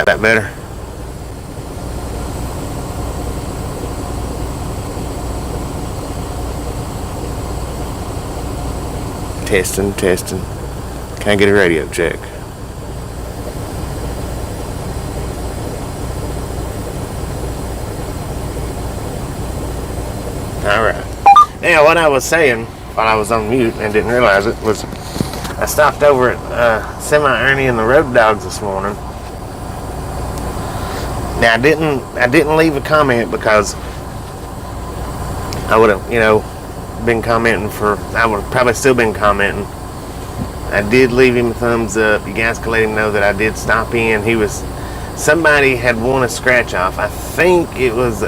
That better? Testing. Can I get a radio check? Alright. Now, what I was saying while I was on mute and didn't realize it was I stopped over at Semi-Ernie and the Road Dogs this morning. Now, I didn't leave a comment because I would have, been commenting I would have probably still been commenting. I did leave him a thumbs up. You guys can let him know that I did stop in. Somebody had won a scratch off. I think it was,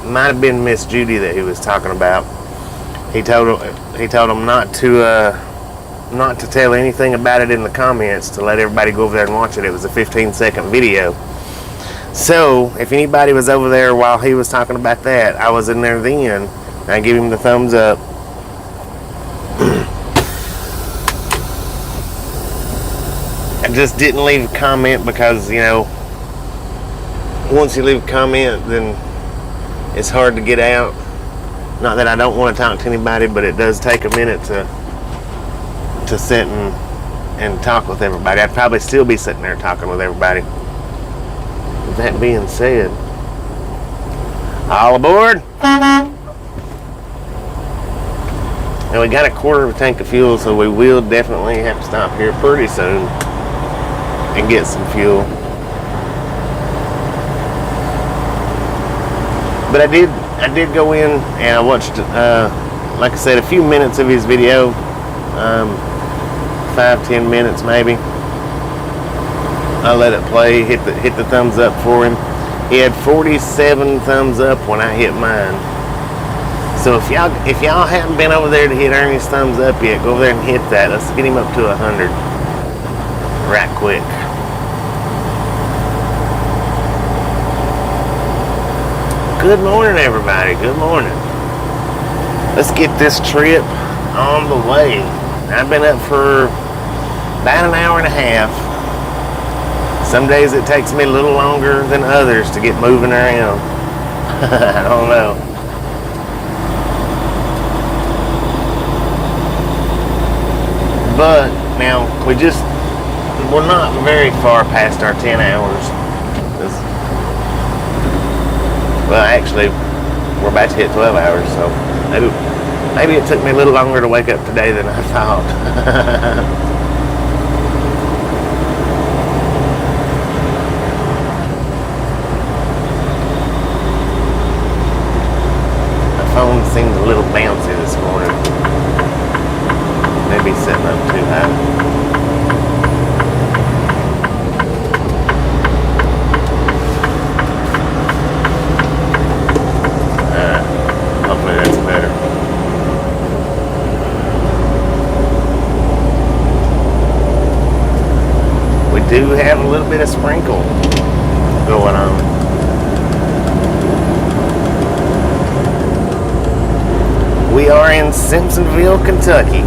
might have been Miss Judy that he was talking about. He told him not to tell anything about it in the comments, to let everybody go over there and watch it. It was a 15-second video. So, if anybody was over there while he was talking about that, I was in there then. I give him the thumbs up. I just didn't leave a comment because, once you leave a comment, then it's hard to get out. Not that I don't want to talk to anybody, but it does take a minute to sit and talk with everybody. I'd probably still be sitting there talking with everybody. With that being said, all aboard. And we got a quarter of a tank of fuel, so we will definitely have to stop here pretty soon and get some fuel. But I did go in and I watched, like I said, a few minutes of his video, 5-10 minutes maybe. I let it play, hit the thumbs up for him. He had 47 thumbs up when I hit mine. So if y'all haven't been over there to hit Ernie's thumbs up yet, go over there and hit that. Let's get him up to 100 right quick. Good morning, everybody. Good morning. Let's get this trip on the way. I've been up for about an hour and a half. Some days it takes me a little longer than others to get moving around. I don't know. But now we're not very far past our 10 hours. Well, actually, we're about to hit 12 hours, so maybe it took me a little longer to wake up today than I thought. Phone seems a little bouncy this morning. Maybe setting up too high. Hopefully that's better. We do have a little bit of sprinkle going on. We are in Simpsonville, Kentucky.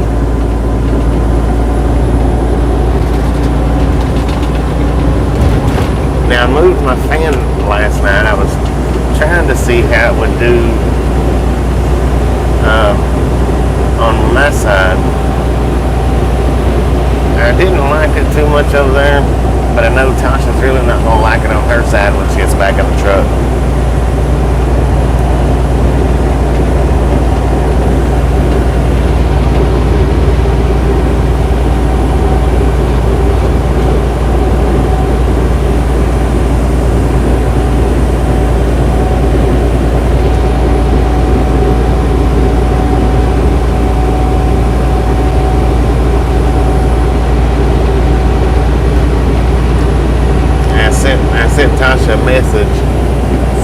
Now, I moved my fan last night. I was trying to see how it would do on my side. I didn't like it too much over there, but I know Tasha's really not going to like it on her side when she gets back in the truck.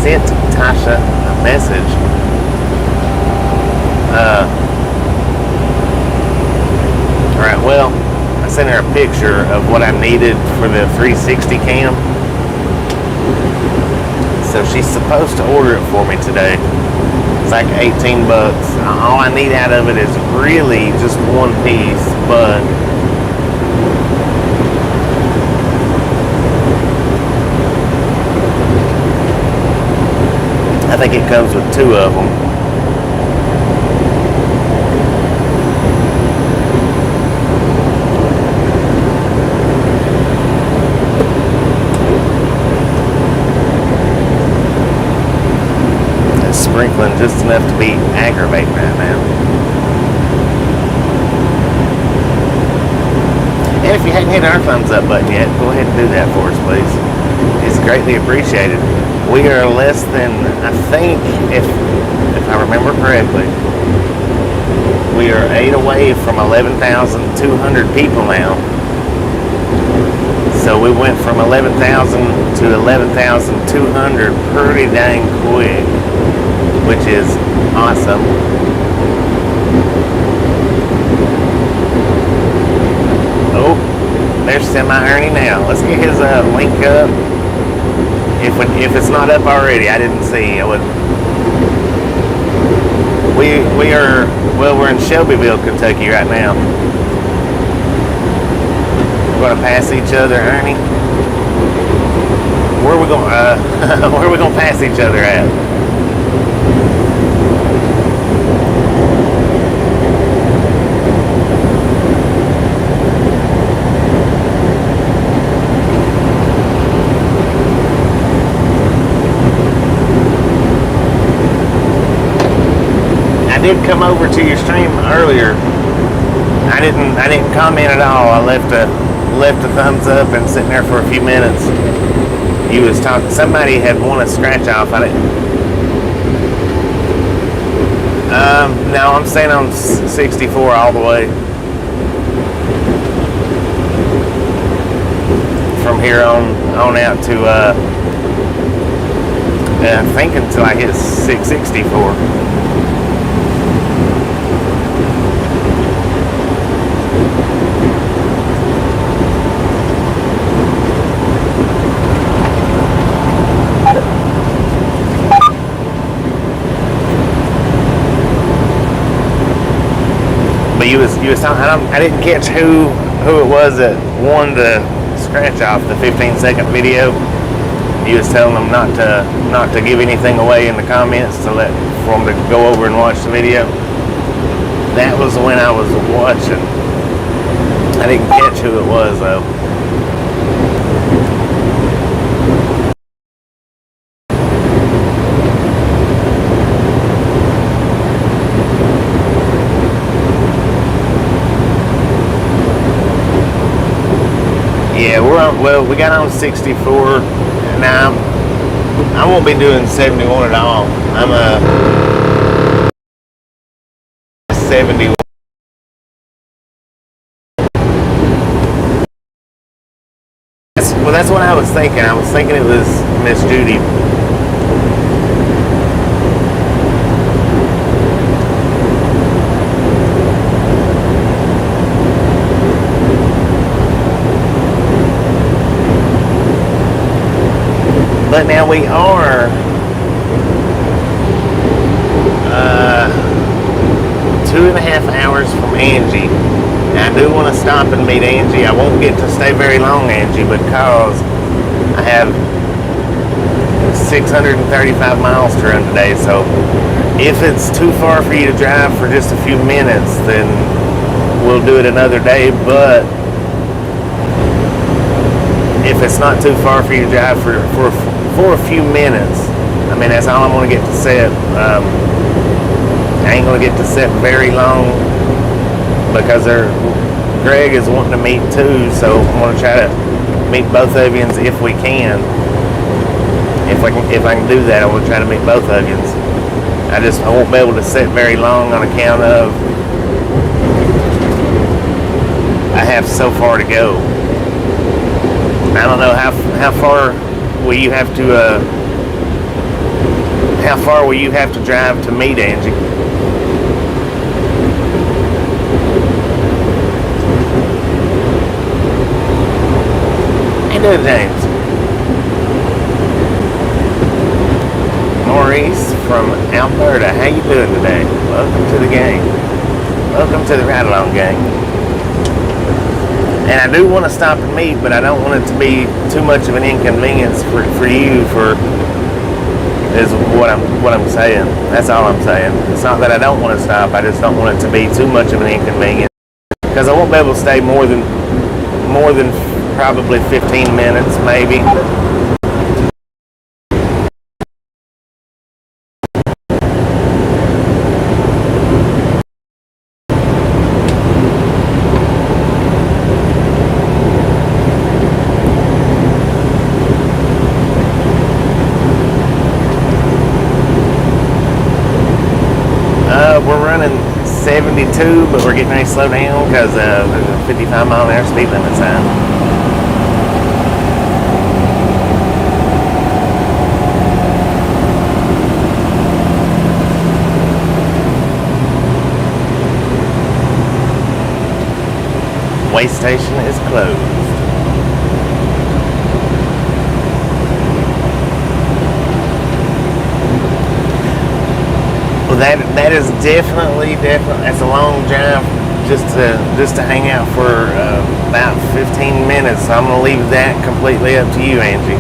Sent Tasha a message. Alright, well, I sent her a picture of what I needed for the 360 cam. So she's supposed to order it for me today. It's like $18. All I need out of it is really just one piece, but comes with 2 of them. It's sprinkling just enough to be aggravating right now. And if you hadn't hit our thumbs up button yet, go ahead and do that for us, please. It's greatly appreciated. We are less than, I think, if I remember correctly, we are 8 away from 11,200 people now. So we went from 11,000 to 11,200 pretty dang quick, which is awesome. Oh, there's Semi-Ernie now. Let's get his link up. If it's not up already, I didn't see. We are, well, we're in Shelbyville, Kentucky right now. We're going to pass each other, Ernie. Where are we going? Where are we going to pass each other at? I did come over to your stream earlier. I didn't comment at all. I left a thumbs up and sitting there for a few minutes. You was talking. Somebody had won a scratch off. I didn't. No, I'm staying on 64 all the way. From here on out to I think until I hit 664. You was talking, I didn't catch who it was that won the scratch off the 15-second video. He was telling them not to give anything away in the comments, for them to go over and watch the video. That was when I was watching. I didn't catch who it was though. Yeah, we got on 64. Now, I won't be doing 71 at all. I'm a 71. Well, that's what I was thinking. I was thinking it was Miss Judy. But now we are 2.5 hours from Angie. And I do want to stop and meet Angie. I won't get to stay very long, Angie, because I have 635 miles to run today. So if it's too far for you to drive for just a few minutes, then we'll do it another day. But if it's not too far for you to drive for a few minutes, I mean, that's all I'm going to get to set. I ain't going to get to set very long because Greg is wanting to meet too, so I'm going to try to meet both of you if we can. If I can do that, I will try to meet both of you. I won't be able to set very long on account of I have so far to go. I don't know how far will you have to drive to meet Angie? How you doing, James? Maurice from Alberta. How you doing today? Welcome to the gang. Welcome to the Ride Along gang. And I do want to stop and meet, but I don't want it to be too much of an inconvenience for you. is what I'm saying. That's all I'm saying. It's not that I don't want to stop. I just don't want it to be too much of an inconvenience, because I won't be able to stay more than probably 15 minutes, maybe. We're running 72, but we're getting ready to slow down because there's a 55-mile-an-hour speed limit sign. Way station is closed. Well, that is definitely. That's a long drive just to hang out for about 15 minutes. So I'm gonna leave that completely up to you, Angie.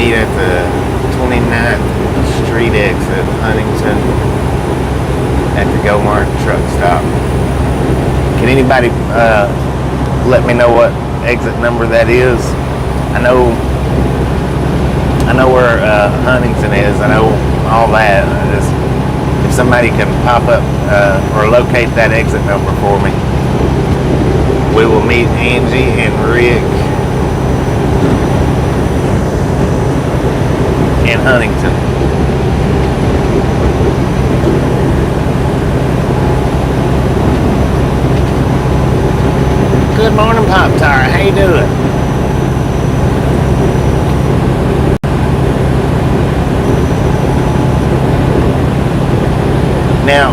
At the 29th Street exit, Huntington, at the Go-Mart truck stop. Can anybody let me know what exit number that is? I know where Huntington is. I know all that. If somebody can pop up or locate that exit number for me, we will meet Angie and Rick in Huntington. Good morning, Pop Tire. How you doing? Now,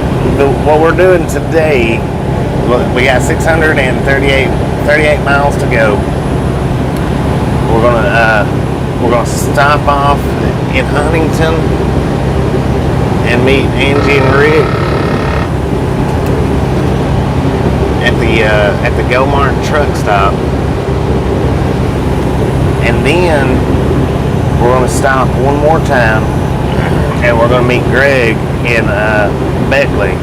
what we're doing today, we got 38 miles to go. We're gonna stop off in Huntington and meet Angie and Rick at the Go-Mart truck stop, and then we're gonna stop one more time and we're gonna meet Greg in Beckley.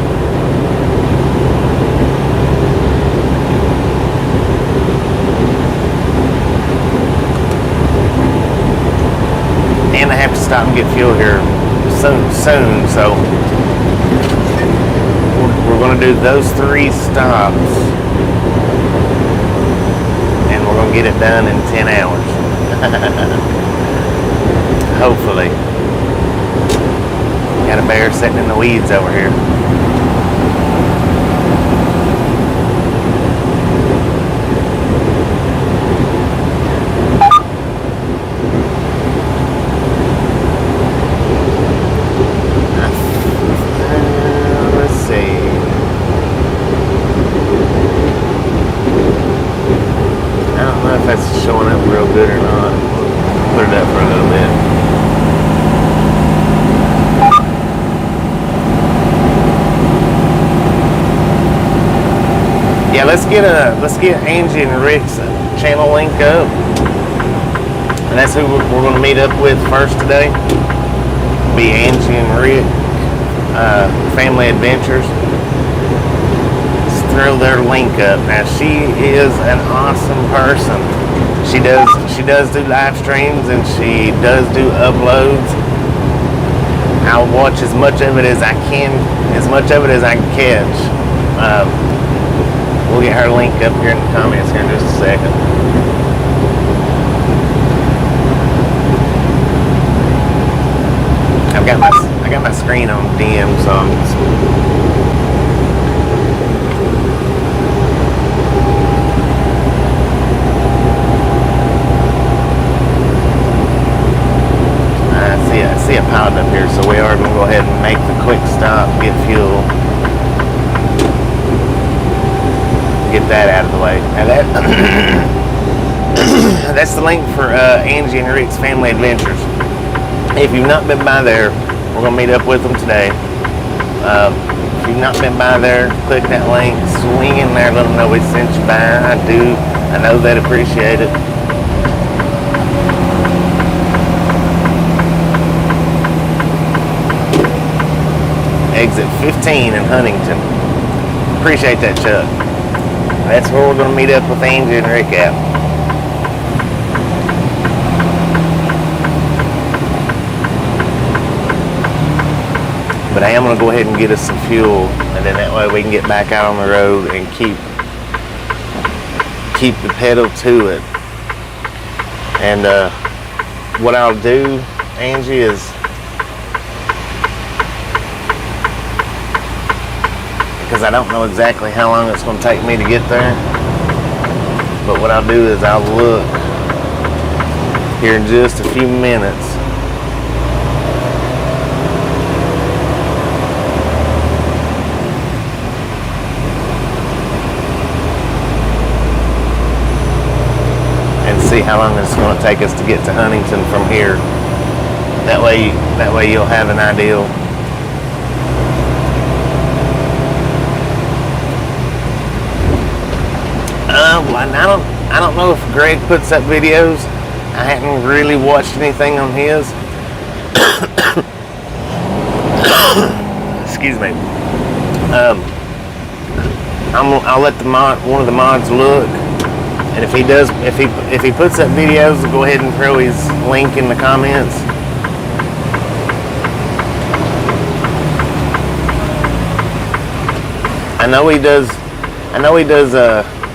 And I have to stop and get fuel here soon, so we're going to do those 3 stops, and we're going to get it done in 10 hours. Hopefully. Got a bear sitting in the weeds over here. Showing up real good or not. Put it up for a little bit. Yeah, let's get Angie and Rick's channel link up, and that's who we're going to meet up with first today. Be Angie and Rick, Family Adventures. Let's throw their link up. Now she is an awesome person. She does do live streams, and she does do uploads. I'll watch as much of it as I can, catch. We'll get her link up here in the comments here in just a second. I got my screen on dim, so I see a pilot up here, so we are going to go ahead and make the quick stop, get fuel, get that out of the way. Now that's the link for Angie and Rick's Family Adventures. If you've not been by there, we're going to meet up with them today. If you've not been by there, click that link, swing in there, let them know we sent you by. I know they'd appreciate it. Exit 15 in Huntington. Appreciate that, Chuck. That's where we're going to meet up with Angie and Rick at. But I am going to go ahead and get us some fuel, and then that way we can get back out on the road and keep the pedal to it. And what I'll do, Angie, is because I don't know exactly how long it's going to take me to get there, but what I'll do is I'll look here in just a few minutes and see how long it's going to take us to get to Huntington from here. That way you'll have an idea. I don't know if Greg puts up videos. I hadn't really watched anything on his. Excuse me. I'll let one of the mods look, and if he puts up videos, go ahead and throw his link in the comments. I know he does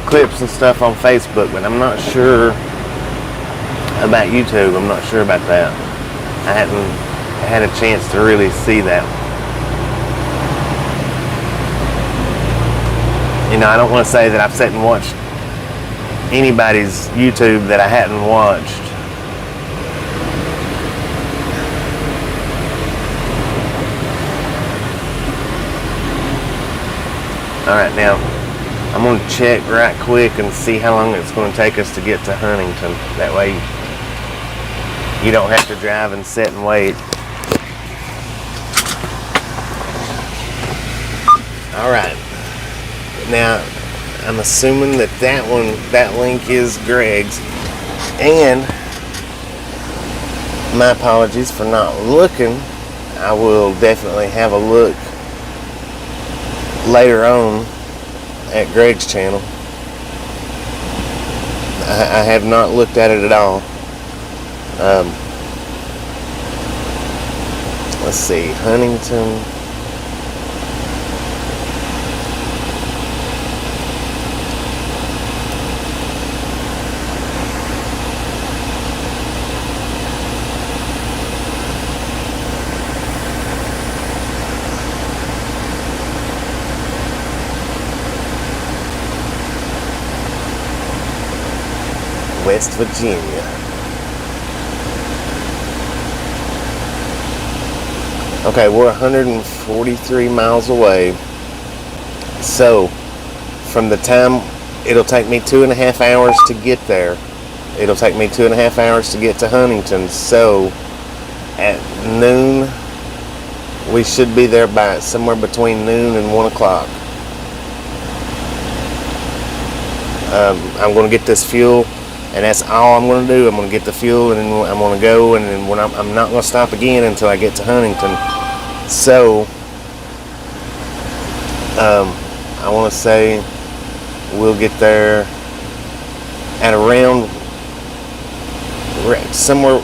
clips and stuff on Facebook, but I'm not sure about YouTube. I'm not sure about that. I hadn't had a chance to really see that. You know, I don't want to say that I've sat and watched anybody's YouTube that I hadn't watched. Alright, now I'm going to check right quick and see how long it's going to take us to get to Huntington. That way you don't have to drive and sit and wait. Alright. Now, I'm assuming that link is Greg's. And my apologies for not looking. I will definitely have a look later on at Greg's channel. I have not looked at it at all. Let's see, Huntington. West Virginia. Okay, we're 143 miles away. So, from the time it'll take me 2.5 hours to get there, it'll take me 2.5 hours to get to Huntington. So, at noon, we should be there by somewhere between noon and 1 o'clock. I'm going to get this fuel. And that's all I'm going to do. I'm going to get the fuel, and then I'm going to go, and then I'm not going to stop again until I get to Huntington. So, I want to say we'll get there at around somewhere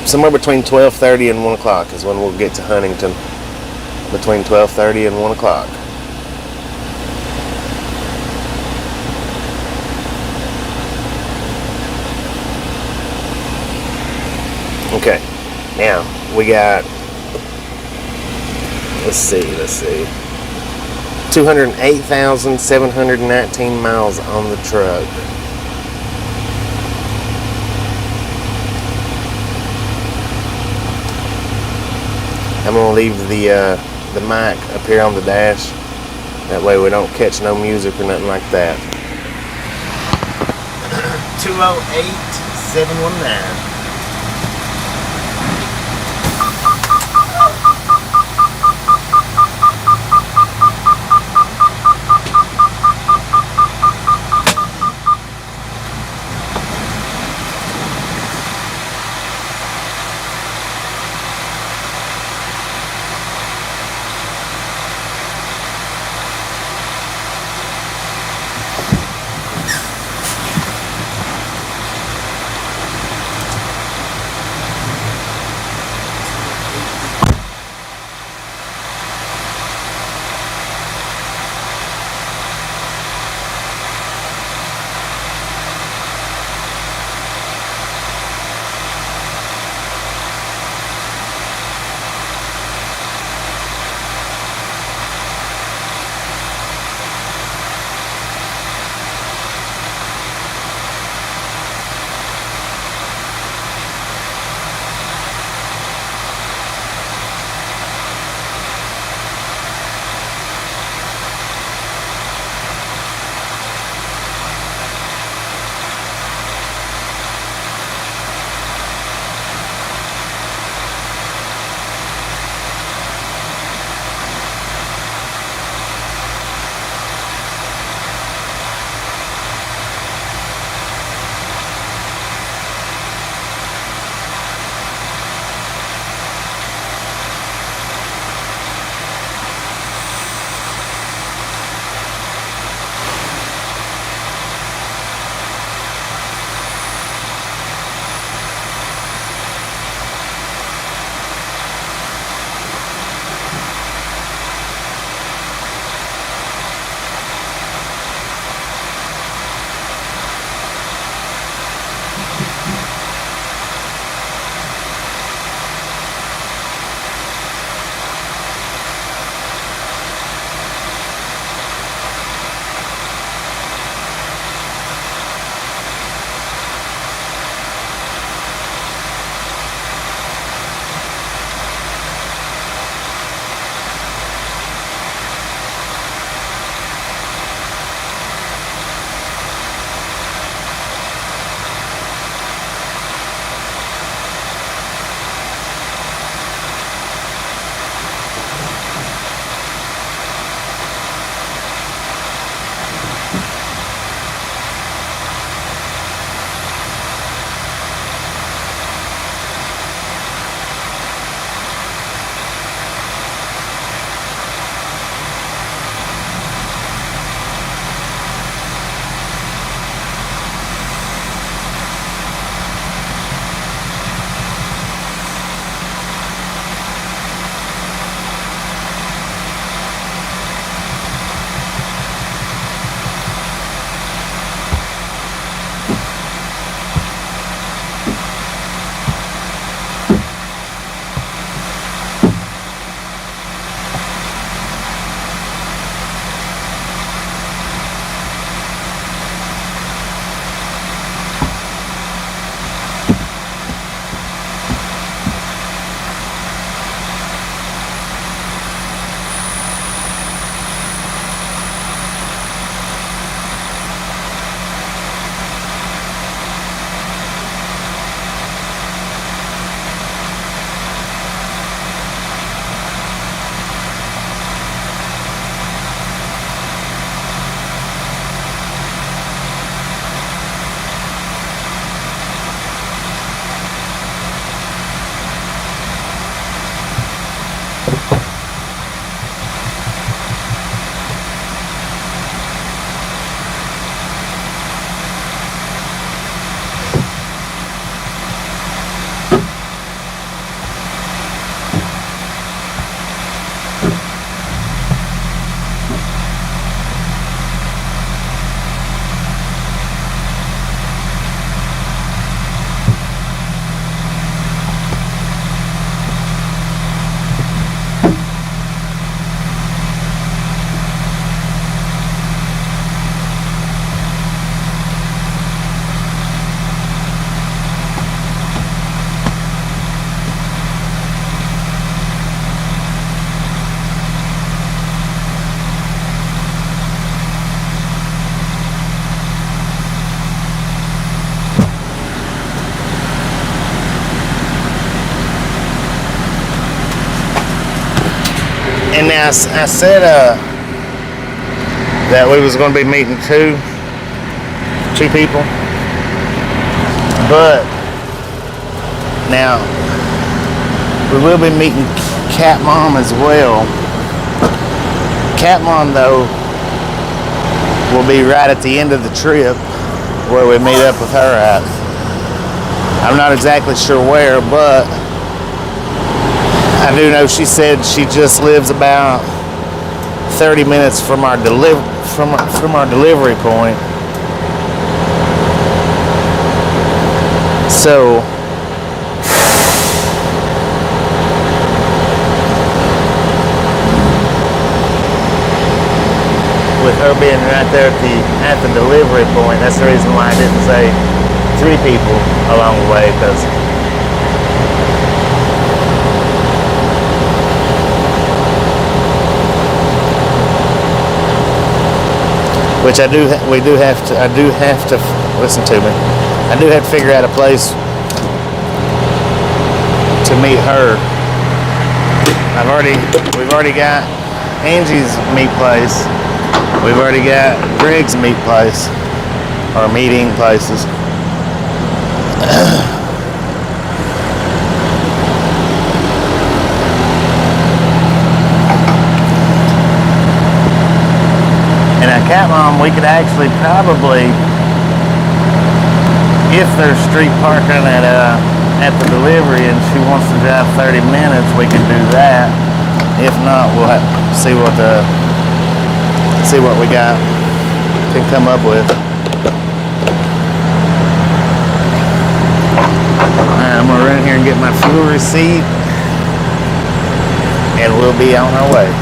somewhere between 12:30 and 1 o'clock is when we'll get to Huntington. Between 12:30 and 1 o'clock. Okay, now we got, let's see, 208,719 miles on the truck. I'm gonna leave the mic up here on the dash. That way we don't catch no music or nothing like that. 208,719. I said that we was going to be meeting two people, but now we will be meeting Cat Mom as well. Cat Mom, though, will be right at the end of the trip where we meet up with her at. I'm not exactly sure where, but I do know she said she just lives about 30 minutes from our delivery point. So with her being right there at the delivery point, that's the reason why I didn't say 3 people along the way, because which I do have to listen to me. I do have to figure out a place to meet her. We've already got Angie's meat place. We've already got Greg's meat place, or meeting places. And at Cat Mom, we could actually probably, if there's street parking at the delivery and she wants to drive 30 minutes, we could do that. If not, we'll have to see what we can come up with. Alright, I'm gonna run here and get my fuel receipt, and we'll be on our way.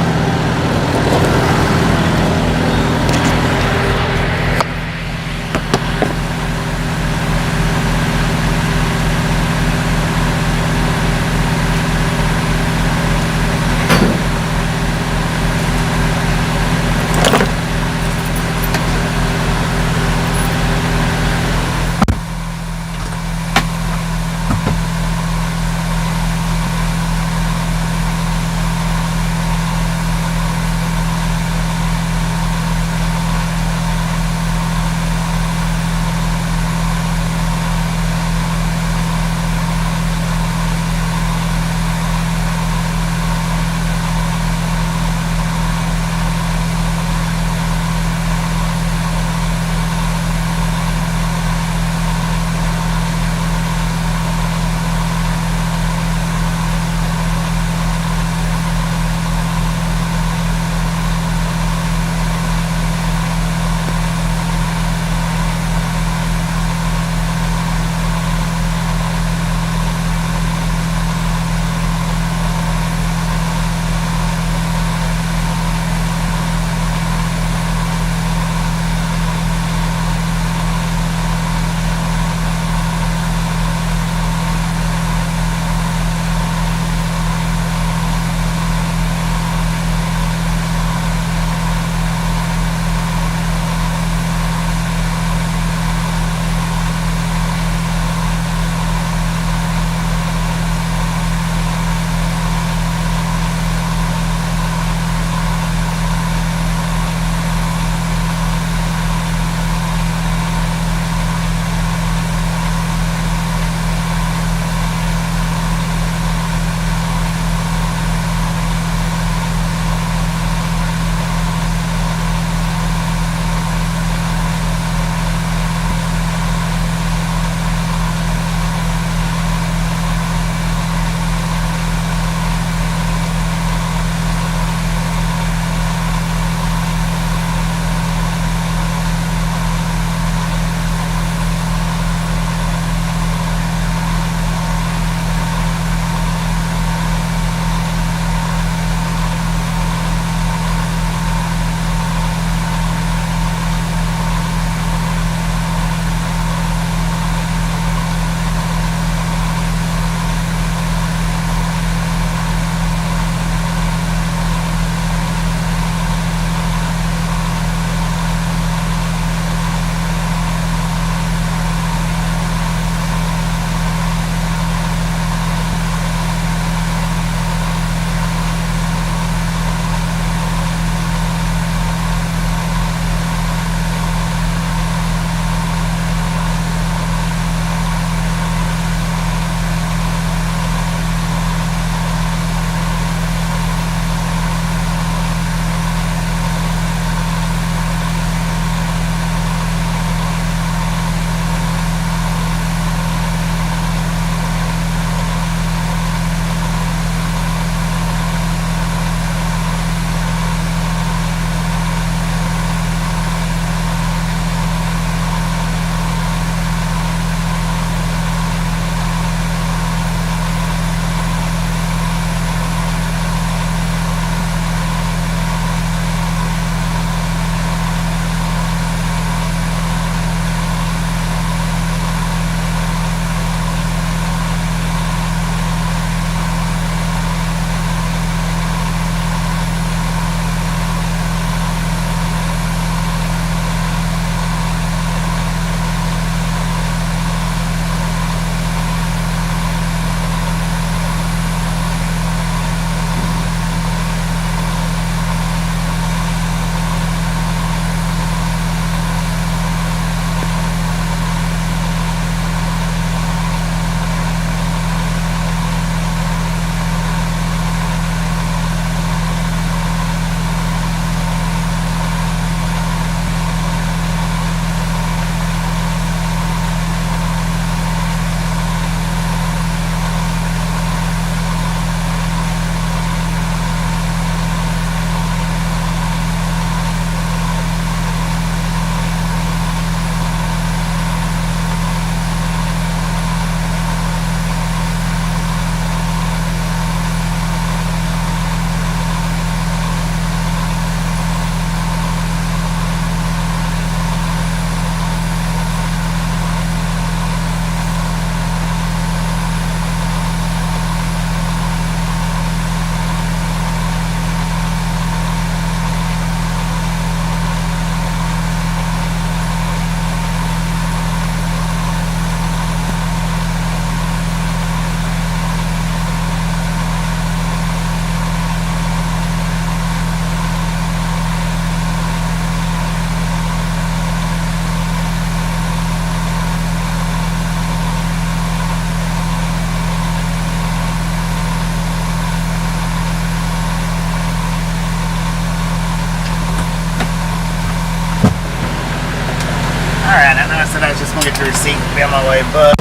get the receipt and be on my way, but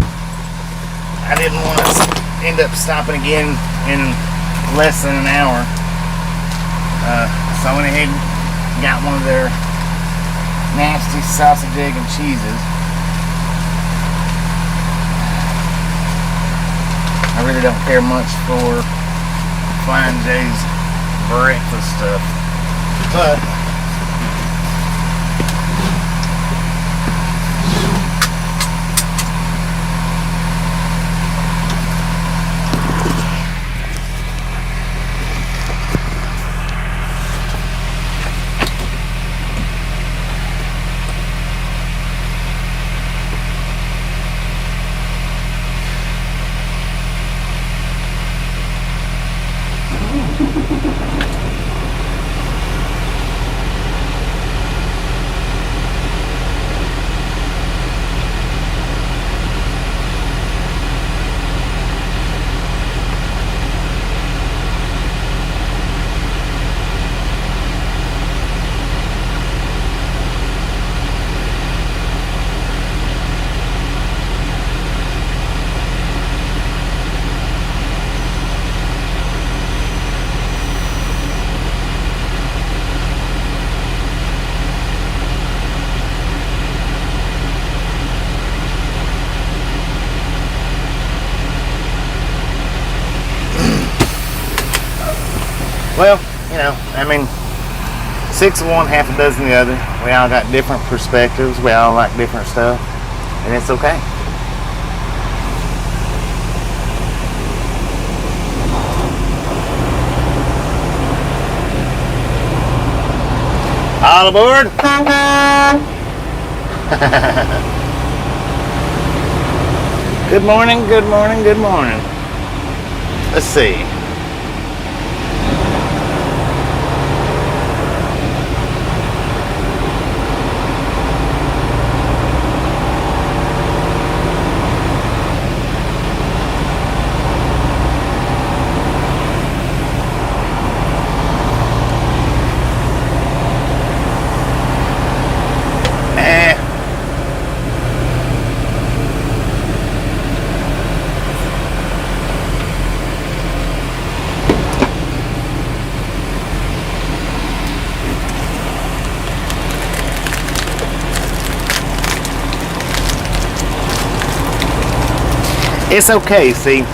I didn't want to end up stopping again in less than an hour. So I went ahead and got one of their nasty sausage, egg, and cheeses. I really don't care much for Flying J's breakfast stuff, but well, you know, I mean, 6 of one, half a dozen the other. We all got different perspectives. We all like different stuff, and it's okay. All aboard! Good morning, good morning, good morning. Let's see. It's okay, see,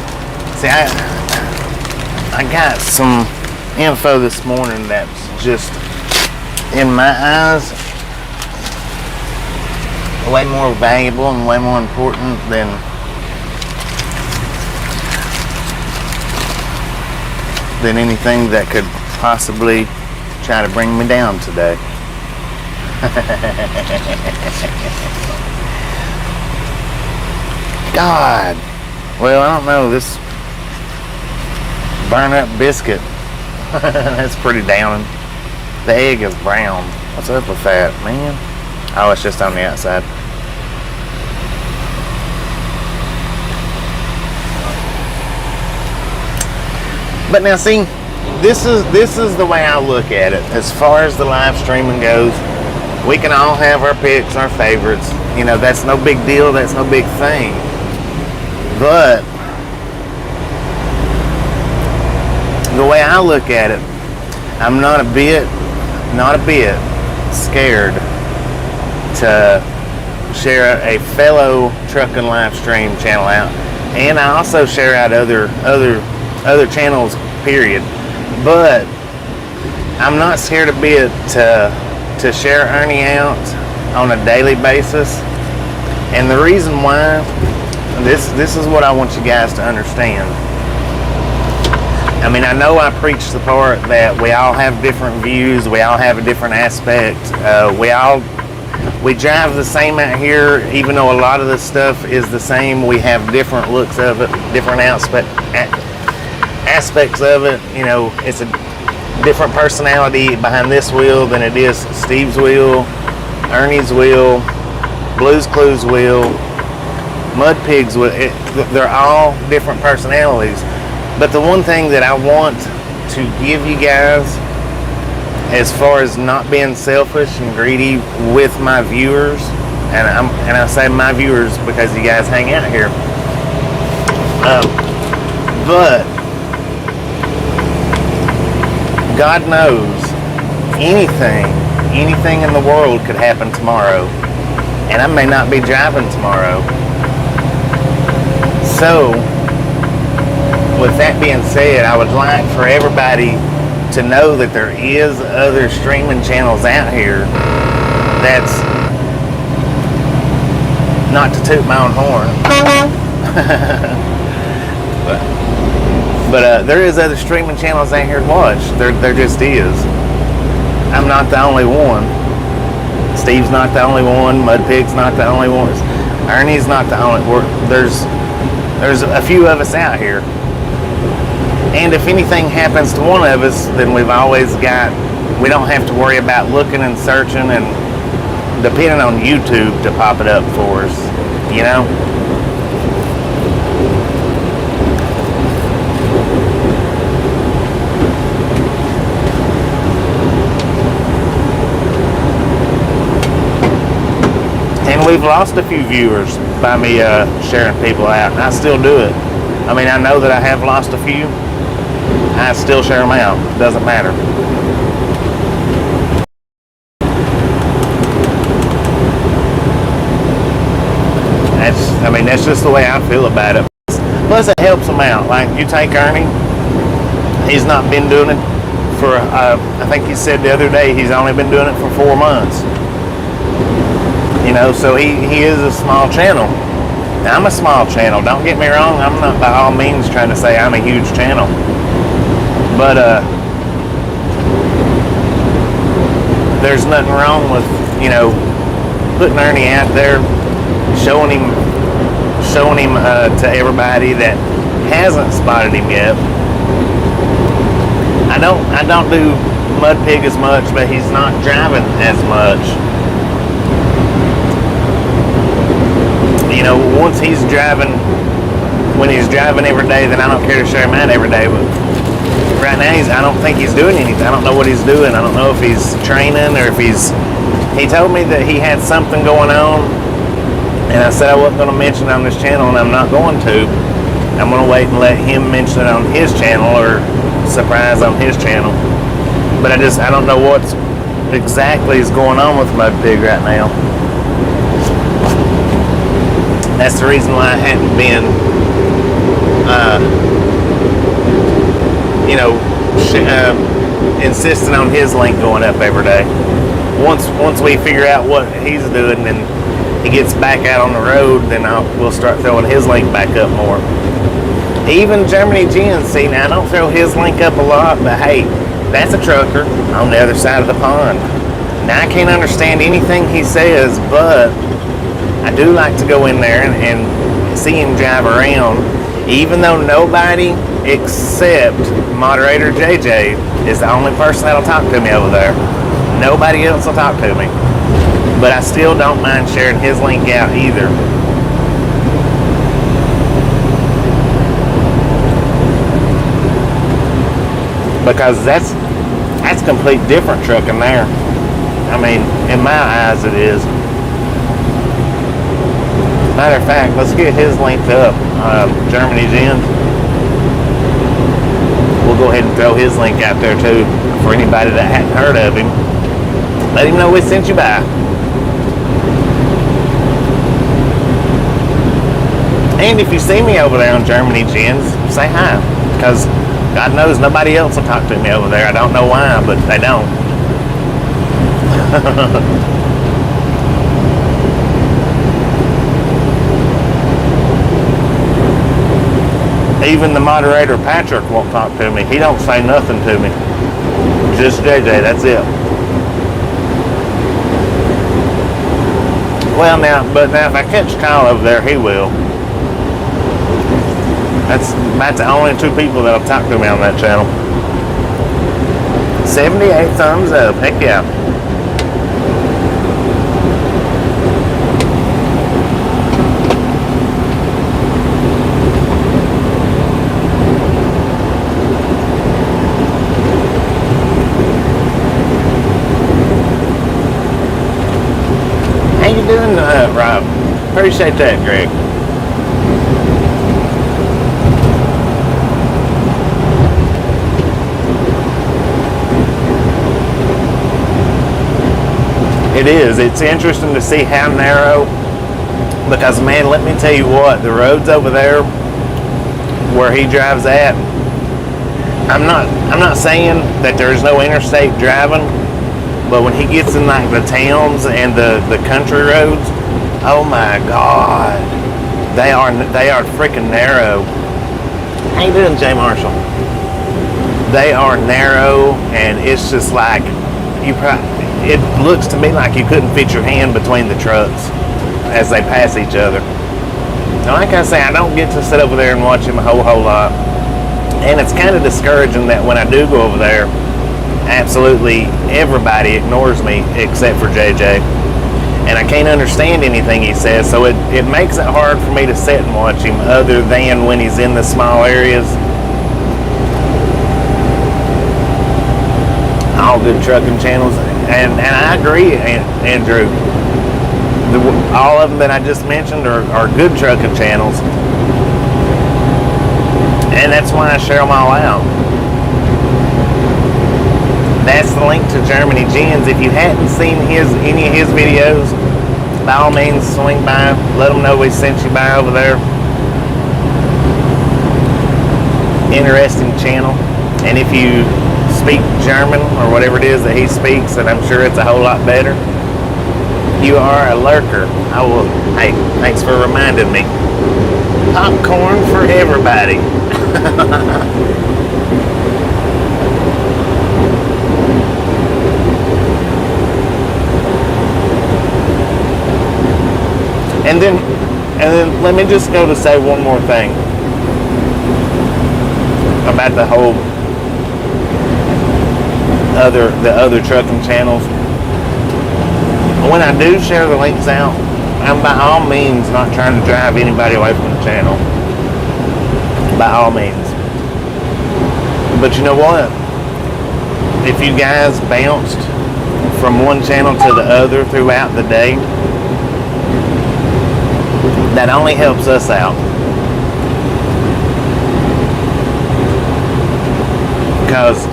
I got some info this morning that's just, in my eyes, way more valuable and way more important than anything that could possibly try to bring me down today. God. Well, I don't know, this burn up biscuit, that's pretty downing. The egg is brown. What's up with that, man? Oh, it's just on the outside. But now see, this is the way I look at it. As far as the live streaming goes, we can all have our picks, our favorites. You know, that's no big deal, that's no big thing. But the way I look at it, I'm not a bit scared to share a fellow trucking live stream channel out, and I also share out other channels, period. But I'm not scared a bit to share Ernie out on a daily basis, and the reason why. This is what I want you guys to understand. I mean, I know I preach the part that we all have different views, we all have a different aspect, we drive the same out here, even though a lot of the stuff is the same. We have different looks of it, different aspects of it. You know, it's a different personality behind this wheel than it is Steve's wheel, Ernie's wheel, Blue's Clues wheel, Mud Pigs wheel. They're all different personalities. But the one thing that I want to give you guys, as far as not being selfish and greedy with my viewers, and I say my viewers because you guys hang out here. But God knows anything in the world could happen tomorrow, and I may not be driving tomorrow. So, with that being said, I would like for everybody to know that there is other streaming channels out here. That's not to toot my own horn, but there is other streaming channels out here to watch. There just is. I'm not the only one. Steve's not the only one. Mudpig's not the only one. Ernie's not the only one. There's a few of us out here. And if anything happens to one of us, then we don't have to worry about looking and searching and depending on YouTube to pop it up for us, you know? And we've lost a few viewers by me sharing people out, and I still do it. I mean, I know that I have lost a few. I still share them out. Doesn't matter. That's just the way I feel about it. Plus, it helps them out. Like, you take Ernie. He's not been doing it for, I think he said the other day, he's only been doing it for 4 months. You know, so he is a small channel. Now, I'm a small channel. Don't get me wrong. I'm not by all means trying to say I'm a huge channel. But there's nothing wrong with, you know, putting Ernie out there, showing him to everybody that hasn't spotted him yet. I don't do Mudpig as much, but he's not driving as much. You know, once he's driving, when he's driving every day, then I don't care to share him out every day. But right now, I don't think he's doing anything. I don't know what he's doing. I don't know if he's training or if he told me that he had something going on, and I said I wasn't going to mention it on this channel, and I'm not going to. I'm going to wait and let him mention it on his channel or surprise on his channel. But I don't know what exactly is going on with Mudpig right now. That's the reason why I hadn't been, insisting on his link going up every day. Once we figure out what he's doing and he gets back out on the road, then we'll start throwing his link back up more. Even Germany Jen, see, now I don't throw his link up a lot, but hey, that's a trucker on the other side of the pond. Now I can't understand anything he says, but I do like to go in there and see him drive around, even though nobody except moderator JJ is the only person that'll talk to me over there. Nobody else will talk to me. But I still don't mind sharing his link out either. Because that's complete different trucking there. I mean, in my eyes it is. Matter of fact, let's get his linked up. Germany Jen. We'll go ahead and throw his link out there too for anybody that hadn't heard of him. Let him know we sent you by. And if you see me over there on Germany Jen's, say hi. Because God knows nobody else will talk to me over there. I don't know why, but they don't. Even the moderator Patrick won't talk to me. He don't say nothing to me. Just JJ, that's it. Well, now if I catch Kyle over there, he will. That's about the only 2 people that'll talk to me on that channel. 78 thumbs up. Heck yeah. How you doing, appreciate that, Greg. It is. It's interesting to see how narrow, because man, let me tell you what, the roads over there where he drives at, I'm not saying that there's no interstate driving, but when he gets in like the towns and the country roads, oh my God, they are freaking narrow. How you doing, Jay Marshall? They are narrow, and it's just like it looks to me like you couldn't fit your hand between the trucks as they pass each other. Now, like I say, I don't get to sit over there and watch him a whole lot, and it's kind of discouraging that when I do go over there, absolutely everybody ignores me except for JJ, and I can't understand anything he says, so it makes it hard for me to sit and watch him other than when he's in the small areas. All good trucking channels, and I agree, Andrew. All of them that I just mentioned are good trucking channels, and that's why I share them all out. That's the link to Germany Gens. If you hadn't seen any of his videos, by all means swing by, let them know we sent you by over there. Interesting channel, and if you speak German or whatever it is that he speaks, and I'm sure it's a whole lot better, you are a lurker. I will. Hey, thanks for reminding me. Popcorn for everybody. And then let me just go to say one more thing about the whole the other trucking channels. When I do share the links out, I'm by all means not trying to drive anybody away from the channel. By all means. But you know what? If you guys bounced from one channel to the other throughout the day, that only helps us out. Because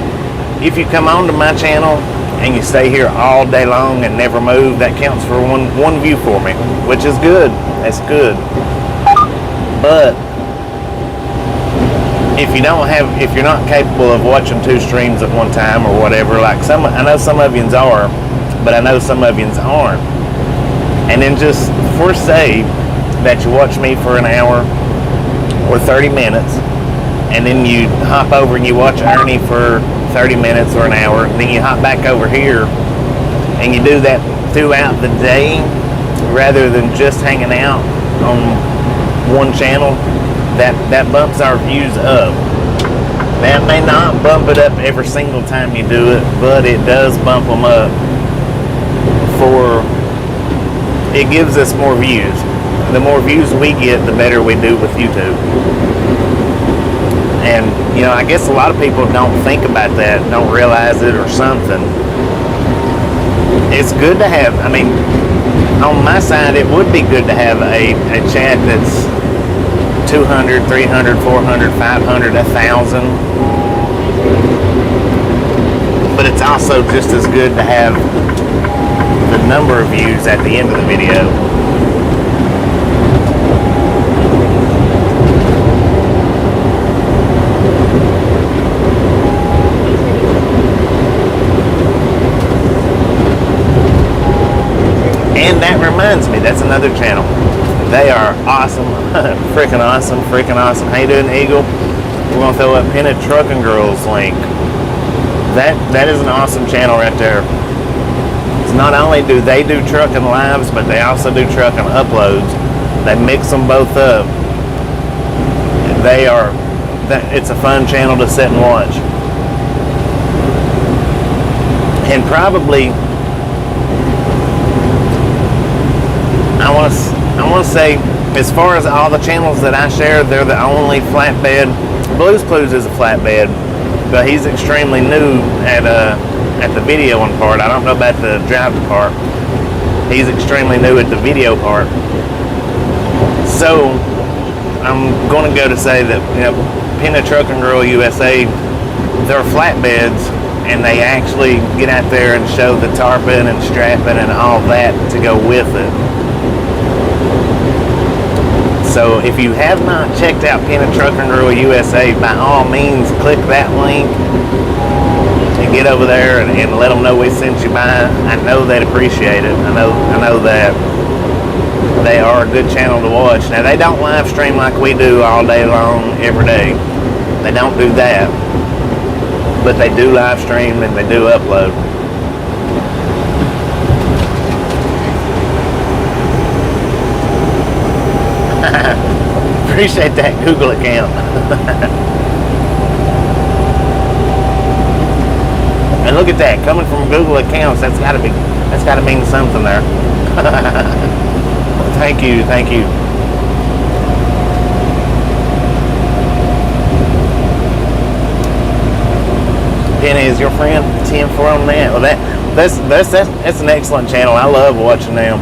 if you come onto my channel and you stay here all day long and never move, that counts for one view for me, which is good. That's good. But if you're not capable of watching 2 streams at one time or whatever, like I know some of yous are, but I know some of yous aren't. And then just say that you watch me for an hour or 30 minutes, and then you hop over and you watch Ernie for 30 minutes or an hour, and then you hop back over here, and you do that throughout the day rather than just hanging out on one channel, that bumps our views up. That may not bump it up every single time you do it, but it does bump them up. It gives us more views. The more views we get, the better we do with YouTube. And, I guess a lot of people don't think about that, don't realize it or something. It's good to have, on my side, it would be good to have a chat that's 200, 300, 400, 500, 1,000. But it's also just as good to have the number of views at the end of the video. And that reminds me, that's another channel. They are awesome, freaking awesome, freaking awesome. How you doing, Eagle? We're gonna throw up Pinhead Trucking Girls link. That is an awesome channel right there. It's not only do they do trucking lives, but they also do trucking uploads. They mix them both up. It's a fun channel to sit and watch. And probably, I want to say, as far as all the channels that I share, they're the only flatbed. Blues Clues is a flatbed, but he's extremely new at the videoing part. I don't know about the driving part. He's extremely new at the video part. So I'm going to go to say that, you know, Pinna Truck and Girl USA, they're flatbeds, and they actually get out there and show the tarping and strapping and all that to go with it. So if you have not checked out Pinna Truck and Girl USA, by all means click that link and get over there and let them know we sent you by. I know they'd appreciate it. I know that they are a good channel to watch. Now, they don't live stream like we do all day long, every day. They don't do that. But they do live stream and they do upload. Appreciate that Google account. And look at that, coming from Google accounts, that's gotta mean something there. Thank you. Penny is your friend. 10-4 on that. Well, that's an excellent channel. I love watching them.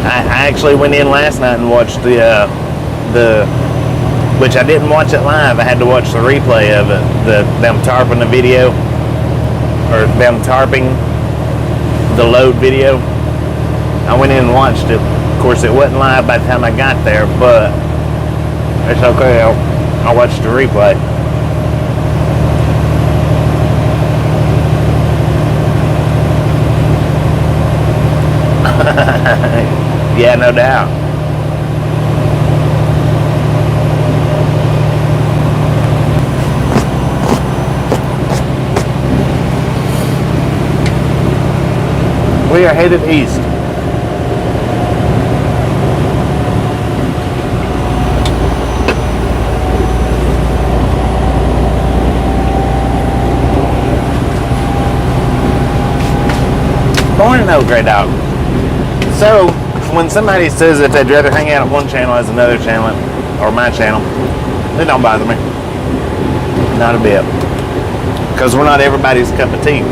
I actually went in last night and watched the which I didn't watch it live. I had to watch the replay of it. Them tarping the video, or them tarping the load video. I went in and watched it. Of course, it wasn't live by the time I got there, but it's okay. I'll watch the replay. Yeah, no doubt. We are headed east. Morning, old gray dog. So, when somebody says that they'd rather hang out on one channel as another channel, or my channel, it don't bother me. Not a bit. Because we're not everybody's cup of tea.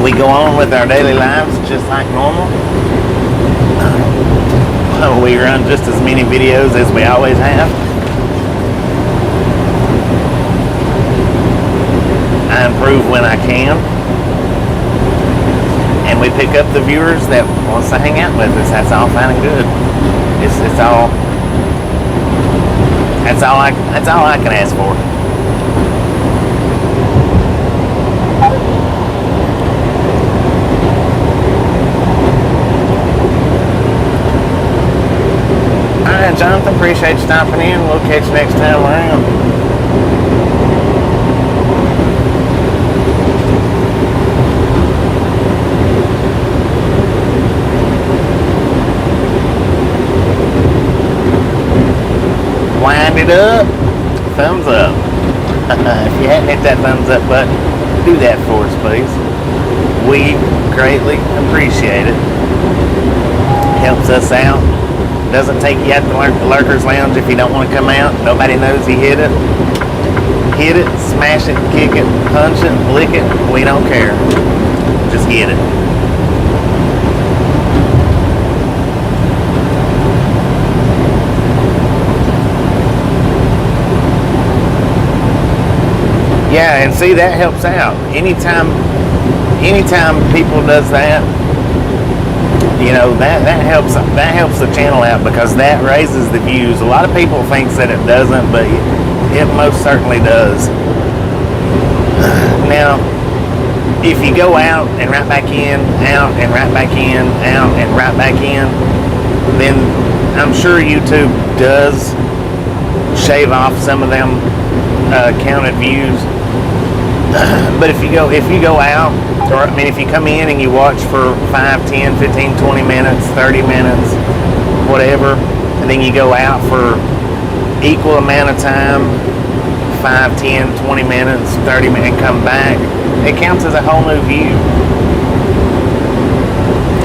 We go on with our daily lives just like normal. We run just as many videos as we always have. I improve when I can. And we pick up the viewers that wants to hang out with us. That's all fine and good. That's all I can ask for. Alright, Jonathan, appreciate you stopping in. We'll catch you next time around. Wind it up. Thumbs up. If you hadn't hit that thumbs up button, do that for us, please. We greatly appreciate it. Helps us out. Doesn't take you out the Lurkers Lounge if you don't want to come out. Nobody knows you hit it. Hit it, smash it, kick it, punch it, lick it. We don't care. Just get it. Yeah, and see, that helps out. Anytime people does that, you know, that helps the channel out, because that raises the views. A lot of people think that it doesn't, but it most certainly does. Now, if you go out and right back in, out and right back in, out and right back in, then I'm sure YouTube does shave off some of them counted views. But if you go out, or I mean, if you come in and you watch for 5, 10, 15, 20 minutes, 30 minutes, whatever, and then you go out for equal amount of time, 5, 10, 20 minutes, 30 minutes, and come back, it counts as a whole new view.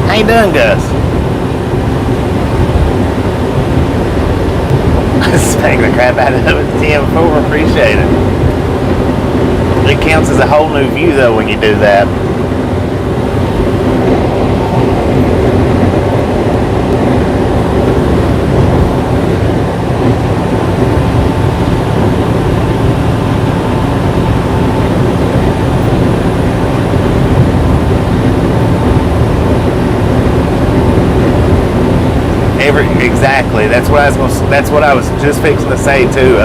How you doing, Gus? taking the crap out of it. 10-4, appreciate it. It counts as a whole new view though when you do that. Exactly. That's what I was just fixing to say too.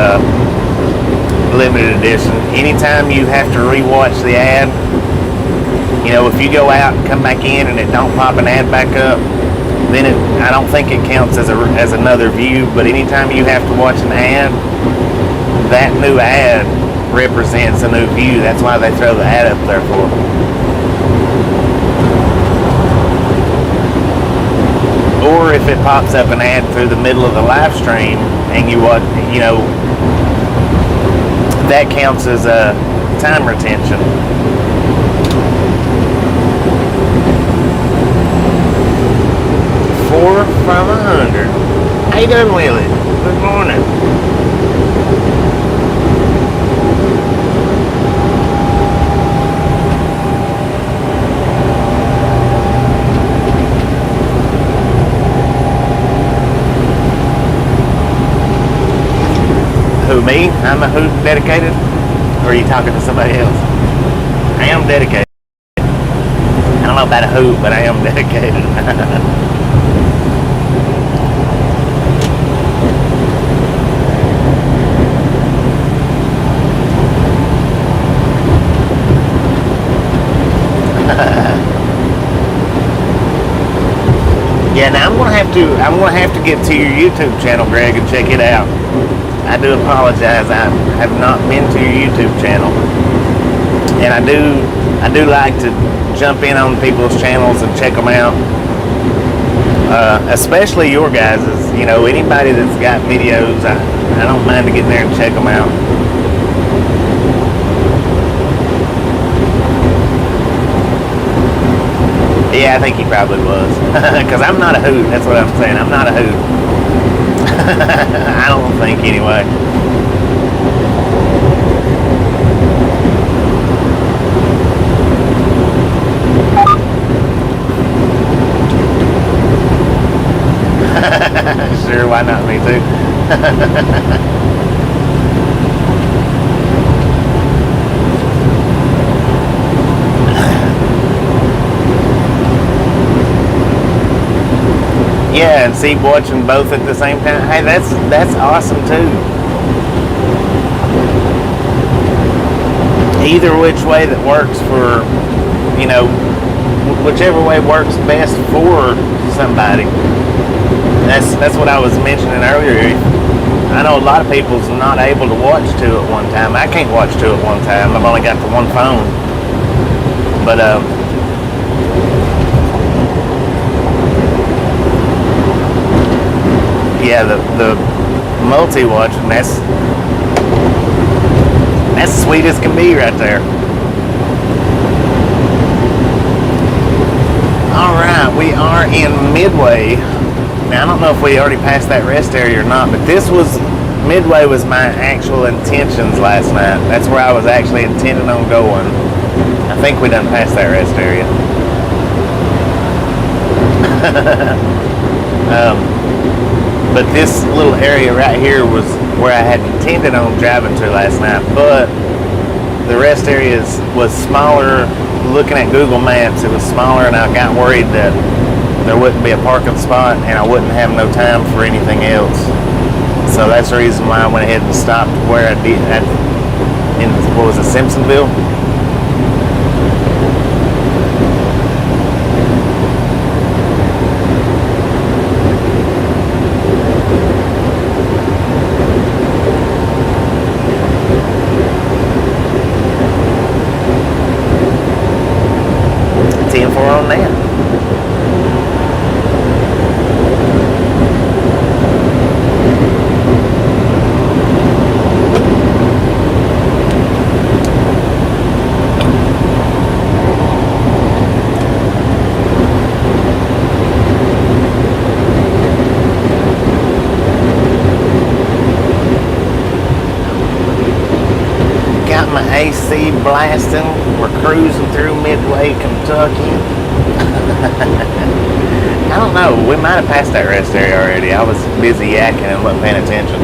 Limited edition. Anytime you have to rewatch the ad, you know, if you go out and come back in and it don't pop an ad back up, then I don't think it counts as another view. But anytime you have to watch an ad, that new ad represents a new view. That's why they throw the ad up there for. Or if it pops up an ad through the middle of the live stream and you watch, you know, that counts as a time retention. Four from 100. How you doing, Willie? Good morning. Who, me? I'm a hoot dedicated? Or are you talking to somebody else? I am dedicated. I don't know about a hoot, but I am dedicated. Yeah, now I'm gonna have to get to your YouTube channel, Greg, and check it out. I do apologize. I have not been to your YouTube channel, and I do like to jump in on people's channels and check them out, especially your guys's. You know, anybody that's got videos, I don't mind to get in there and check them out. Yeah, I think he probably was, because I'm not a hoot. That's what I'm saying. I'm not a hoot. I don't think, anyway. Sure, why not? Me too. Yeah, and see, watching both at the same time. Hey, that's awesome too. Either which way that works for, you know, whichever way works best for somebody. That's what I was mentioning earlier. I know a lot of people's not able to watch two at one time. I can't watch two at one time. I've only got the one phone. But yeah, the multi-watching, that's sweet as can be right there. Alright, we are in Midway. Now, I don't know if we already passed that rest area or not, but Midway was my actual intentions last night. That's where I was actually intending on going. I think we done passed that rest area. But this little area right here was where I had intended on driving to last night, but the rest area was smaller. Looking at Google Maps, it was smaller, and I got worried that there wouldn't be a parking spot and I wouldn't have no time for anything else. So that's the reason why I went ahead and stopped where I did in, what was it, Simpsonville? On that. blasting. We're cruising through Midway, Kentucky. I don't know. We might have passed that rest area already. I was busy yakking and wasn't paying attention.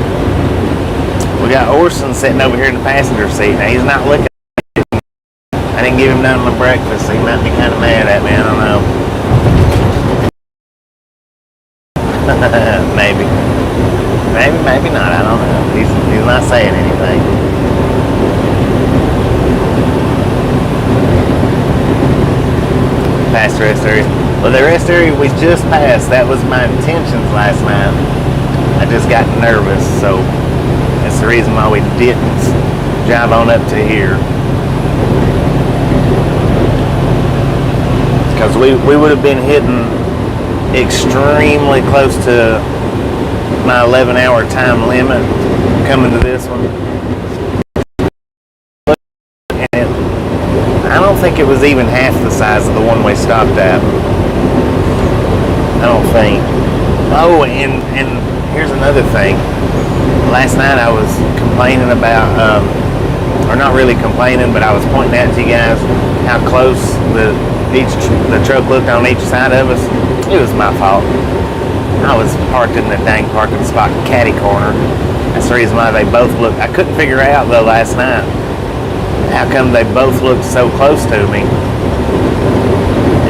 We got Orson sitting over here in the passenger seat. Now, he's not looking. I didn't give him none of my breakfast, so he might be kind of mad at me. I don't know. Maybe. Maybe not. I don't know. He's not saying anything. Past the rest area. Well, the rest area we just passed, that was my intentions last night. I just got nervous, so that's the reason why we didn't drive on up to here. Because we would have been hitting extremely close to my 11-hour time limit coming to this one. And I don't think it was even half the size of the one we stopped at. I don't think. Oh, and here's another thing. Last night I was complaining about, or not really complaining, but I was pointing out to you guys how close the truck looked on each side of us. It was my fault. I was parked in the dang parking spot catty corner. That's the reason why they both looked. I couldn't figure out though last night how come they both looked so close to me.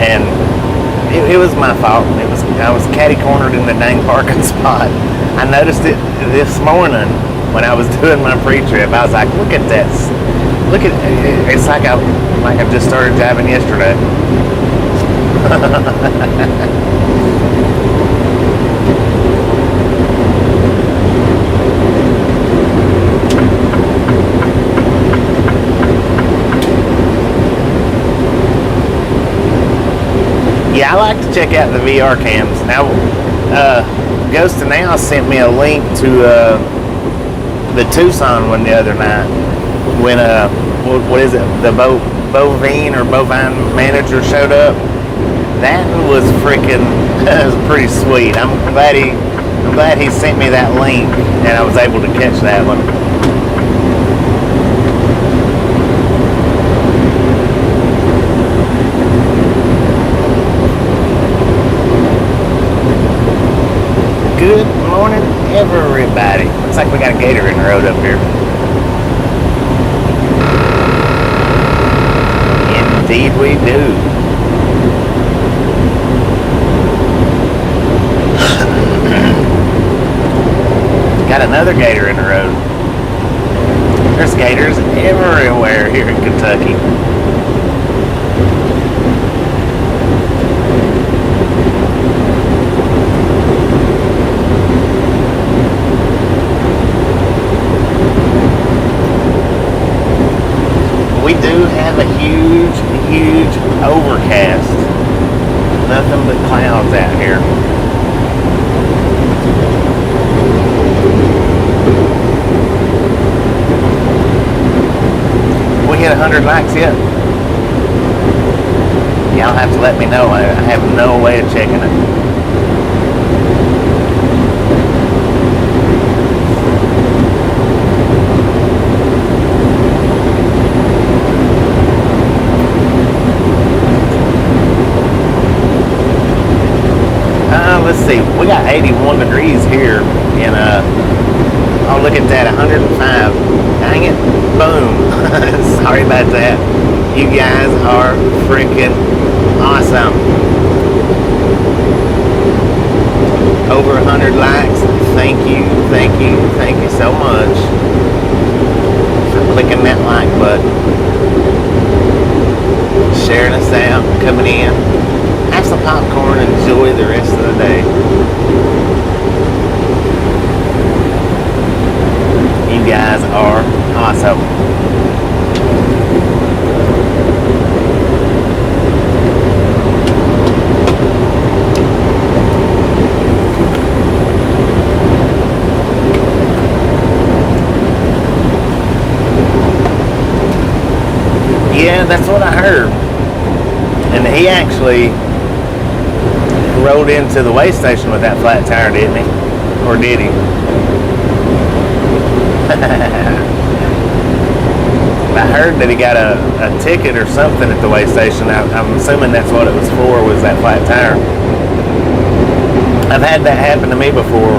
And it was my fault. I was catty cornered in the dang parking spot. I noticed it this morning when I was doing my pre-trip. I was like, look at this. Look at it. It's like I just started driving yesterday. Yeah, I like to check out the VR cams. Now, Ghost of Now sent me a link to the Tucson one the other night when what is it? The bovine manager showed up. That was freaking. That was pretty sweet. I'm glad he sent me that link and I was able to catch that one. Good morning, everybody. Looks like we got a gator in the road up here. Indeed we do. Got another gator in the road. There's gators everywhere here in Kentucky. We do have a huge overcast. Nothing but clouds out here. We hit 100 likes yet? Y'all have to let me know. I have no way of checking it. Let's see, we got 81 degrees here in oh, look at that, 105. Dang it, boom. Sorry about that. You guys are freaking awesome. Over 100 likes. Thank you so much for clicking that like button, sharing us out, coming in. Have some popcorn and enjoy the rest of the day. You guys are awesome. Yeah, that's what I heard. And he actually rode into the way station with that flat tire, didn't he? Or did he? I heard that he got a ticket or something at the weigh station. I'm assuming that's what it was for, was that flat tire. I've had that happen to me before.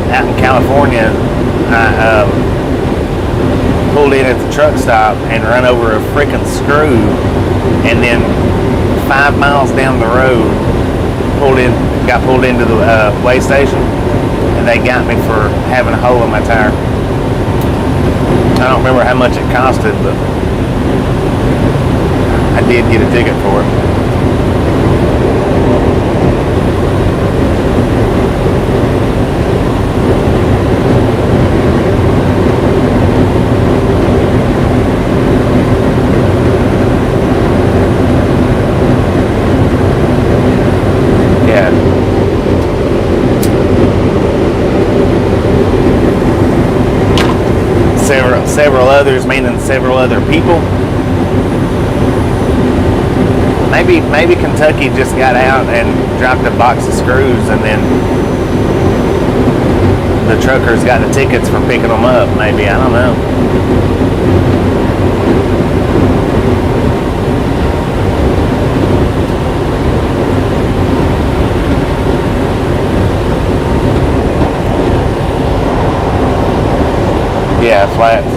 Out in California, I pulled in at the truck stop and run over a freaking screw, and then 5 miles down the road, got pulled into the weigh station, and they got me for having a hole in my tire. I don't remember how much it costed, but I did get a ticket for it. Several others, meaning several other people. Maybe Kentucky just got out and dropped a box of screws, and then the truckers got the tickets for picking them up. Maybe, I don't know. Yeah, flats.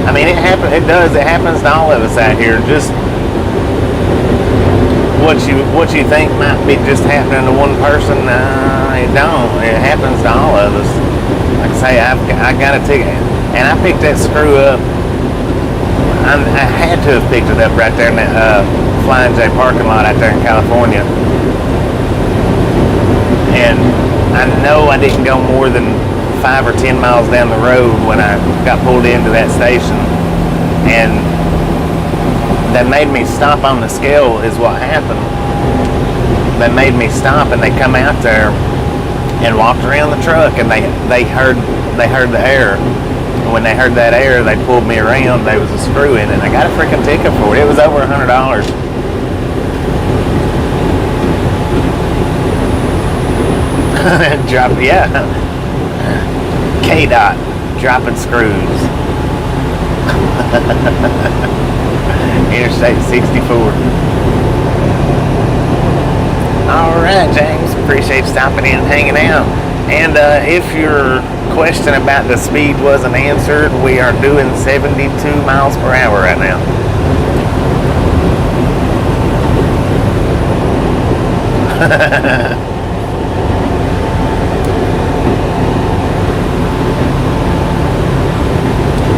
I mean, it happens. It does. It happens to all of us out here. Just what you think might be just happening to one person, it don't. It happens to all of us. Like I say, I got a ticket, and I picked that screw up. I had to have picked it up right there in that Flying J parking lot out there in California, and I know I didn't go more than 5 or 10 miles down the road when I got pulled into that station, and that made me stop on the scale is what happened. They made me stop, and they come out there and walked around the truck, and they heard the air. And when they heard that air, they pulled me around. There was a screw in it, and I got a freaking ticket for it. It was over $100. KDOT dropping screws. Interstate 64. Alright, James, appreciate you stopping in and hanging out. And if your question about the speed wasn't answered, we are doing 72 miles per hour right now.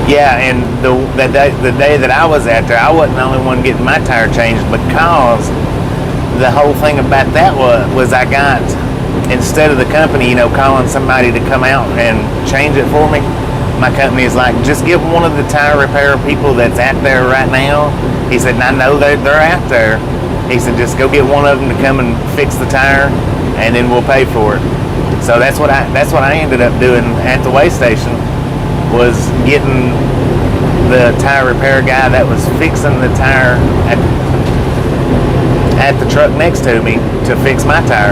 Yeah, and the day that I was out there, I wasn't the only one getting my tire changed, because the whole thing about that was I got, instead of the company, calling somebody to come out and change it for me, my company is like, just give one of the tire repair people that's out there right now. He said, and I know they're out there. He said, just go get one of them to come and fix the tire, and then we'll pay for it. So that's what I ended up doing at the weigh station, was getting the tire repair guy that was fixing the tire at the truck next to me to fix my tire.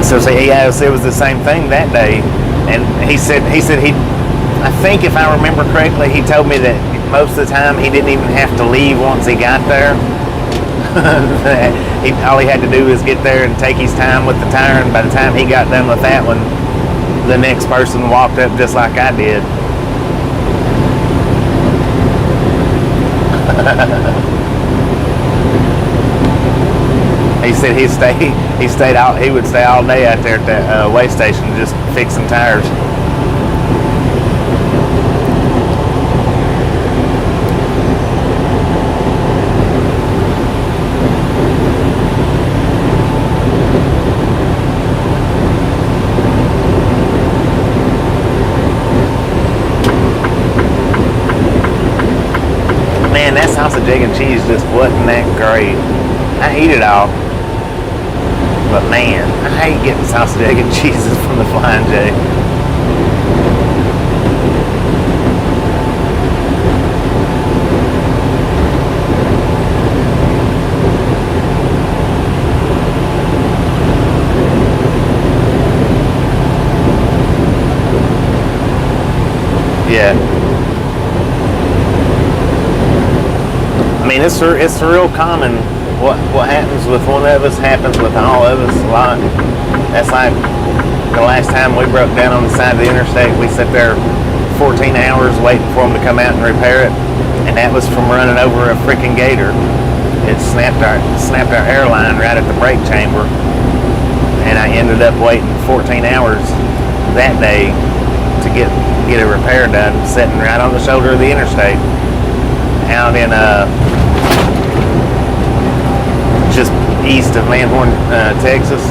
So yeah, it was the same thing that day. And he said I think if I remember correctly, he told me that most of the time he didn't even have to leave once he got there. All he had to do was get there and take his time with the tire, and by the time he got done with that one, the next person walked up just like I did. He said he would stay all day out there at the weigh station just fixing tires. Man, that sausage, egg, and cheese just wasn't that great. I eat it all. But man, I hate getting sausage, egg, and cheeses from the Flying J. Yeah. I mean, it's real common. What happens with one of us happens with all of us a lot. That's like the last time we broke down on the side of the interstate. We sat there 14 hours waiting for them to come out and repair it, and that was from running over a freaking gator. It snapped our airline right at the brake chamber, and I ended up waiting 14 hours that day to get a repair done, sitting right on the shoulder of the interstate out in just east of Van Horn, Texas.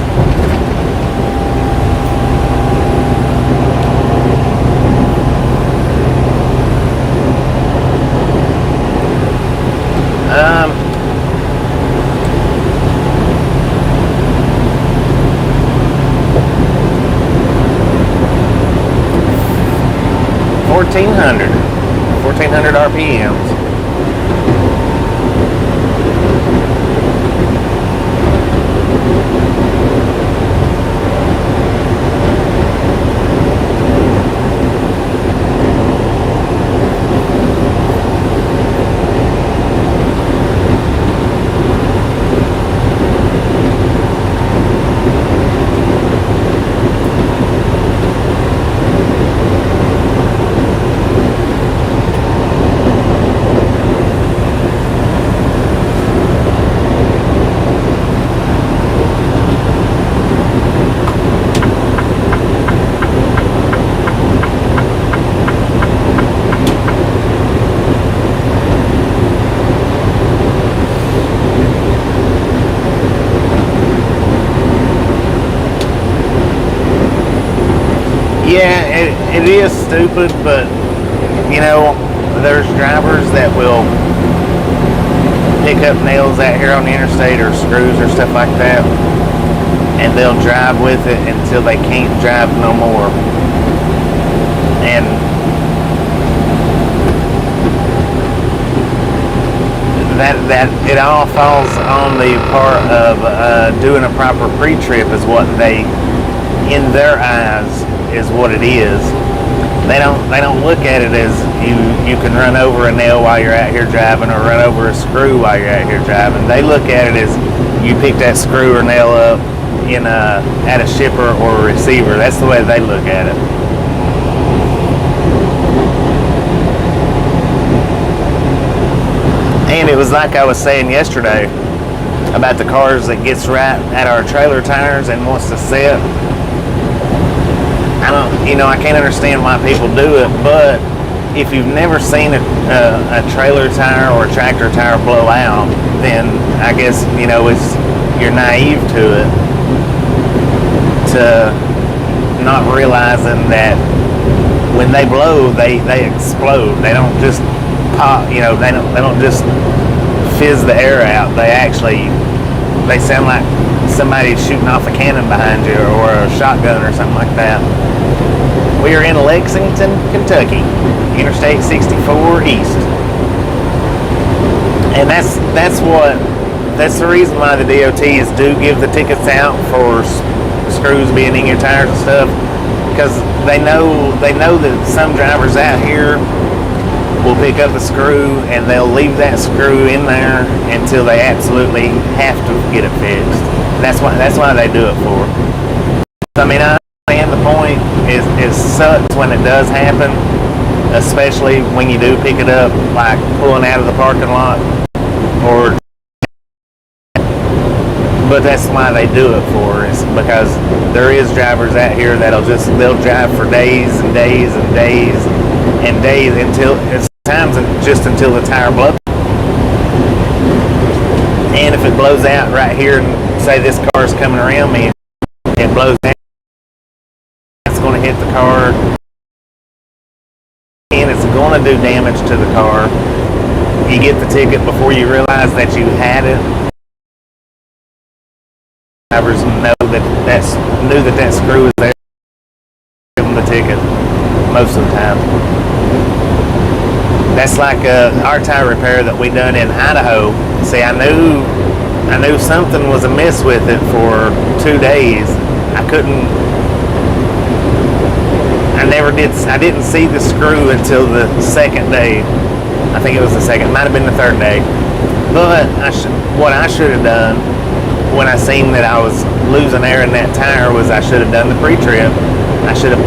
Fourteen hundred RPMs. Yeah, it is stupid, but you know, there's drivers that will pick up nails out here on the interstate or screws or stuff like that, and they'll drive with it until they can't drive no more. And that it all falls on the part of doing a proper pre-trip is what they, in their eyes, is what it is. They don't look at it as you can run over a nail while you're out here driving or run over a screw while you're out here driving. They look at it as you pick that screw or nail up at a shipper or a receiver. That's the way they look at it. And it was like I was saying yesterday about the cars that gets right at our trailer tires and wants to sit. I can't understand why people do it, but if you've never seen a trailer tire or a tractor tire blow out, then I guess, you're naive to it, to not realizing that when they blow, they explode. They don't just pop, they don't just fizz the air out. They sound like somebody shooting off a cannon behind you or a shotgun or something like that. We are in Lexington, Kentucky, Interstate 64 East. And that's the reason why the DOTs do give the tickets out for screws being in your tires and stuff, because they know that some drivers out here will pick up a screw and they'll leave that screw in there until they absolutely have to get it fixed. That's why they do it for. I mean, I understand the point. It sucks when it does happen, especially when you do pick it up, like pulling out of the parking lot, but that's why they do it for, is because there is drivers out here they'll drive for days and days and days and days until the tire blows. And if it blows out right here, and say this car is coming around me, it blows out, it's going to hit the car, and it's going to do damage to the car. You get the ticket before you realize that you had it. Drivers knew that screw was there. Give them the ticket most of the time. That's like our tire repair that we done in Idaho. See, I knew something was amiss with it for 2 days. I I didn't see the screw until the second day. I think it was the second, might have been the third day. But what I should have done when I seen that I was losing air in that tire was I should have done the pre-trip. I should have,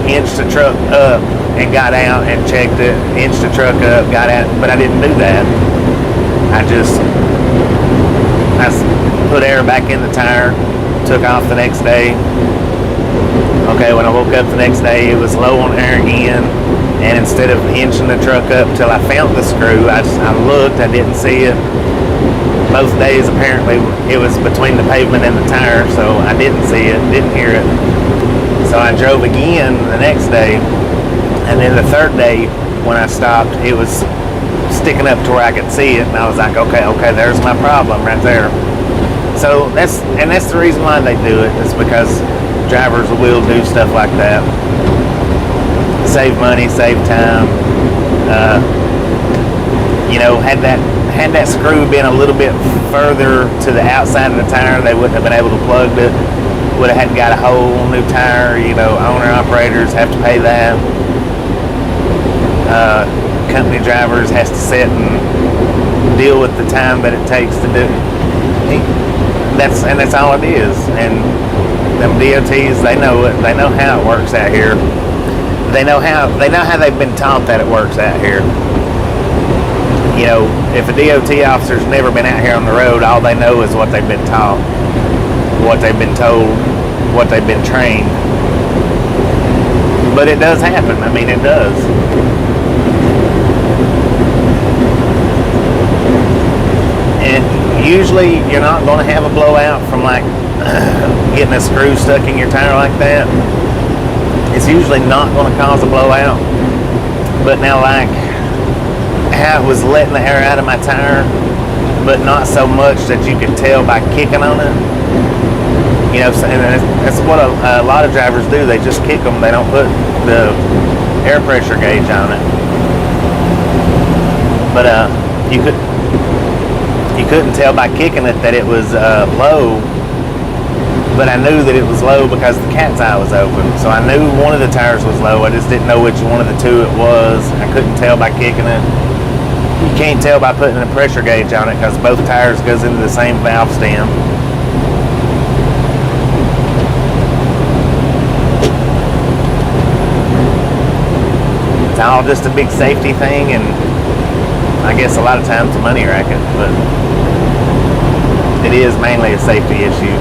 inched the truck up and got out and checked it, inched the truck up, got out, but I didn't do that. I put air back in the tire, took off the next day. Okay, when I woke up the next day, it was low on air again, and instead of inching the truck up till I found the screw, I looked, I didn't see it. Both days, apparently, it was between the pavement and the tire, so I didn't see it, didn't hear it. So I drove again the next day, and then the third day, when I stopped, it was sticking up to where I could see it, and I was like, okay, there's my problem right there. So that's the reason why they do it. It's because drivers will do stuff like that. Save money, save time. Had that screw been a little bit further to the outside of the tire, they wouldn't have been able to plug it. Would have had to got a whole new tire. Owner operators have to pay that. Company drivers has to sit and deal with the time that it takes to do. That's all it is. And them DOTs, they know it. They know how it works out here. They know how they've been taught that it works out here. If a DOT officer's never been out here on the road, all they know is what they've been taught, what they've been told, what they've been trained. But it does happen. I mean, it does. And usually you're not going to have a blowout from getting a screw stuck in your tire like that. It's usually not going to cause a blowout. But now how it was letting the air out of my tire, but not so much that you could tell by kicking on it. And that's what a lot of drivers do. They just kick them. They don't put the air pressure gauge on it. But you couldn't tell by kicking it that it was low. But I knew that it was low because the cat's eye was open. So I knew one of the tires was low. I just didn't know which one of the two it was. I couldn't tell by kicking it. You can't tell by putting a pressure gauge on it because both tires goes into the same valve stem. It's all just a big safety thing, and I guess a lot of times a money racket, but it is mainly a safety issue.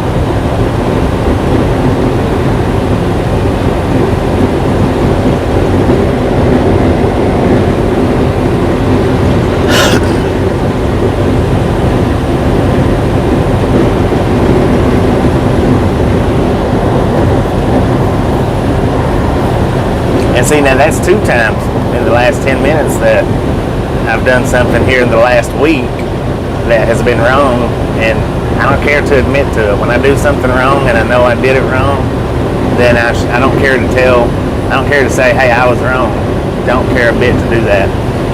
And see, now that's 2 times in the last 10 minutes that I've done something here in the last week that has been wrong, and I don't care to admit to it. When I do something wrong and I know I did it wrong, then I don't care to say, hey, I was wrong. Don't care a bit to do that.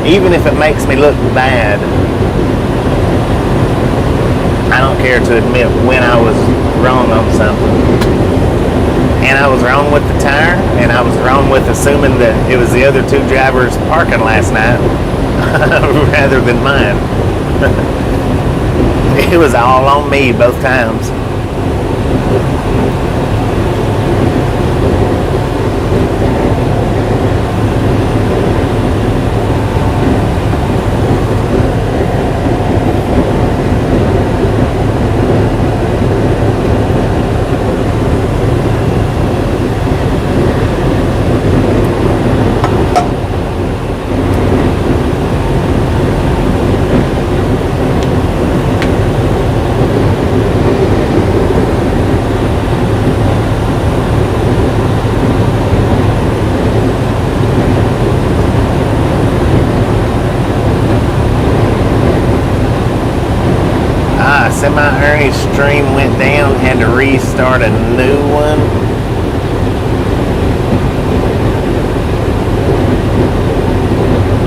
Even if it makes me look bad, I don't care to admit when I was wrong on something. And I was wrong with the tire, and I was wrong with assuming that it was the other 2 drivers parking last night rather than mine. It was all on me both times. Semi-early stream went down, had to restart a new one.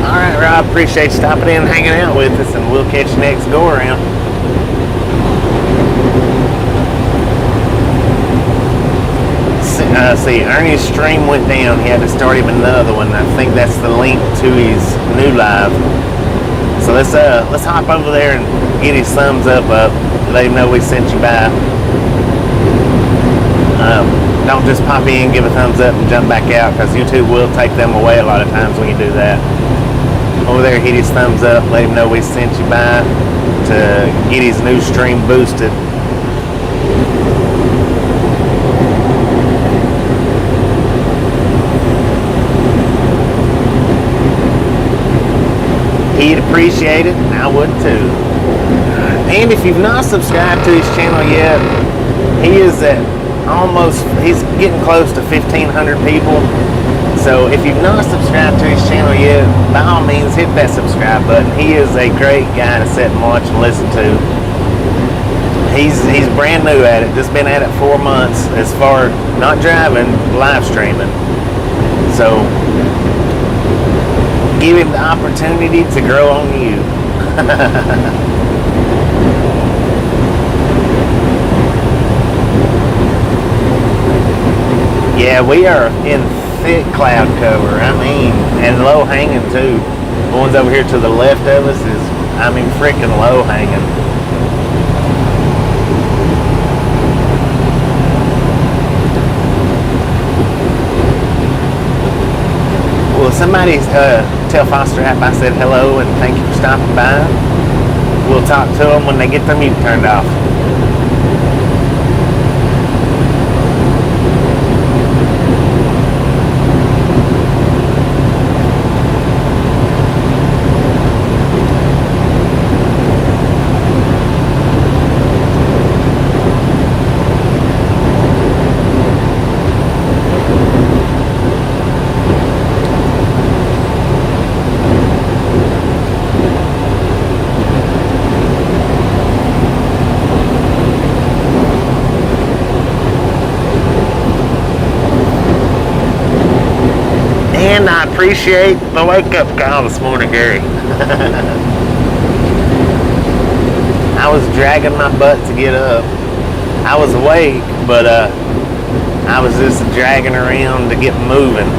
Alright, Rob, appreciate you stopping in and hanging out with us, and we'll catch you next go around. See, Ernie's stream went down. He had to start him another one. I think that's the link to his new live. So let's hop over there and get his thumbs up. Let him know we sent you by. Don't just pop in, give a thumbs up, and jump back out, because YouTube will take them away a lot of times when you do that. Over there, hit his thumbs up, let him know we sent you by to get his new stream boosted. He'd appreciate it, and I would too. And if you've not subscribed to his channel yet, he is at he's getting close to 1,500 people. So if you've not subscribed to his channel yet, by all means hit that subscribe button. He is a great guy to sit and watch and listen to. He's brand new at it, just been at it 4 months as far not driving, live streaming. So give him the opportunity to grow on you. Yeah, we are in thick cloud cover. I mean, and low hanging too. The ones over here to the left of us is, I mean, freaking low hanging. Well, somebody tell Foster App I said hello and thank you for stopping by. We'll talk to them when they get their mute turned off. And I appreciate the wake-up call this morning, Gary. I was dragging my butt to get up. I was awake, but I was just dragging around to get moving.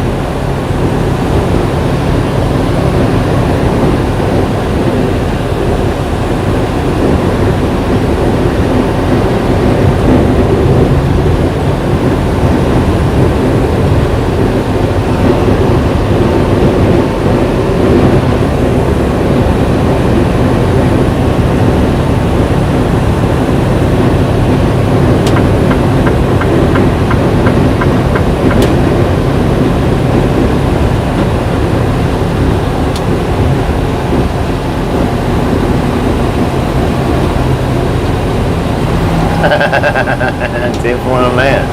Tip one on that.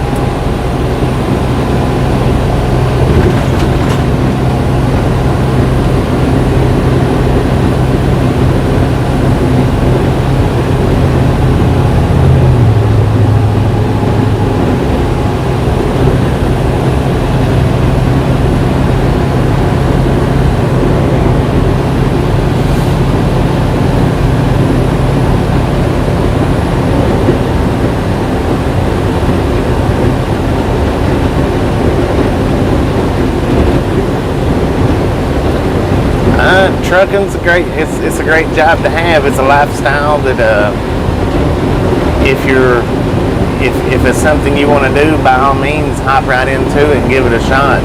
Trucking's it's a great job to have. It's a lifestyle that if it's something you want to do, by all means hop right into it and give it a shot.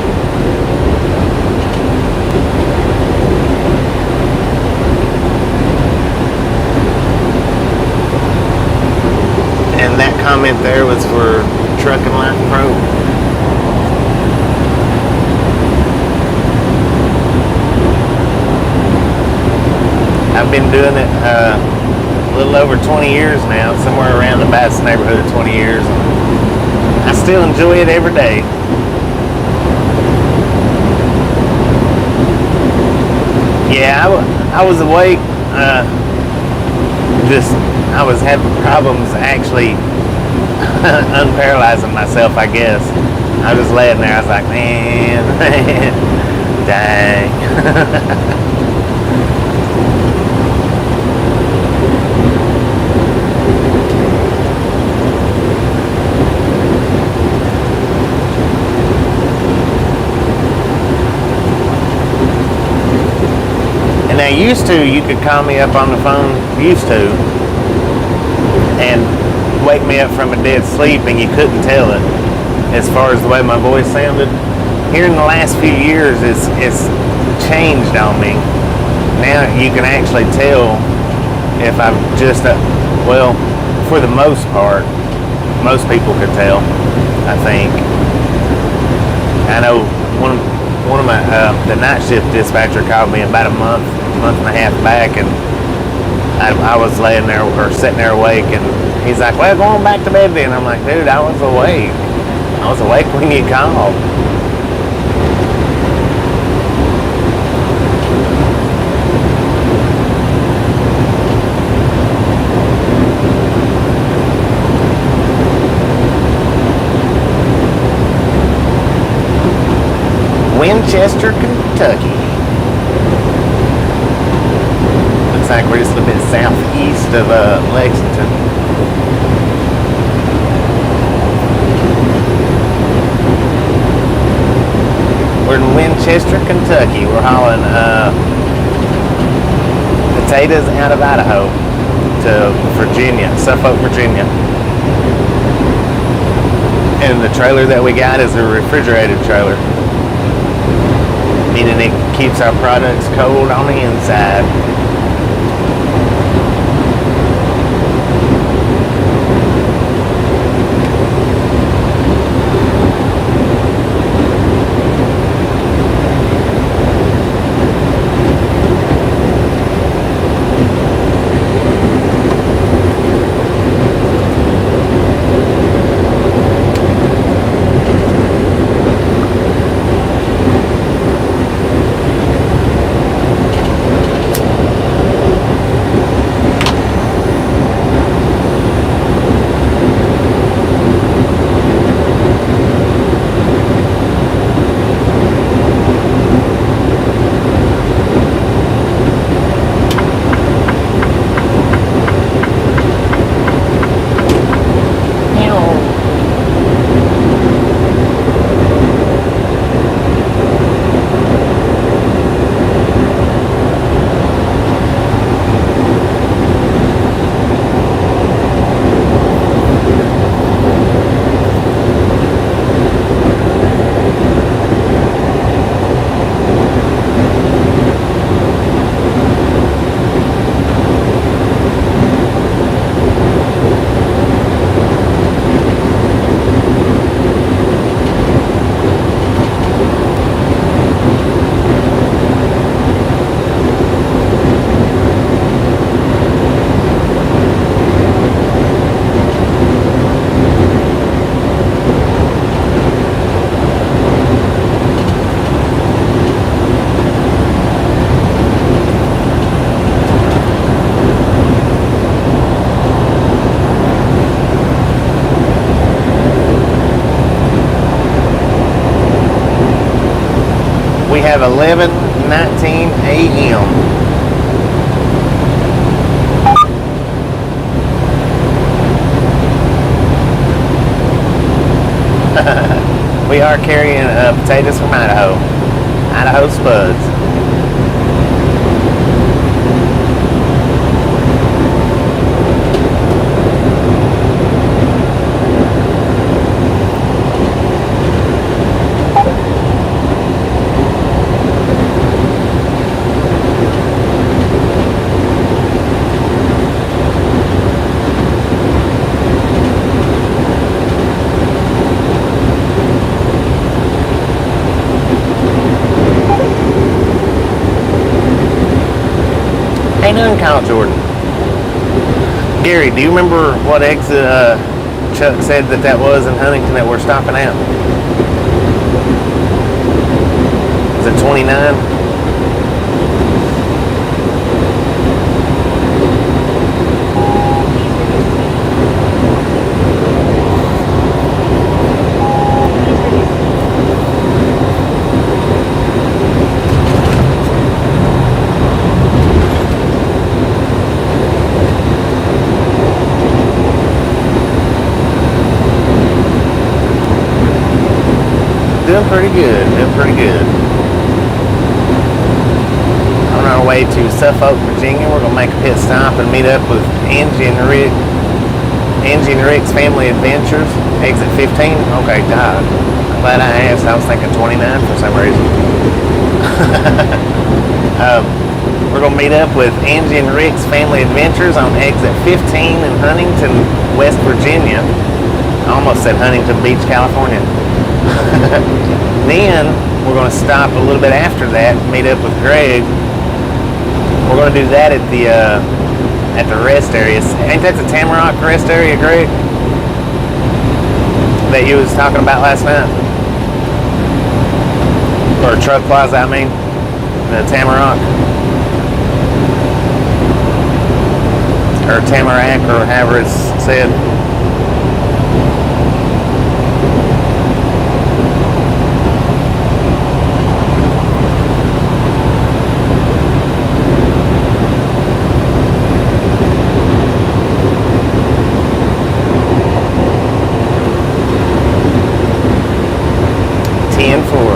And that comment there was for Trucking Life Pro. I've been doing it a little over 20 years now, somewhere around the Bass neighborhood of 20 years. I still enjoy it every day. Yeah, I was awake. I was having problems actually unparalyzing myself, I guess. I was laying there, I was like, man, dang. Now, used to, you could call me up on the phone, used to, and wake me up from a dead sleep and you couldn't tell it as far as the way my voice sounded. Here in the last few years, it's changed on me. Now you can actually tell if I'm just, well, for the most part, most people could tell, I think. I know one of my, the night shift dispatcher called me about a month and a half back, and I was laying there or sitting there awake, and he's like, well, go on back to bed then. I'm like, dude, I was awake. I was awake when you called. Winchester, Kentucky. Looks like we're just a little bit southeast of Lexington. We're in Winchester, Kentucky. We're hauling potatoes out of Idaho to Virginia, Suffolk, Virginia. And the trailer that we got is a refrigerated trailer, meaning it keeps our products cold on the inside. We have 11:19 a.m. We are carrying potatoes from Idaho spuds. Hey, nothing, Kyle Jordan. Gary, do you remember what exit Chuck said that was in Huntington that we're stopping at? Is it 29? Doing pretty good, On our way to Suffolk, Virginia. We're going to make a pit stop and meet up with Angie and Rick. Angie and Rick's Family Adventures, exit 15. Okay, God. I'm glad I asked. I was thinking 29 for some reason. We're going to meet up with Angie and Rick's Family Adventures on exit 15 in Huntington, West Virginia. I almost said Huntington Beach, California. Then we're going to stop a little bit after that, meet up with Greg. We're going to do that at the rest area. Ain't that the Tamarack rest area, Greg? That you was talking about last night? Or Truck Plaza, I mean. The Tamarack. Or Tamarack, or however it's said.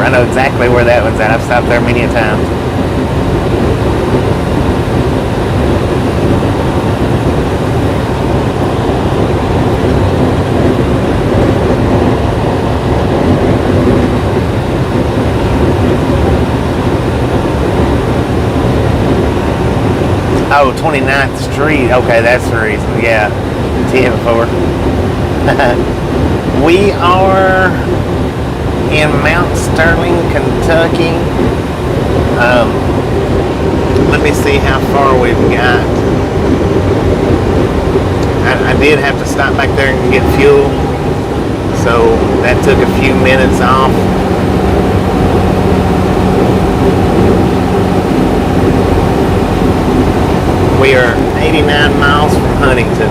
I know exactly where that one's at. I've stopped there many a times. Oh, 29th Street. Okay, that's the reason. Yeah, 10-4. We are in Mount Sterling, Kentucky. Let me see how far we've got. I did have to stop back there and get fuel, so that took a few minutes off. We are 89 miles from Huntington.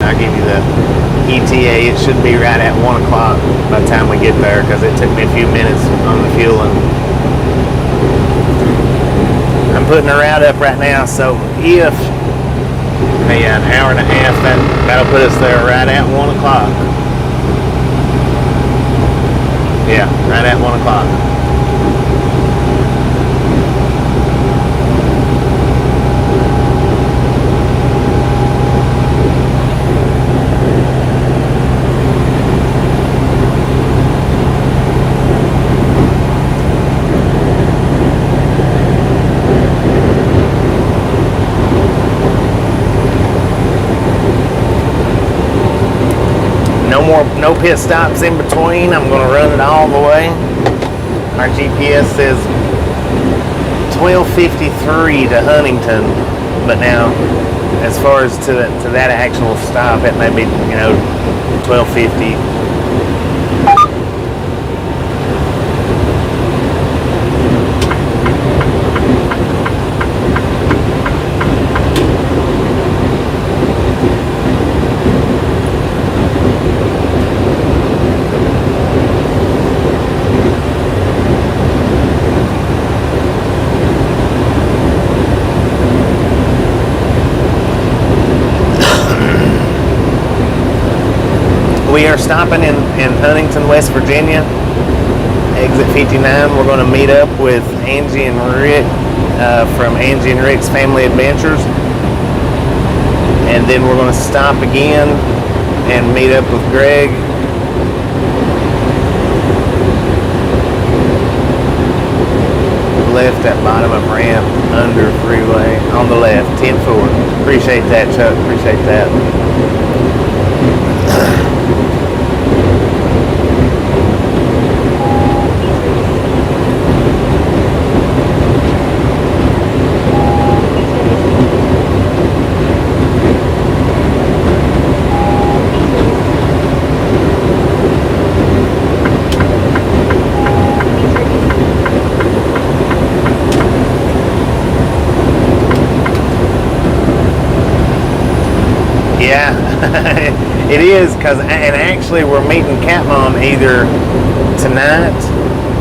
I'll give you the ETA. It should be right at 1 o'clock by the time we get there, because it took me a few minutes on the fueling. I'm putting the route up right now, so if an hour and a half, that'll put us there right at 1 o'clock. Yeah, right at 1 o'clock. No pit stops in between. I'm going to run it all the way. Our GPS says 12:53 to Huntington, but now, as far as to that actual stop, it may be 12:50. We are stopping in Huntington, West Virginia, exit 59. We're going to meet up with Angie and Rick from Angie and Rick's Family Adventures. And then we're going to stop again and meet up with Greg. Left at bottom of ramp, under freeway, on the left, 10-4. Appreciate that, Chuck. Appreciate that. Yeah, it is, and actually we're meeting Cat Mom either tonight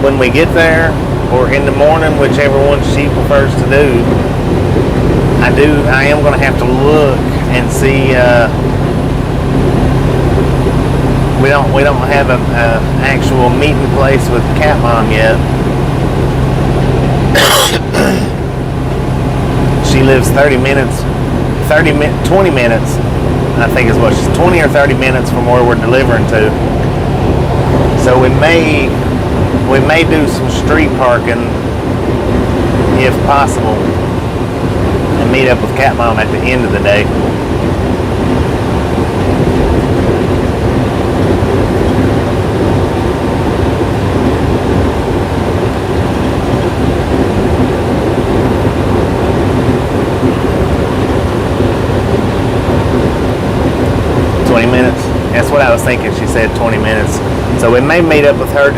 when we get there or in the morning, whichever one she prefers to do. I am going to have to look and see We don't have an actual meeting place with Cat Mom yet. She lives 20 minutes, I think is what she's 20 or 30 minutes from where we're delivering to. So we may do some street parking if possible and meet up with Cat Mom at the end of the day. 20 minutes. That's what I was thinking. She said 20 minutes. So we may meet up with her.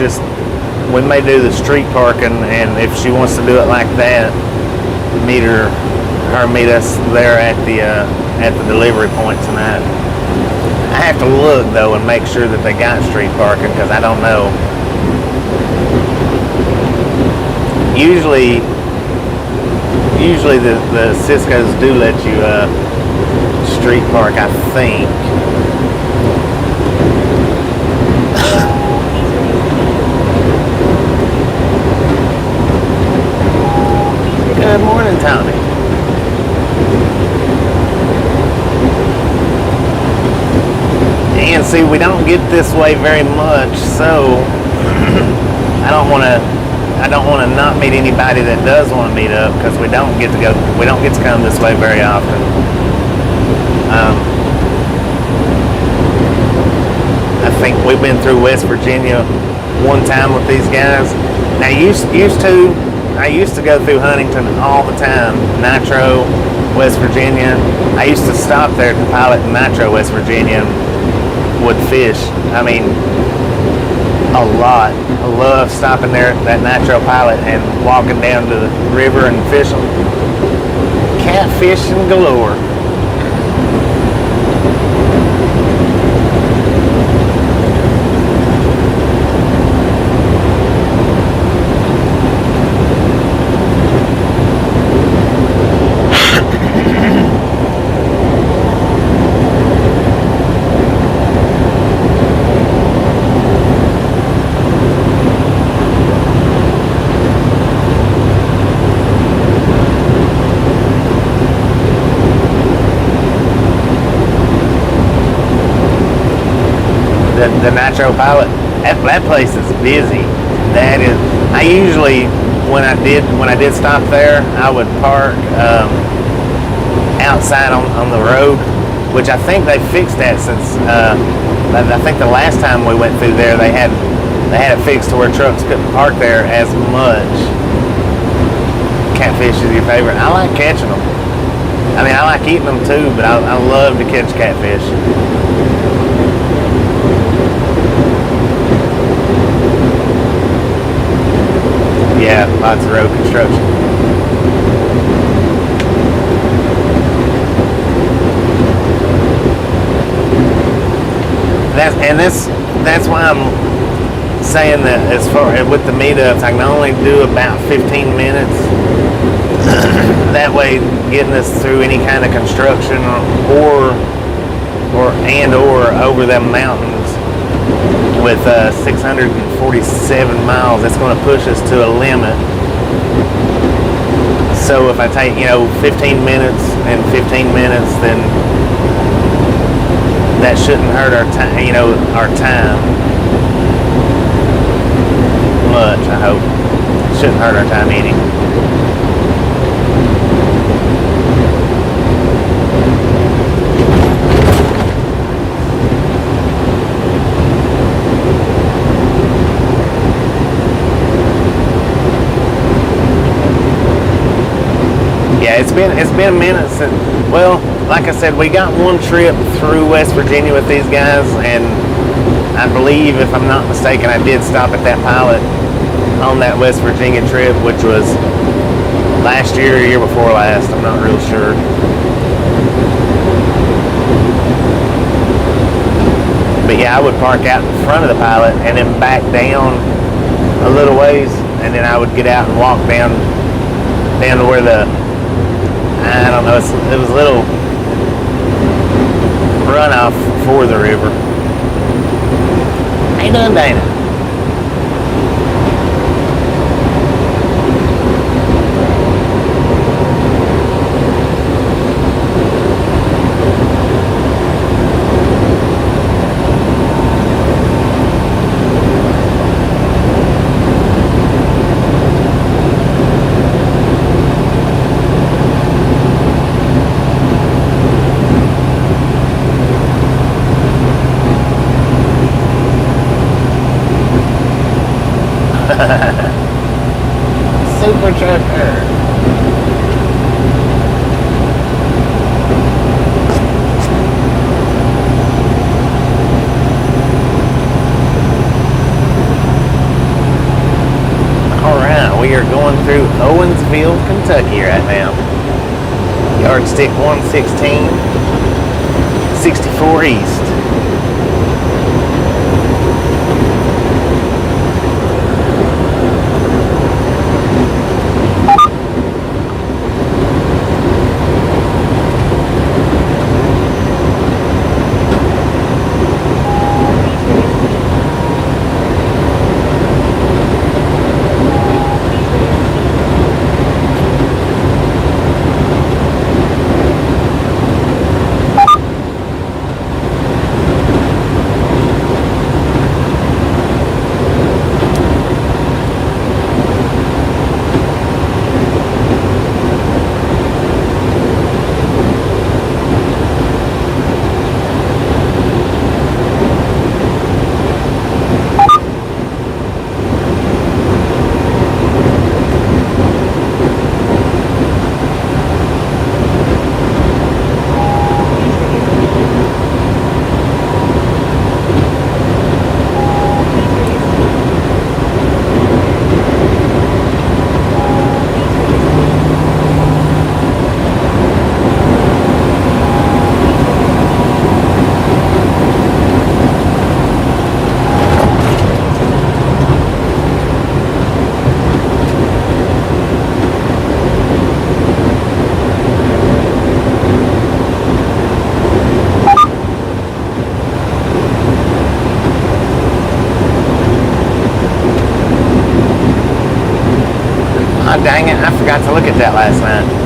We may do the street parking, and if she wants to do it like that, meet us there at the delivery point tonight. I have to look though and make sure that they got street parking because I don't know. Usually the Cisco's do let you street park, I think. Good morning, Tommy. And see, we don't get this way very much, so I don't want to not meet anybody that does want to meet up because we don't get to come this way very often. I think we've been through West Virginia one time with these guys. Now, I used to go through Huntington all the time, Nitro, West Virginia. I used to stop there to pilot in Nitro, West Virginia, and would fish. I mean, a lot. I love stopping there at that Nitro pilot and walking down to the river and fishing. Catfishing galore. The Nitro pilot, that place is busy. That is, I usually when I did stop there, I would park outside on the road, which I think they fixed that since I think the last time we went through there they had it fixed to where trucks couldn't park there as much. Catfish is your favorite? I like catching them. I mean, I like eating them too, but I love to catch catfish. Yeah, lots of road construction. That's why I'm saying that as far as with the meetups, I can only do about 15 minutes. That way, getting us through any kind of construction or over them mountains. With 647 miles, it's going to push us to a limit. So if I take 15 minutes and 15 minutes, then that shouldn't hurt our time. Our time much. I hope it shouldn't hurt our time any. Yeah, it's been a minute since. Well, like I said, we got one trip through West Virginia with these guys, and I believe, if I'm not mistaken, I did stop at that pilot on that West Virginia trip, which was last year or year before last. I'm not real sure. But yeah, I would park out in front of the pilot and then back down a little ways, and then I would get out and walk down to where I don't know, it was a little runoff for the river. How you doing, Dana? Super trucker. Alright, we are going through Owensville, Kentucky right now. Yardstick 116, 64 East. Oh, dang it, I forgot to look at that last night.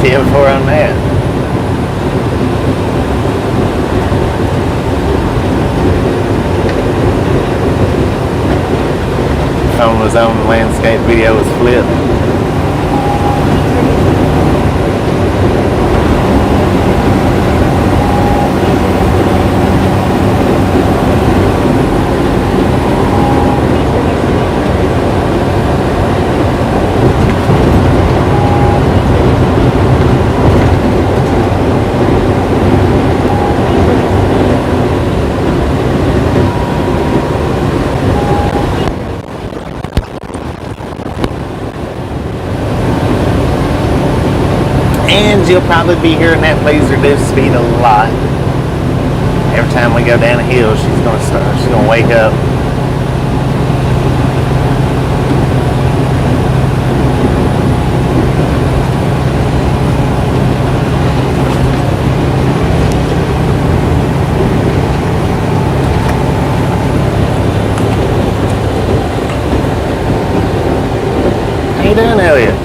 TM4 on that. Phone was on, the landscape video was flipped. And you'll probably be hearing that laser do speed a lot. Every time we go down a hill, she's gonna wake up. How you doing, Elliot?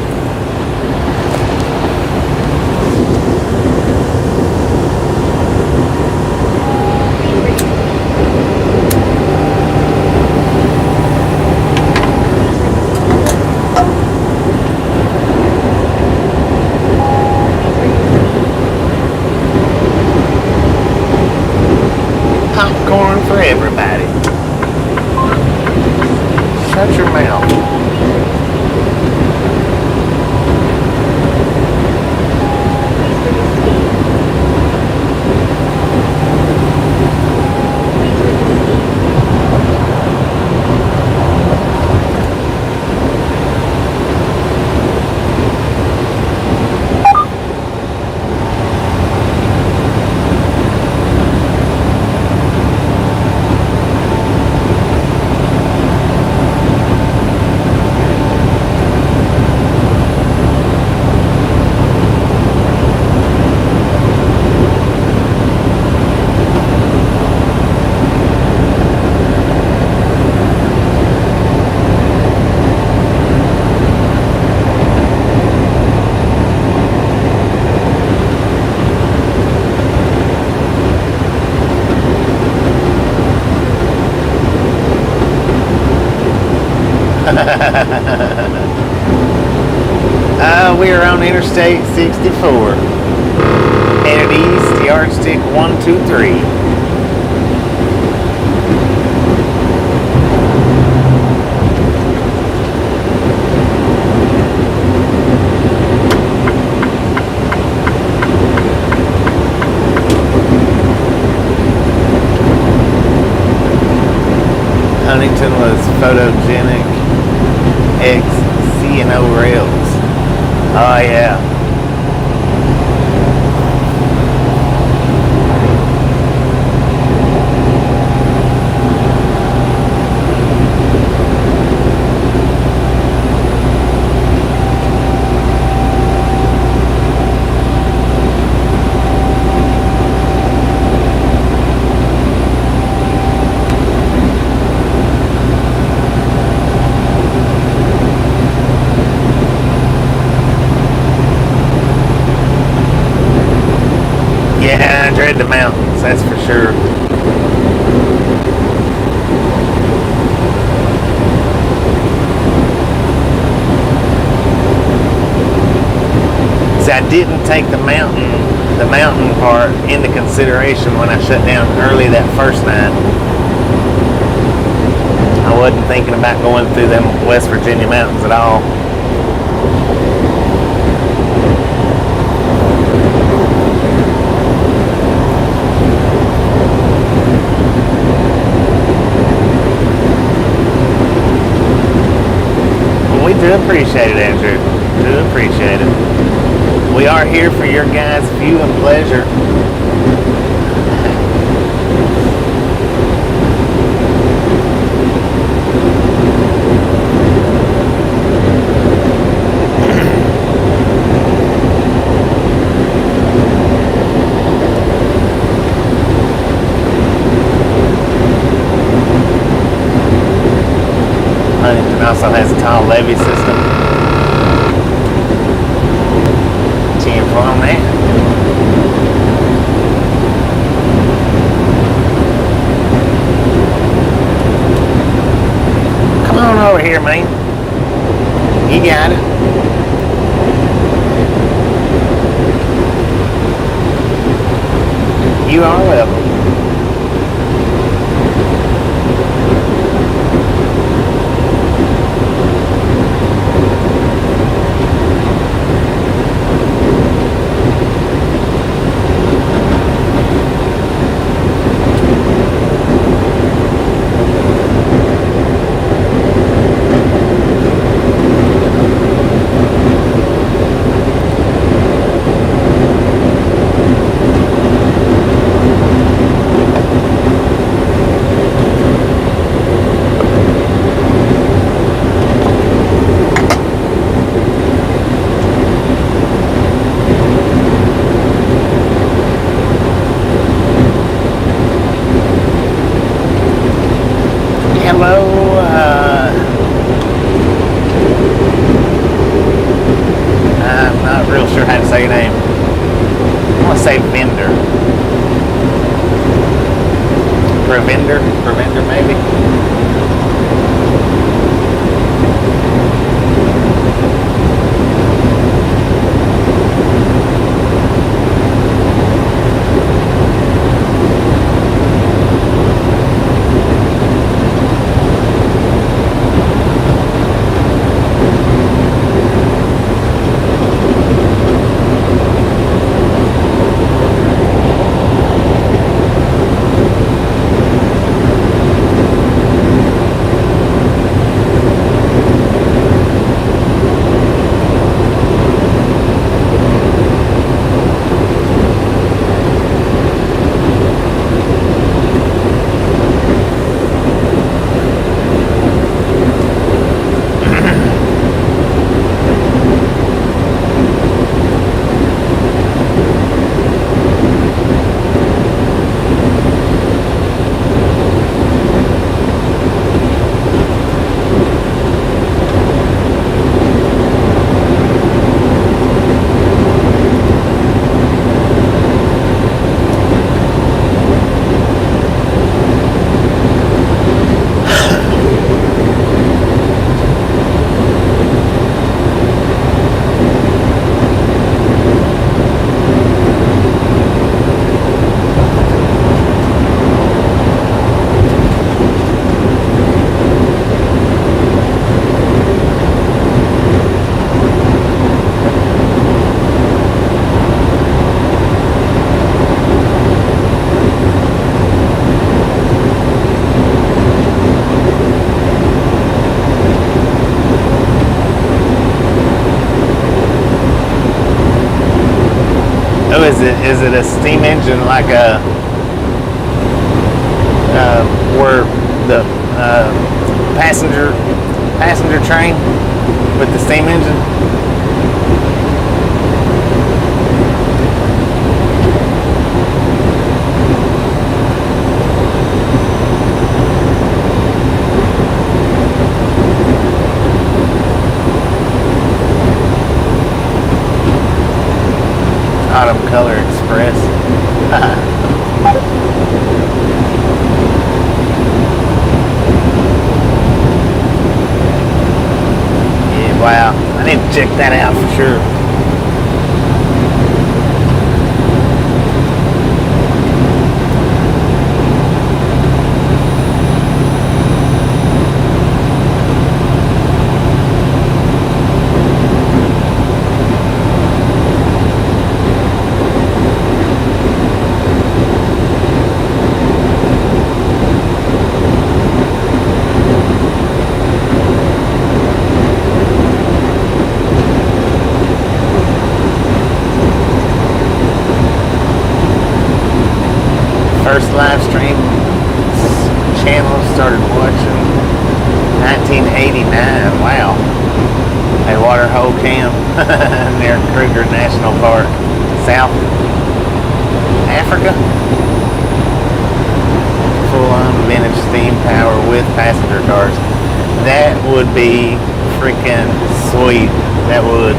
We are on Interstate 64. Headed east, yardstick 123. Huntington was photogenic ex-C&O rails. Oh yeah. Yeah, I dread the mountains, that's for sure. See, I didn't take the mountain part into consideration when I shut down early that first night. I wasn't thinking about going through them West Virginia mountains at all. We do appreciate it, Andrew. Do appreciate it. We are here for your guys' view and pleasure. Huntington also has a tile levee system. 10 on that. Come on over here, man. You got it. You are welcome. I'm not real sure how to say your name. I want to say vendor. Prevender maybe. Is it a steam engine like a where the passenger train with the steam engine? Autumn Color Express. Yeah, wow. I need to check that out for sure. First live stream channel started watching 1989. Wow. A water hole cam near Kruger National Park, South Africa. Full-on vintage steam power with passenger cars. That would be freaking sweet. That would.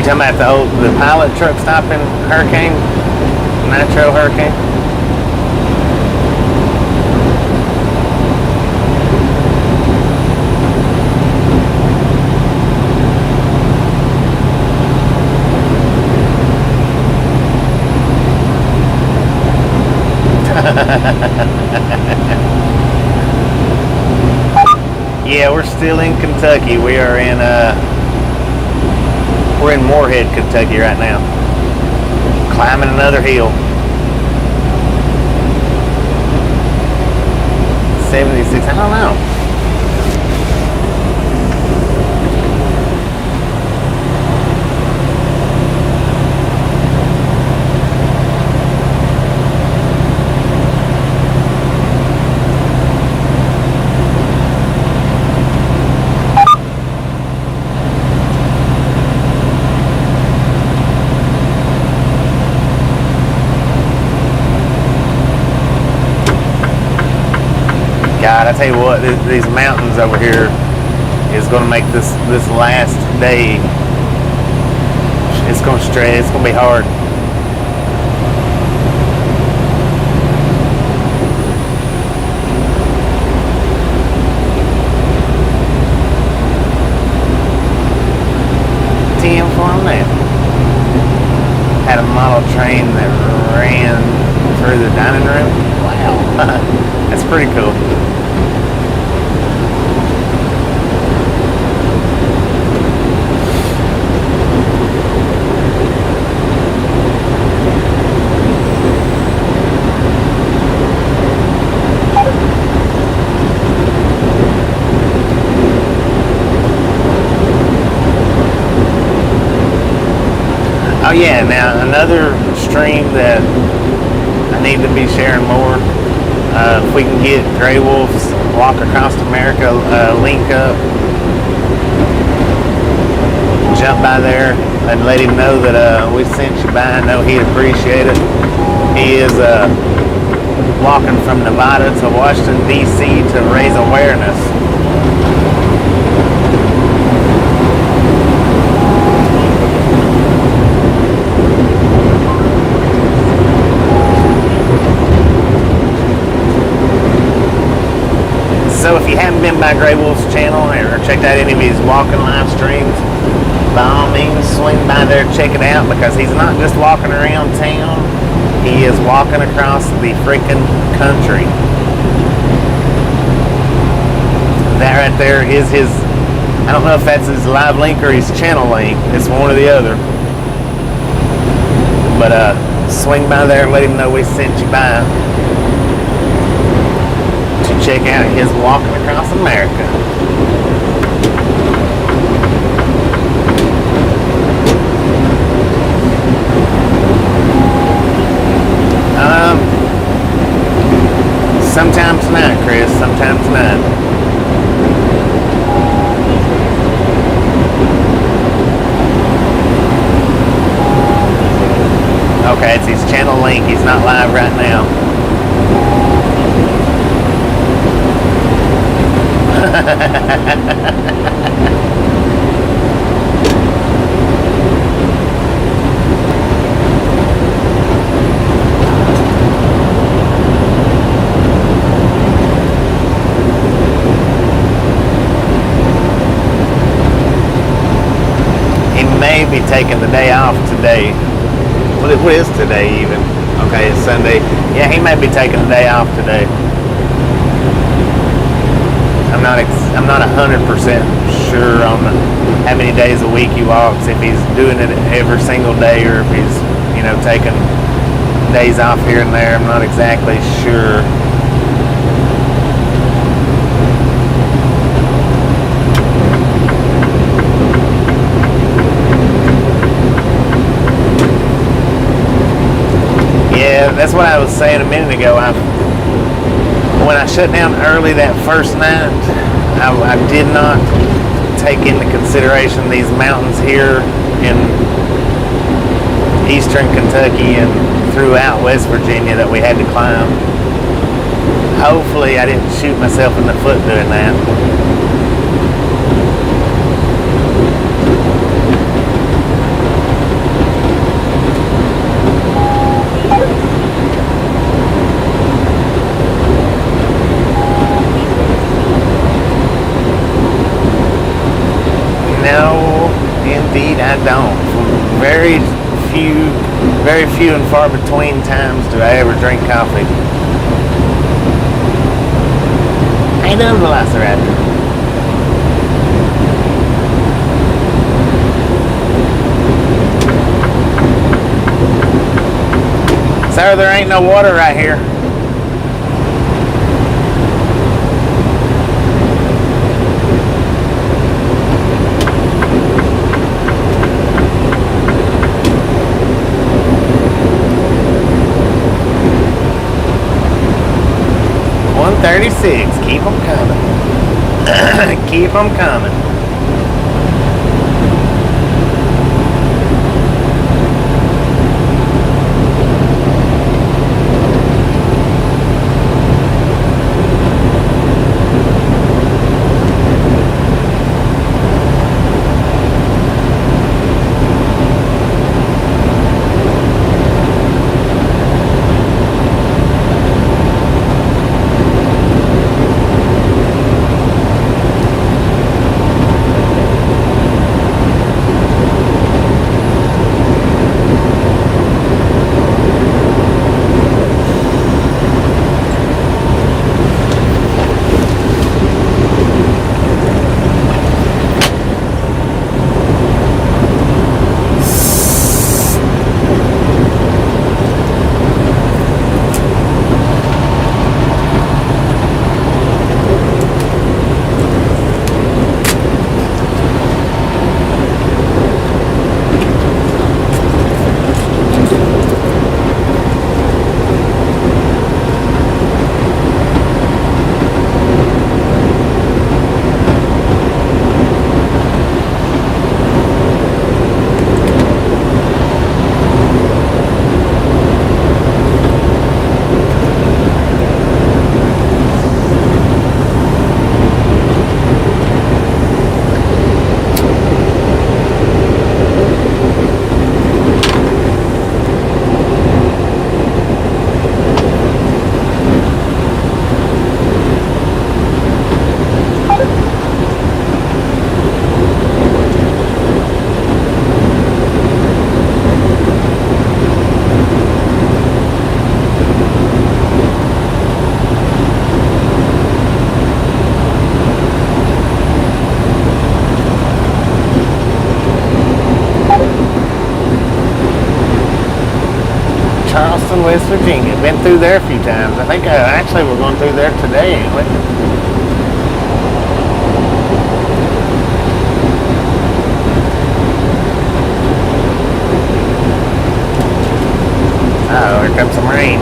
Talking about the pilot truck stopping Hurricane, Nitro Hurricane. Yeah, we're still in Kentucky. We are in we're in Moorhead, Kentucky right now. Climbing another hill. 76, I don't know. God, I tell you what, these mountains over here is going to make this last day. It's going to stretch. It's going to be hard. TM for that. Had a model train that ran through the dining room. Wow, that's pretty cool. Oh yeah, now another stream that I need to be sharing more. If we can get Grey Wolf's Walk Across America link up, jump by there and let him know that we sent you by. I know he'd appreciate it. He is walking from Nevada to Washington, D.C. to raise awareness. So if you haven't been by Grey Wolf's channel or checked out any of his walking live streams, by all means swing by there, check it out, because he's not just walking around town, he is walking across the freaking country. That right there is his I don't know if that's his live link or his channel link. It's one or the other. But swing by there and let him know we sent you by to check out his Walking Across America. Sometime tonight, Chris. Sometime tonight. Okay, it's his channel link. He's not live right now. He may be taking the day off today. What is today even? Okay, it's Sunday. Yeah, he may be taking the day off today. I'm not 100% sure on how many days a week he walks. If he's doing it every single day, or if he's, taking days off here and there. I'm not exactly sure. Yeah, that's what I was saying a minute ago. When I shut down early that first night, I did not take into consideration these mountains here in eastern Kentucky and throughout West Virginia that we had to climb. Hopefully I didn't shoot myself in the foot doing that. No, indeed I don't. Very few and far between times do I ever drink coffee. How you doing, Velociraptor? Sir, there ain't no water right here. Keep them coming. Keep them coming. West Virginia. Been through there a few times. I think actually we're going through there today, ain't we? Oh, here comes some rain.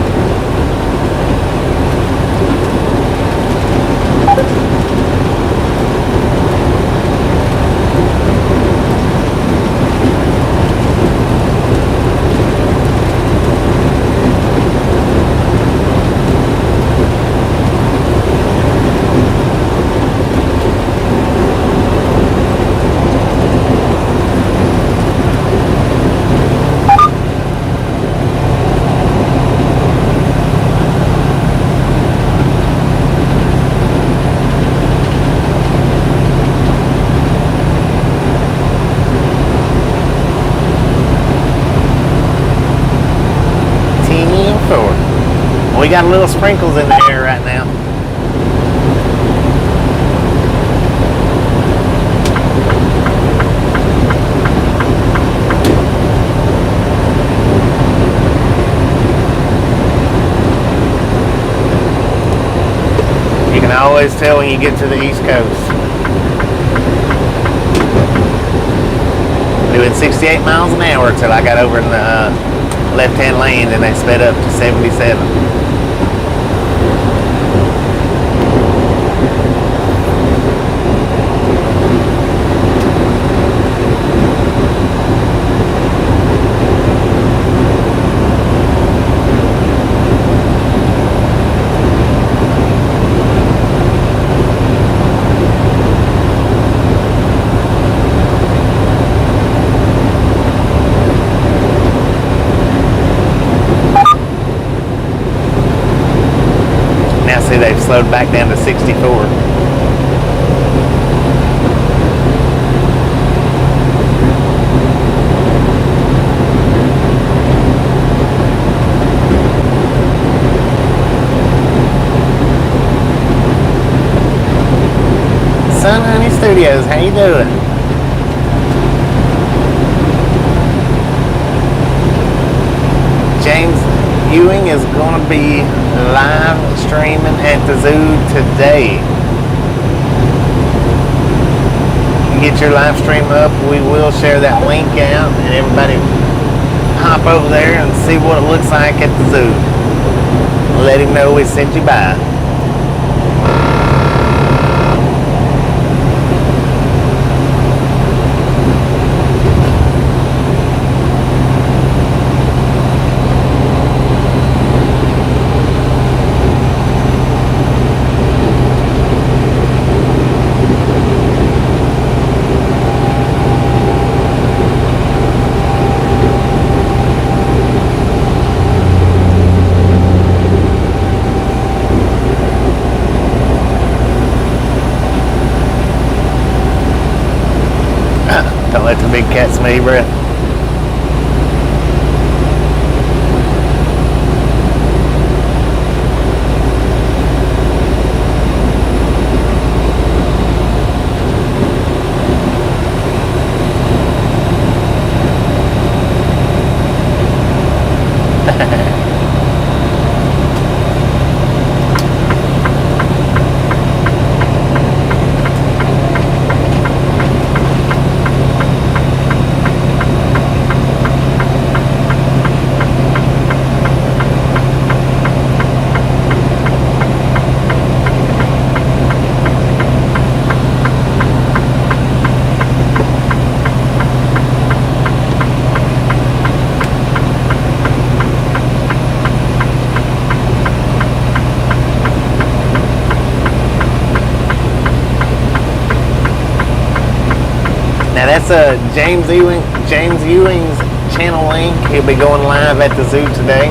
We got little sprinkles in the air right now. You can always tell when you get to the East Coast. Doing 68 miles an hour until I got over in the left-hand lane and they sped up to 77. They've slowed back down to 64. Sun Honey Studios, how you doing? James Ewing is going to be live streaming at the zoo today. Get your live stream up. We will share that link out and everybody hop over there and see what it looks like at the zoo. Let him know we sent you by. Let the big cat smell your breath. Now that's James Ewing's channel link. He'll be going live at the zoo today.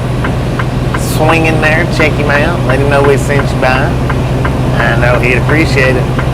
Swing in there, check him out, let him know we sent you by. I know he'd appreciate it.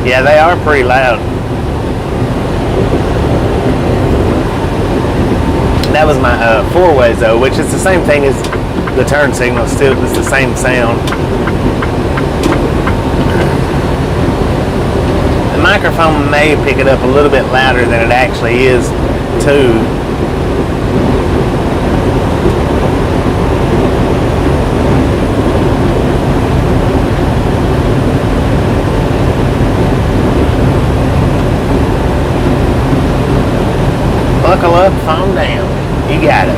Yeah, they are pretty loud. That was my four ways though, which is the same thing as the turn signal. Still, it's the same sound. The microphone may pick it up a little bit louder than it actually is too. Buckle up, calm down. You got it.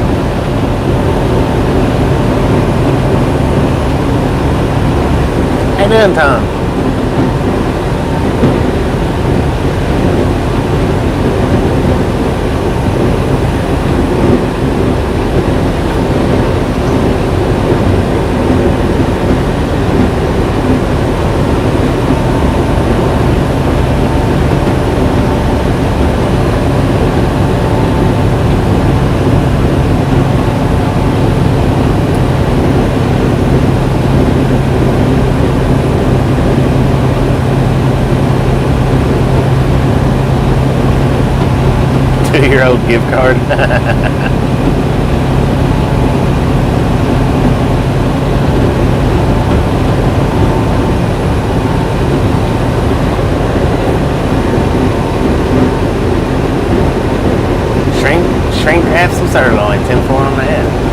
How you doing, Tom? Two-year-old gift card. Shrink wrap some sirloin, 10-4 on that.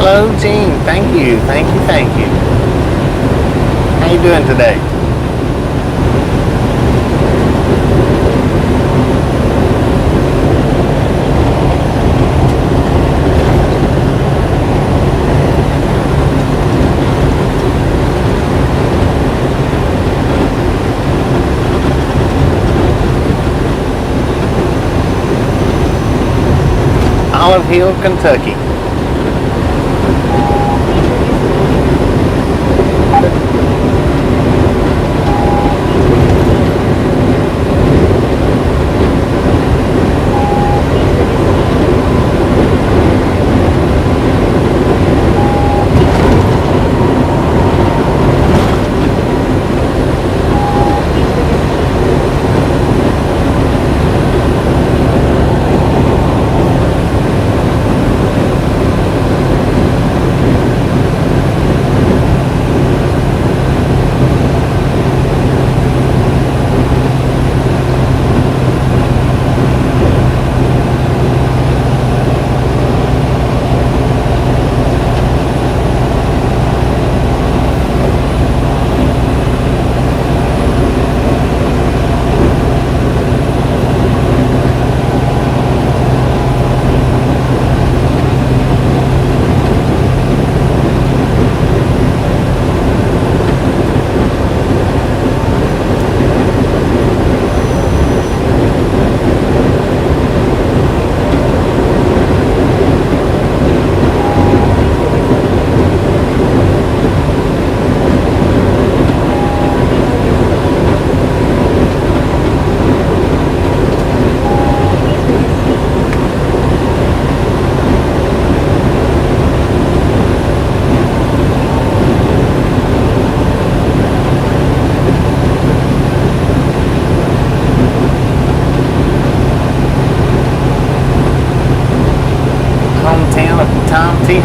Hello, Gene. Thank you. Thank you. How you doing today? Olive Hill, Kentucky.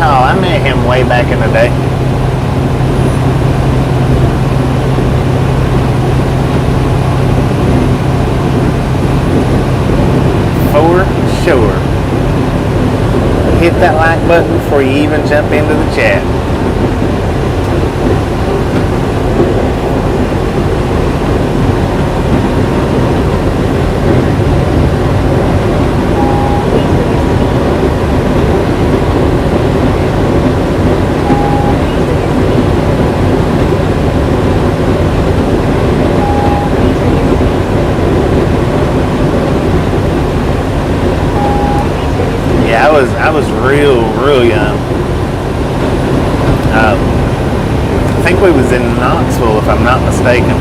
recall. I met him way back in the day. For sure. Hit that like button before you even jump into the chat. I was real young. I think we was in Knoxville, if I'm not mistaken.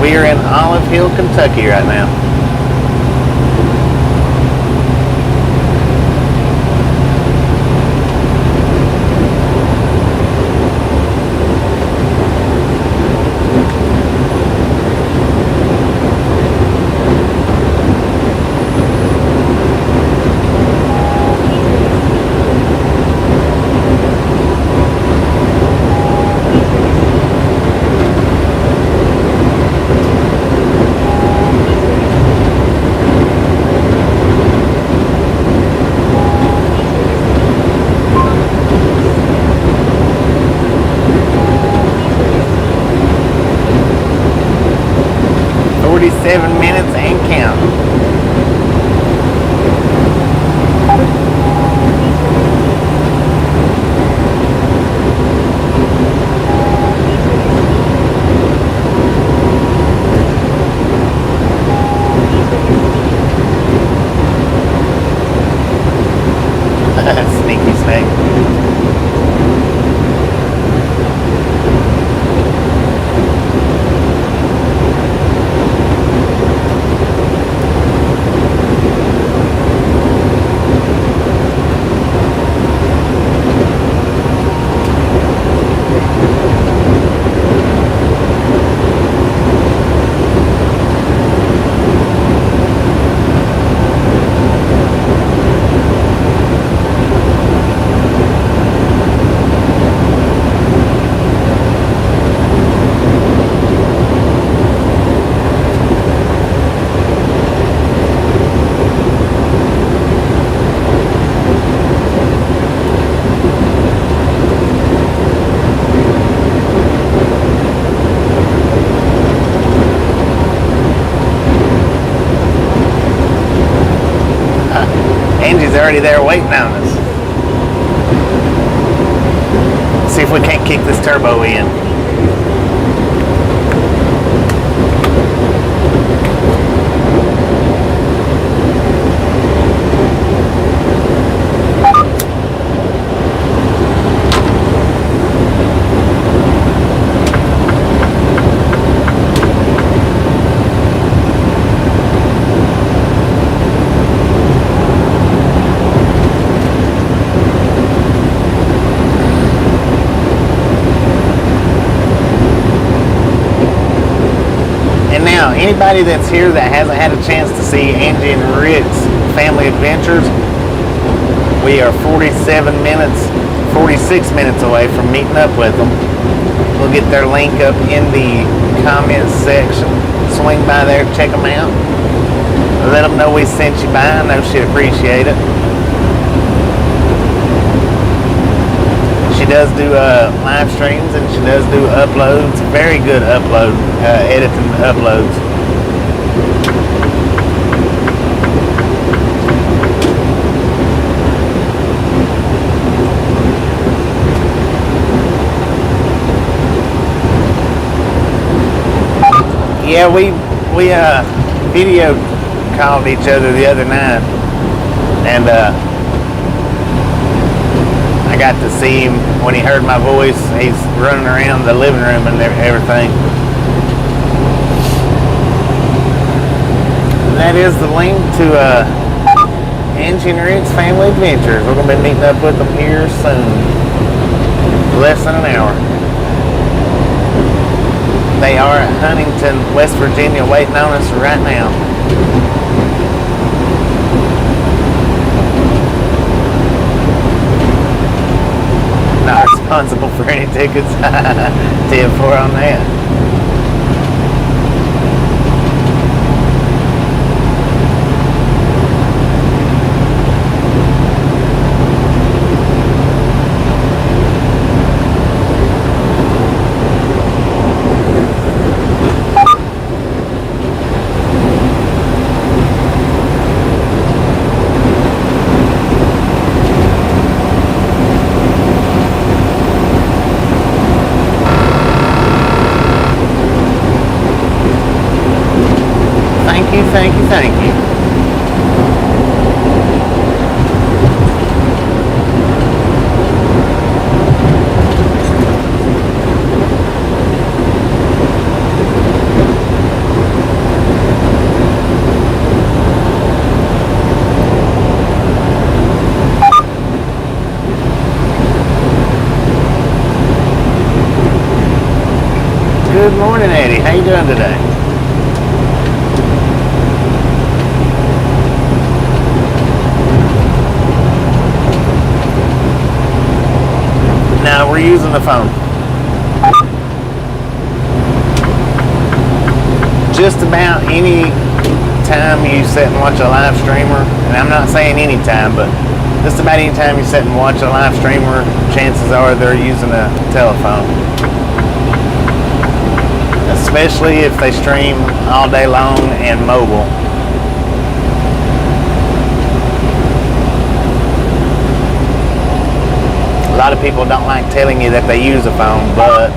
We are in Olive Hill, Kentucky right now. Minutes and counting. Sneaky snake. Angie's already there waiting on us. See if we can't kick this turbo in. Anybody that's here that hasn't had a chance to see Angie and Rick's family adventures, we are 46 minutes away from meeting up with them. We'll get their link up in the comments section. Swing by there, check them out. Let them know we sent you by. I know she'd appreciate it. She does do live streams and she does do uploads. Very good editing uploads. Yeah, we video called each other the other night, and I got to see him when he heard my voice. He's running around the living room and everything. that is the link to Angie and Rick's Family Adventures. We're going to be meeting up with them here soon. Less than an hour. They are at Huntington, West Virginia, waiting on us right now. Not responsible for any tickets. 10-4 on that. Thank you. Good morning, Eddie. How you doing today? We're using the phone. Just about any time you sit and watch a live streamer, and I'm not saying any time, but just about any time you sit and watch a live streamer, chances are they're using a telephone. Especially if they stream all day long and mobile. A lot of people don't like telling you that they use a phone, but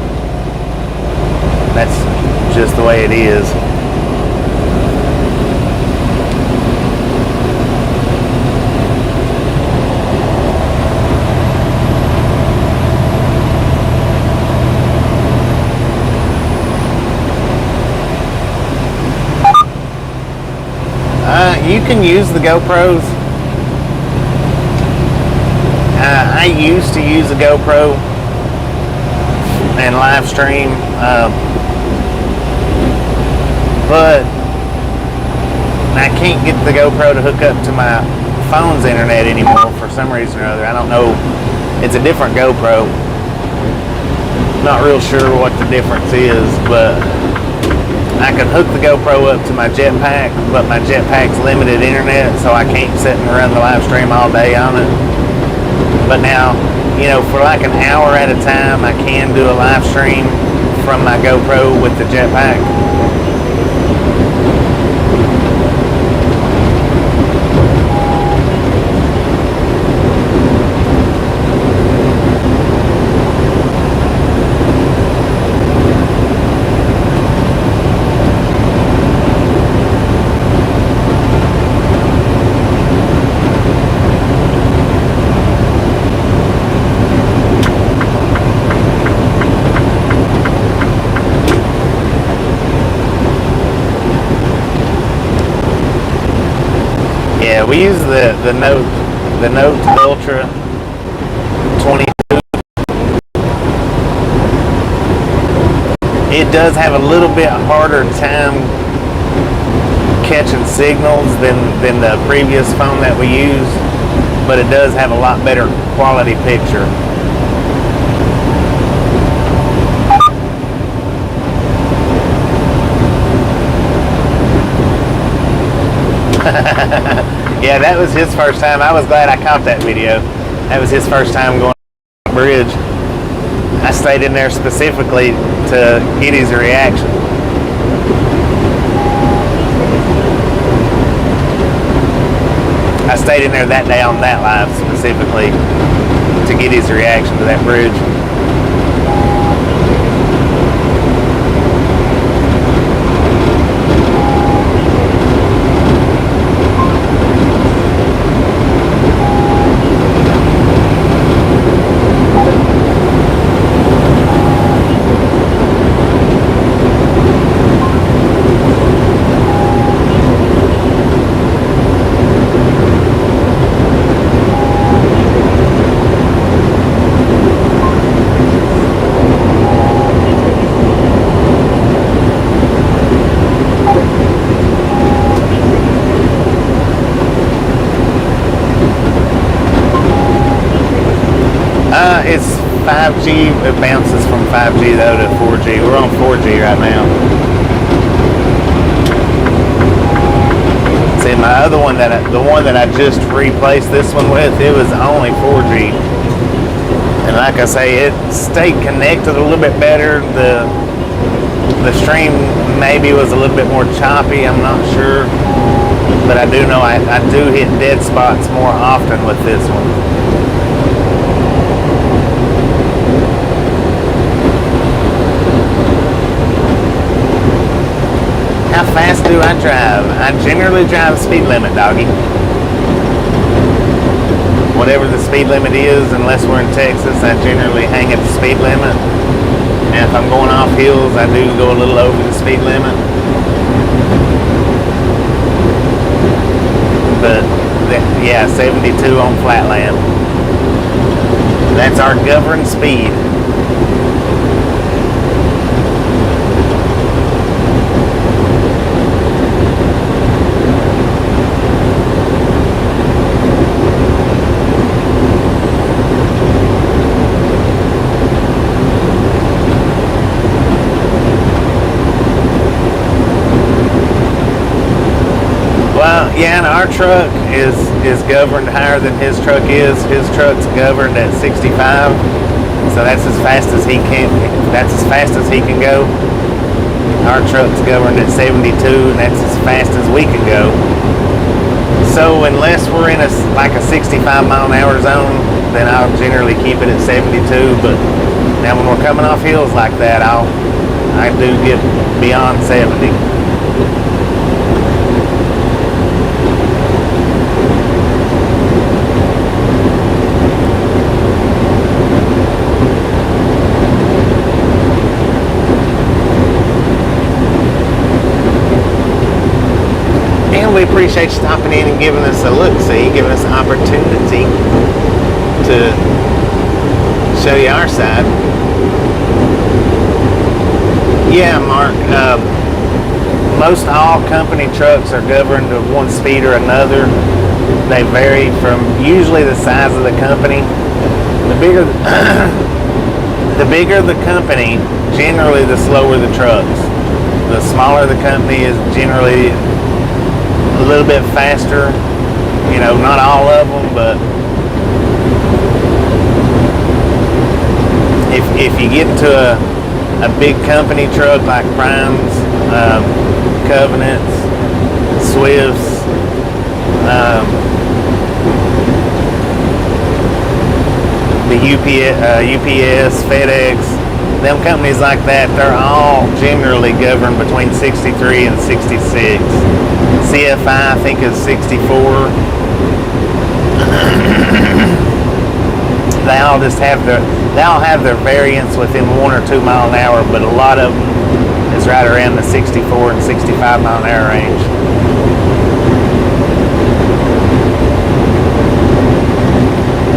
that's just the way it is. You can use the GoPros. I used to use a GoPro and live stream, but I can't get the GoPro to hook up to my phone's internet anymore for some reason or other. I don't know. It's a different GoPro. Not real sure what the difference is, but I can hook the GoPro up to my jetpack, but my jetpack's limited internet, so I can't sit and run the live stream all day on it. But now, you know, for like an hour at a time, I can do a live stream from my GoPro with the jetpack. Yeah, we use the Note Ultra 22. It does have a little bit harder time catching signals than the previous phone that we used, but it does have a lot better quality picture. Yeah, that was his first time. I was glad I caught that video. That was his first time going on the bridge. I stayed in there specifically to get his reaction. I stayed in there that day on that live specifically to get his reaction to that bridge. 5G, it bounces from 5G though to 4G. We're on 4G right now. See, my other one, the one that I just replaced this one with, it was only 4G. And like I say, it stayed connected a little bit better. The stream maybe was a little bit more choppy, I'm not sure. But I do know I do hit dead spots more often with this one. How fast do I drive? I generally drive the speed limit, doggy. Whatever the speed limit is, unless we're in Texas, I generally hang at the speed limit. And if I'm going off hills, I do go a little over the speed limit. But yeah, 72 on flatland. That's our governed speed. Yeah, and our truck is governed higher than his truck is. His truck's governed at 65, so that's as fast as he can. That's as fast as he can go. Our truck's governed at 72, and that's as fast as we can go. So unless we're in like a 65 mile an hour zone, then I'll generally keep it at 72. But now when we're coming off hills like that, I do get beyond 70. We appreciate you stopping in and giving us a look-see, giving us an opportunity to show you our side. Yeah, Mark, most all company trucks are governed to one speed or another. They vary from usually the size of the company. The bigger the company, generally the slower the trucks. The smaller the company is generally a little bit faster, you know, not all of them, but if you get to a big company truck like Primes, Covenants, Swifts, the UPS, FedEx, them companies like that, they're all generally governed between 63 and 66. CFI, I think, is 64. They all have their variance within 1 or 2 mile an hour, but a lot of them is right around the 64 and 65 mile an hour range.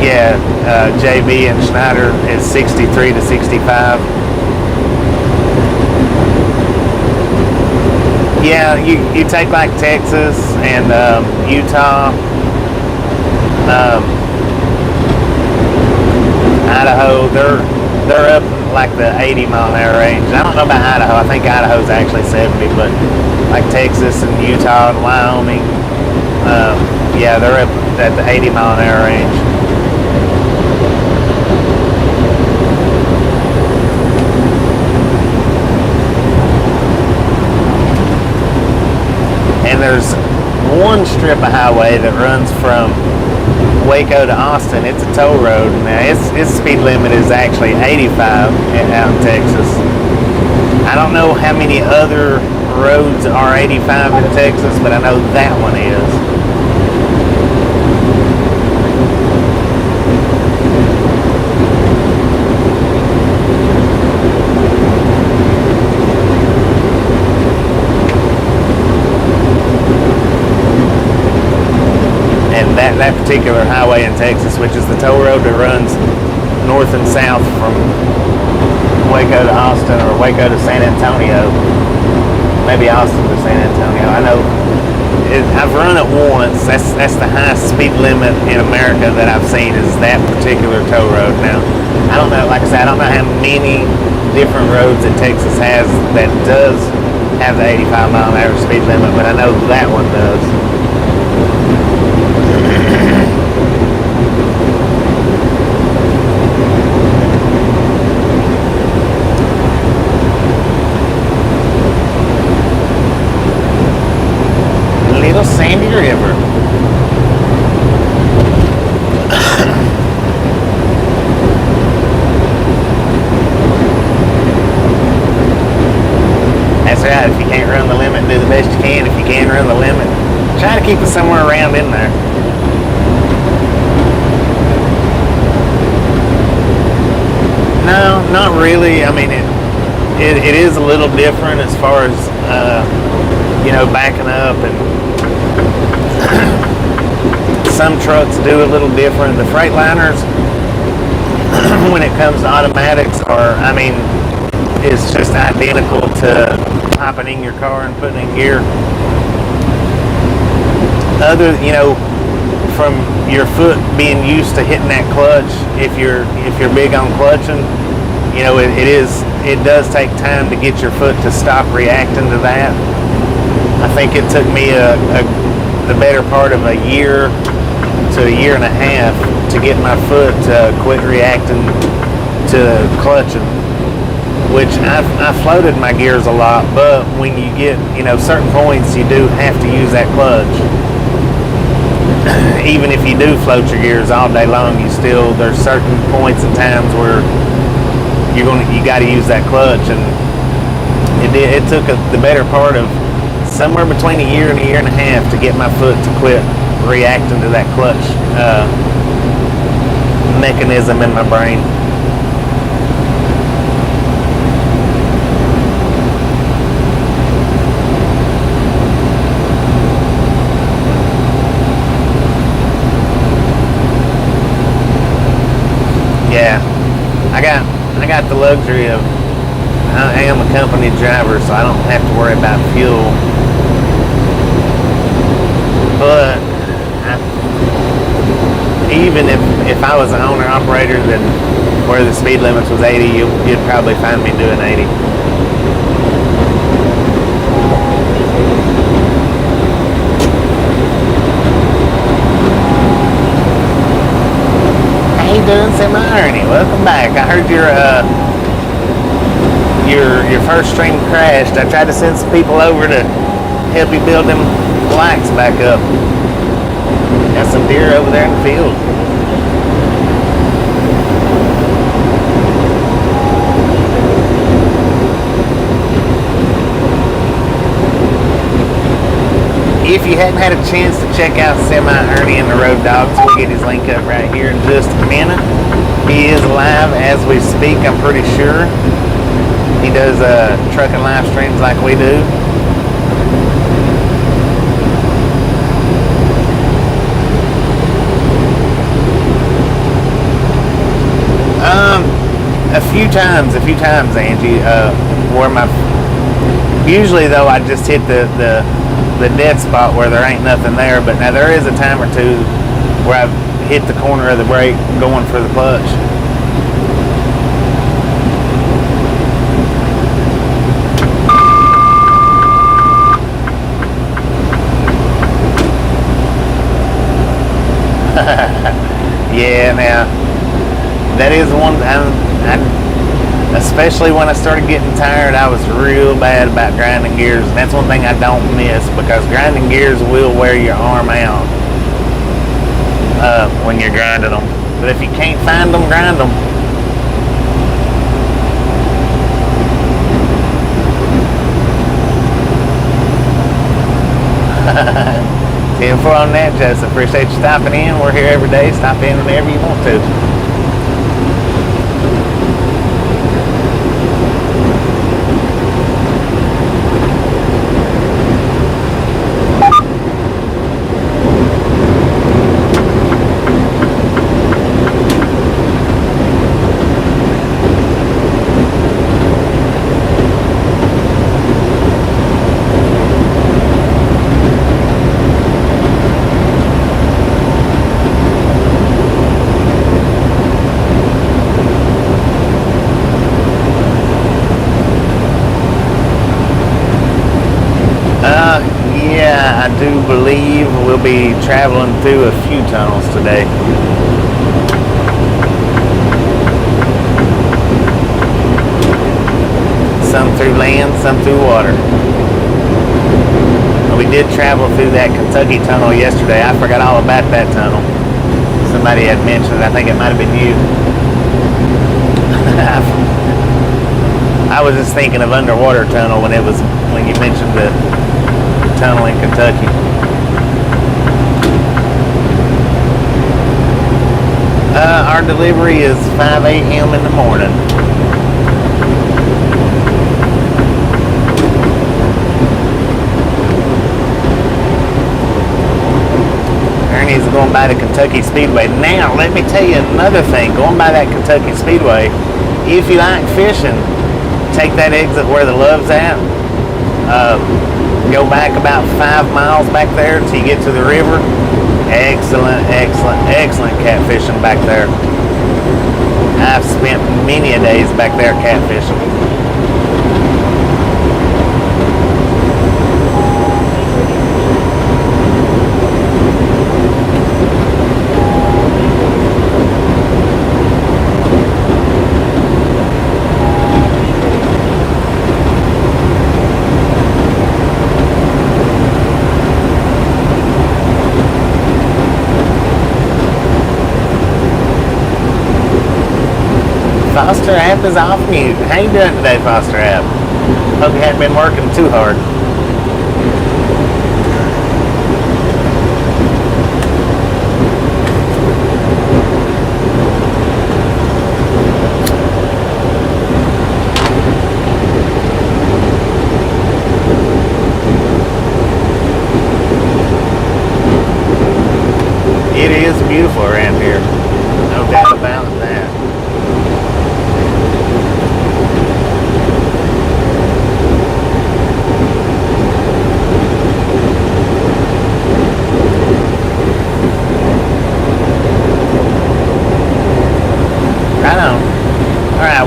Yeah, JB and Schneider is 63 to 65. Yeah, you take like Texas and Utah, Idaho, they're up like the 80 mile an hour range. I don't know about Idaho. I think Idaho's actually 70, but like Texas and Utah and Wyoming, yeah, they're up at the 80 mile an hour range. And there's one strip of highway that runs from Waco to Austin. It's a toll road. Now its speed limit is actually 85 out in Texas. I don't know how many other roads are 85 in Texas, but I know that one is. That particular highway in Texas, which is the toll road that runs north and south from Waco to Austin or Waco to San Antonio, maybe Austin to San Antonio. I know I've run it once. That's the highest speed limit in America that I've seen is that particular toll road. Now, I don't know. Like I said, I don't know how many different roads that Texas has that does have the 85 mile an hour speed limit, but I know that one does. Little sandy river. That's right. If you can't run the limit, do the best you can. If you can run the limit, try to keep it somewhere around in there. No, not really. I mean, it is a little different as far as backing up, and some trucks do a little different. The Freightliners, when it comes to automatics, it's just identical to hopping in your car and putting in gear. From your foot being used to hitting that clutch, if you're big on clutching, it does take time to get your foot to stop reacting to that. I think it took me the better part of a year to a year and a half to get my foot to quit reacting to clutching, which I floated my gears a lot, but when you get certain points, you do have to use that clutch. Even if you do float your gears all day long, there's certain points and times where you got to use that clutch, and it took the better part of somewhere between a year and a half to get my foot to quit reacting to that clutch mechanism in my brain. Yeah, I got the luxury of I am a company driver, so I don't have to worry about fuel. But even if I was an owner-operator then where the speed limits was 80, you'd probably find me doing 80. How you doing, Semi-Ernie? Welcome back. I heard your first stream crashed. I tried to send some people over to help you build them lights back up. Got some deer over there in the field. If you hadn't had a chance to check out Semi-Ernie and the Road Dogs, we'll get his link up right here in just a minute. He is live as we speak, I'm pretty sure. He does trucking live streams like we do. A few times, Angie. Usually though, I just hit the dead spot where there ain't nothing there. But now there is a time or two where I've hit the corner of the brake going for the clutch. Yeah, now that is one. Especially when I started getting tired, I was real bad about grinding gears, and that's one thing I don't miss, because grinding gears will wear your arm out when you're grinding them. But if you can't find them, grind them. Info on that, Jess. Appreciate you stopping in. We're here every day. Stop in whenever you want to. we'll be traveling through a few tunnels today. Some through land, some through water. We did travel through that Kentucky tunnel yesterday. I forgot all about that tunnel. Somebody had mentioned it. I think it might have been you. I was just thinking of underwater tunnel when you mentioned the tunnel in Kentucky. Our delivery is 5 a.m. in the morning. Ernie's going by the Kentucky Speedway. Now, let me tell you another thing. Going by that Kentucky Speedway, if you like fishing, take that exit where the Love's at. Go back about 5 miles back there till you get to the river. Excellent, excellent, excellent catfishing back there. I've spent many a days back there catfishing. Foster app is off mute. How you doing today, Foster app? Hope you haven't been working too hard. It is beautiful around here. No doubt about that.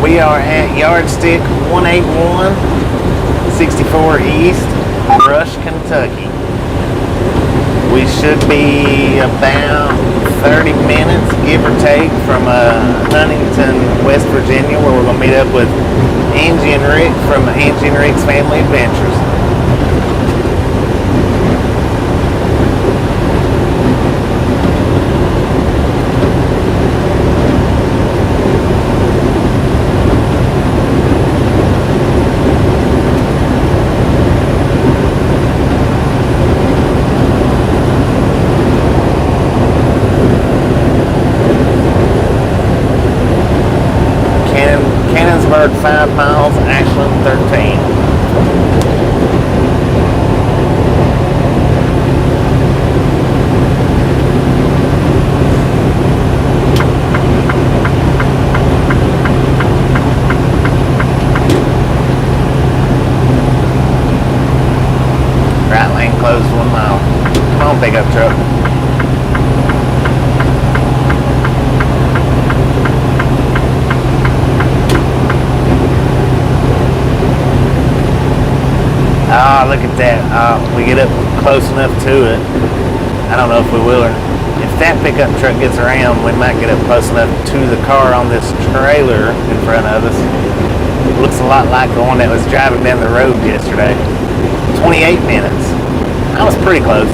We are at Yardstick 181, 64 East, Rush, Kentucky. We should be about 30 minutes, give or take, from Huntington, West Virginia, where we're going to meet up with Angie and Rick from Angie and Rick's Family Adventures. Cannonsburg 5 miles, Ashland 13. Right lane closed 1 mile. Come on, pickup truck. Ah, look at that. We get up close enough to it. I don't know if we will, or if that pickup truck gets around, we might get up close enough to the car on this trailer in front of us. It looks a lot like the one that was driving down the road yesterday. 28 minutes. I was pretty close.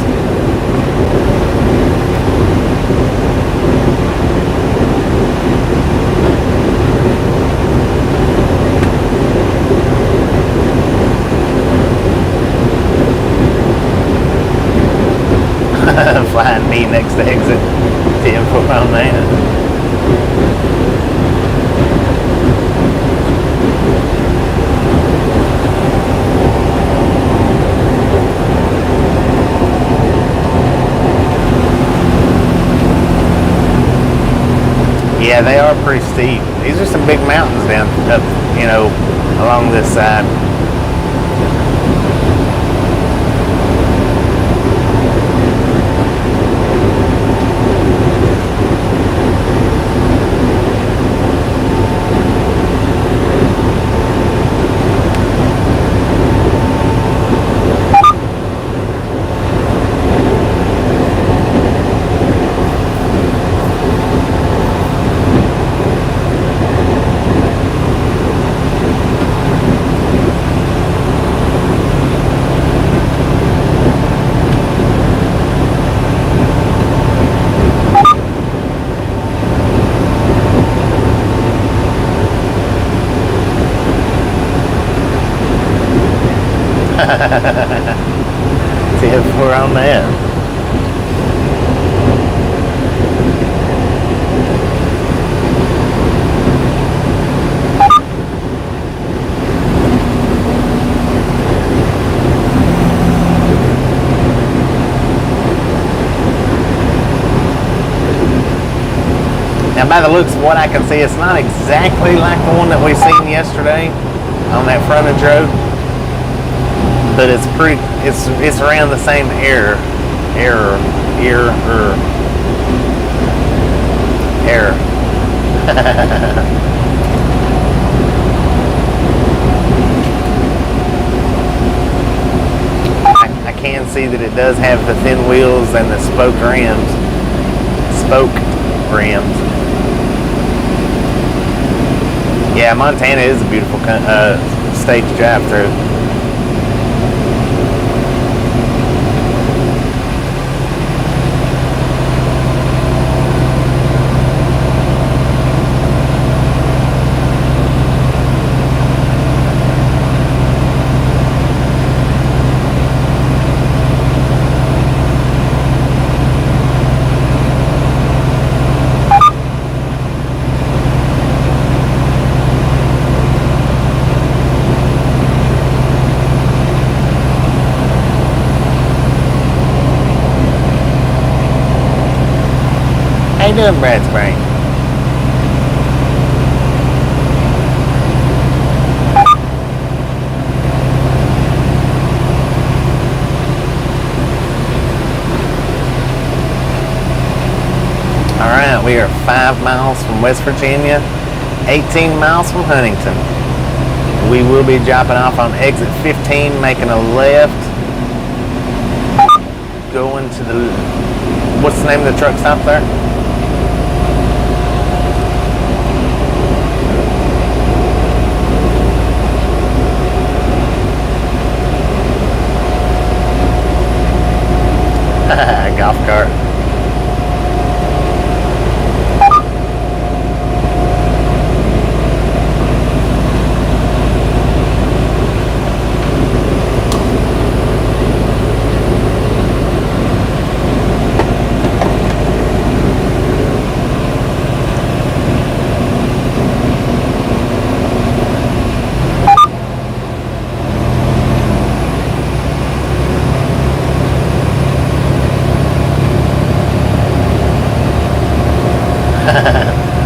Find me next to exit 10 foot on that. Yeah, they are pretty steep. These are some big mountains down up, along this side. See if we're on that. Now, by the looks of what I can see, it's not exactly like the one that we seen yesterday on that frontage road, but it's pretty. It's around the same error. I can see that it does have the thin wheels and the spoke rims. Yeah, Montana is a beautiful state to drive through. How you doing, Brad's brain? Alright, we are 5 miles from West Virginia, 18 miles from Huntington. We will be dropping off on exit 15, making a left, going to the, what's the name of the truck stop there? Golf cart.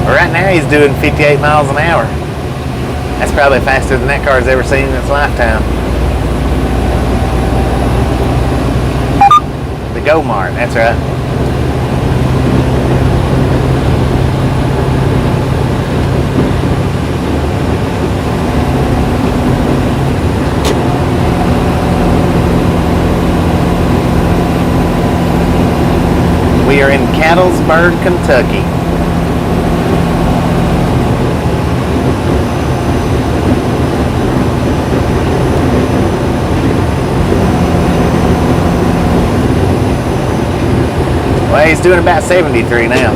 Right now he's doing 58 miles an hour. That's probably faster than that car's ever seen in its lifetime. The Go Mart, that's right. We are in Cattlesburg, Kentucky. Well, he's doing about 73 now.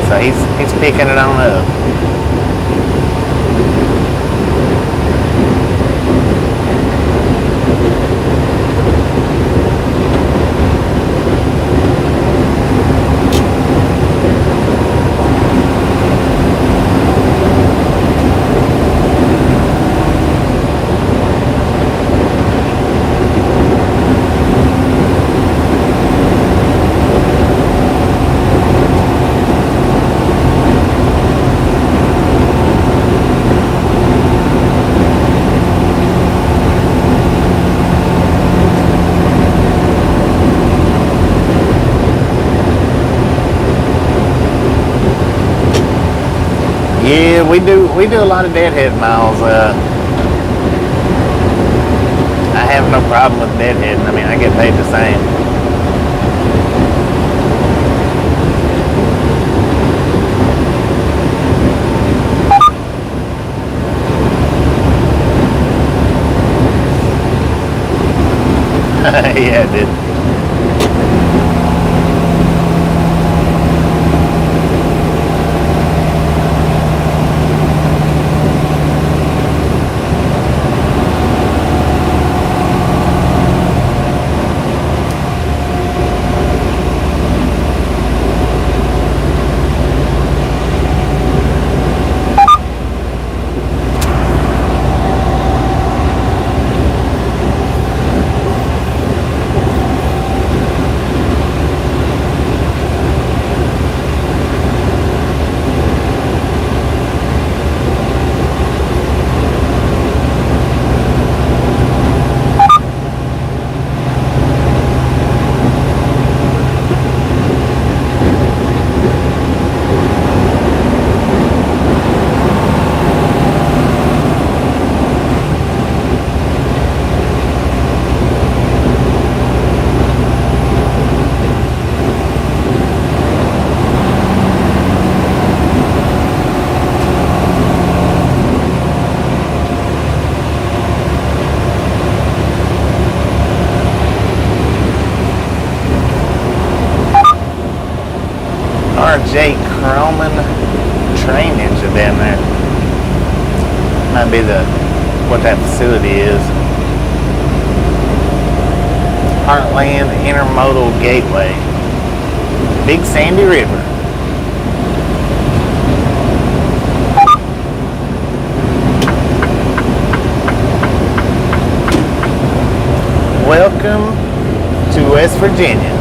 So he's picking it on up. Yeah, we do a lot of deadhead miles. I have no problem with deadheading. I mean, I get paid the same. Yeah, it did. R.J. Croman train engine down there. Might be what that facility is. Heartland Intermodal Gateway. Big Sandy River. Welcome to West Virginia.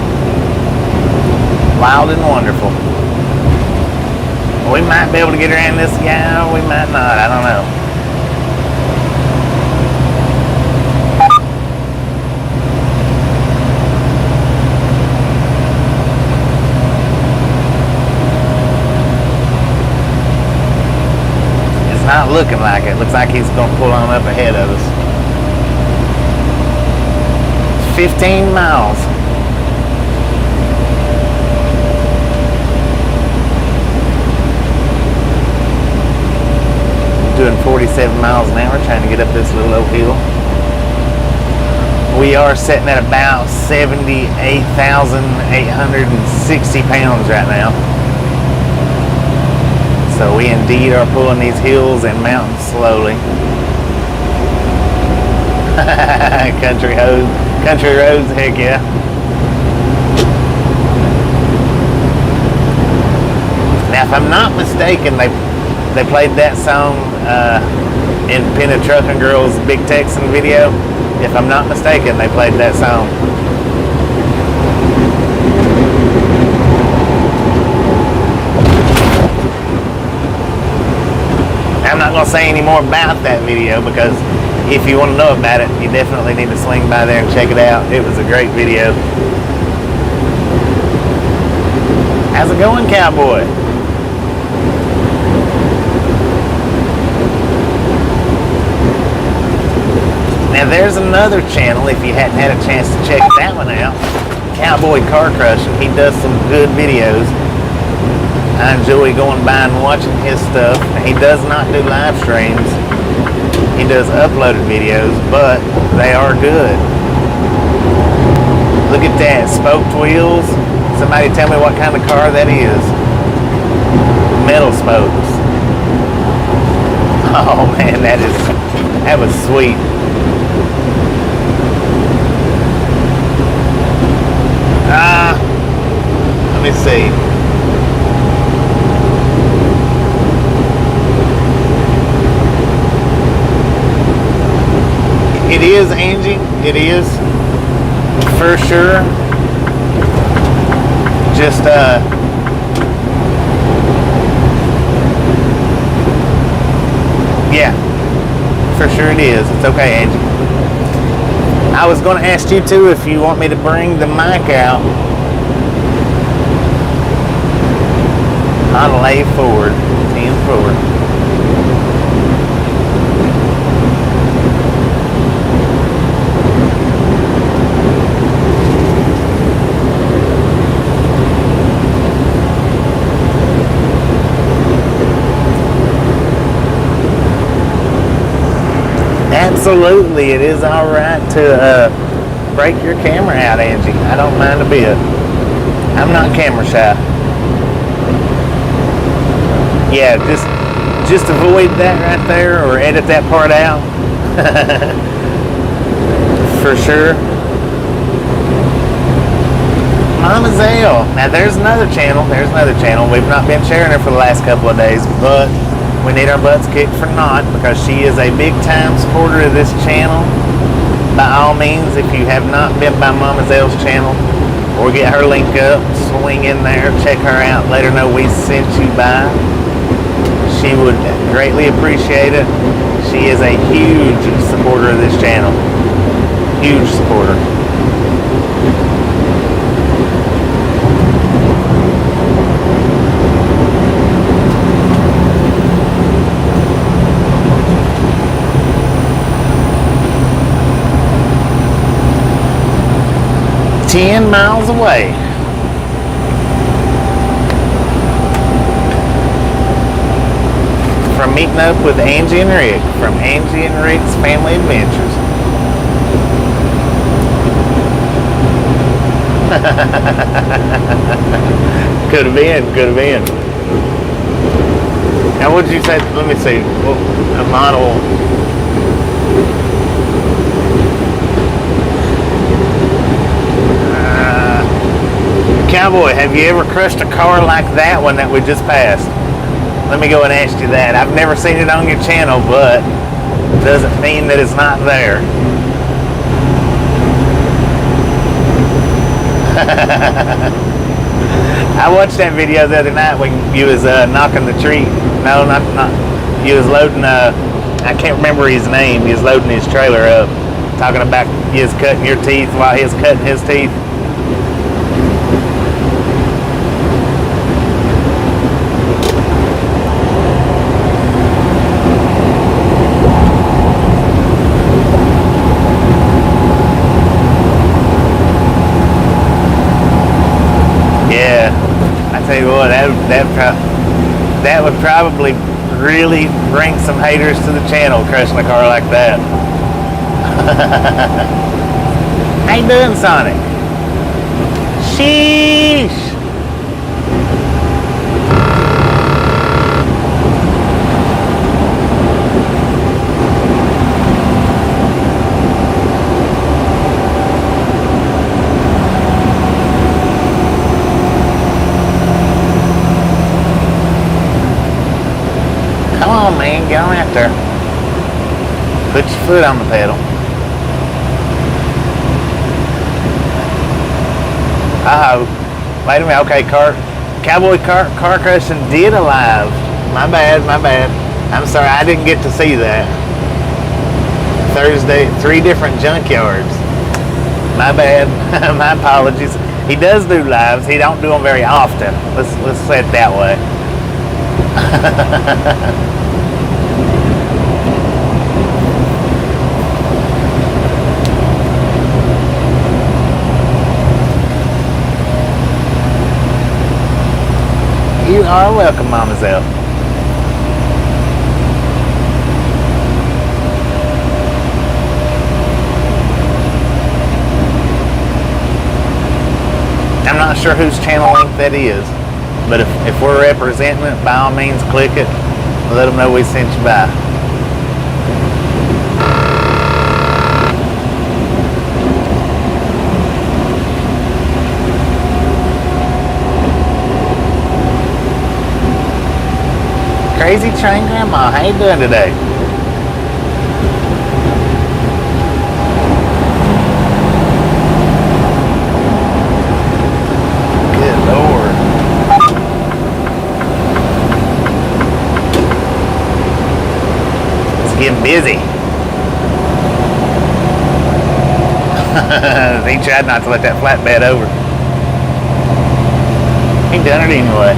Wild and wonderful. We might be able to get around this guy, or we might not. I don't know. It's not looking like it. Looks like he's going to pull on up ahead of us. 15 miles. Doing 47 miles an hour trying to get up this little old hill. We are sitting at about 78,860 pounds right now. So we indeed are pulling these hills and mountains slowly. Country roads, heck yeah. Now, if I'm not mistaken, they played that song in Pinna Truckin' Girl's Big Texan video. If I'm not mistaken, they played that song. I'm not going to say any more about that video because if you want to know about it, you definitely need to swing by there and check it out. It was a great video. How's it going, cowboy? Now there's another channel, if you hadn't had a chance to check that one out, Cowboy Car Crushing. He does some good videos. I enjoy going by and watching his stuff. He does not do live streams. He does uploaded videos, but they are good. Look at that, spoked wheels. Somebody tell me what kind of car that is. Metal spokes. Oh man, that was sweet. Let me see. It is, Angie. It is, for sure. Just, yeah, for sure it is. It's okay, Angie. I was going to ask you, too, if you want me to bring the mic out on lay forward, 10 forward. Absolutely, it is all right to break your camera out, Angie. I don't mind a bit. I'm not camera shy. Yeah, just avoid that right there, or edit that part out. For sure. Mama Zale. Now there's another channel. We've not been sharing her for the last couple of days, but we need our butts kicked for not, because she is a big time supporter of this channel. By all means, if you have not been by Mama Zell's channel, or get her link up, swing in there, check her out, let her know we sent you by. She would greatly appreciate it. She is a huge supporter of this channel. Huge supporter. $10 miles away. From meeting up with Angie and Rick from Angie and Rick's Family Adventures. Could have been, could have been. Now, what did you say? Let me see. Well, a model. Cowboy, have you ever crushed a car like that one that we just passed? Let me go and ask you that. I've never seen it on your channel, but doesn't mean that it's not there. I watched that video the other night when you was knocking the tree. No, not. You was loading. I can't remember his name. He was loading his trailer up, talking about you was cutting your teeth while he was cutting his teeth. Tell you what, that would probably really bring some haters to the channel, crushing a car like that. How you doing, Sonic? Sheesh. Come on, man, get on out there. Put your foot on the pedal. Uh-oh. Wait a minute. Okay, Cowboy car crushing did alive. My bad, my bad. I'm sorry, I didn't get to see that. Thursday, 3 different junkyards. My bad. My apologies. He does do lives. He don't do them very often. Let's say it that way. You are welcome, Mama Zell. I'm not sure whose channel link that is, but if we're representing it, by all means click it and let them know we sent you by. Crazy Train Grandma, how you doing today? Good Lord. It's getting busy. He tried not to let that flatbed over. He done it anyway.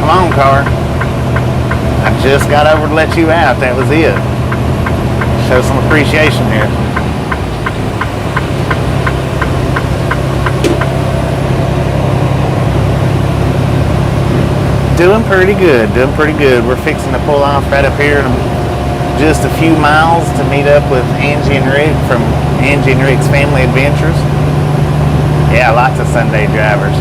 Come on, car. I just got over to let you out. That was it. Show some appreciation here. Doing pretty good. Doing pretty good. We're fixing to pull off right up here in just a few miles to meet up with Angie and Rick from Angie and Rick's Family Adventures. Yeah, lots of Sunday drivers.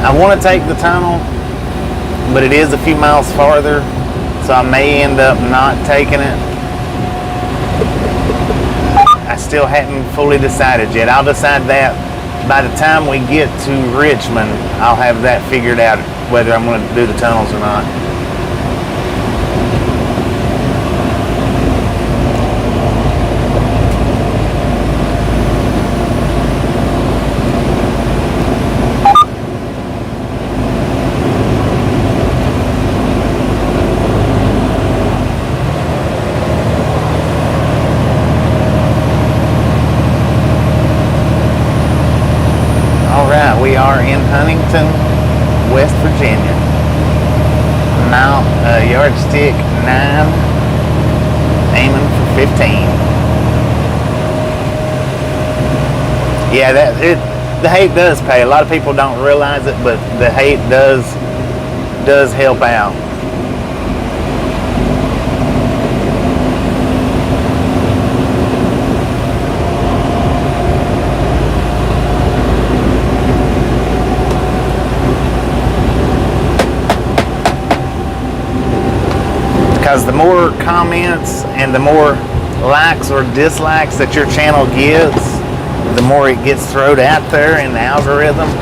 I want to take the tunnel, but it is a few miles farther, so I may end up not taking it. I still haven't fully decided yet. I'll decide that by the time we get to Richomnd. I'll have that figured out, whether I'm going to do the tunnels or not. We are in Huntington, West Virginia. Now, yardstick 9, aiming for 15. Yeah, the hate does pay. A lot of people don't realize it, but the hate does help out. because the more comments and the more likes or dislikes that your channel gets, the more it gets thrown out there in the algorithm.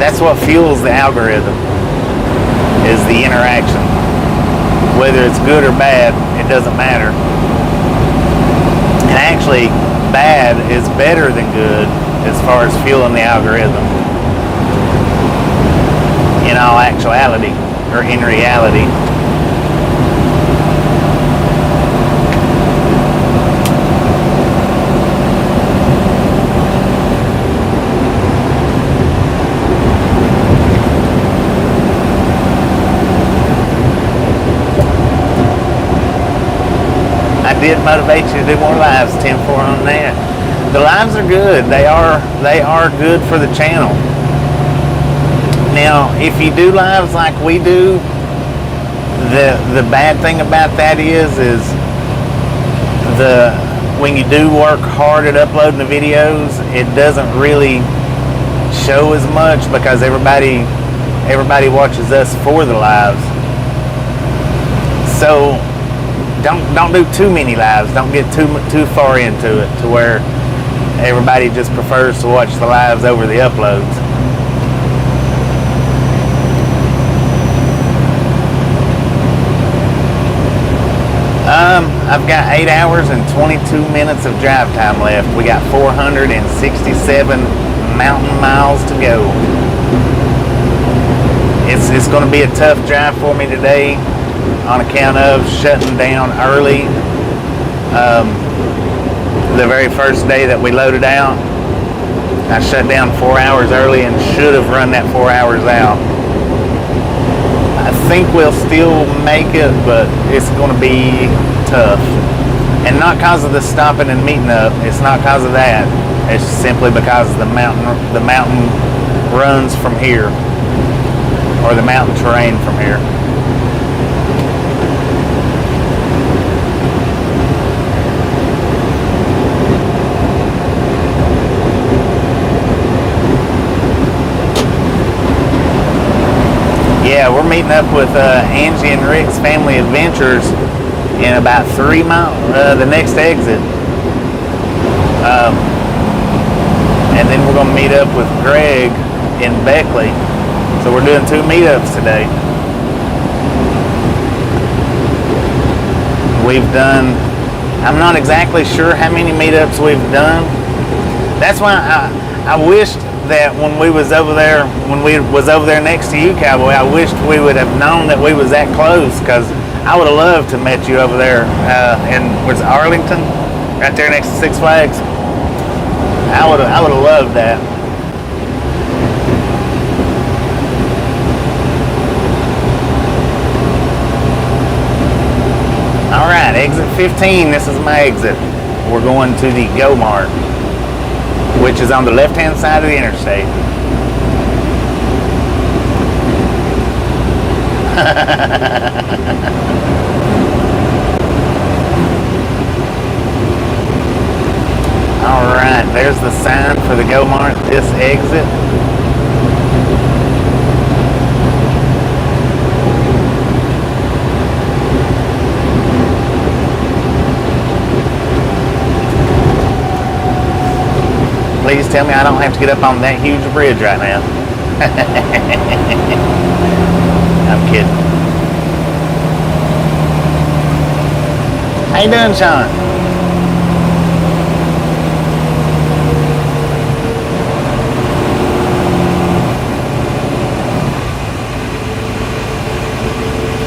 That's what fuels the algorithm, is the interaction. Whether it's good or bad, it doesn't matter. And actually, bad is better than good as far as fueling the algorithm. In all actuality, or in reality. I did motivate you to do more lives, 10-4 on that. The lives are good. They are good for the channel. Now, if you do lives like we do, the bad thing about that is when you do work hard at uploading the videos, it doesn't really show as much because everybody watches us for the lives. So don't do too many lives. Don't get too far into it to where everybody just prefers to watch the lives over the uploads. I've got 8 hours and 22 minutes of drive time left. We got 467 mountain miles to go. It's going to be a tough drive for me today on account of shutting down early. The very first day that we loaded out, I shut down 4 hours early and should have run that 4 hours out. I think we'll still make it, but it's going to be tough. And not because of the stopping and meeting up. It's not because of that. It's simply because the mountain runs from here, or the mountain terrain from here. Yeah, we're meeting up with Angie and Rick's Family Adventures in about 3 miles, the next exit. And then we're going to meet up with Greg in Beckley. So we're doing 2 meetups today. We've done, I'm not exactly sure how many meetups we've done. That's why I wished that when we was over there next to you, Cowboy, I wished we would have known that we was that close, because I would have loved to met you over there in where's Arlington, right there next to Six Flags. I would have loved that. All right, exit 15. This is my exit. We're going to the Go Mart, which is on the left-hand side of the interstate. All right, there's the sign for the Go Mart, this exit. Please tell me I don't have to get up on that huge bridge right now. I'm kidding. How you doing, Sean?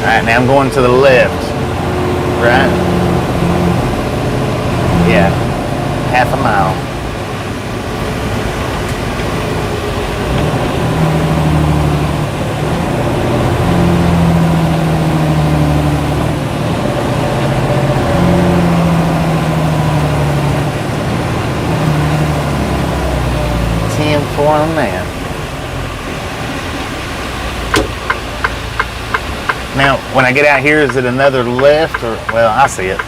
Alright, now I'm going to the left. Right? Yeah. Half a mile. On that. Now, when I get out here, is it another left, or, well, I see it.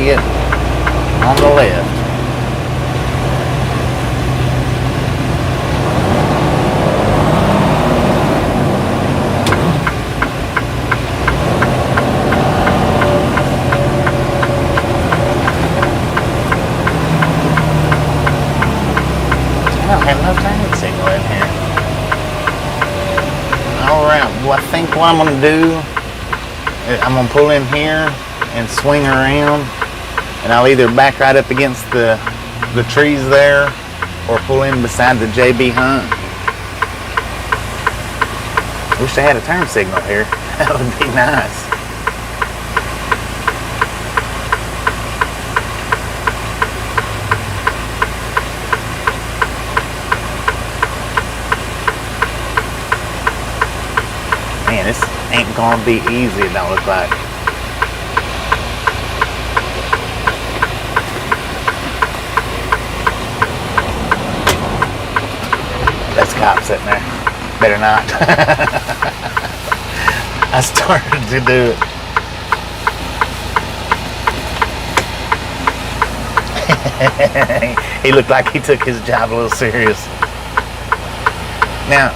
see it on the left. I don't have no turning signal in here. Alright, well I think what I'm going to do, I'm going to pull in here and swing around, and I'll either back right up against the trees there or pull in beside the JB Hunt. Wish they had a turn signal here. That would be nice. Man, this ain't gonna be easy, it don't look like. That's cops sitting there. Better not. I started to do it. He looked like he took his job a little serious. Now,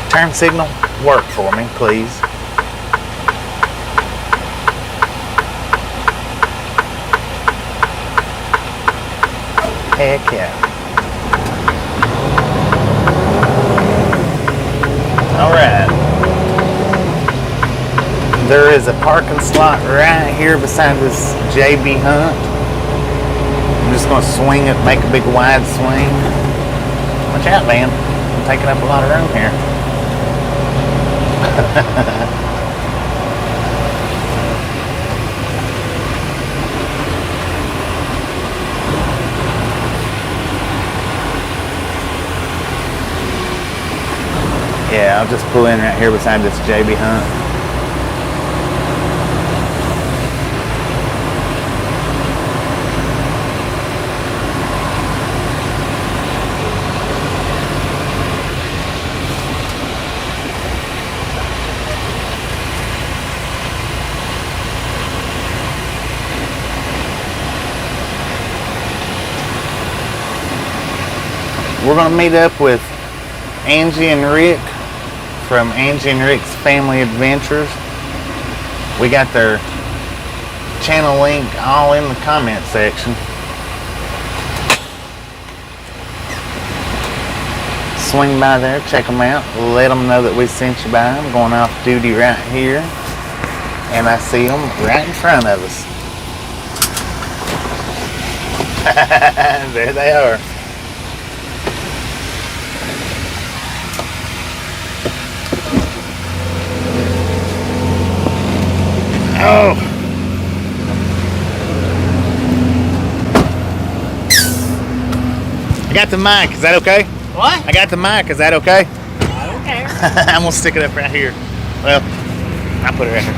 turn signal, work for me, please. Heck yeah. Alright. There is a parking slot right here beside this JB Hunt. I'm just going to swing it, make a big wide swing. Watch out, man. I'm taking up a lot of room here. Yeah, I'll just pull in right here beside this JB Hunt. We're going to meet up with Angie and Rick from Angie and Rick's Family Adventures. We got their channel link all in the comment section. Swing by there, check them out, let them know that we sent you by. I'm going off duty right here, and I see them right in front of us. There they are. Oh! I got the mic, is that okay? What? I got the mic, is that okay? I don't care. I'm gonna stick it up right here. Well, I'll put it right here.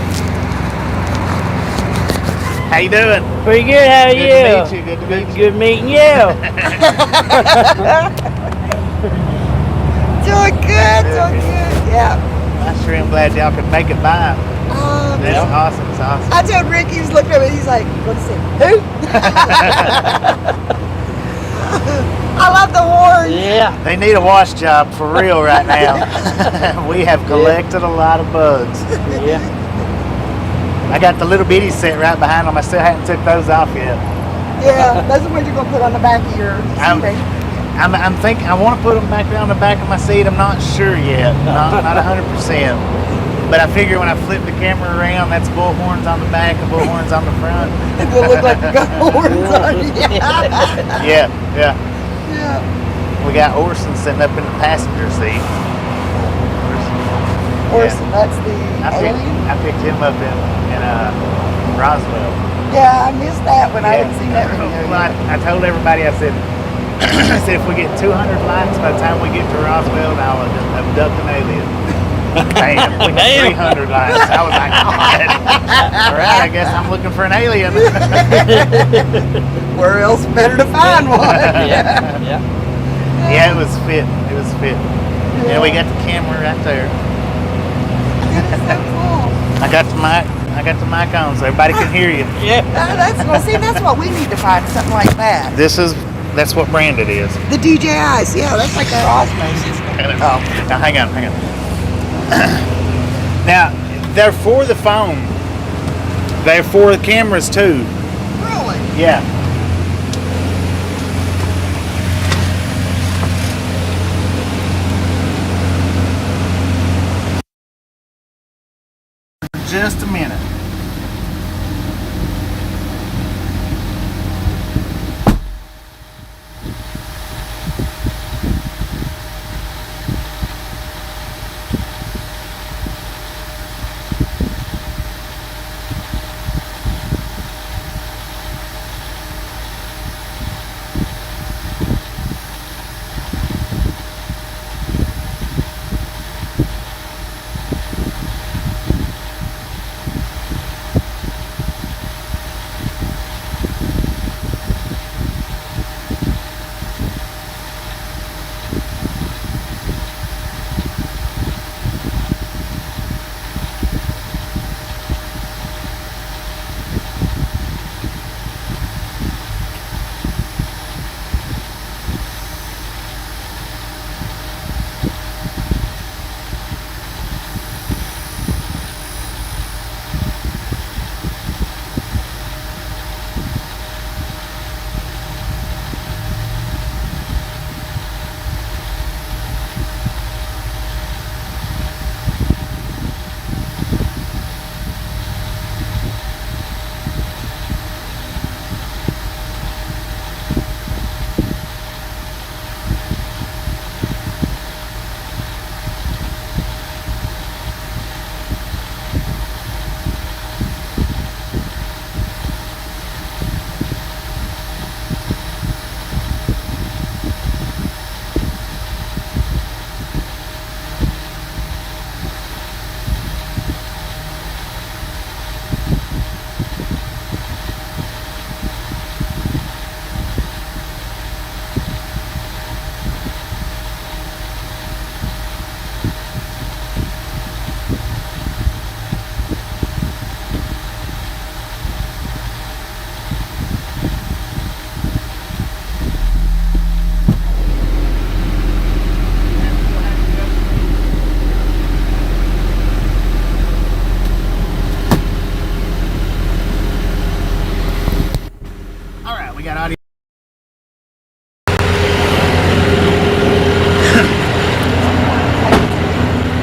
How you doing? Pretty good, how are you? Good to meet you, good to meet you. Good meeting you. Doing good, yeah. I sure am glad y'all could make it by. That's awesome, it's awesome. I told Rick, he was looking at me, he's like, let's see, who? I love the horns. Yeah. They need a wash job for real right now. We have collected a lot of bugs. Yeah. I got the little bitty set right behind them. I still haven't took those off yet. Yeah, those are what you're going to put on the back of your seat. I'm thinking, I want to put them back there on the back of my seat. I'm not sure yet. Not 100%. But I figure when I flip the camera around, that's bull horns on the back and bull horns on the front. It will look like you got horns on you. Yeah. Yeah. We got Orson sitting up in the passenger seat. Orson, that's the alien? I picked him up in Roswell. Yeah, I missed that one. I didn't see that video Well, yet. I told everybody, I said if we get 200 likes by the time we get to Roswell, I'll abduct an alien. Bam, we got 300 likes. I was like, all right, I guess I'm looking for an alien. Where else better to find one? Yeah. Yeah, it was fitting. It was fitting. Yeah, we got the camera right there. That's so cool. I got the mic. I I got the mic on so everybody can hear you. Yeah. That's what we need to find, something like that. That's what brand it is. The DJIs, yeah, that's like our osmosis. Oh, now hang on. Now, they're for the phone. They're for the cameras too. Really? Yeah. Just a minute.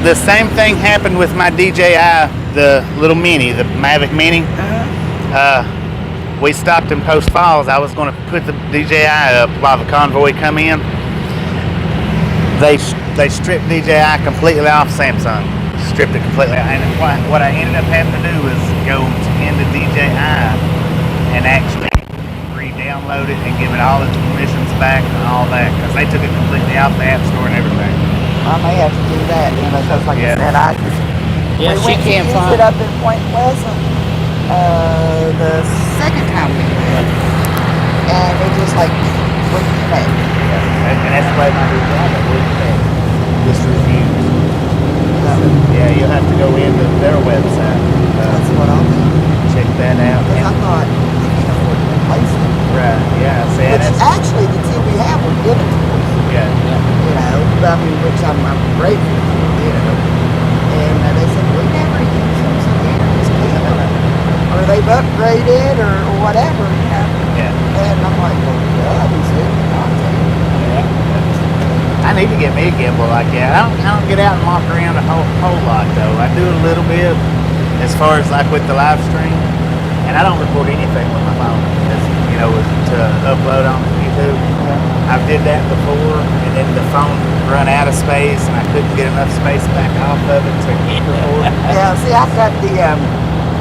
The same thing happened with my DJI, the little Mini, the Mavic Mini. We stopped in Post Falls. I was going to put the DJI up while the convoy come in. They stripped DJI completely off Samsung. Stripped it completely. And what I ended up having to do was go into DJI and actually re-download it and give it all its permissions back and all that, because they took it completely off the App Store and everything. I may have to do that, because like I said, Yeah, we she went to can't use find it up in Point Pleasant the second time we went, and it just like wouldn't connect. And that's why my DJI wouldn't connect. Just refused. Yeah, you'll have to go into their website. That's what I'll do. Check that out. Because I thought we can't afford to replace it. Right, yeah. See, Which actually the two we have were given to us. Yeah. I mean, which I'm grateful for, And they said, we never use them, so we just keep them. Or they've upgraded or whatever, Yeah. And I'm like, well, God, he's in the content. I need to get me a gimbal like that. I don't get out and walk around a whole lot though. I do a little bit as far as like with the live stream, and I don't record anything with my phone. To upload on YouTube. I did that before, and then the phone run out of space, and I couldn't get enough space back off of it to keep recording. Yeah, see, I've got the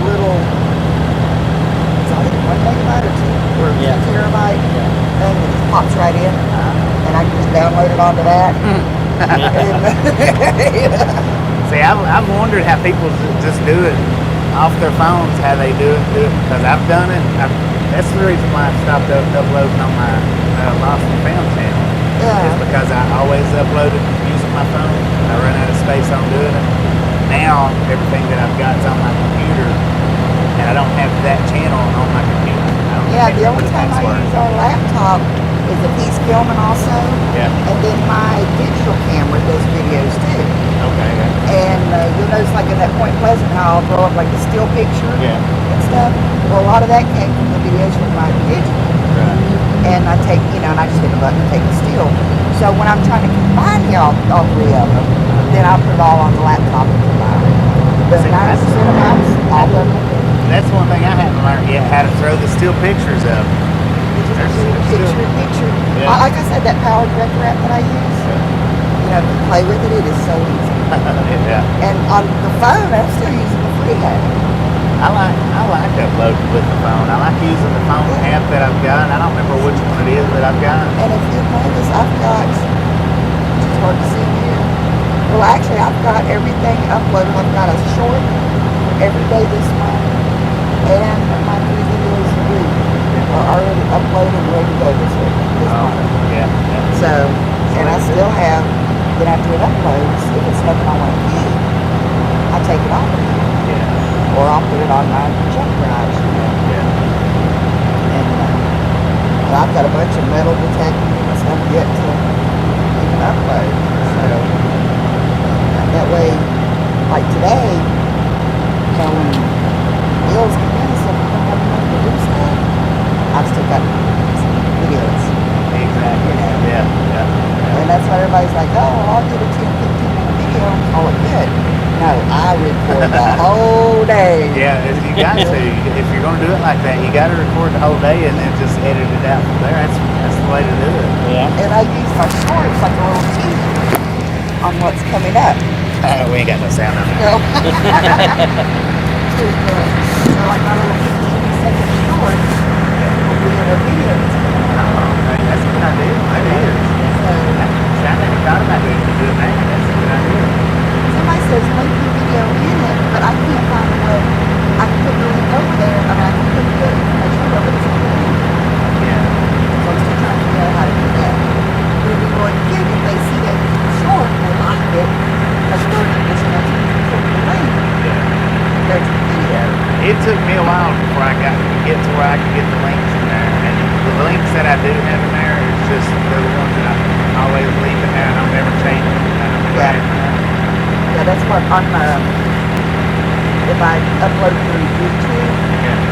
little, it's I think 1 megabyte or 2 or 2 terabyte thing that just pops right in, and I can just download it onto that. See, I've wondered how people just do it off their phones, how they do it, because I've done it. That's the reason why I stopped uploading on my Lost and Found channel. Yeah. Is because I always uploaded using my phone. I run out of space on doing it. Now, everything that I've got is on my computer, and I don't have that channel on my computer. Yeah, the only time I use our laptop is if he's filming also. Yeah. And then my digital camera does videos too. Okay. Yeah. And you'll notice like in that Point Pleasant how I'll throw up like the still picture Yeah. and stuff. Well, a lot of that came from the videos from my digital. Right. And I take, and I just hit a button and take a still. So when I'm trying to combine all three of them, then I'll put it all on the laptop and combine it. But 90% of times, all of them. That's one thing I haven't learned yet, how to throw the still pictures up. Picture. Yeah. Like I said, that power director app that I use, you know, to play with it, it is so easy. Yeah. And on the phone, I'm still using the free app. I like uploading with the phone. I like using the phone app that I've got. I don't remember which one it is that I've got. And if you notice, I've got, it's hard to see here. Well, actually, I've got everything uploaded. I've got a short every day this month, and my 3 videos a week are already uploaded and ready to go this week. This month. Yeah. So, and I still have, then after it uploads, if it's nothing I want to keep, I take it off again. Yeah. Or I'll put it on my junk garage, you know. Yeah. And I've got a bunch of metal detectors and stuff yet to even upload. So that way, like today, you know, when bills come in and stuff, I don't have enough to do stuff, I've still got videos. Exactly. You know? Yeah. And that's why everybody's like, oh, well, I'll get a 10, 15-minute video and call it good. No, I record the whole day. Yeah, you got to. If you're going to do it like that, you got to record the whole day and then just edit it out from there. That's the way to do it. Yeah. And I use my shorts like a little teaser on what's coming up. We ain't got no sound on it. No. So like my little 15-second short will be in a video that's coming out. That's a good idea. That is. So I never thought about doing that. That's a good idea. somebody says link your video in it, but I can't find a way. I can put the link over there. I mean, I can put the information over there. Yeah. So I'm still trying to figure out how to do that. But it'd be really cute if they see that short and like it, because we're just going to click the link. Yeah. Go to the video. It took me a while before I got to get to where I could get the links in there. And the links that I do have in there is just they're the ones that I always leave in there and I'll never change them. Yeah, that's what on if I upload through YouTube,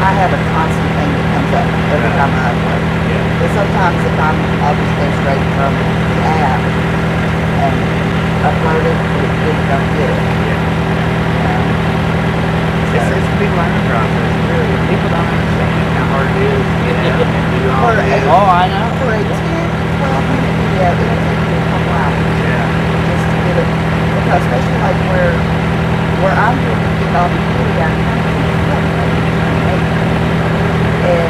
I have a constant thing that comes up every time I upload. Yeah. But sometimes if I'll just go straight from the app and upload it, but it didn't don't get it. It's a big learning process. Really, people don't understand how hard it is to get out and do all this. Oh, I know. For a 10 to 12-minute video, it'll take you a couple hours just to get it. Because especially like where I'm doing the get all the video out, and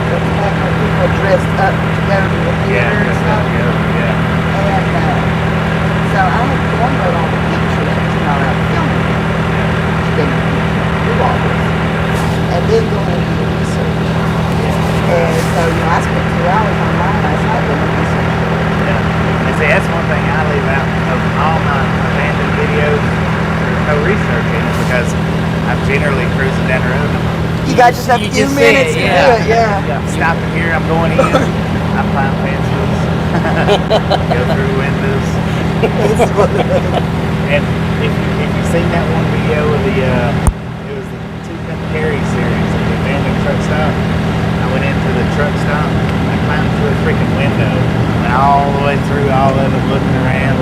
there's like where people are dressed up to go to the theater and stuff. And so I had to download all the pictures, you know, I'm filming it. Then do all this. And then go in and do the research. And so, you know, I spent 2 hours online last night doing the research. And see, that's one thing I leave out of all my abandoned videos. There's no research in it because I'm generally cruising down the road. You got just a You few just minutes see to it, do it, yeah. yeah. Stopping here, I'm going in. I climb fences. Go through windows. And if you've seen that one video of it was the Tooth and Carry series of the abandoned truck stop. I went into the truck stop. I climbed through a freaking window. Went all the way through all of it, looking around.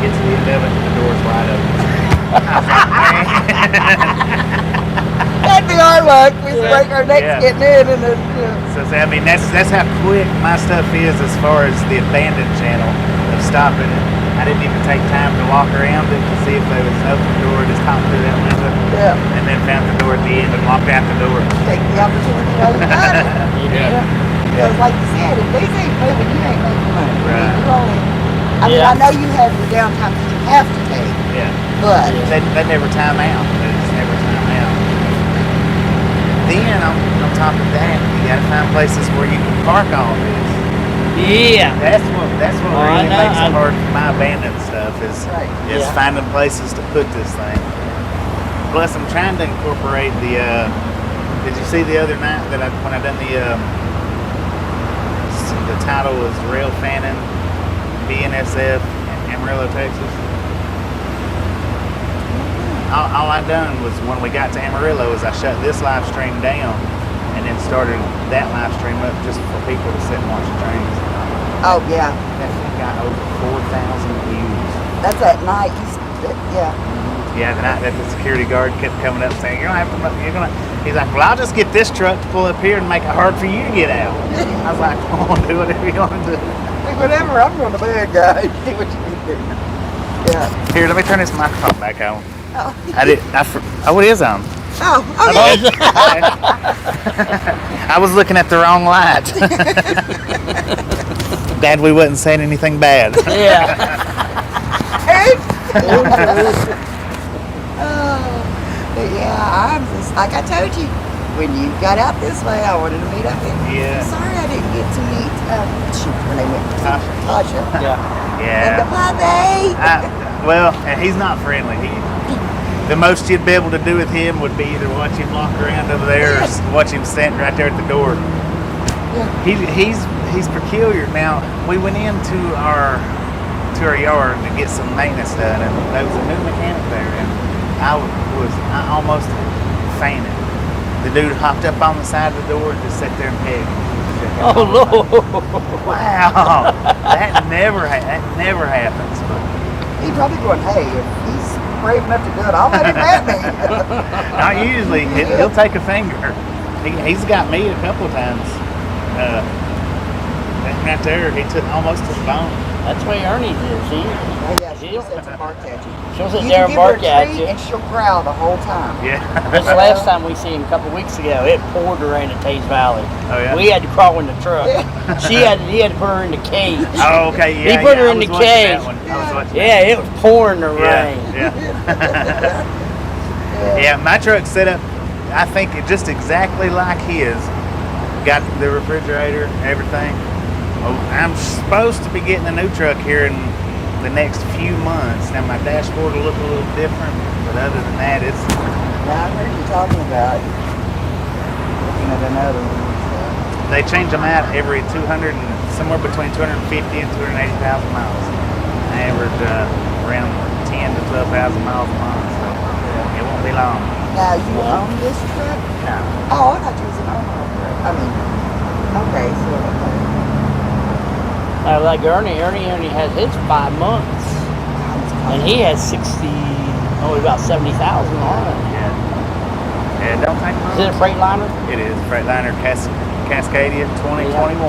Get to the end of it, and the door's wide open. I was like, man. That'd be our luck. We break our necks Yeah. getting in and then, So I mean that's how quick my stuff is as far as the abandoned channel of stopping it. I didn't even take time to walk around it to see if there was an open door, just hopped through that window. Yeah. And then found the door at the end and walked out the door. take the opportunity while you got it. Yeah. Because like you said, if these ain't moving, you ain't making money. Right. You only, I mean, Yeah. I know you have your downtime that you have to take, Yeah. but They never time out. They just never time out. Then on top of that, you gotta find places where you can park all this. Yeah. That's what Oh, I really know. makes it hard for my abandoned stuff is Right. is Yeah. finding places to put this thing. Plus, I'm trying to incorporate the. Did you see the other night that when I done the title was Rail Fanning BNSF in Amarillo, Texas. All I done was when we got to Amarillo is I shut this live stream down and then started that live stream up just for people to sit and watch the trains. Oh, yeah. That thing got over 4,000 views. That's at night. Yeah. Yeah, the night that the security guard kept coming up saying, he's like, well, I'll just get this truck to pull up here and make it hard for you to get out. I was like, oh, do whatever you want to do. Hey, whatever, I'm going to bed, guys. See what you can do. Yeah. Here, let me turn this microphone back on. Oh, Oh, it is on. oh okay. I was looking at the wrong light. Glad we wasn't saying anything bad. Yeah. But yeah, I'm just, like I told you, when you got out this way, I wanted to meet up with you. Yeah. Sorry I didn't get to meet, her name is Tasha. Yeah. Yeah. And the puppy. Well, and he's not friendly. The most you'd be able to do with him would be either watch him walk around over there or watch him stand right there at the door. Yeah. He's peculiar. Now, we went into our yard to get some maintenance done, and there was a new mechanic there, and I almost fainted. The dude hopped up on the side of the door and just sat there and pegged. Oh Lord. Wow, that never happens. But He's probably going, hey, if he's brave enough to do it, I'll let him at me. not usually. He'll take a finger. He's got me a couple of times. Right there, he almost took the bone. That's the way Ernie did, see? Oh, yeah, she'll sit and bark at you. She'll sit You there can and give her bark a at treat you. and she'll growl the whole time. Yeah. This last time we seen him a couple weeks ago, it poured her in at Taze Valley. Oh yeah. We had to crawl in the truck. He had to put her in the cage. Oh, okay. Yeah. He put her I in was the watching cage. that one. I was watching Yeah, it was pouring the that. rain. Yeah. Yeah. My truck's set up. I think just exactly like his. Got the refrigerator, everything. Oh, I'm supposed to be getting a new truck here in the next few months. Now my dashboard will look a little different, but other than that, it's. Now, I heard you talking about looking at another one. So. They change them out every 200 and somewhere between 250 and 280,000 miles. I average around 10 to 12,000 miles a month, so it won't be long. Now, you own this truck? No. Oh, I thought you was an owner of it. I mean, okay, so okay. Like Ernie only has his 5 months. And he has only about 70,000 on it. Yeah. Yeah, don't take long. Is it a Freightliner? It is. Freightliner Cascadia 2021.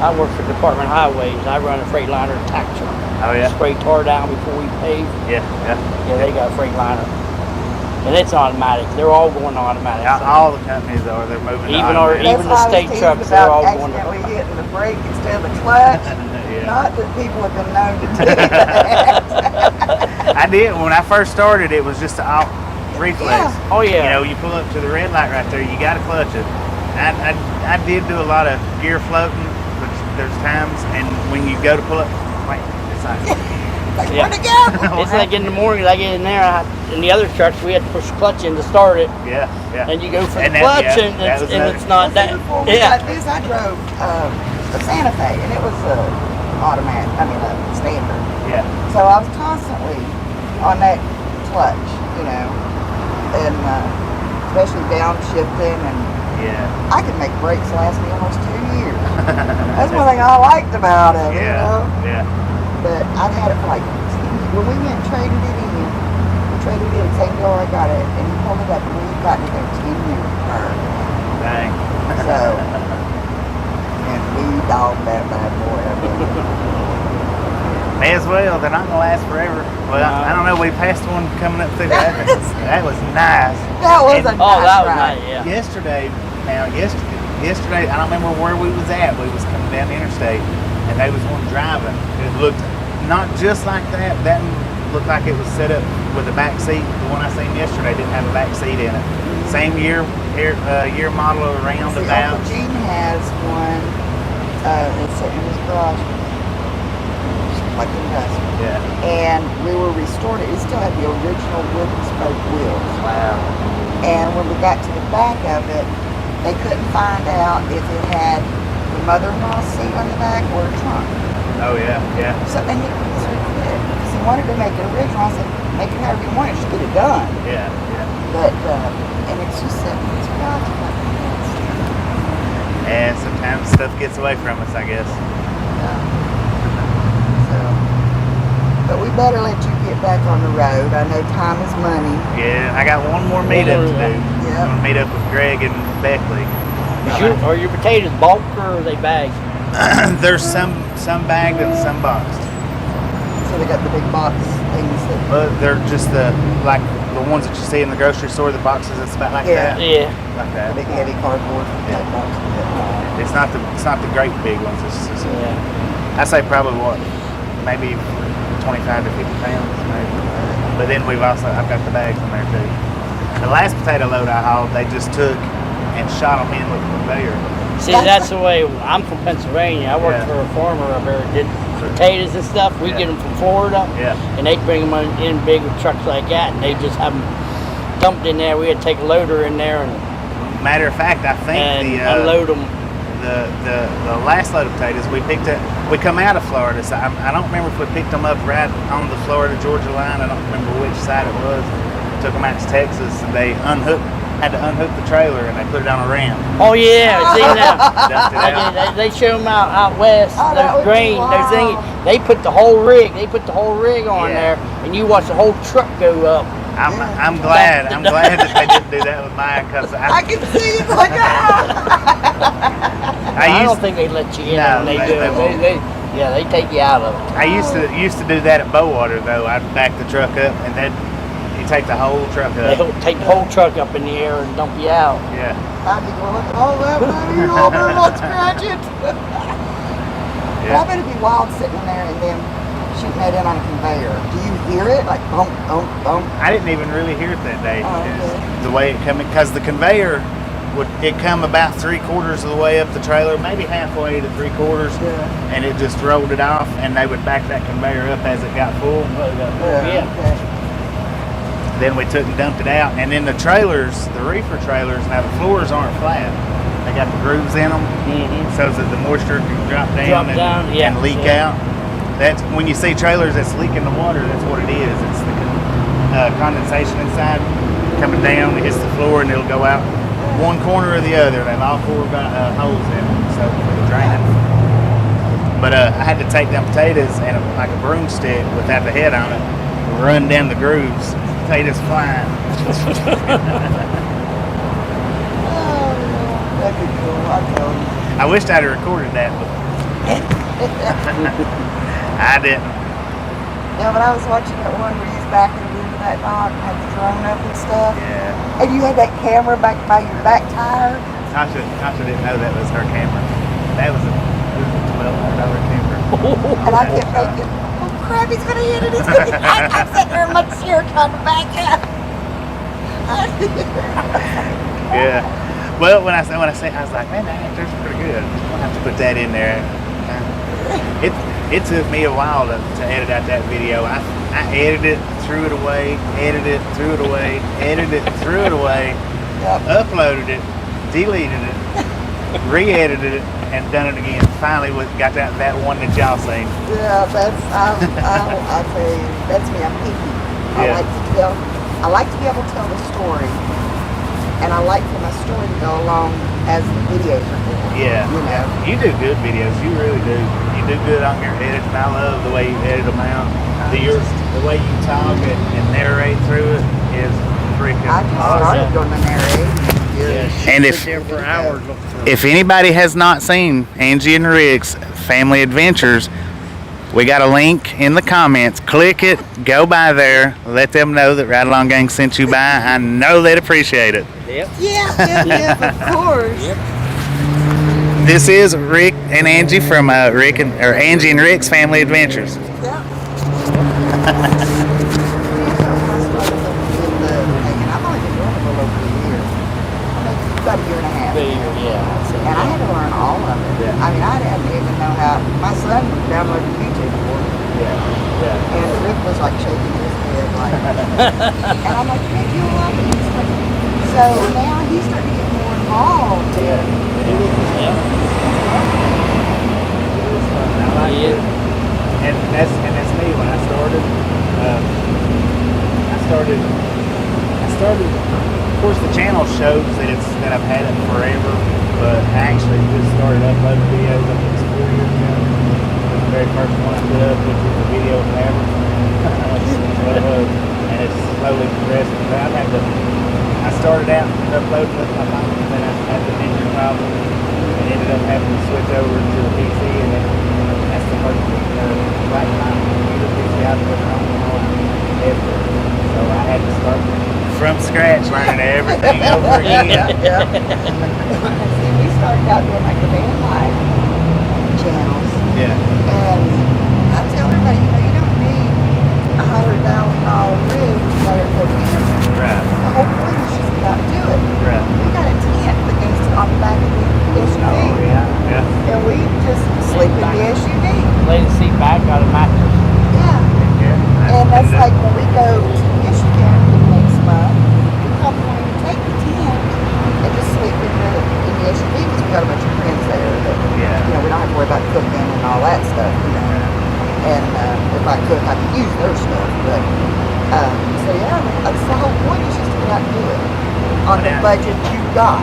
I work for Department of Highways. I run a Freightliner tack truck. Oh, yeah? Spray tar down before we pave. Yeah. Yeah, they got a Freightliner. And it's automatic. They're all going automatic. All the companies are. They're moving to Even automatic. Even the state trucks, they're all going to. Accidentally hitting the brake instead of the clutch. Yeah. Not that people have been known to do that. I did. When I first started, it was just a reflex. Yeah. Oh, yeah. You know, you pull up to the red light right there, you got to clutch it. I did do a lot of gear floating, but there's times, and when you go to pull up, wait, it's like, Like, Yeah. where'd it go? It's like in the morning, I get in there, in the other trucks, we had to push the clutch in to start it. yeah. And you go for the And that- clutch, yeah, and, that was another- it's not that. Before we Yeah. got this, I drove a Santa Fe, and it was automatic. I mean, standard. Yeah. So I was constantly on that clutch, you know, and especially downshifting, and Yeah. I could make brakes last me almost 2 years. That's one thing I liked about it, you know. Yeah. But I've had it for like, when we went and traded it in, we traded it in the same door I got it, and he pulled it up, and we've gotten it there 10 years. Dang. So, and we dogged that bad boy up. May as well. They're not gonna last forever. Well, I don't know. We passed one coming up through that. That was nice. That was a And- Oh, nice that was ride. nice, yeah. Yesterday, I don't remember where we was at. We was coming down the interstate, and they was one driving. It looked not just like that. That looked like it was set up with a back seat. The one I seen yesterday didn't have a back seat in it. Same year model around See, about. Uncle Gene has one that's sitting in his garage. like industrial. Yeah. And we were restored it. It still had the original wooden spoke wheels. Wow. And when we got to the back of it, they couldn't find out if it had the mother-in-law seat on the back or a trunk. Oh yeah, yeah. So then he because he wanted to make it original. I said, make it however you want it, just get it done. Yeah, yeah. But and it's just it's And sometimes stuff gets away from us, I guess. So, but we better let you get back on the road. I know time is money. Yeah, I got one more meetup to do. Yep. I'm gonna meet up with Greg and Beckley. Are your potatoes bulk or are they bagged? There's some bagged and some boxed. So they got the big box things that. But they're just the ones that you see in the grocery store. The boxes, it's about like that. Yeah. Like that. Big heavy cardboard Yeah. type box. It's not the great big ones. It's Yeah. I say probably maybe 25 to 50 pounds, maybe. But then I've got the bags in there too. The last potato load I hauled, they just took and shot them in with a conveyor. See, that's the way. I'm from Pennsylvania. I worked Yeah. for a farmer up there that did potatoes and stuff. We Yeah. get them from Florida. Yeah. And they bring them in big trucks like that, and they just have them dumped in there. We had to take a loader in there and Matter of fact, I think unload them. the last load of potatoes we come out of Florida, so I don't remember if we picked them up right on the Florida-Georgia line. I don't remember which side it was. Took them out to Texas, and they had to unhook the trailer, and they put it on a ramp. Oh yeah, I seen that. Dumped it out. They show them out west. Oh, that those would be grain, wild. those things. They put the whole rig. They put the whole rig on Yeah. there, and you watch the whole truck go up. I'm glad that they didn't do that with mine, because I can see it like I don't think they let you in. No, when they they do it. won't. They take you out of it. I used to do that at Bowater though. I'd back the truck up, and then you take the whole truck They up. take the whole truck up in the air and dump you out. Yeah. I'd be going, oh, that money, you better not scratch it. But I bet it'd be wild sitting there and then shooting that in on a conveyor. Do you hear it? Like, bump, bump, bump? I didn't even really hear it that day. Oh, It's okay. the way it come, because the conveyor it come about 3/4 of the way up the trailer, maybe halfway to 3/4, Yeah. and it just rolled it off, and they would back that conveyor up as it got full. Yeah. Okay. Then we took and dumped it out, and then the trailers, the reefer trailers, now the floors aren't flat. They got the grooves in them, so that the moisture can drop down, and leak out. That's when you see trailers that's leaking the water. That's what it is. It's the condensation inside coming down. It hits the floor and it'll go out one corner or the other. They've all four got holes in them, so for the draining. But I had to take down potatoes and like a broomstick without the head on it, run down the grooves. Potatoes flying. That'd be cool, I tell you. I wished I'd have recorded that, but I didn't. Yeah, but I was watching that one where he's backing into that dock and had the drone up and stuff. Yeah. And you had that camera back by your back tire. Tasha didn't know that was her camera. That was a $1,200 camera. And I kept thinking, oh crap, he's gonna hit it, he's gonna hit it. I'm sitting there in my chair trying to back up. Yeah. Well, when I say, I was like, man, that actor's pretty good. I'll have to put that in there. It took me a while to edit out that video. I edited it, threw it away, edited it, threw it away, edited it, threw it away, uploaded it, deleted it, re-edited it, and done it again. Finally, got that one that y'all seen. Yeah, I tell you, that's me. I'm picky. Yeah. I like to be able to tell the story, and I like for my story to go along as the videos are going. Yeah. You know. You do good videos. You really do. You do good on your editing. I love the way you edit them out. The way you talk and narrate through it is freaking I just awesome. started doing the narrating. And Sit there for hours looking for If anybody has not seen Angie and Rick's Family Adventures, we got a link in the comments. Click it, go by there, let them know that Ride Along Gang sent you by. I know they'd appreciate it. Yep. Yeah, of course. Yep. This is Rick and Angie from Angie and Rick's Family Adventures. Yeah. I've only been doing it for over a year. About a year and a half. Yeah. And I had to learn all of it. Yeah. I mean, I didn't even know how. My son downloaded YouTube for me. Yeah. And I'm like, Rick, you'll love it. He's like, so now he's starting to get more involved. Yeah. Yeah. I like Yeah. it. And that's me when I started. I started. Of course, the channel shows that I've had it forever, but I actually just started uploading videos. I think it's 4 years ago. The very first one I put up, which was a video of Haber, and it's slowly progressing. But I started out uploading with my phone, and then I had the memory problem, and ended up having to switch over to the PC, and then that's the first right time computer PC I've ever owned ever. So I had to start from scratch, learning everything over again. Yeah. See, we started out doing like the van life channels. Yeah. And I tell everybody, you don't need $100,000 rig to start a camera. Right. The whole point is just about do it. Right. We got a tent that goes on the back of the SUV. Oh yeah. Yeah. And we just sleep in the SUV. Lay the seat back on a mattress. Yeah. Yeah. And that's like when we go to Michigan next month, we probably won't even take the tent and just sleep in the SUV because we got a bunch of friends there that, we don't have to worry about cooking and all that stuff, And if I cook, I can use their stuff. But, so yeah, that's the whole point is just to get out and do it. On the budget you got,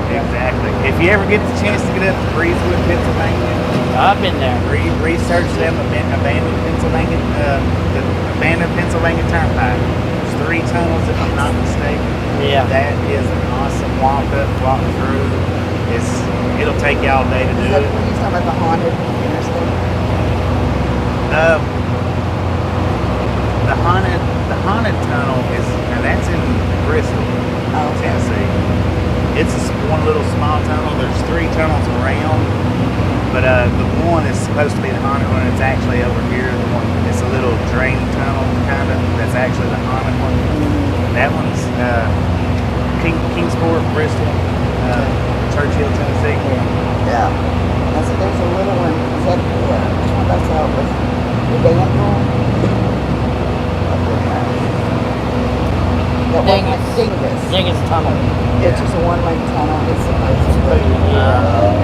Exactly. If you ever get the chance to get up to Breezewood, Pennsylvania, I've been there. research them abandoned Pennsylvania Turnpike. There's 3 tunnels, if I'm not mistaken. Yeah. That is an awesome walk through. It'll take you all day to do Is that it. when you talking about the haunted interstate? The haunted tunnel that's in Bristol, Tennessee. It's one little small tunnel. There's 3 tunnels around, but the one is supposed to be the haunted one. It's actually over here. It's a little drain tunnel, kind of. That's actually the haunted one. That one's Kingsport, Bristol, Churchill, Tennessee. Yeah. There's a little one. Is that which one that's out with the Vandal? Dingus Tunnel. It's just a one-lane tunnel. It's supposed to be.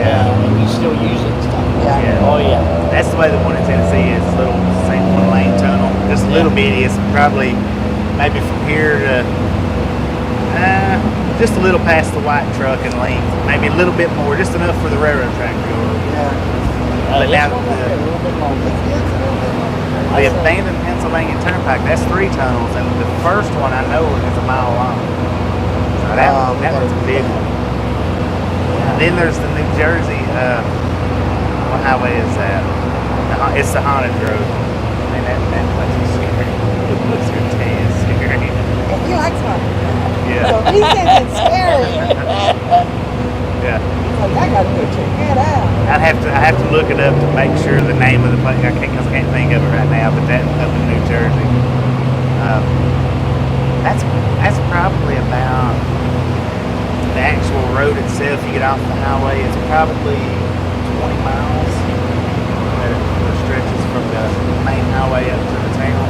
And you still use it and stuff. Yeah. Oh yeah. That's the way the one in Tennessee is. Little same 1-lane tunnel. Just a little bitty. It's probably maybe from here to just a little past the white truck in length. Maybe a little bit more, just enough for the railroad track to go over. Yeah. But now a little bit longer. the abandoned Pennsylvania Turnpike, that's 3 tunnels, and the first one I know is a mile long. So that one's a big one. And then there's the New Jersey, what highway is that? It's the Haunted Road. And that place is scary. It looks scary. And he likes haunted. Yeah. So he says it's scary. Yeah. He's like, I gotta go check that out. I have to look it up to make sure the name of the place. I can't think of it right now, but that's up in New Jersey. That's probably about the actual road itself. You get off the highway, it's probably 20 miles that stretches from the main highway up to the town.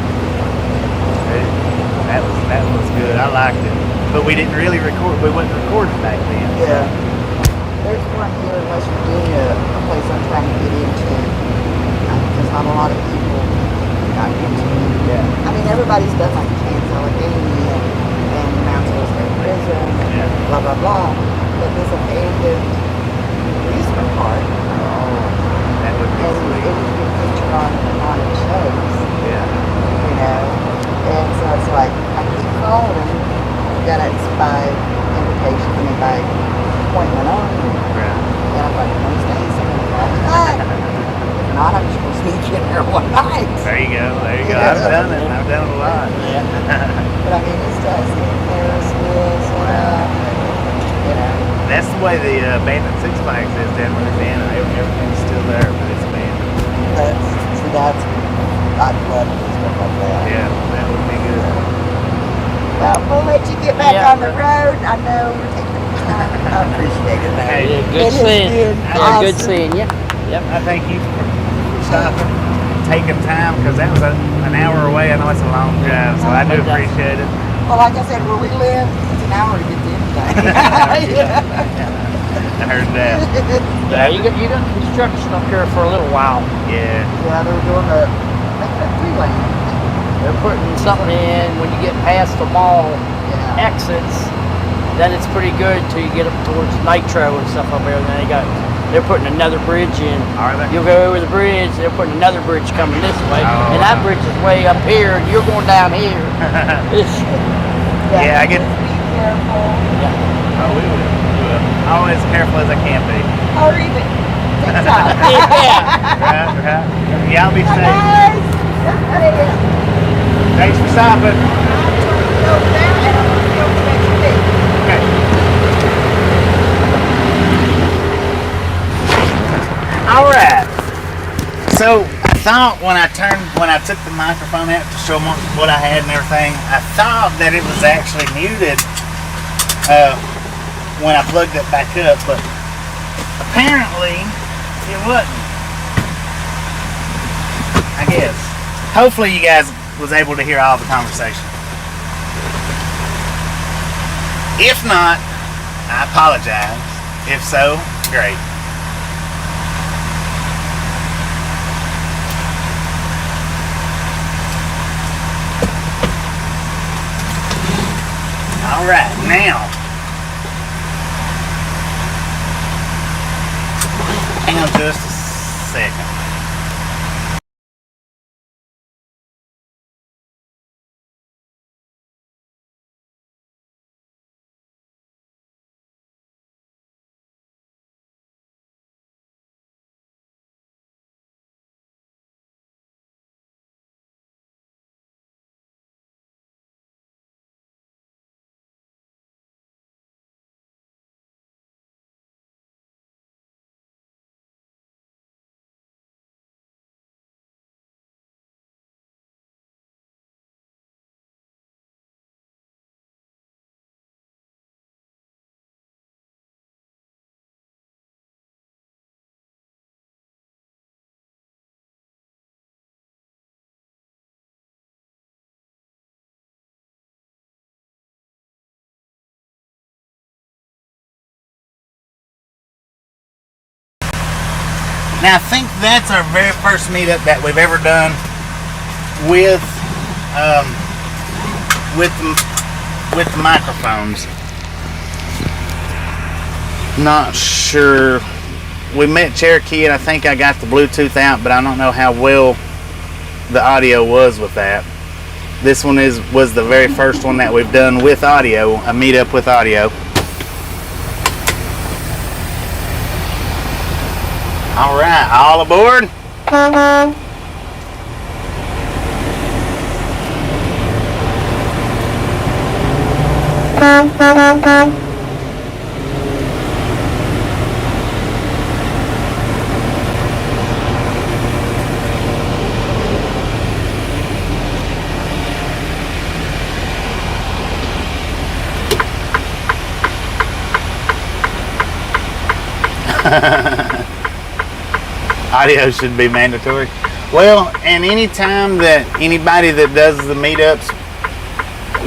That was good. I liked it, but we didn't really record. We wasn't recording back then. Yeah. There's one here in West Virginia, a place I'm trying to get into. Because not a lot of people got into it. Yeah. I mean, everybody's done like Chance Allegheny and Mount State Prison, Yeah. blah, blah, blah. But this abandoned amusement park, That would be and it sweet. was being featured on its shows, Yeah. And so it's like, I keep calling them, got it by invitation, by appointment only. Right. And I'm like, Wednesdays, I'm going to call you back. If not, I'm just going to sneak in there one night. There you go. Yeah. I've done it. I've done it a lot. Yeah. But I mean, it's just Ferris wheels, That's the way the abandoned Six Flags is down in Louisiana. Everything's still there, but it's abandoned. I'd love to do stuff like that. Yeah, that would be good. Well, we'll let you get back Yeah. on the road. I know we're taking time. I appreciate it. Hey, Yeah, It good has seeing. been Yeah, good awesome. seeing you. Yep. I thank you for stopping, taking time, because that was an hour away. I know it's a long drive, so I do appreciate it. Well, like I said, where we live, it's an hour to get to anything. I heard that. Yeah, you got construction up here for a little while. Yeah. Yeah, they were doing making a 3-lane. They're putting something in when you get past the mall exits. Then it's pretty good till you get up towards Nitro and stuff up there. And then they're putting another bridge in. Are they? You'll go over the bridge. They're putting another bridge coming this way, and that bridge is way up here, and you're going down here. Yeah, I get. Be careful. Oh, we will. Always careful as I can be. Or even take time. Right. Yeah, I'll be safe. Guys. Thanks for stopping. Go down and I'm going to go to next week. Okay. All right. So I thought when I took the microphone out to show them what I had and everything, I thought that it was actually muted when I plugged it back up, but apparently it wasn't. I guess. Hopefully you guys was able to hear all the conversation. If not, I apologize. If so, great. All right, now, hang on just a second. Now I think that's our very first meetup that we've ever done with the microphones. Not sure. We met Cherokee and I think I got the Bluetooth out, but I don't know how well the audio was with that. This one was the very first one that we've done with audio, a meetup with audio. All right, all aboard. Audio should be mandatory. Well, and any time that anybody that does the meetups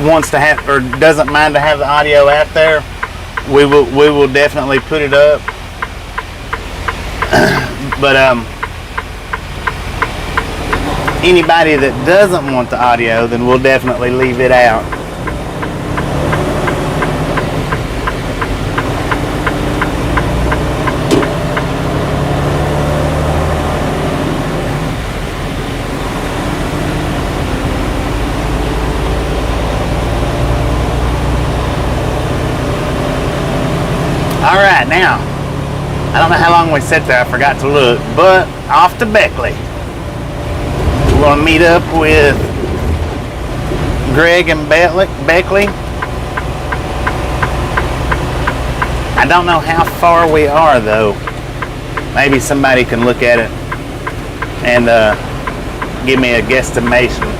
wants to have or doesn't mind to have the audio out there, we will definitely put it up. But anybody that doesn't want the audio, then we'll definitely leave it out. All right, now, I don't know how long we sat there, I forgot to look, but off to Beckley. We're going to meet up with Greg and Beckley. I don't know how far we are though. Maybe somebody can look at it and give me a guesstimation.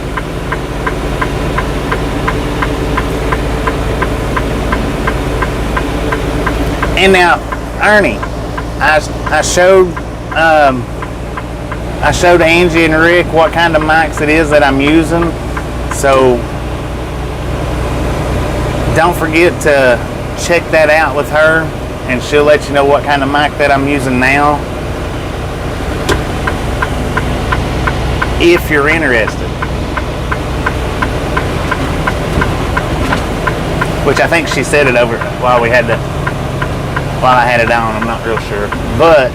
And now, Ernie, I showed I showed Angie and Rick what kind of mics it is that I'm using. So don't forget to check that out with her, and she'll let you know what kind of mic that I'm using now, if you're interested. Which I think she said it over while I had it on. I'm not real sure, but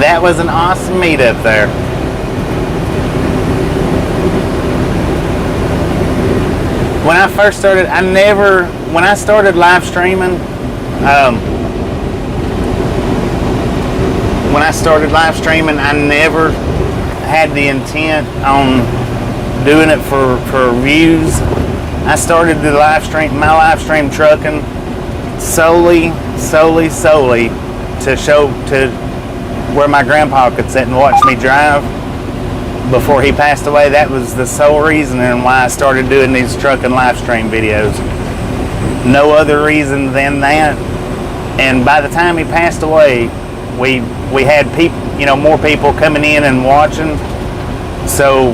that was an awesome meetup there. When I first started, when I started live streaming, I never had the intent on doing it for views. I started my live stream trucking solely to show where my grandpa could sit and watch me drive before he passed away. That was the sole reason and why I started doing these trucking live stream videos. No other reason than that. And by the time he passed away, we had people, more people coming in and watching. So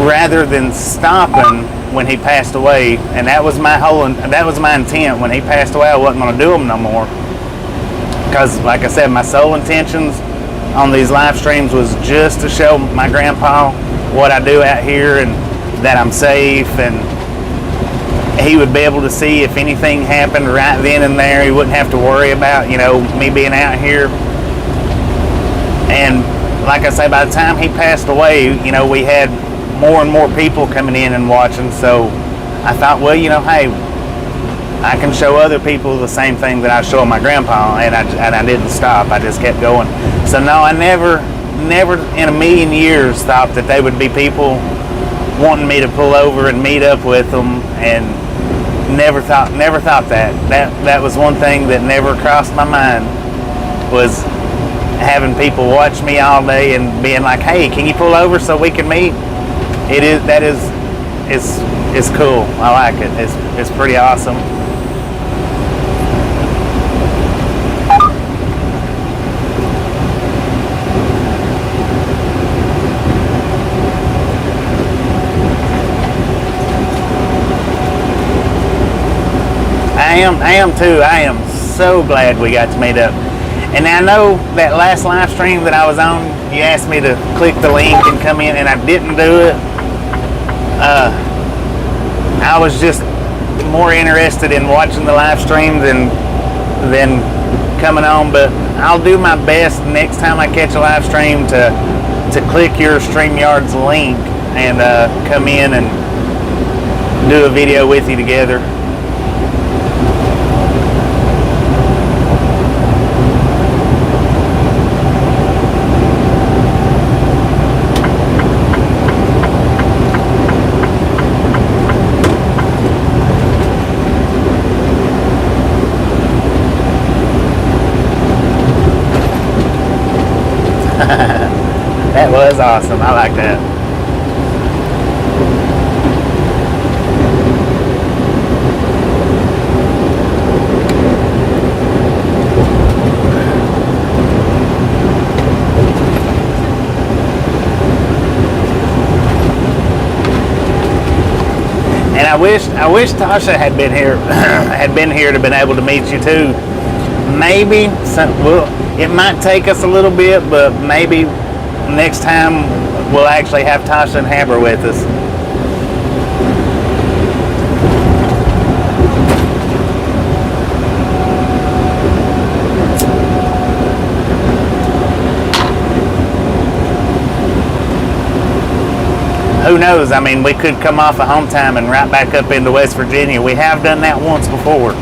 rather than stopping when he passed away, and that was my intent. When he passed away, I wasn't going to do them no more. Because, like I said, my sole intentions on these live streams was just to show my grandpa what I do out here and that I'm safe, and he would be able to see if anything happened right then and there. He wouldn't have to worry about, me being out here. And like I say, by the time he passed away, we had more and more people coming in and watching. So I thought, well, hey, I can show other people the same thing that I show my grandpa, and I didn't stop. I just kept going. So no, I never in a million years thought that they would be people wanting me to pull over and meet up with them, and never thought that. That was one thing that never crossed my mind, was having people watch me all day and being like, hey, can you pull over so we can meet? It's cool. I like it. It's pretty awesome. I am too. I am so glad we got to meet up. And I know that last live stream that I was on, you asked me to click the link and come in, and I didn't do it. I was just more interested in watching the live stream than coming on, but I'll do my best next time I catch a live stream to click your StreamYard's link and come in and do a video with you together. That was awesome. I like that. And I wish Tasha had been here to have been able to meet you too. Maybe it might take us a little bit, but maybe next time we'll actually have Tasha and Haber with us. Who knows? I mean, we could come off of home time and right back up into West Virginia. We have done that once before.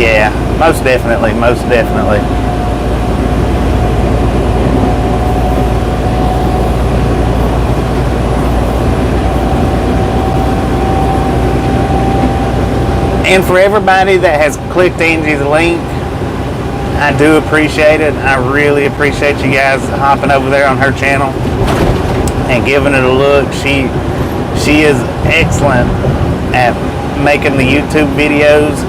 Yeah, most definitely, most definitely. And for everybody that has clicked Angie's link, I do appreciate it. I really appreciate you guys hopping over there on her channel and giving it a look. She is excellent at making the YouTube videos.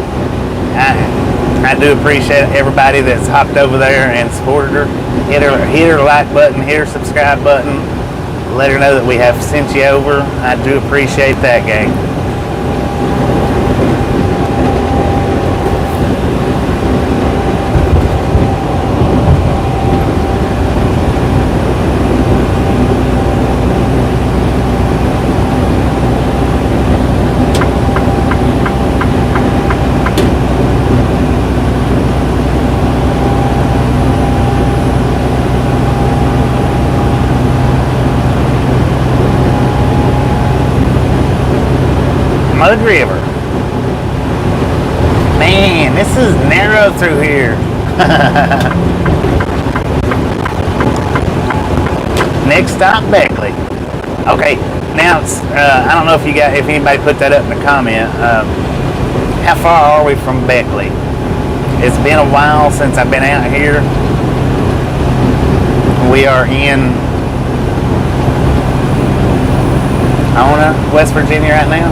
I do appreciate everybody that's hopped over there and supported her. Hit her like button, hit her subscribe button. Let her know that we have sent you over. I do appreciate that, gang. Mud River. Man, this is narrow through here. Next stop, Beckley. Okay, now I don't know if anybody put that up in the comment. How far are we from Beckley? It's been a while since I've been out here. We are in West Virginia right now.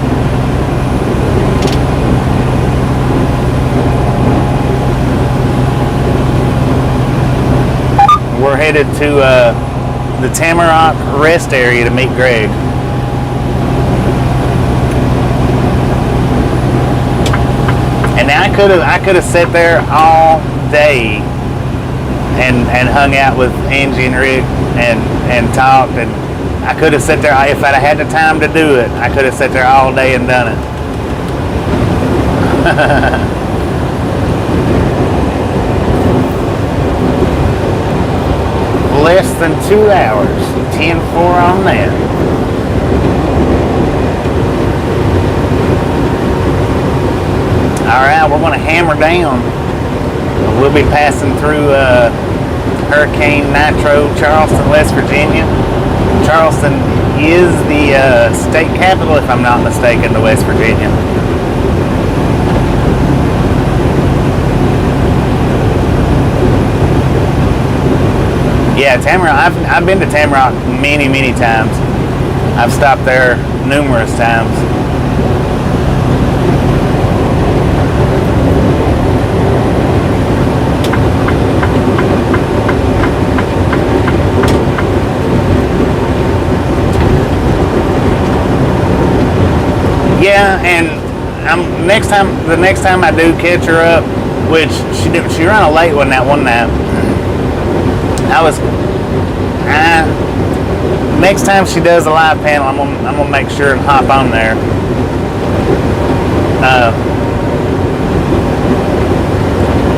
We're headed to the Tamarack rest area to meet Greg. And now I could have sat there all day and hung out with Angie and Rick and talked, and I could have sat there if I'd had the time to do it. I could have sat there all day and done it. Less than 2 hours, 10-4 on that. Alright, we're going to hammer down. We'll be passing through Hurricane Nitro, Charleston, West Virginia. Charleston is the state capital, if I'm not mistaken, to West Virginia. Yeah, Tamarack. I've been to Tamarack many, many times. I've stopped there numerous times. Yeah, and the next time I do catch her up, which she ran a late one that one night. Next time she does a live panel, I'm gonna make sure and hop on there.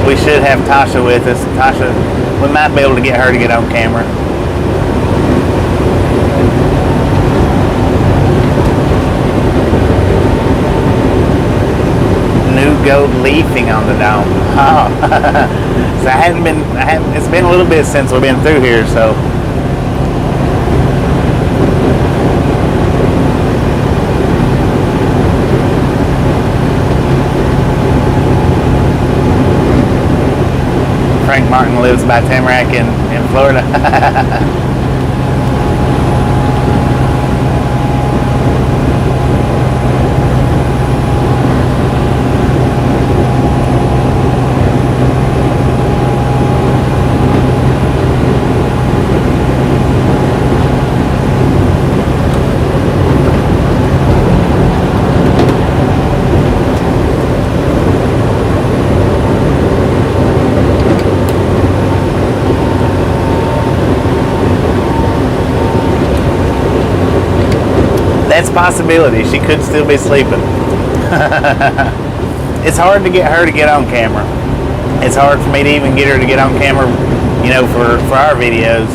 We should have Tasha with us. Tasha, we might be able to get her to get on camera. New gold leafing on the dome. Oh. So it's been a little bit since we've been through here, so. Frank Martin lives by Tamarack in Florida. That's a possibility. She could still be sleeping. It's hard to get her to get on camera. It's hard for me to even get her to get on camera, for our videos.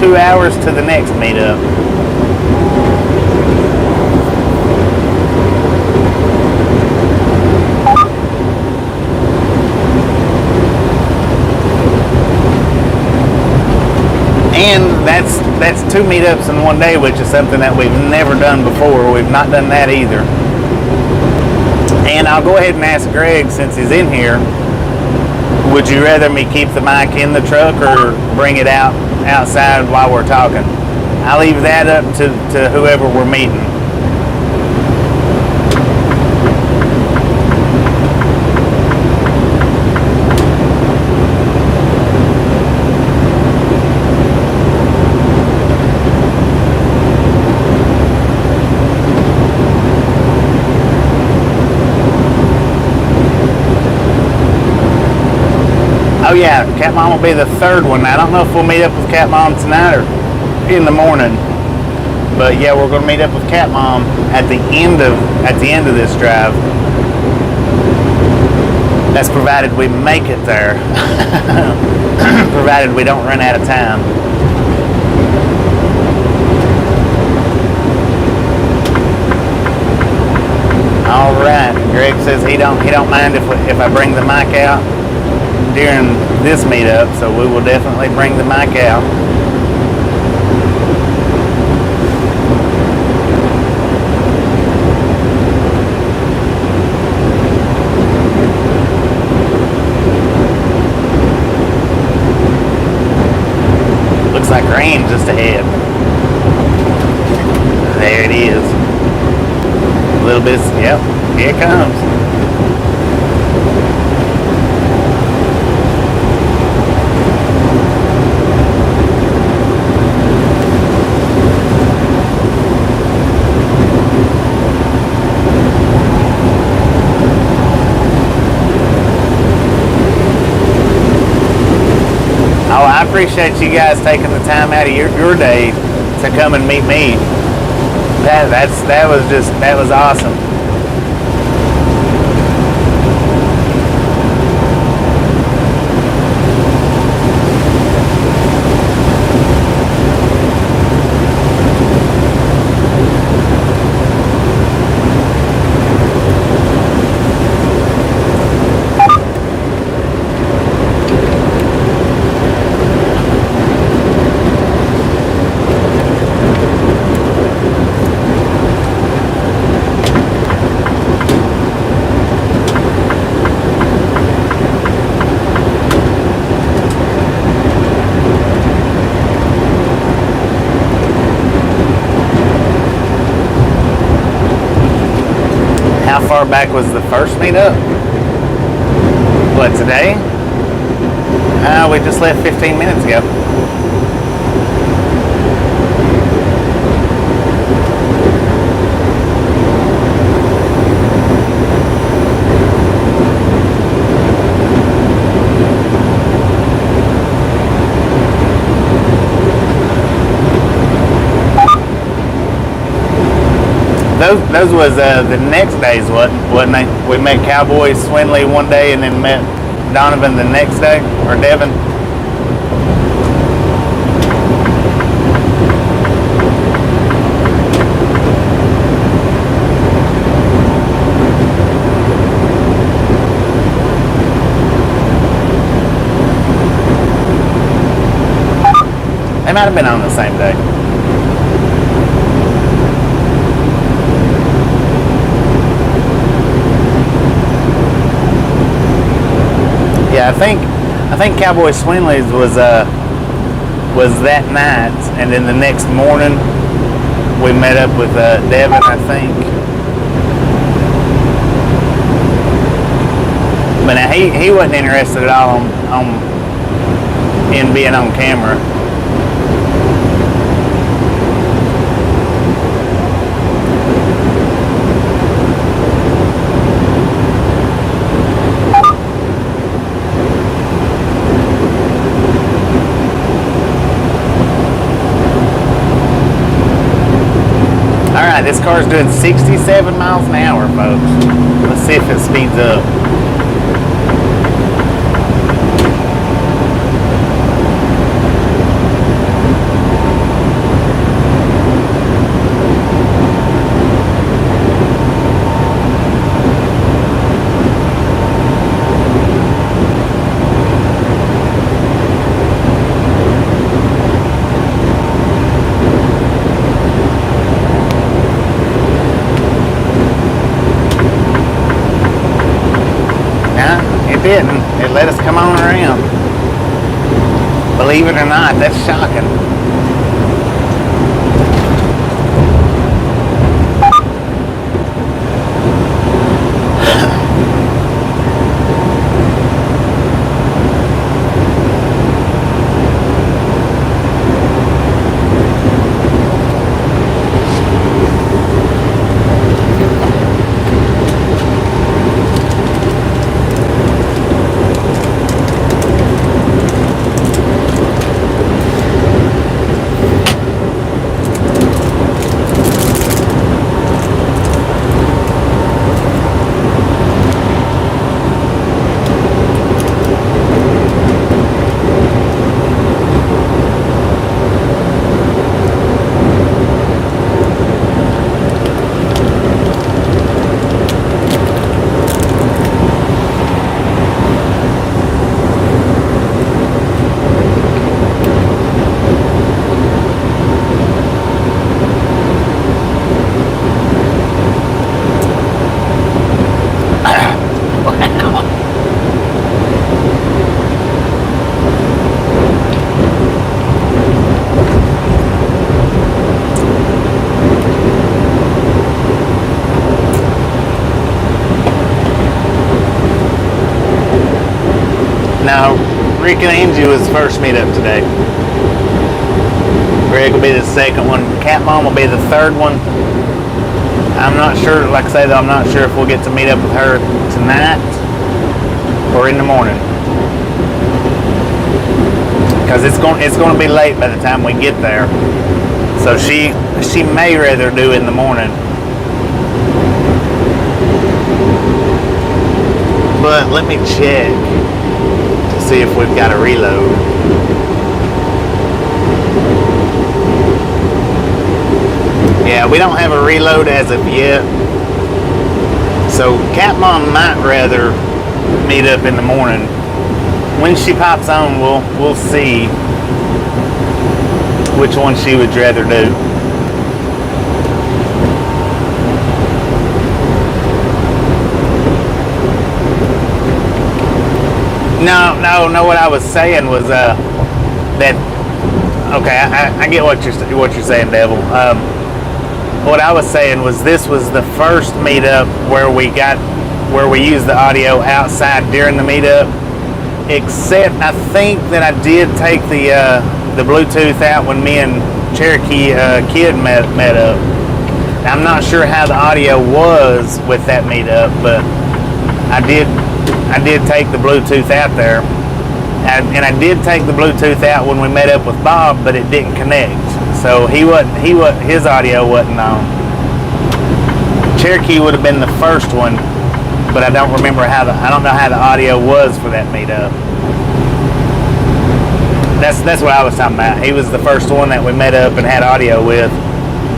2 hours to the next meetup. And that's 2 meetups in one day, which is something that we've never done before. We've not done that either. And I'll go ahead and ask Greg, since he's in here, would you rather me keep the mic in the truck or bring it outside while we're talking? I'll leave that up to whoever we're meeting. Oh yeah, Cat Mom will be the 3rd one. I don't know if we'll meet up with Cat Mom tonight or in the morning, but yeah, we're going to meet up with Cat Mom at the end of this drive. That's provided we make it there, provided we don't run out of time. All right, Greg says he don't mind if I bring the mic out during this meetup, so we will definitely bring the mic out. Looks like rain just ahead. There it is. A little bit, yep, here it comes. Oh, I appreciate you guys taking the time out of your day to come and meet me. That was awesome. How far back was the first meetup? What, today? We just left 15 minutes ago. Those was the next days, wasn't they? We met Cowboy Swinley one day and then met Donovan the next day, or Devin. They might have been on the same day. Yeah, I think Cowboy Swinley's was that night, and then the next morning we met up with Devin, I think. But now he wasn't interested at all in being on camera. This car's doing 67 miles an hour, folks. Let's see if it speeds up. let us come on around. Believe it or not, that's shocking. Now, Rick and Angie was the first meetup today. Greg will be the second one. Cat Mom will be the third one. I'm not sure, like I say though, I'm not sure if we'll get to meet up with her tonight or in the morning. Because it's going to be late by the time we get there. So she may rather do in the morning. But let me check to see if we've got a reload. Yeah, we don't have a reload as of yet. So Cat Mom might rather meet up in the morning. When she pops on, we'll see which one she would rather do. No. What I was saying was that. Okay, I get what you're saying, Devil. What I was saying was this was the first meetup where we used the audio outside during the meetup. Except I think that I did take the Bluetooth out when me and Cherokee Kid met up. I'm not sure how the audio was with that meetup, but I did take the Bluetooth out there, and I did take the Bluetooth out when we met up with Bob, but it didn't connect. So his audio wasn't on. Cherokee would have been the first one, but I don't remember I don't know how the audio was for that meetup. That's what I was talking about. He was the first one that we met up and had audio with,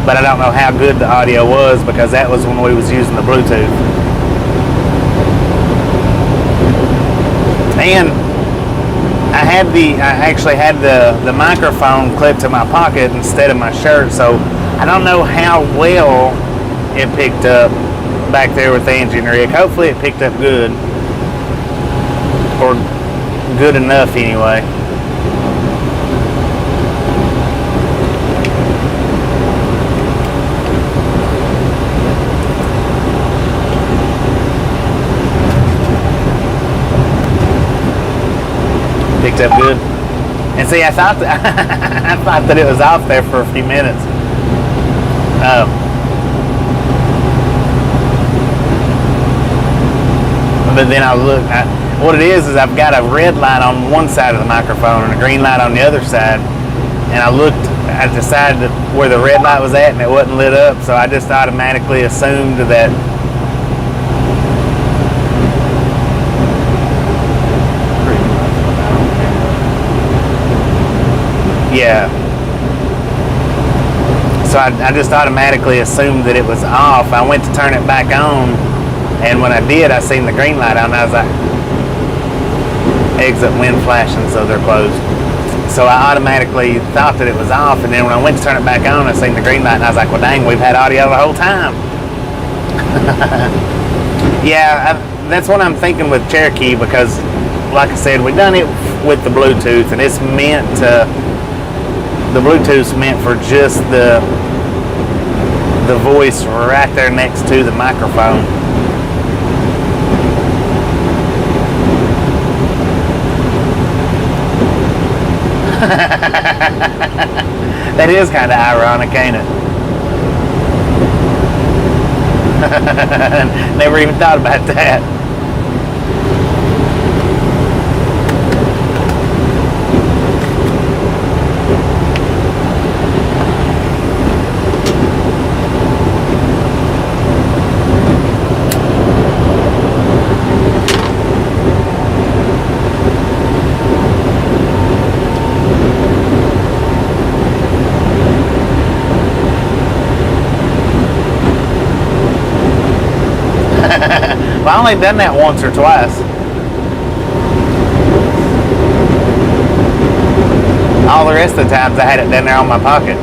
but I don't know how good the audio was because that was when we was using the Bluetooth. And I actually had the microphone clipped to my pocket instead of my shirt, so I don't know how well it picked up back there with Angie and Rick. Hopefully it picked up good, or good enough anyway. Picked up good. And see, I thought that it was off there for a few minutes. But then I look. What it is I've got a red light on one side of the microphone and a green light on the other side. And I decided where the red light was at and it wasn't lit up, so I just automatically assumed that. Yeah. So I just automatically assumed that it was off. I went to turn it back on, and when I did, I seen the green light on. I was like, exit wind flashing, so they're closed. So I automatically thought that it was off, and then when I went to turn it back on, I seen the green light, and I was like, well, dang, we've had audio the whole time. Yeah, that's what I'm thinking with Cherokee, because like I said, we done it with the Bluetooth, and it's meant to. The Bluetooth's meant for just the voice right there next to the microphone. That is kind of ironic, ain't it? Never even thought about that. Well, I only done that once or twice. All the rest of the times I had it down there on my pocket.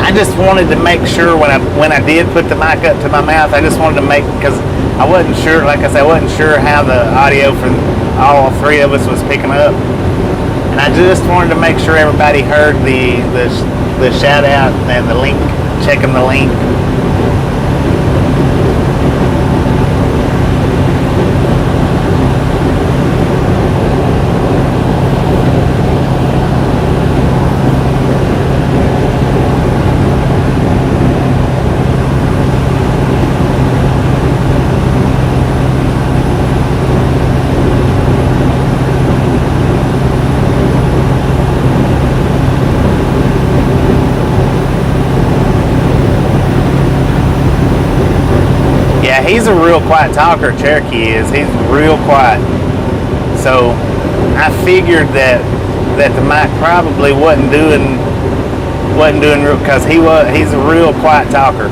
I just wanted to make sure when I did put the mic up to my mouth, I just wanted to make, because I wasn't sure, like I said, I wasn't sure how the audio from all three of us was picking up. And I just wanted to make sure everybody heard the shout out and the link, checking the link. He's a real quiet talker, Cherokee is. He's real quiet. So I figured that the mic probably wasn't doing real, because he's a real quiet talker.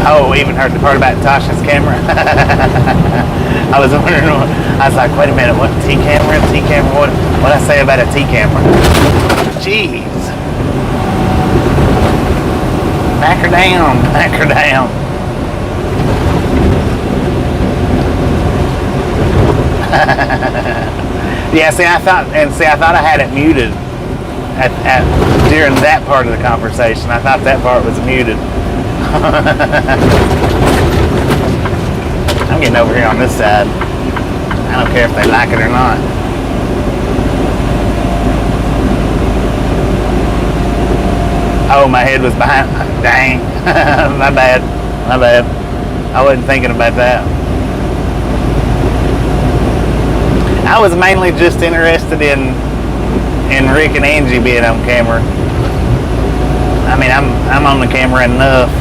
Oh, even heard the part about Tasha's camera. I was wondering, I was like, wait a minute, what, T-camera, what'd I say about a T-camera? Jeez. Back her down. Yeah, I thought I had it muted during that part of the conversation. I thought that part was muted. I'm getting over here on this side. I don't care if they like it or not. Oh, my head was behind. Dang. My bad. I wasn't thinking about that. I was mainly just interested in Rick and Angie being on camera. I mean, I'm on the camera enough.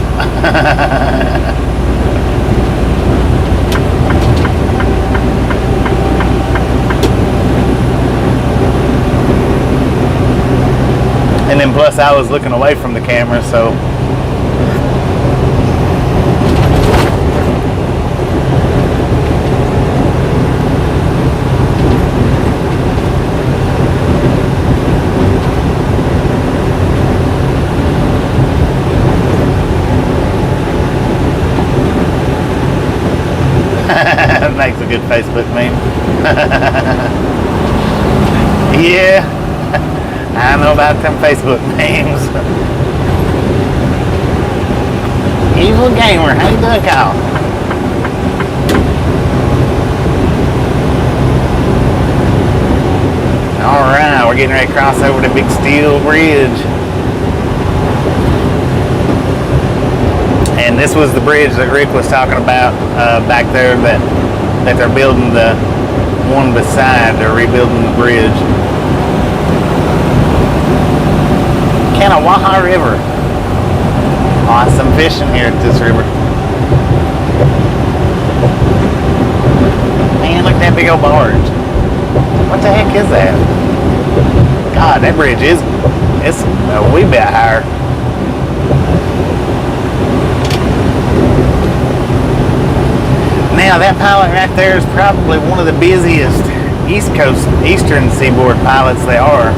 And then plus I was looking away from the camera, so makes a good Facebook meme. Yeah, I know about them Facebook memes. Evil Gamer, how you doing, Kyle? Alright, we're getting ready to cross over the big steel bridge. And this was the bridge that Rick was talking about back there that they're building the one beside. They're rebuilding the bridge. Kanawha River. Awesome fishing here at this river. Man, look at that big old barge. What the heck is that? God, that bridge it's a wee bit higher. Now that pilot right there is probably one of the busiest eastern seaboard pilots they are.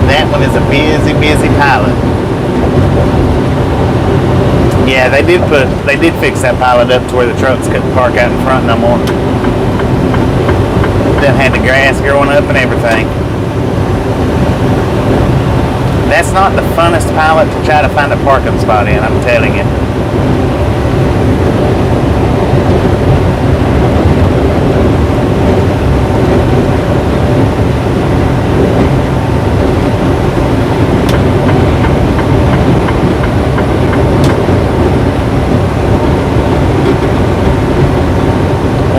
That one is a busy pilot. Yeah, they did fix that pilot up to where the trucks couldn't park out in front no more. Then had the grass growing up and everything. That's not the funnest pilot to try to find a parking spot in, I'm telling you.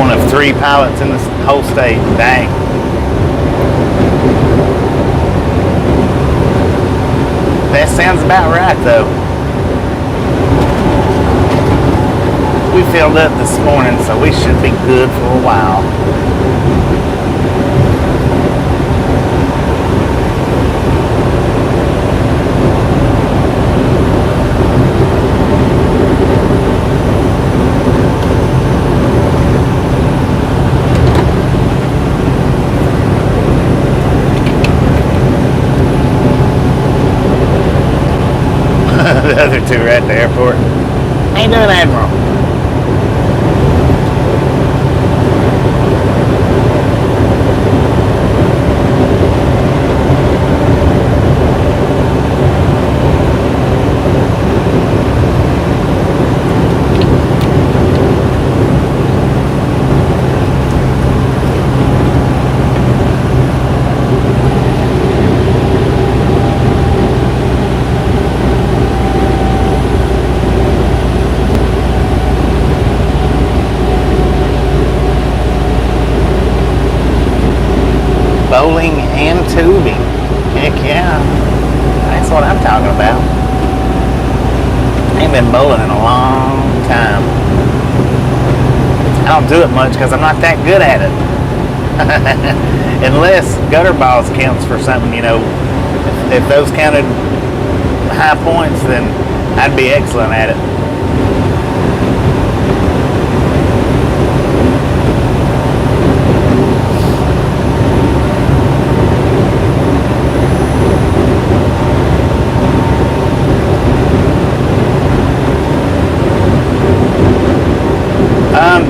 One of 3 pilots in the whole state. Dang. That sounds about right, though. We filled up this morning, so we should be good for a while. The other 2 are at the airport. How you doing, Admiral? Bowling and tubing. Heck yeah. That's what I'm talking about. I ain't been bowling in a long time. I don't do it much because I'm not that good at it. Unless gutter balls counts for something, you know. If those counted high points, then I'd be excellent at it.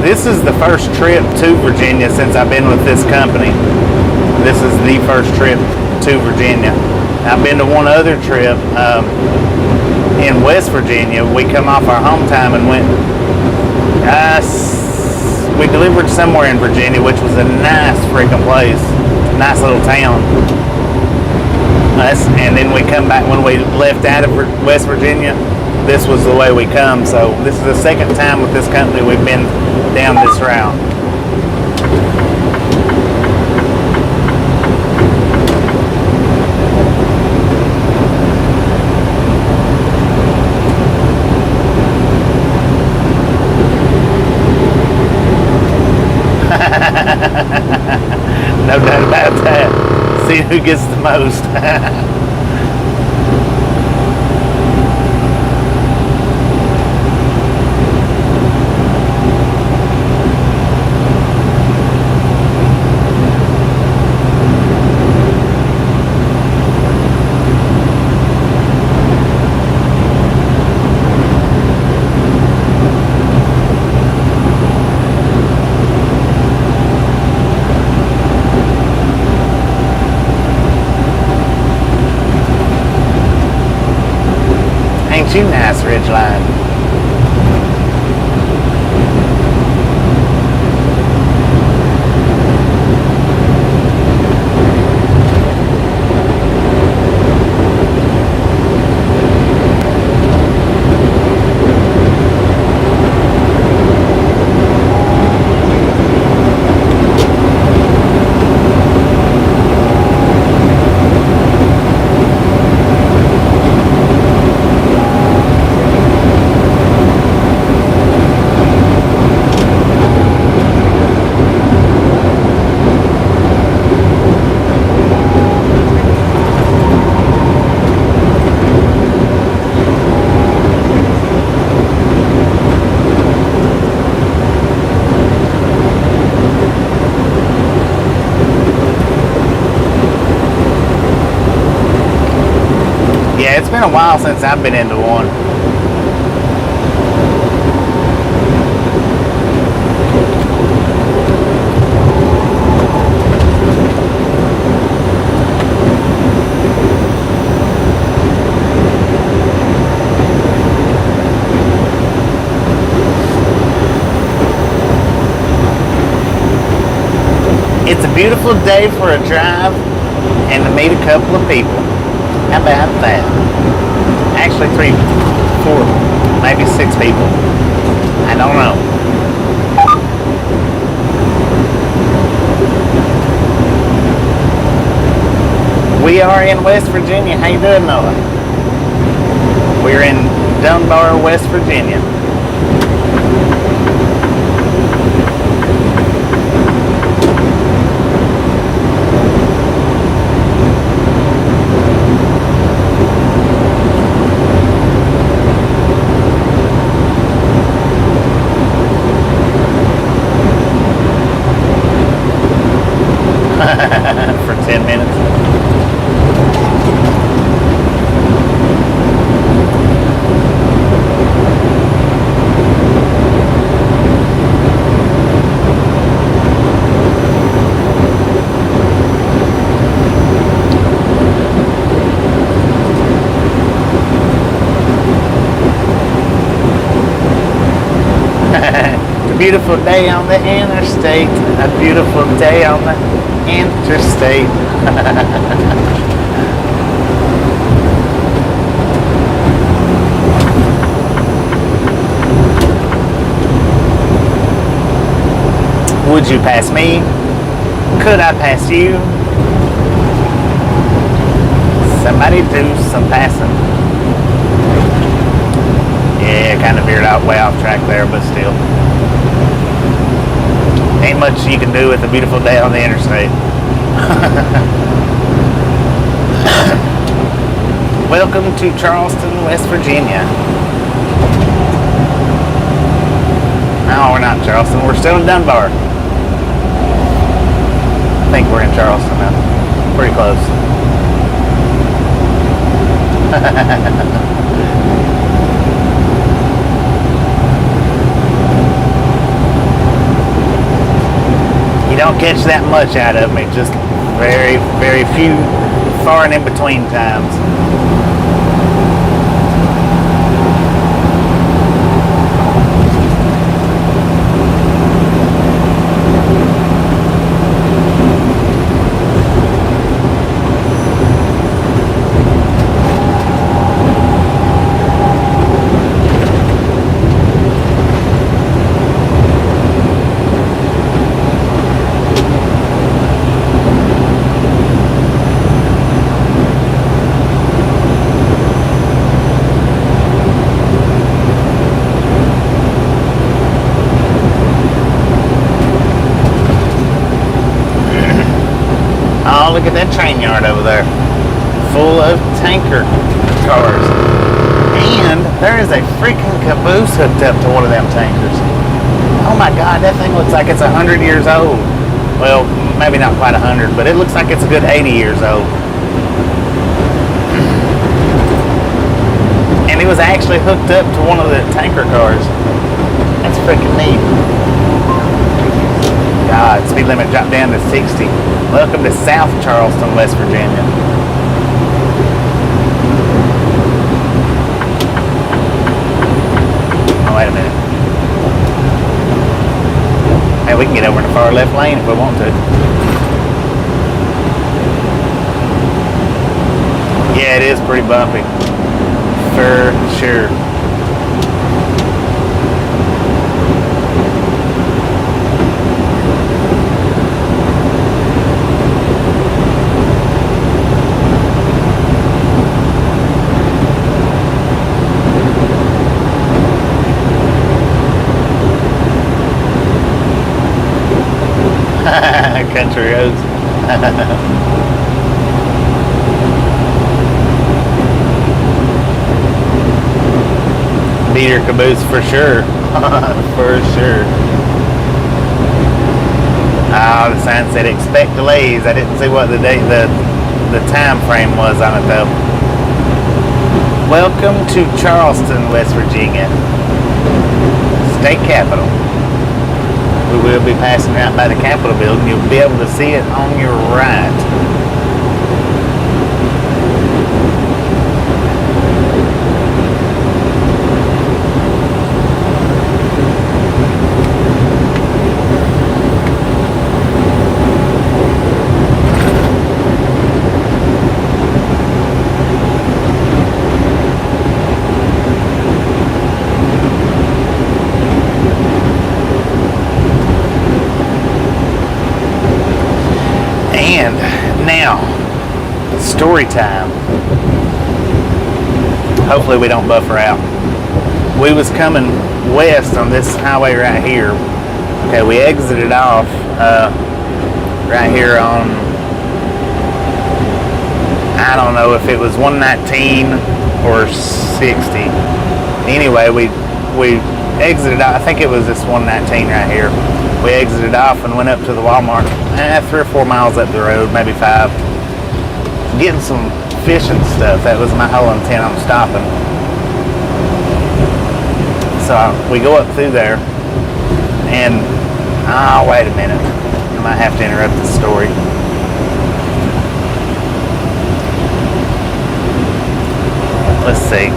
This is the first trip to Virginia since I've been with this company. This is the first trip to Virginia. I've been to one other trip in West Virginia. We come off our home time and went, we delivered somewhere in Virginia, which was a nice freaking place, nice little town. And then we come back when we left out of West Virginia. This was the way we come, so this is the second time with this company we've been down this route. No doubt about that. See who gets the most. you nice, Ridgeline. Yeah, it's been a while since I've been into one. It's a beautiful day for a drive and to meet a couple of people. How about that? Actually 3, 4, maybe 6 people. I don't know. We are in West Virginia. How you doing, Noah? We're in Dunbar, West Virginia. For 10 minutes. It's a beautiful day on the interstate. A beautiful day on the interstate. Would you pass me? Could I pass you? Somebody do some passing. Yeah, kind of veered out way off track there, but still. Ain't much you can do with a beautiful day on the interstate. Welcome to Charleston, West Virginia. No, we're not in Charleston. We're still in Dunbar. I think we're in Charleston now. Pretty close. You don't catch that much out of me, just very, very few far and in between times. Oh, look at that train yard over there. Full of tanker cars. And there is a freaking caboose hooked up to one of them tankers. Oh my God, that thing looks like it's 100 years old. Well, maybe not quite 100, but it looks like it's a good 80 years old. And it was actually hooked up to one of the tanker cars. That's freaking neat. God, speed limit dropped down to 60. Welcome to South Charleston, West Virginia. we can get over in the far left lane if we want to. Yeah, it is pretty bumpy. For sure. Country roads. Beater caboose for sure. For sure. Ah, the sign said expect delays. I didn't see what the date, the time frame was on it though. Welcome to Charleston, West Virginia, state capital. We will be passing out by the Capitol building. You'll be able to see it on your right. Now, story time. Hopefully we don't buffer out. We was coming west on this highway right here. Okay, we exited off right here on, I don't know if it was 119 or 60. Anyway, we exited out, I think it was this 119 right here. We exited off and went up to the Walmart, 3 or 4 miles up the road, maybe 5. Getting some fishing stuff. That was my whole intent on stopping. So we go up through there, and wait a minute. I might have to interrupt the story. Let's see.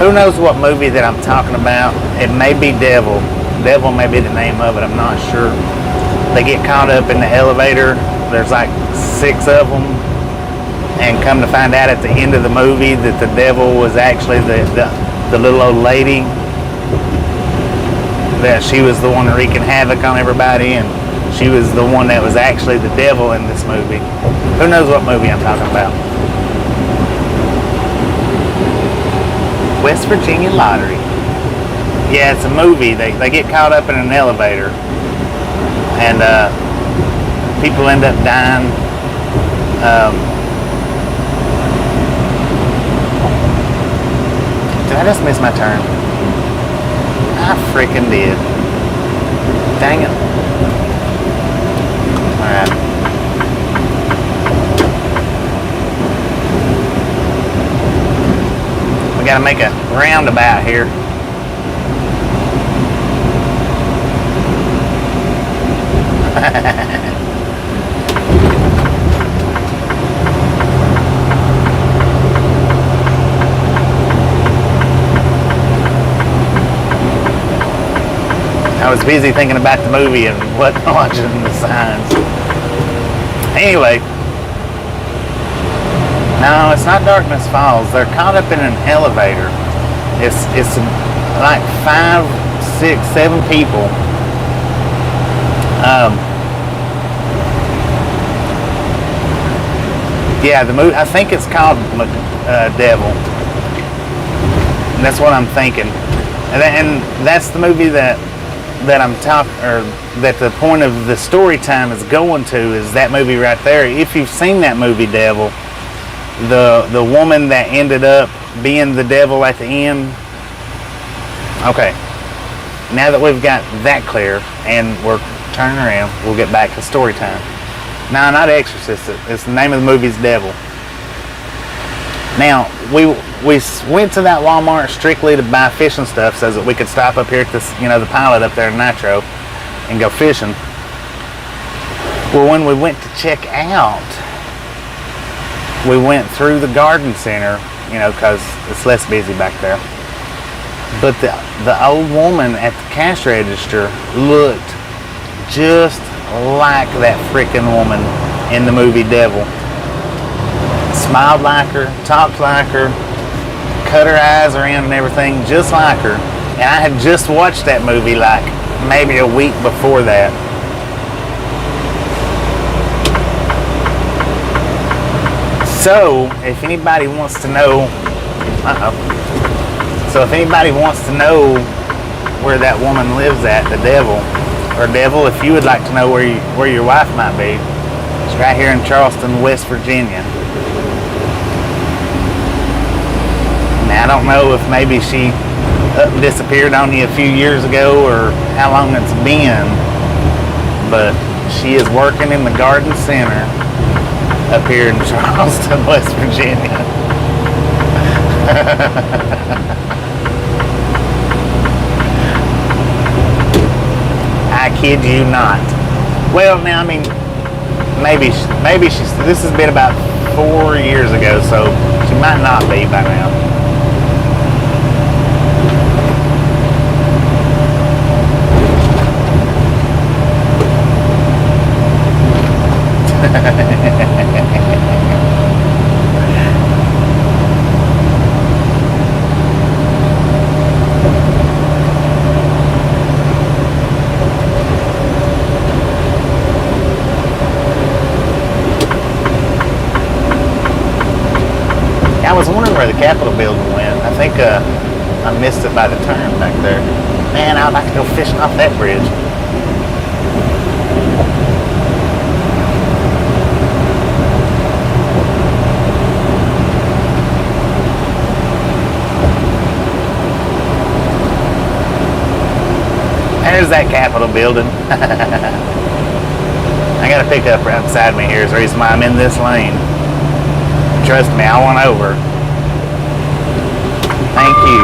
Who knows what movie that I'm talking about? It may be Devil. Devil may be the name of it, I'm not sure. They get caught up in the elevator. There's like 6 of them. And come to find out at the end of the movie that the devil was actually the little old lady. That she was the one wreaking havoc on everybody, and she was the one that was actually the devil in this movie. Who knows what movie I'm talking about? West Virginia Lottery. Yeah, it's a movie. They get caught up in an elevator, and people end up dying. Did I just miss my turn? I freaking did. Dang it. Alright. We gotta make a roundabout here. I was busy thinking about the movie and wasn't watching the signs. Anyway. No, it's not Darkness Falls. They're caught up in an elevator. It's like 5, 6, 7 people. Yeah, the movie. I think it's called Devil. And that's what I'm thinking. And that's the movie that I'm talking, or that the point of the story time is going to, is that movie right there. If you've seen that movie, Devil, the woman that ended up being the devil at the end. Okay, now that we've got that clear and we're turning around, we'll get back to story time. No, not Exorcist. It's the name of the movie's Devil. Now, we went to that Walmart strictly to buy fishing stuff so that we could stop up here at this, the pilot up there in Nitro and go fishing. Well, when we went to check out, we went through the garden center you know, because it's less busy back there. But the old woman at the cash register looked just like that freaking woman in the movie Devil. Smiled like her, talked like her, cut her eyes around and everything just like her. And I had just watched that movie like maybe a week before that. So, if anybody wants to know, so if anybody wants to know where that woman lives at, the Devil, or Devil, if you would like to know where your wife might be, it's right here in Charleston, West Virginia. Now, I don't know if maybe she disappeared on you a few years ago or how long it's been, but she is working in the garden center up here in Charleston, West Virginia. I kid you not. Well, now, I mean, maybe she's, this has been about 4 years ago, so she might not be by now. I was wondering where the Capitol building went. I think I missed it by the turn back there. Man, I'd like to go fishing off that bridge. There's that Capitol building. I got a pickup right beside me here is the reason why I'm in this lane. Trust me, I went over. Thank you.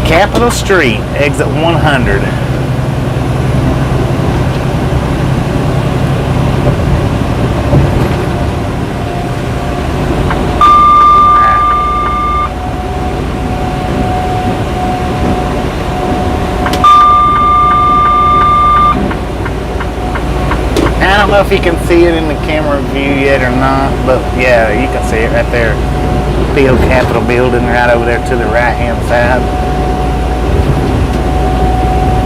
Capitol Street, exit 100. I don't know if you can see it in the camera view yet or not, but yeah, you can see it right there. Big old Capitol building right over there to the right hand side.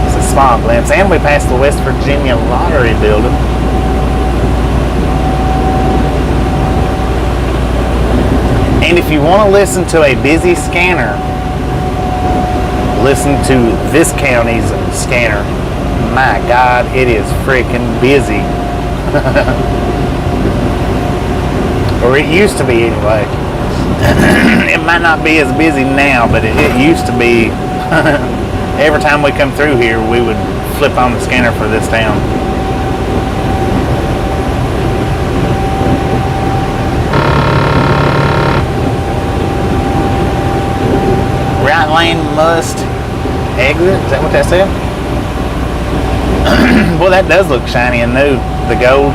It's a small glimpse. And we passed the West Virginia Lottery building. And if you want to listen to a busy scanner, listen to this county's scanner. My God, it is freaking busy. Or it used to be anyway. It might not be as busy now, but it used to be. Every time we come through here, we would flip on the scanner for this town. Right lane must exit. Is that what that said? Well, that does look shiny and new. The gold.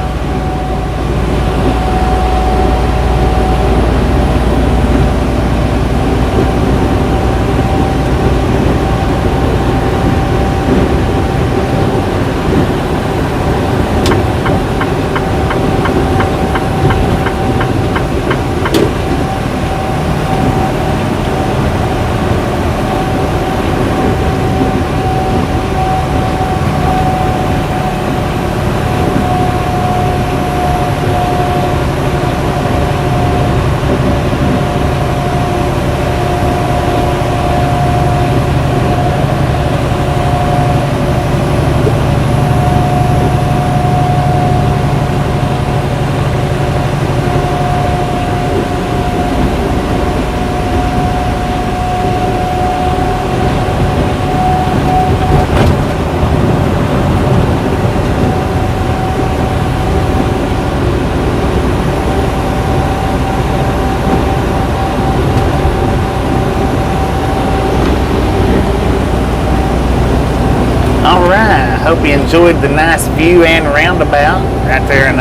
Hope you enjoyed the nice view and roundabout right there in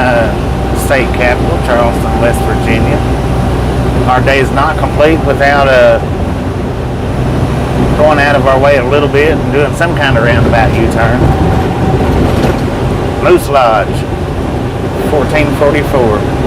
state capital, Charleston, West Virginia. Our day is not complete without going out of our way a little bit and doing some kind of roundabout U-turn. Moose Lodge, 1444.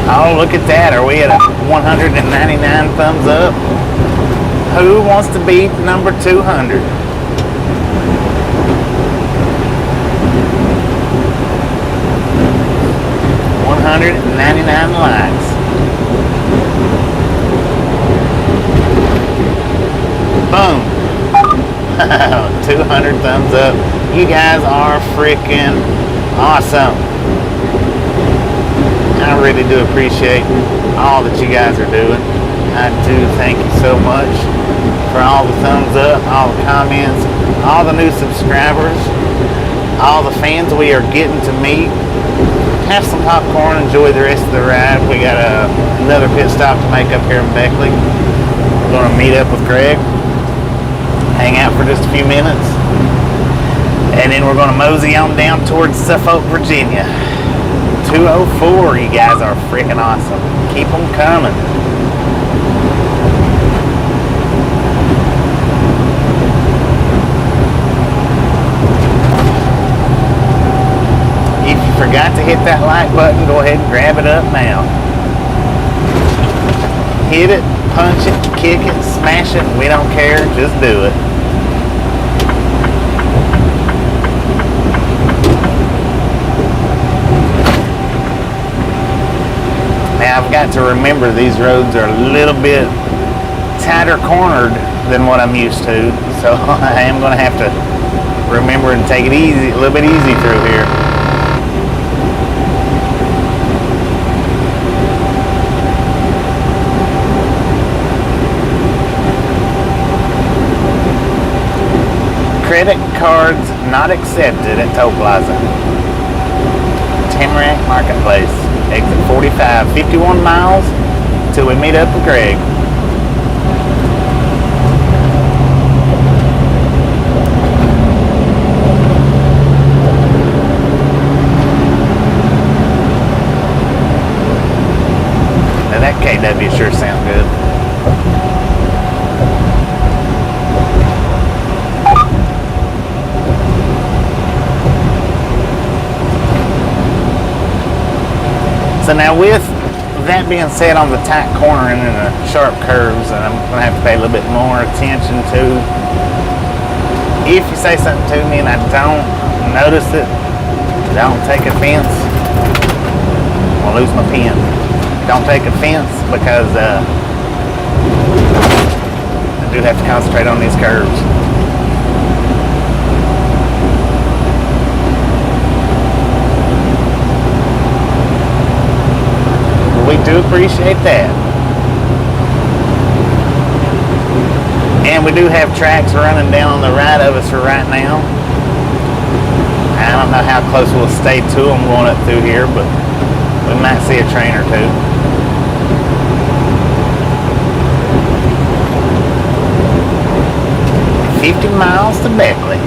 Oh, look at that. Are we at a 199 thumbs up? Who wants to beat number 200? $199 likes. Boom. 200 thumbs up. You guys are freaking awesome. I really do appreciate all that you guys are doing. I do thank you so much for all the thumbs up, all the comments, all the new subscribers, all the fans we are getting to meet. Have some popcorn, enjoy the rest of the ride. We got another pit stop to make up here in Beckley. We're going to meet up with Greg, hang out for just a few minutes, and then we're going to mosey on down towards Suffolk, Virginia. 204, you guys are freaking awesome. Keep them coming. If you forgot to hit that like button, go ahead and grab it up now. Hit it, punch it, kick it, smash it, we don't care, just do it. Now I've got to remember these roads are a little bit tighter cornered than what I'm used to, so I am going to have to remember and take it easy, a little bit easy through here. Credit cards not accepted at Toll Plaza. Tamarack Marketplace. Exit 45, 51 miles till we meet up with Greg. Now that KW sure sounds good. So now with that being said, on the tight corner and in the sharp curves, I'm going to have to pay a little bit more attention to. If you say something to me and I don't notice it, don't take offense. I'm going to lose my pen. Don't take offense because I do have to concentrate on these curves. We do appreciate that. And we do have tracks running down on the right of us for right now. I don't know how close we'll stay to them going up through here, but we might see a train or two. $50 miles to Beckley.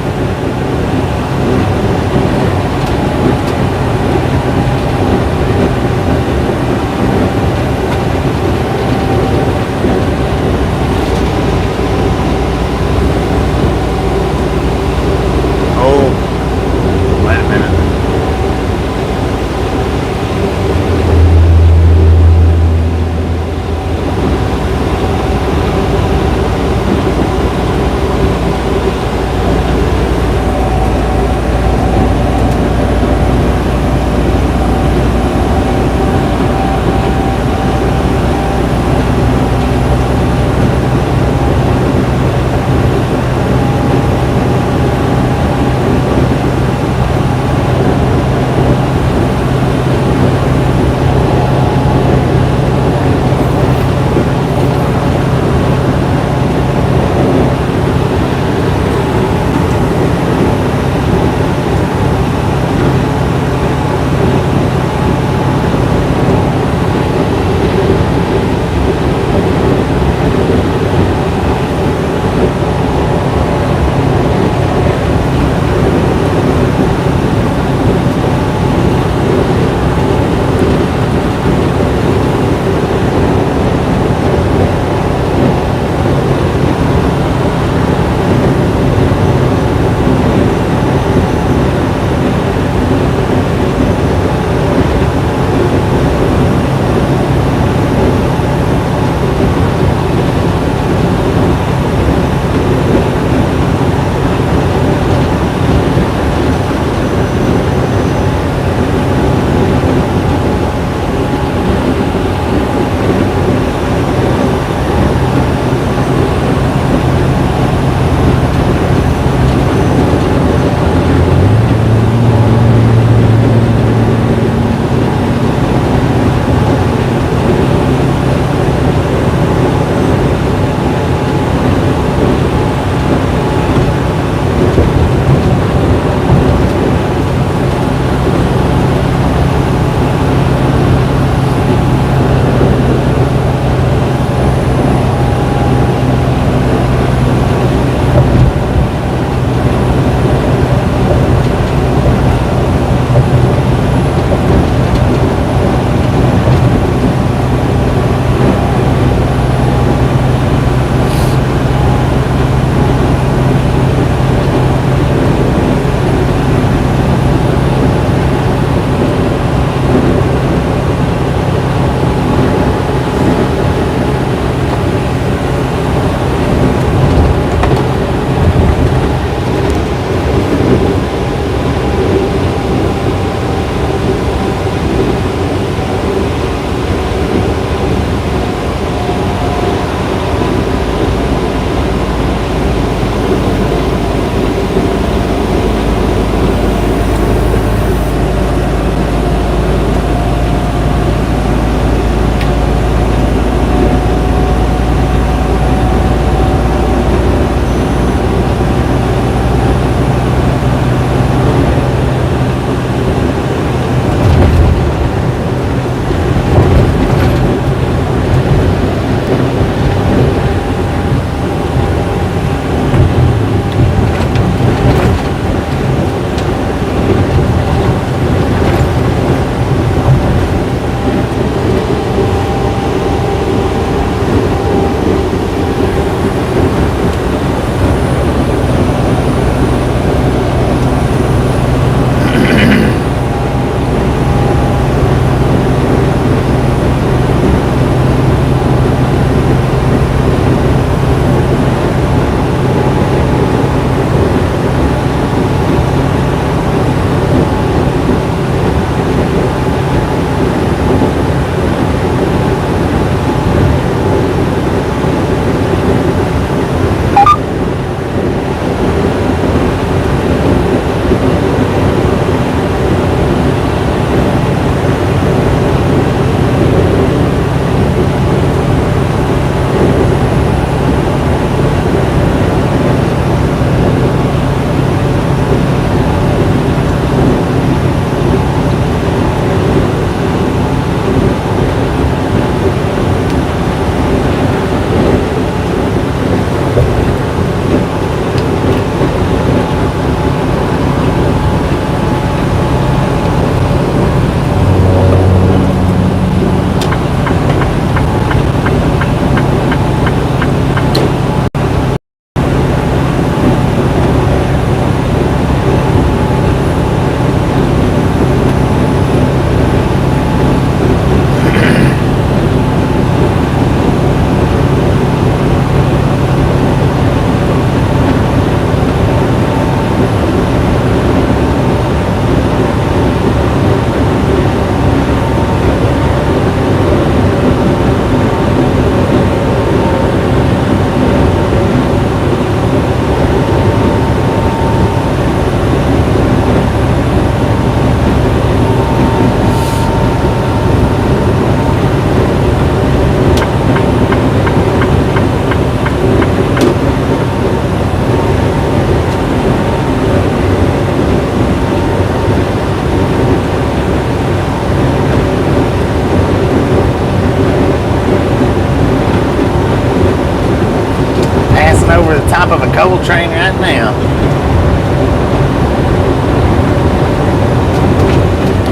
over the top of a coal train right now.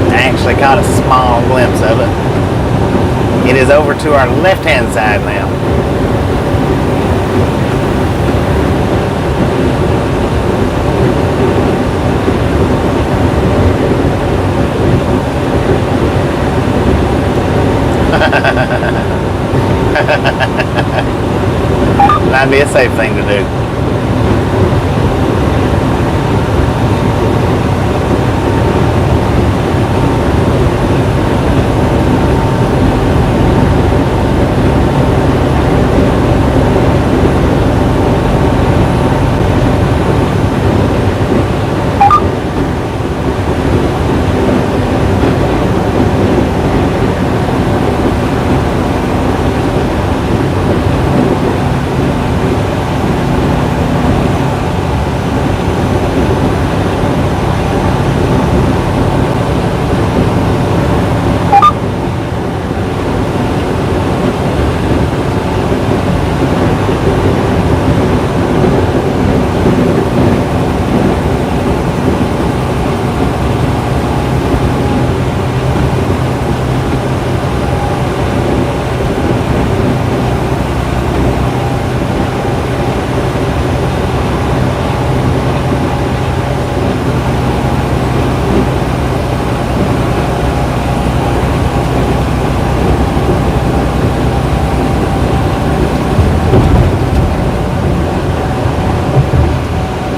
I actually caught a small glimpse of it. It is over to our left-hand side now. Might be a safe thing to do.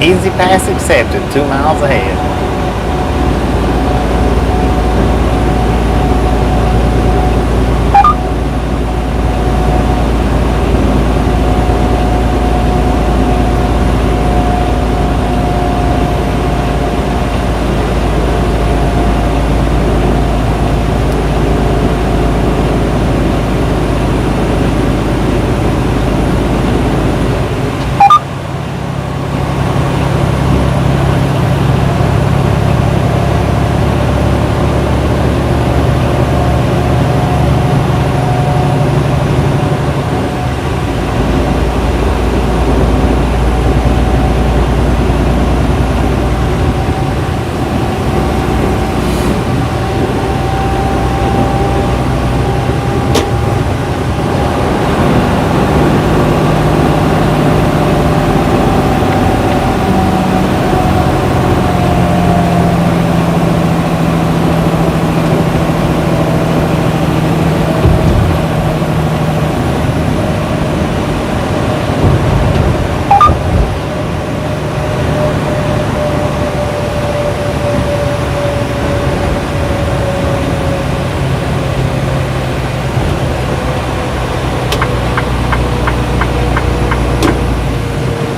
Easy pass accepted, 2 miles ahead.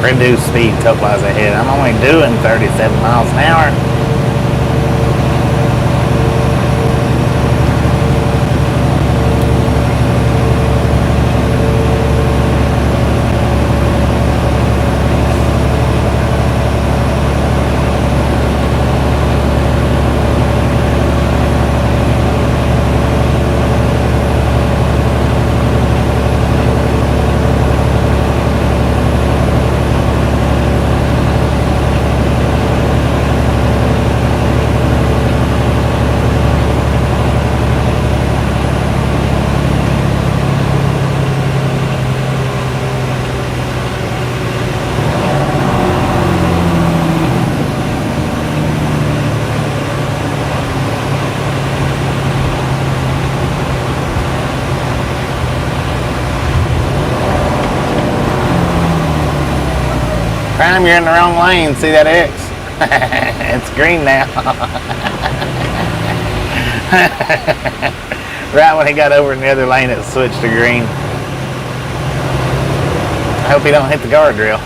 Reduce speed, couple miles ahead. I'm only doing 37 miles an hour. Crime, you're in the wrong lane. See that X? It's green now. Right when he got over in the other lane, it switched to green. I hope he don't hit the guardrail.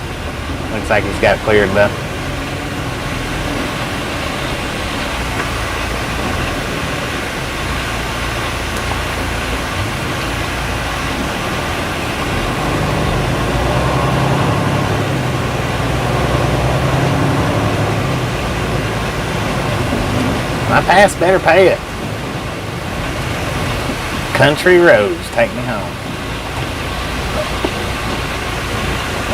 Looks like he's got it cleared though. My pass better pay it. Country roads take me home.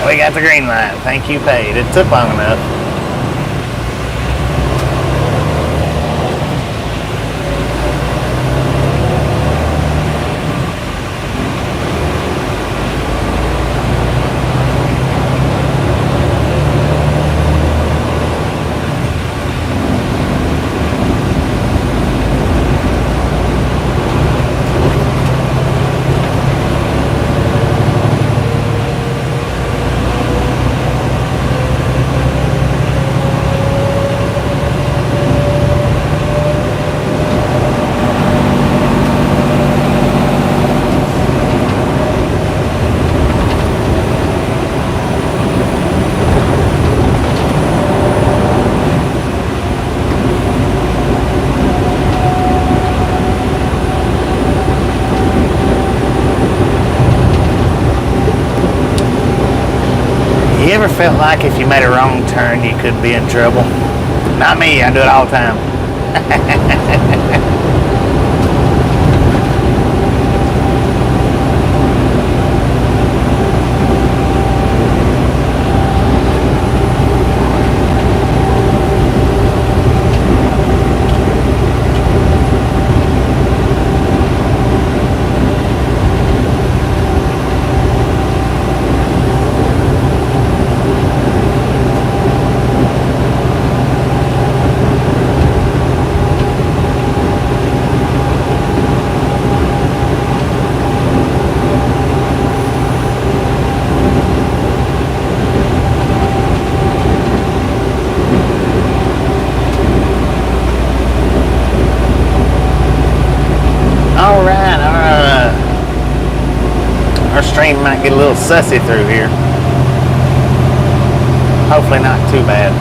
We got the green light. Thank you, paid. It took long enough. You ever felt like if you made a wrong turn, you could be in trouble? Not me, I do it all the time. Our stream might get a little sussy through here. Hopefully not too bad.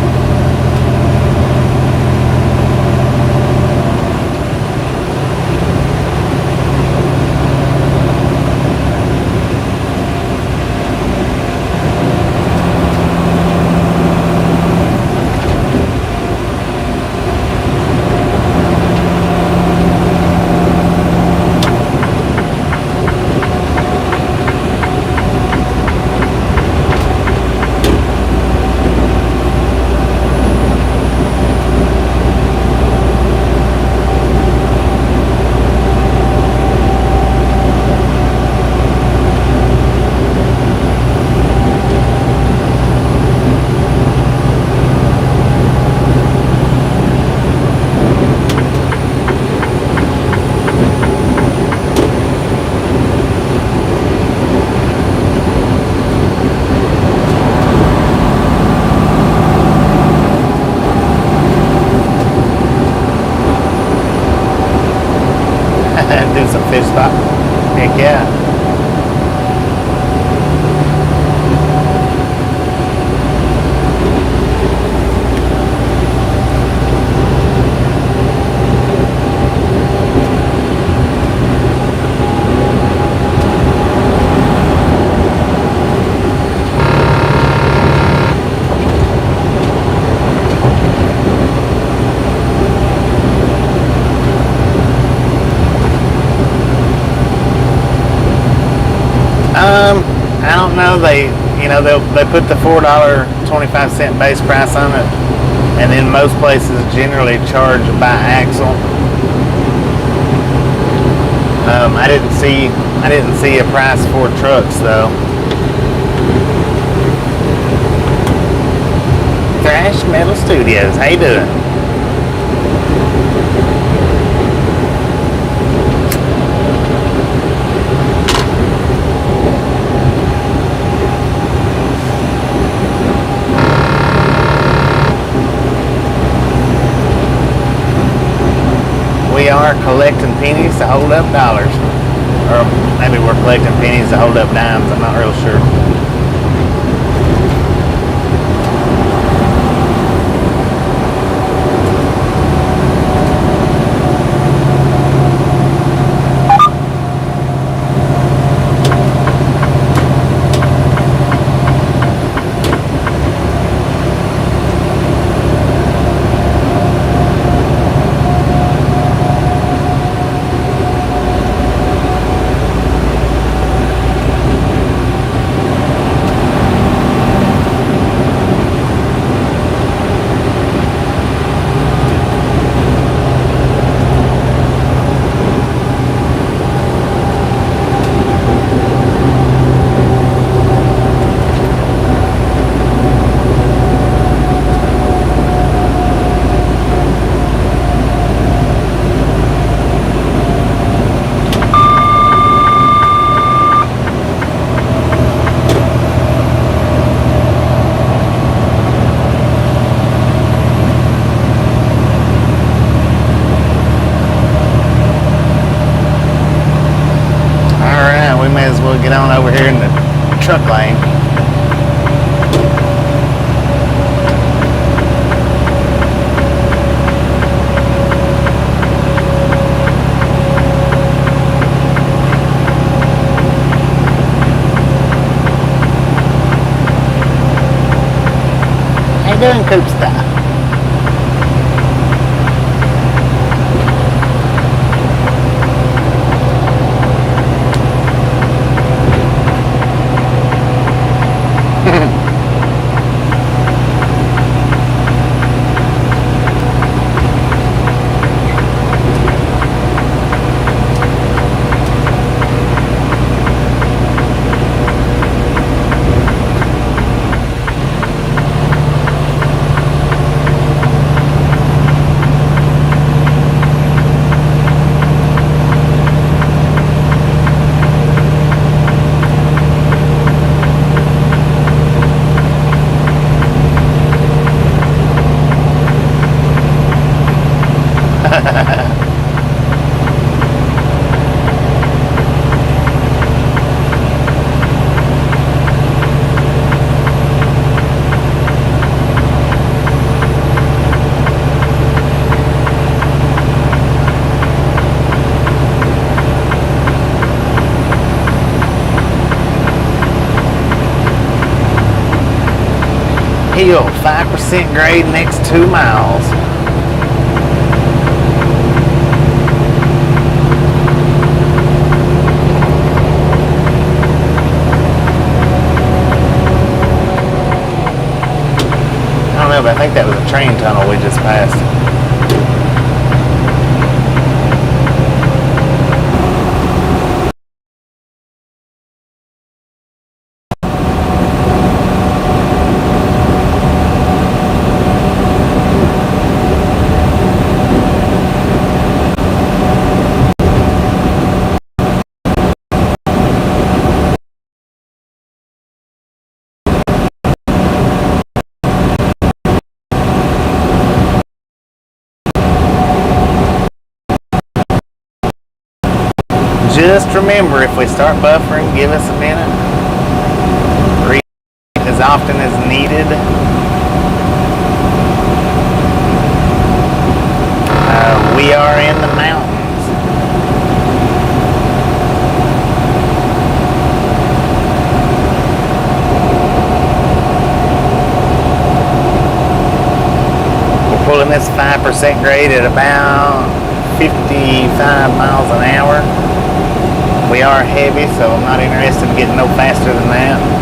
Do some fish spot. Heck yeah. I don't know. They put the $4.25 base price on it, and then most places generally charge by axle. I didn't see a price for trucks though. Thrash Metal Studios, how you doing? We are collecting pennies to hold up dollars. Or maybe we're collecting pennies to hold up dimes, I'm not real sure. floodplain. How you doing, Coop Style? Hill, 5% grade next 2 miles. I don't know, but I think that was a train tunnel we just passed. Just remember, if we start buffering, give us a minute. Read as often as needed. We are in the mountains. We're pulling this 5% grade at about 55 miles an hour. We are heavy, so I'm not interested in getting no faster than that.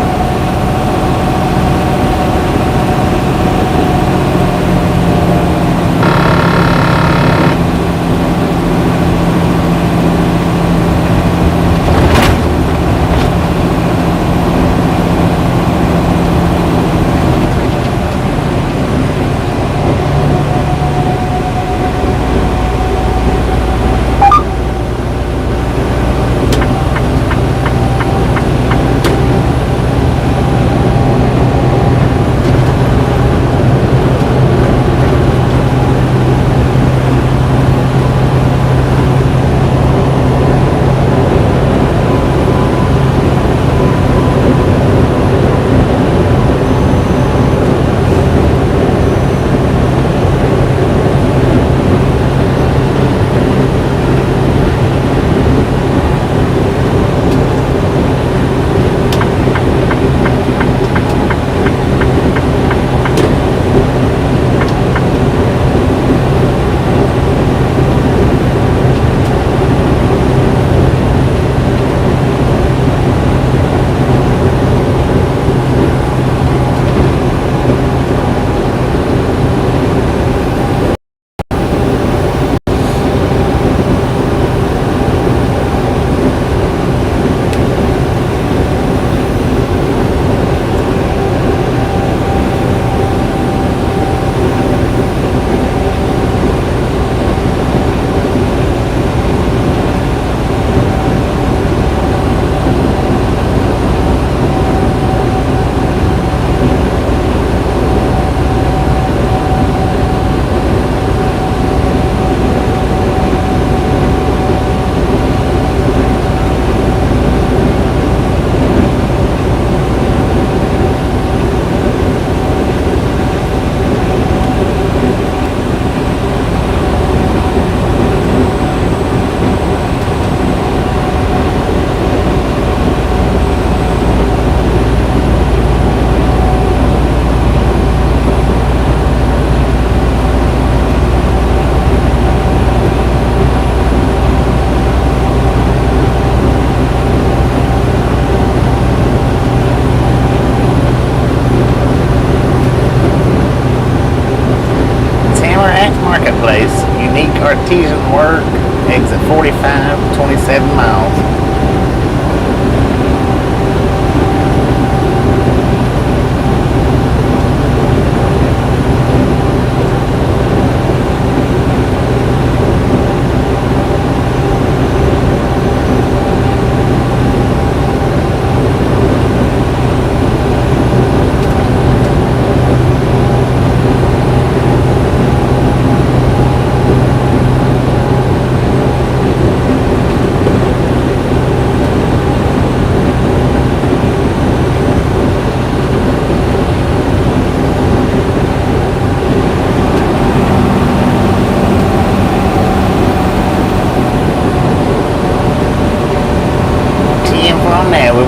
exit 45, 27 miles.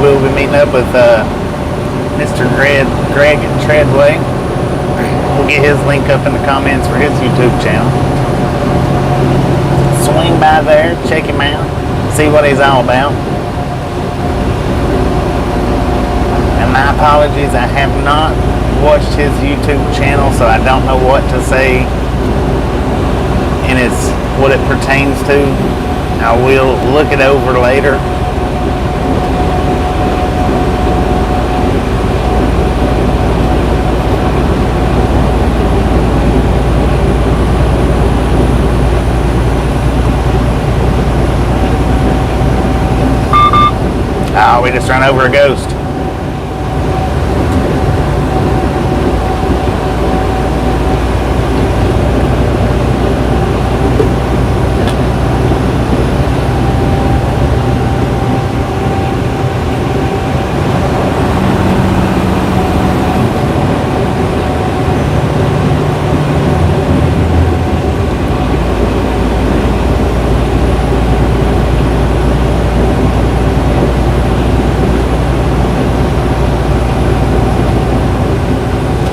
We'll be meeting up with Mr. Greg at Treadway. We'll get his link up in the comments for his YouTube channel. Swing by there, check him out, see what he's all about. And my apologies, I have not watched his YouTube channel, so I don't know what to say and it's what it pertains to. I will look it over later. Oh, we just ran over a ghost.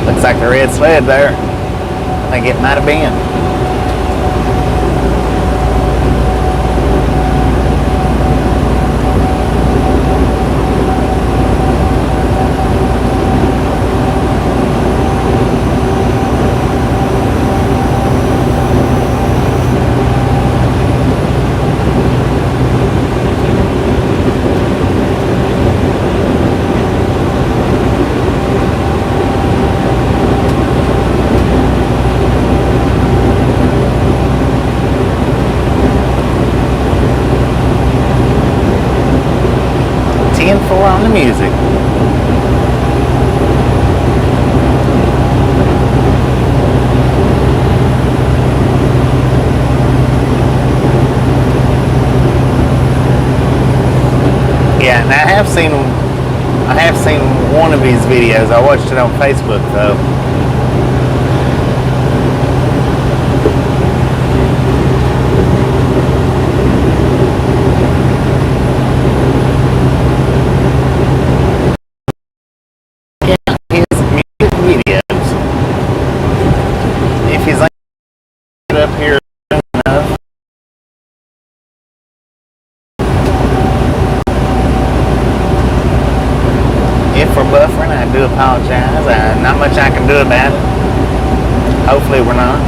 Looks like a red sled there. I think it might have been. On the music. Yeah, and I have seen one of his videos. I watched it on Facebook though. Up here enough. If we're buffering, I do apologize. Not much I can do about it. Hopefully we're not.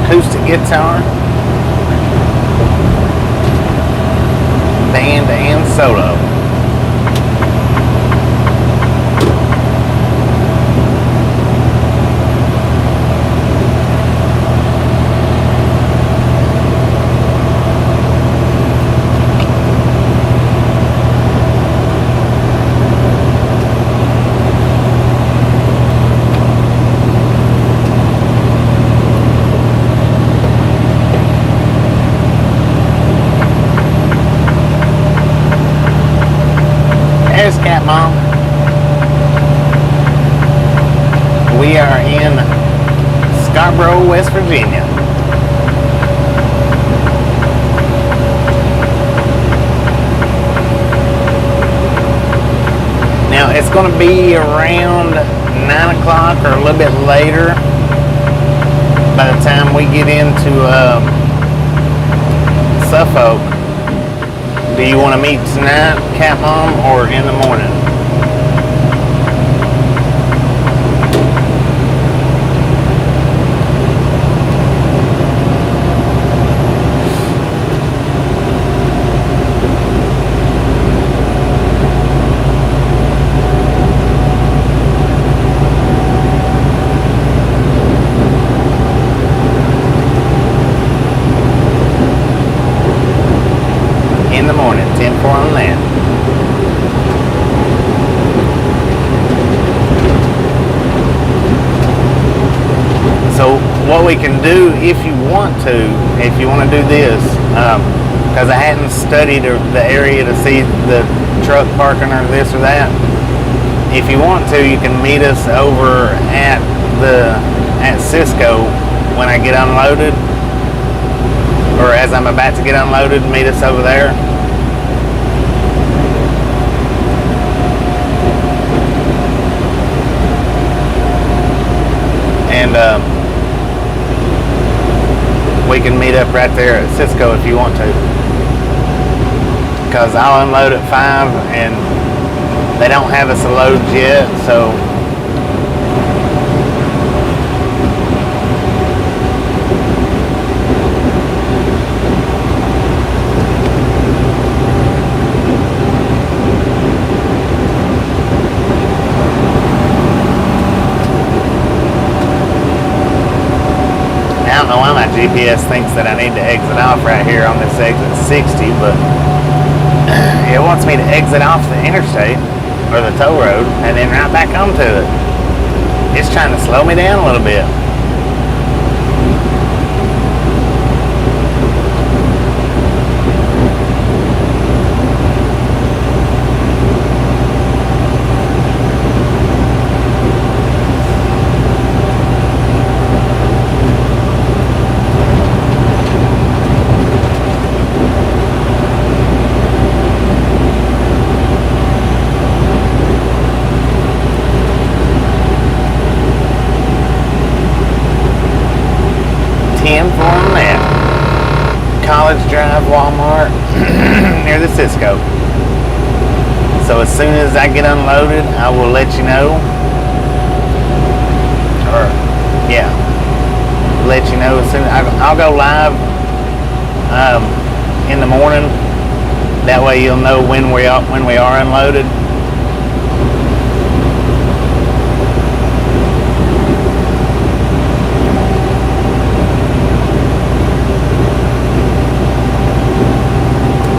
acoustic guitar, band and solo. Cat Mom. We are in Scarborough, West Virginia. Now it's going to be around 9 o'clock or a little bit later by the time we get into Suffolk. Do you want to meet tonight, Cat Mom, or in the morning? In the morning, 10-4 on that. So what we can do, if you want to do this, because I hadn't studied the area to see the truck parking or this or that. If you want to, you can meet us over at Cisco when I get unloaded, or as I'm about to get unloaded, meet us over there. And we can meet up right there at Cisco if you want to, because I'll unload at 5 and they don't have us loads yet, so I don't know why my GPS thinks that I need to exit off right here on this exit 60, but it wants me to exit off the interstate or the toll road and then right back onto it. It's trying to slow me down a little bit. Drive Walmart near the Cisco. So as soon as I get unloaded, I will let you know. Or yeah, let you know as soon as I'll go live in the morning. That way you'll know when we are unloaded.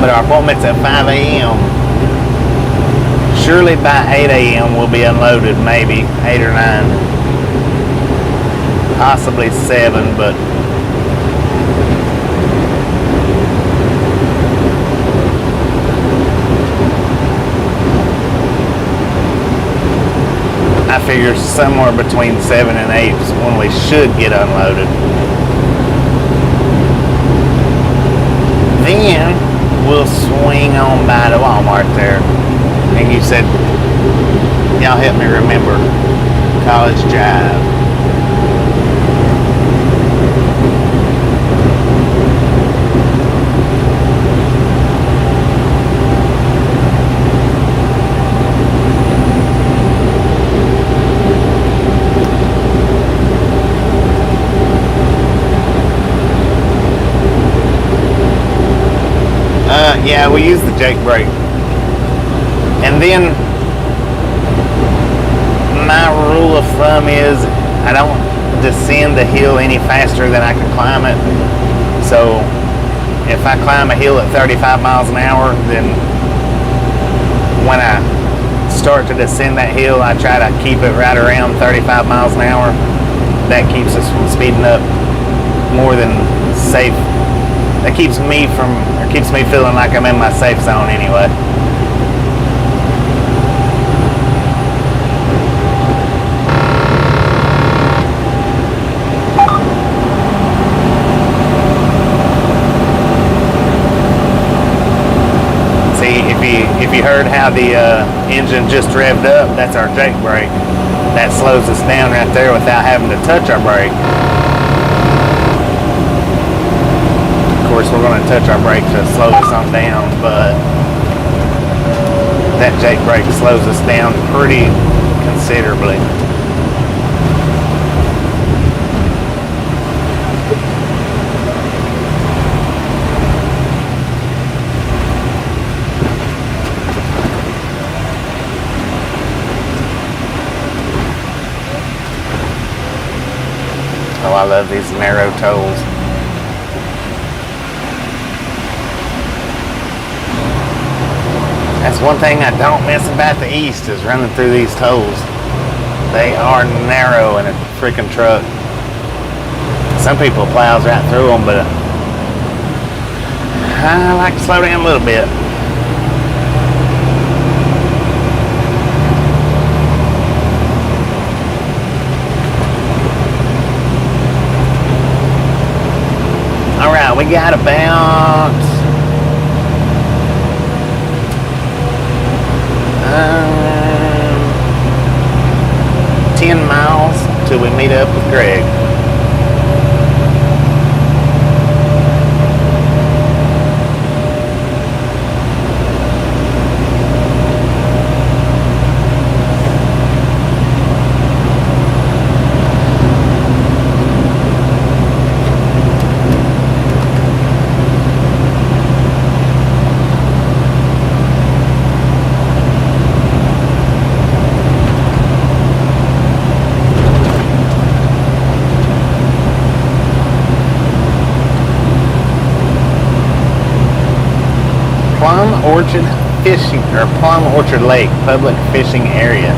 But our appointment's at 5 a.m. Surely by 8 a.m. we'll be unloaded, maybe 8 or 9. Possibly 7, but I figure somewhere between 7 and 8 is when we should get unloaded. Then we'll swing on by the Walmart there. And you said, y'all help me remember College Drive. Yeah, we use the Jake brake. And then my rule of thumb is I don't descend the hill any faster than I can climb it. So if I climb a hill at 35 miles an hour, then when I start to descend that hill, I try to keep it right around 35 miles an hour. That keeps us from speeding up more than safe. That keeps me feeling like I'm in my safe zone anyway. If you heard how the engine just revved up, that's our Jake brake. That slows us down right there without having to touch our brake. Of course, we're going to touch our brake to slow us on down, but that Jake brake slows us down pretty considerably. Oh, I love these narrow tolls. That's one thing I don't miss about the East is running through these tolls. They are narrow in a freaking truck. Some people plows right through them, but I like to slow down a little bit. Alright, we got about 10 miles till we meet up with Greg. Orchard Fishing, or Plum Orchard Lake Public Fishing Area.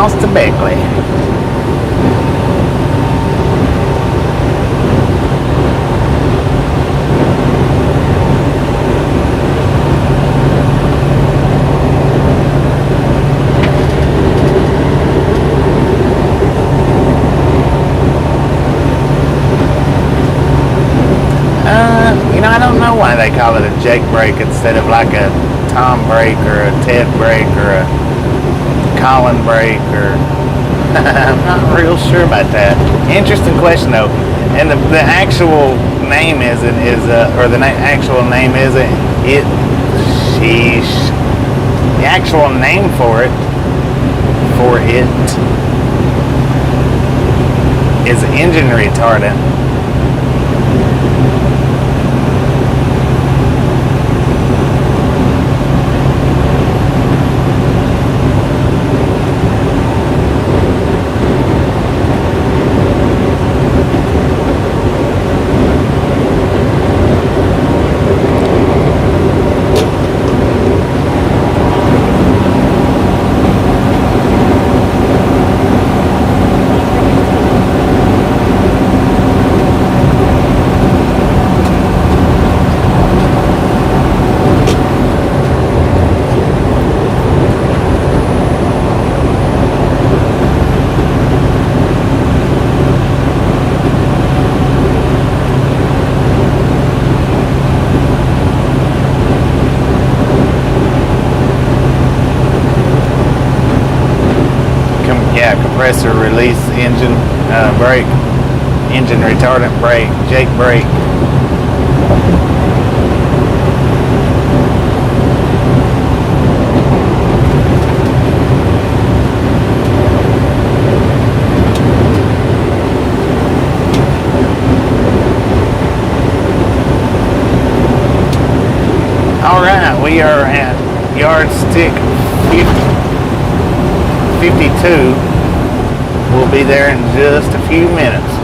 To Beckley. I don't know why they call it a Jake brake instead of like a Tom brake or a Ted brake or a Colin brake or I'm not real sure about that. Interesting question though. And the actual name isn't actual name isn't it. Sheesh. The actual name for it is engine retardant. Compressor release engine brake, engine retardant brake, Jake brake. All right, we are at yardstick 52. We'll be there in just a few minutes.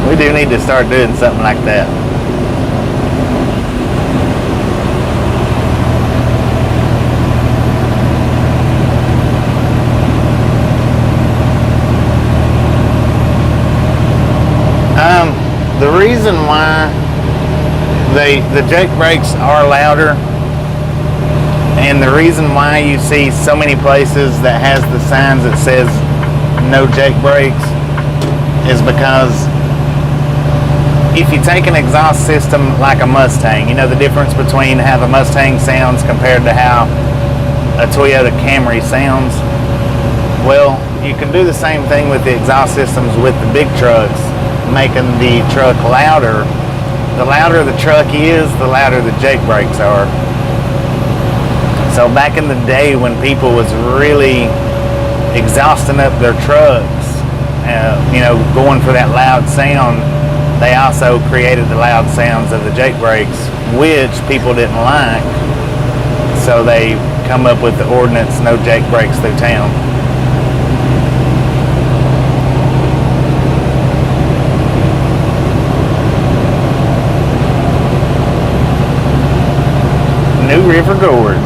We do need to start doing something like that. The reason why the Jake brakes are louder, and the reason why you see so many places that has the signs that says no Jake brakes is because if you take an exhaust system like a Mustang, you know the difference between how the Mustang sounds compared to how a Toyota Camry sounds. Well, you can do the same thing with the exhaust systems with the big trucks, making the truck louder. The louder the truck is, the louder the Jake brakes are. So back in the day when people was really exhausting up their trucks, going for that loud sound, they also created the loud sounds of the Jake brakes, which people didn't like. So they come up with the ordinance, no Jake brakes through town. New River Gorge.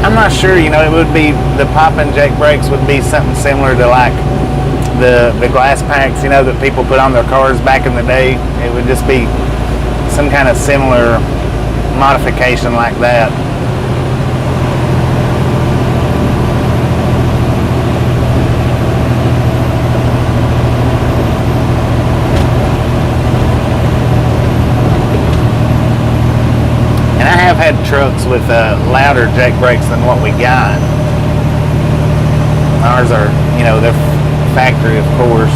I'm not sure, it would be, the pop-in Jake brakes would be something similar to like the glass packs, that people put on their cars back in the day. It would just be some kind of similar modification like that. trucks with louder jack brakes than what we got. Ours are, you know, they're factory, of course.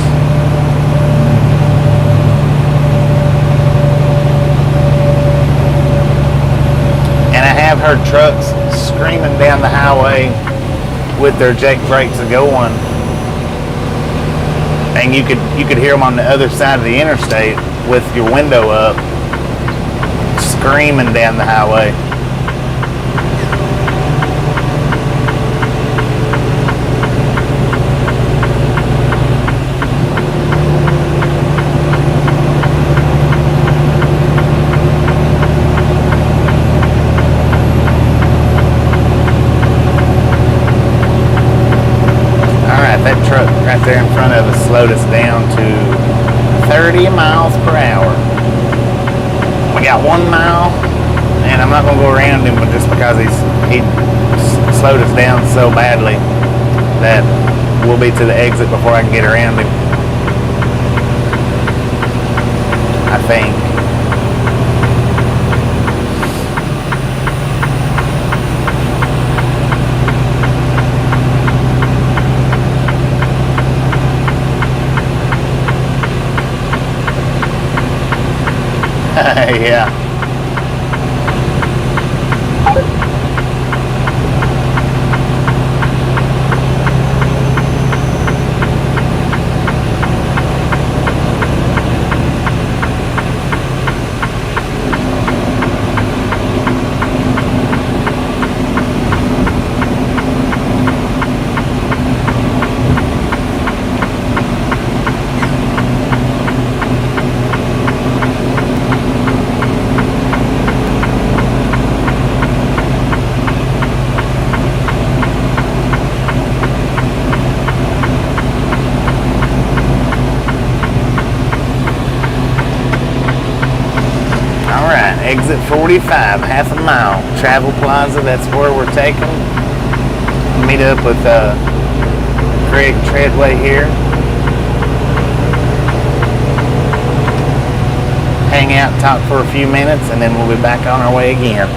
And I have heard trucks screaming down the highway with their jack brakes going, and you could hear them on the other side of the interstate with your window up, screaming down the highway. That truck right there in front of us slowed us down to 30 miles per hour. We got 1 mile, and I'm not going to go around him, but just because he slowed us down so badly that we'll be to the exit before I can get around him, I think. Yeah. Exit 45, half a mile. Travel Plaza, that's where we're taking. Meet up with Craig Treadway here. Hang out, talk for a few minutes, and then we'll be back on our way again.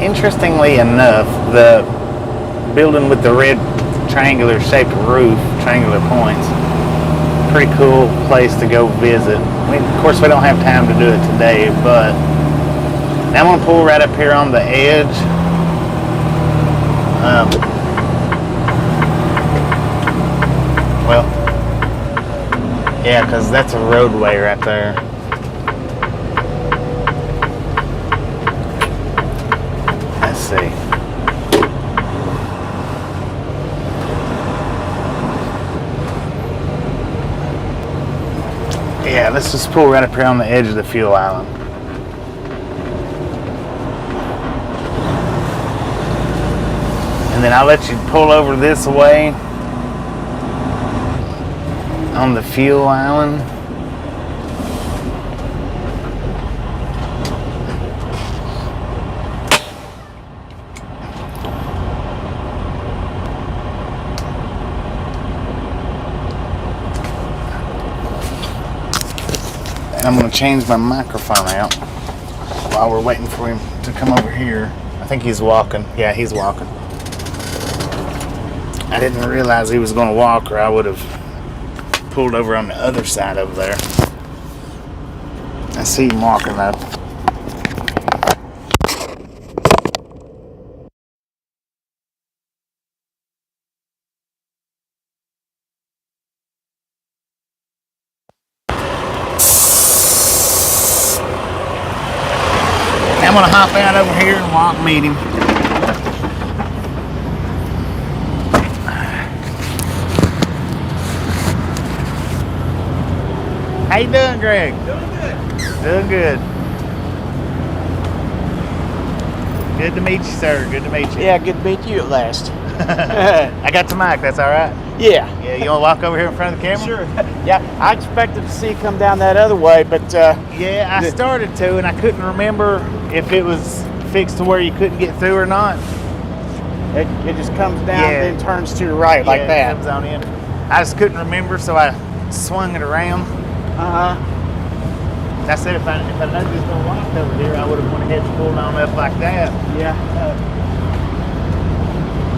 Interestingly enough, the building with the red triangular shaped roof, triangular points, pretty cool place to go visit. Of course, we don't have time to do it today, but now I'm going to pull right up here on the edge. Well, yeah, because that's a roadway right there. Let's see. Yeah, let's just pull right up here on the edge of the fuel island. And then I'll let you pull over this way on the fuel island. I'm going to change my microphone out while we're waiting for him to come over here. I think he's walking. Yeah, he's walking. I didn't realize he was going to walk, or I would have pulled over on the other side over there. I see him walking though. I'm gonna hop out over here and walk meet him. How you doing, Greg? Doing good. Doing good. Good to meet you, sir. Good to meet you. Yeah, good to meet you at last. I got the mic. That's all right. Yeah. Yeah, you want to walk over here in front of the camera? Sure. Yeah, I expected to see you come down that other way, but Yeah, I started to, and I couldn't remember if it was fixed to where you couldn't get through or not. it just comes down Yeah. and then turns to the right like Yeah, that. It comes on in. I just couldn't remember, so I swung it around. Uh-huh. I said if I knew he was going to walk over here, I would have went ahead and pulled on up like that. Yeah.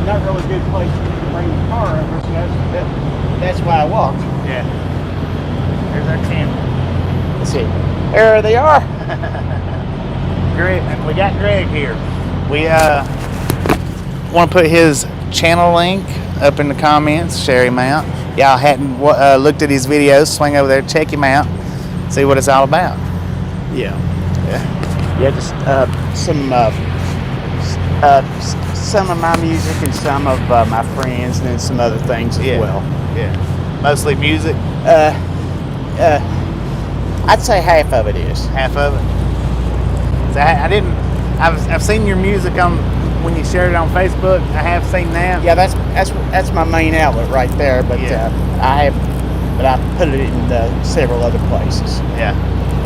Not really good place to bring the car over, so that's why I walked. Yeah. There's our camera. Let's see. There they are. Greg, we got Greg here. We want to put his channel link up in the comments. Share him out. Y'all hadn't looked at his videos, swing over there, check him out, see what it's all about. Yeah. Yeah. Yeah, just some of my music and some of my friends, and then some other things as well. Yeah. Mostly music. I'd say half of it is. Half of it. So I've seen your music on when you shared it on Facebook. I have seen that. Yeah, that's my main outlet right there. But Yeah. I put it in several other places. Yeah.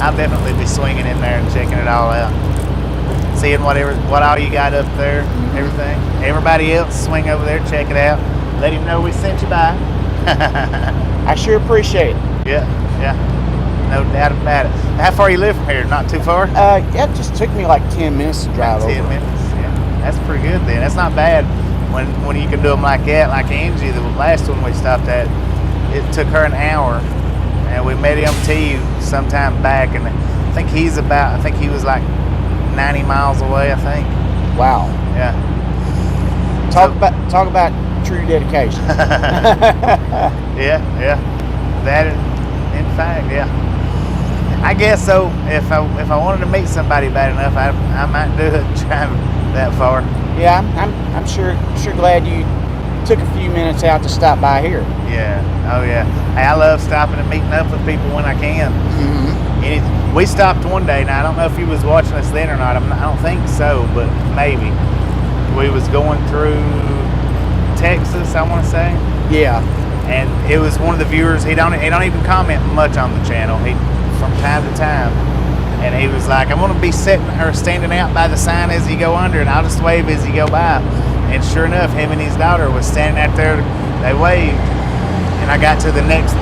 I'll definitely be swinging in there and checking it all out. Seeing what all you got up there, everything. Everybody else, swing over there, check it out. Let him know we sent you by. I sure appreciate it. Yeah, yeah. No doubt about it. How far you live from here? Not too far? Yeah, it just took me like 10 minutes to drive 10 over. minutes. Yeah. That's pretty good then. That's not bad when you can do them like that. Like Angie, the last one we stopped at, it took her an hour. And we met MT sometime back, and I think he was like 90 miles away, I think. Wow. Yeah. Talk about true dedication. Yeah. That in fact, yeah. I guess so. If I wanted to meet somebody bad enough, I might do it driving that far. Yeah, I'm sure glad you took a few minutes out to stop by here. Yeah. Oh yeah. Hey, I love stopping and meeting up with people when I can. Mm-hmm. We stopped one day. Now I don't know if you was watching us then or not. I don't think so, but maybe. We was going through Texas, I want to say. Yeah. And it was one of the viewers. He don't even comment much on the channel. He from time to time, and he was like, "I'm gonna be standing out by the sign as you go under, and I'll just wave as you go by." And sure enough, him and his daughter was standing out there. They waved, and I got to the next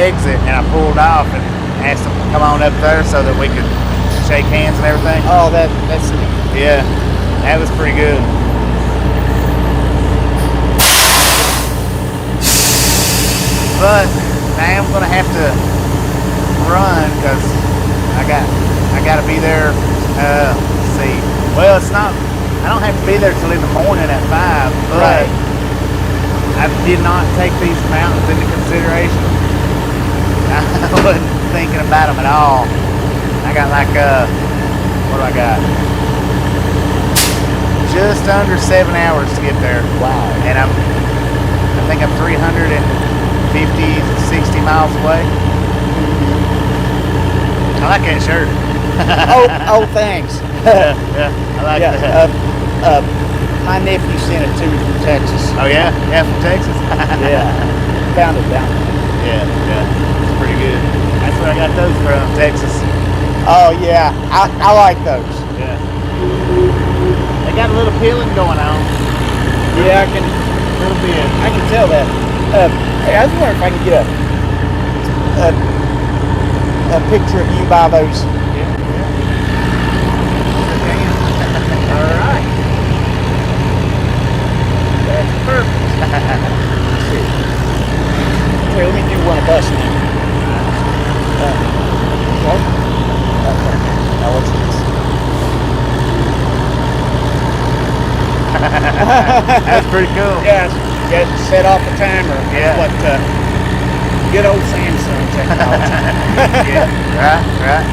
exit, and I pulled off and asked them to come on up there so that we could shake hands and everything. Oh, that's neat. Yeah, that was pretty good. But I am gonna have to run because I gotta be there. Let's see. Well, it's not. I don't have to be there till in the morning at 5. But Right. I did not take these mountains into consideration. I wasn't thinking about them at all. I got like what do I got? Just under 7 hours to get there. Wow. And I think I'm 350, 60 miles away. I like that shirt. oh, thanks. Yeah, I like that. My nephew sent it to me from Texas. Oh yeah? Yeah, from Texas? Yeah. Found it down there. Yeah. It's pretty good. That's where I got those from, Texas. Oh yeah, I like those. Yeah. They got a little peeling going on. Yeah, A little bit. I can tell that. Hey, I was wondering if I can get a a picture of you by those. All right. That's perfect. Here, let me do one of us now. Okay. Now what's this? That's pretty cool. Yeah, you got to set off the timer. Yeah. What good old Samsung technology. Yeah, right.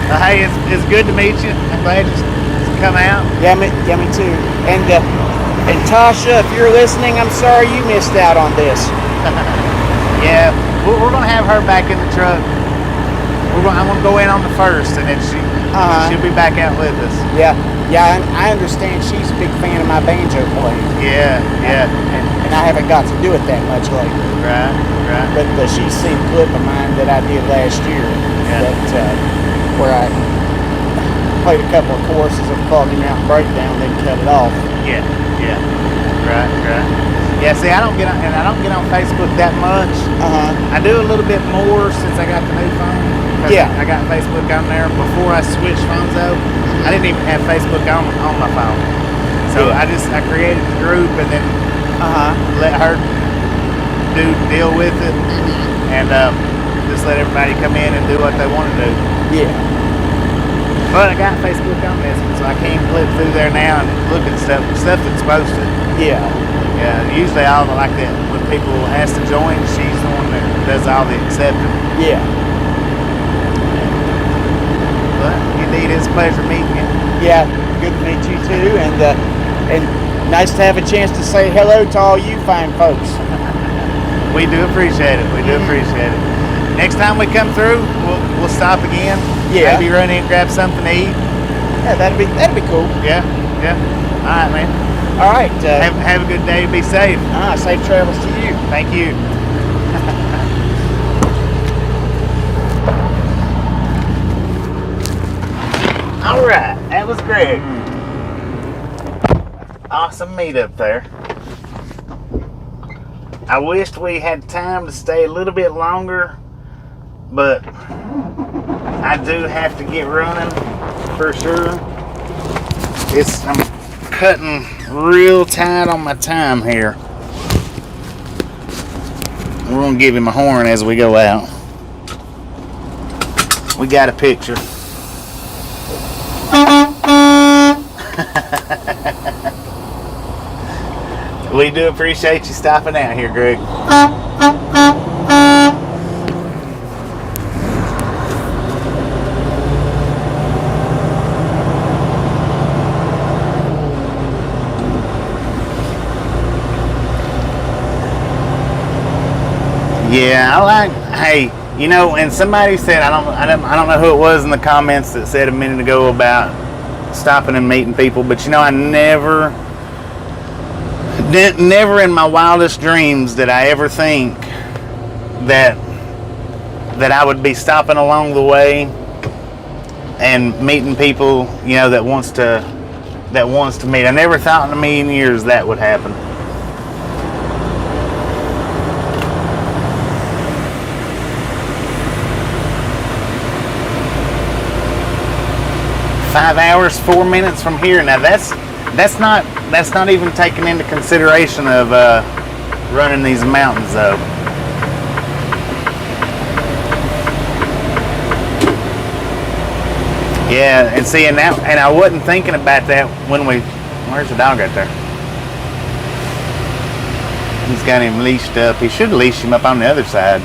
Well, hey, it's good to meet you. I'm glad you come out. Yeah, me too. And Tasha, if you're listening, I'm sorry you missed out on this. Yeah, we're gonna have her back in the truck. I'm gonna go in on the first, and then she'll be back out with us. Yeah, I understand she's a big fan of my banjo playing. Yeah. And I haven't got to do it that much lately. Right. But she's seen a clip of mine that I did last year. Yeah. That where I played a couple of courses of Foggy Mountain Breakdown, then cut it off. Yeah. Right. Yeah, see, I don't get on Facebook that much. I do a little bit more since I got the new phone. Yeah. I got Facebook on there before I switched phones out. I didn't even have Facebook on my phone. So I created the group and then let her deal with it, and just let everybody come in and do what they want to do. Yeah. But I got Facebook on this one, so I can flip through there now and look at stuff that's posted. Yeah. Yeah, usually all the like that when people ask to join, she's the one that does all the accepting. Yeah. But indeed, it's a pleasure meeting you. Yeah, good to meet you too, and nice to have a chance to say hello to all you fine folks. We do appreciate it. Appreciate it. Next time we come through, we'll stop again. Yeah. Maybe run in and grab something to eat. Yeah, that'd be cool. Yeah. All right, man. All right. Have a good day. Be safe. Safe travels to you. Thank you. All right, that was Greg. Awesome meetup there. I wished we had time to stay a little bit longer, but I do have to get running for sure. I'm cutting real tight on my time here. We're gonna give him a horn as we go out. We got a picture. We do appreciate you stopping out here, Greg. Yeah, hey, you know, and somebody said, I don't know who it was in the comments that said a minute ago about stopping and meeting people, but you know, I never in my wildest dreams did I ever think that I would be stopping along the way and meeting people, you know, that wants to meet. I never thought in a million years that would happen. "5 hours, 4 minutes from here." Now that's not even taking into consideration of running these mountains though. Yeah, and see, and I wasn't thinking about that when where's the dog right there? He's got him leashed up. He should leash him up on the other side.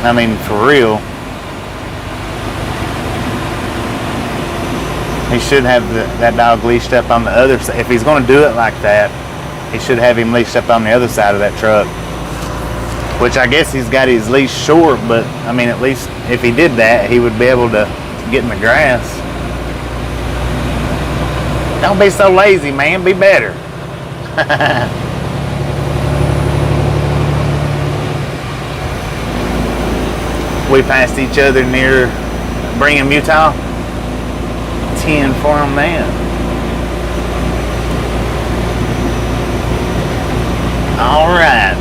I mean, for real. He should have that dog leashed up on the other side. If he's going to do it like that, he should have him leashed up on the other side of that truck. Which I guess he's got his leash short, but I mean, at least if he did that, he would be able to get in the grass. Don't be so lazy, man. Be better. We passed each other near Brigham, Utah. 10 for them then. All right.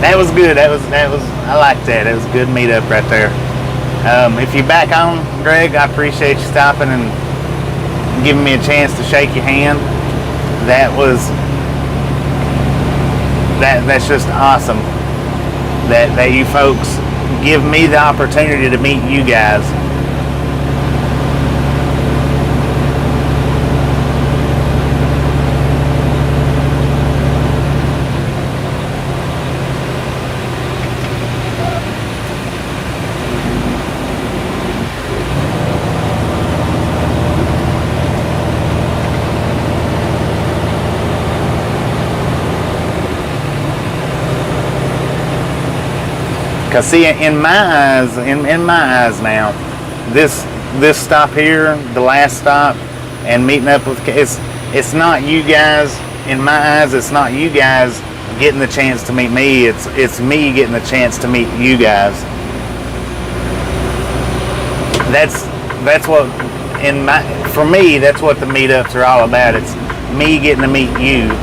That was good. That was I liked that. It was a good meetup right there. If you're back on, Greg, I appreciate you stopping and giving me a chance to shake your hand. That's just awesome that you folks give me the opportunity to meet you guys. Cause see, in my eyes now, this stop here, the last stop, and meeting up with it's not you guys. In my eyes, it's not you guys getting the chance to meet me. It's me getting the chance to meet you guys. That's what for me, that's what the meetups are all about. It's me getting to meet you.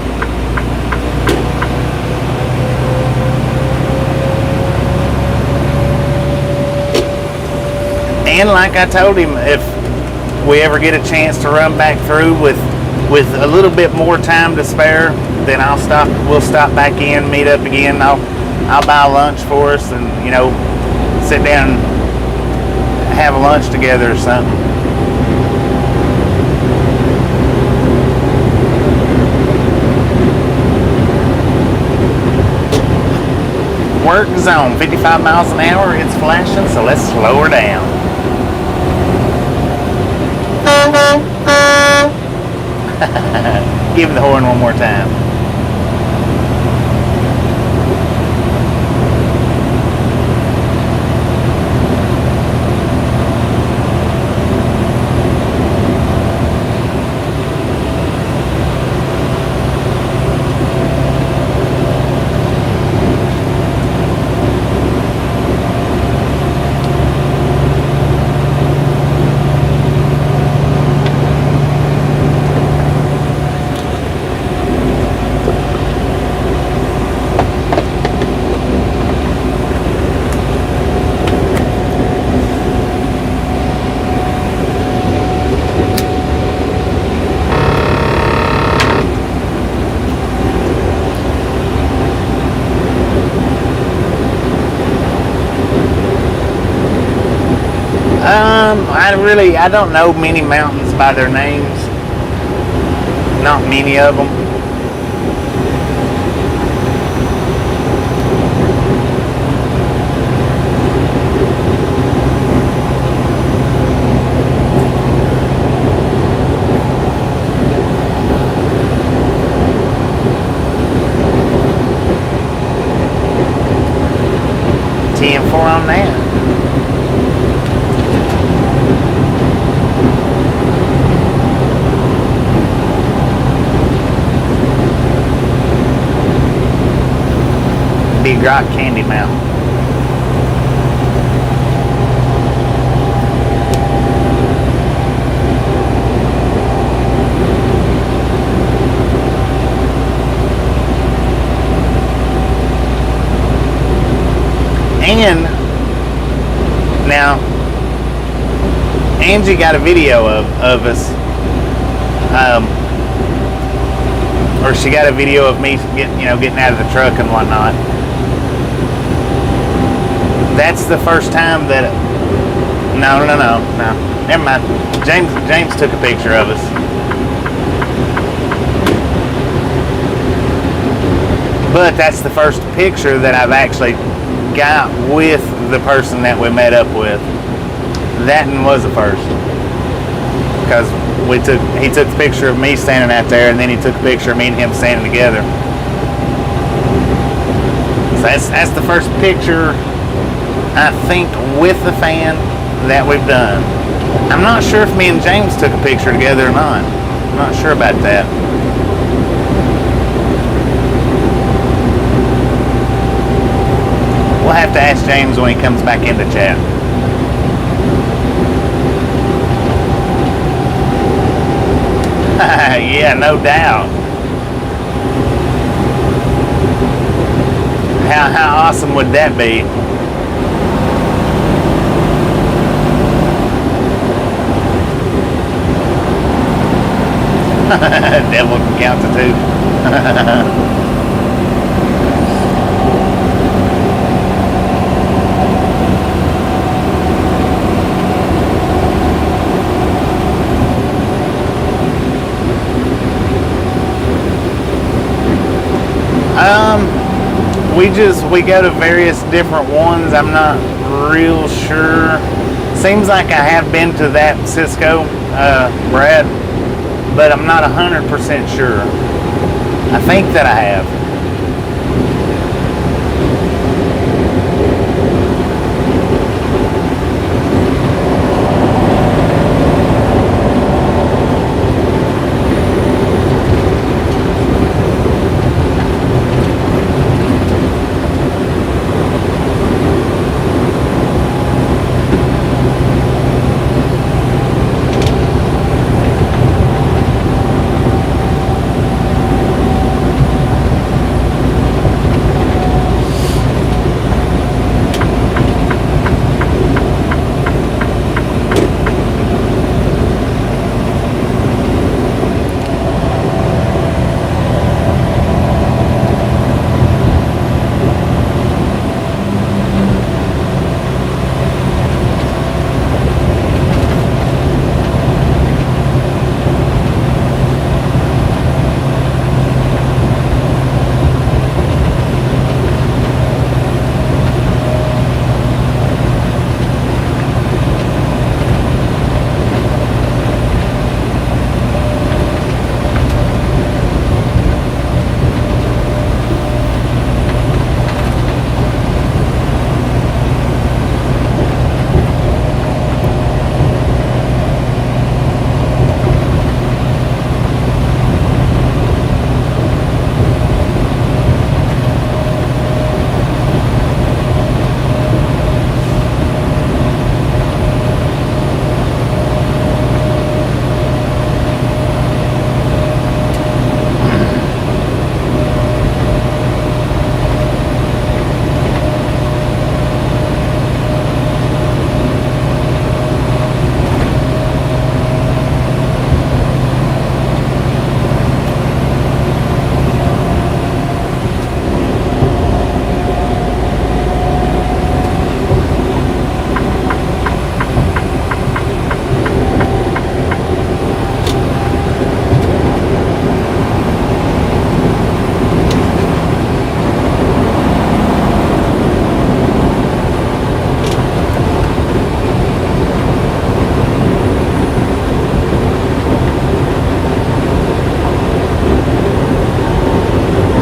And like I told him, if we ever get a chance to run back through with a little bit more time to spare, then we'll stop back in, meet up again. I'll buy lunch for us and, sit down and have a lunch together or something. Work zone, 55 miles an hour, it's flashing, so let's slow her down. Give the horn one more time. I don't know many mountains by their names. Not many of them. TM4 on that. Big Rock Candy Mountain. And now Angie got a video of us, or she got a video of me getting out of the truck and whatnot. That's the first time that no, never mind. James took a picture of us. But that's the first picture that I've actually got with the person that we met up with. That one was the first. Because he took the picture of me standing out there, and then he took a picture of me and him standing together. So that's the first picture, I think, with the fan that we've done. I'm not sure if me and James took a picture together or not. I'm not sure about that. We'll have to ask James when he comes back into chat. Yeah, no doubt. How awesome would that be? Devil can count to 2. We go to various different ones. I'm not real sure. Seems like I have been to that Cisco, Brad, but I'm not 100% sure. I think that I have.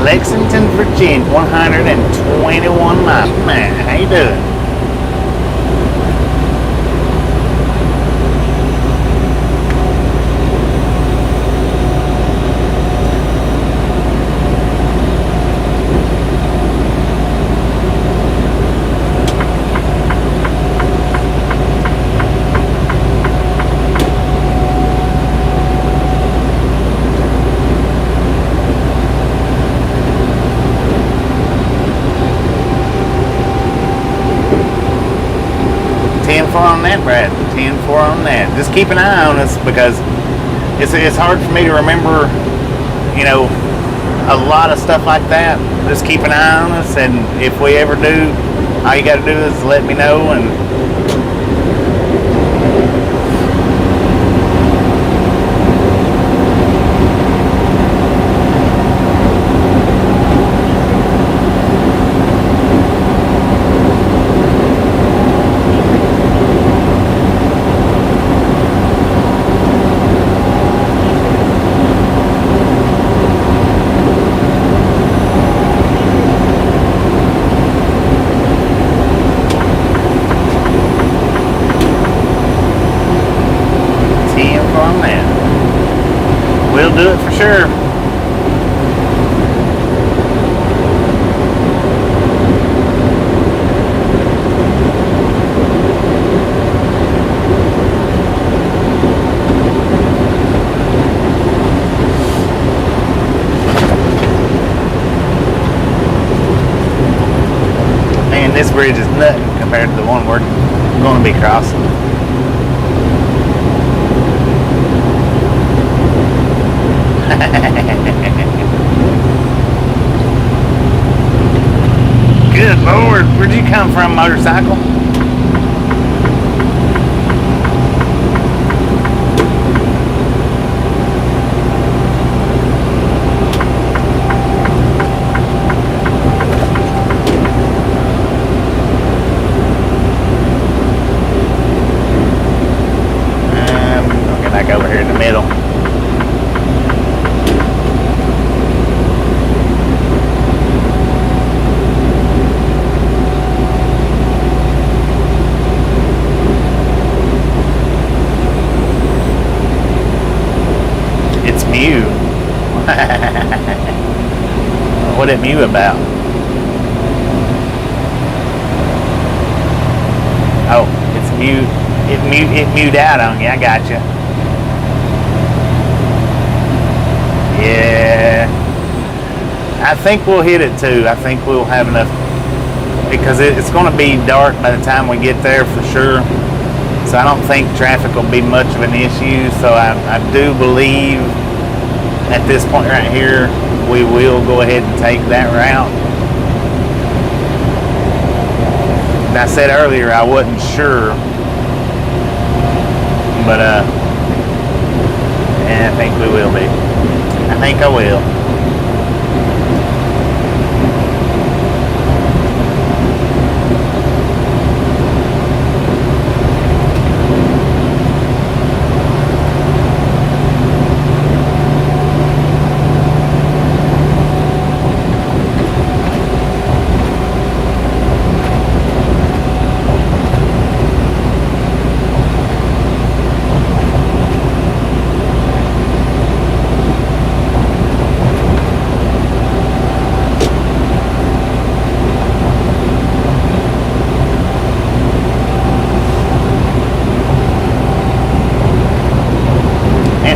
Lexington, Virginia, 121 miles. Man, how you doing? On that, Brad. 10-4 on that. Just keep an eye on us because it's hard for me to remember, you know, a lot of stuff like that. Just keep an eye on us, and if we ever do, all you got to do is let me know. And do it for sure. bridge is nothing compared to the one we're going to be crossing. Good Lord, where'd you come from, motorcycle? I'll get back over here in the middle. Mew. What it mew about? Oh, it's mute. It mewed out on you. I got you. Yeah. I think we'll hit it too. I think we'll have enough because it's going to be dark by the time we get there for sure. So I don't think traffic will be much of an issue. So I do believe at this point right here, we will go ahead and take that route. And I said earlier I wasn't sure, but yeah, I think we will be. I think I will.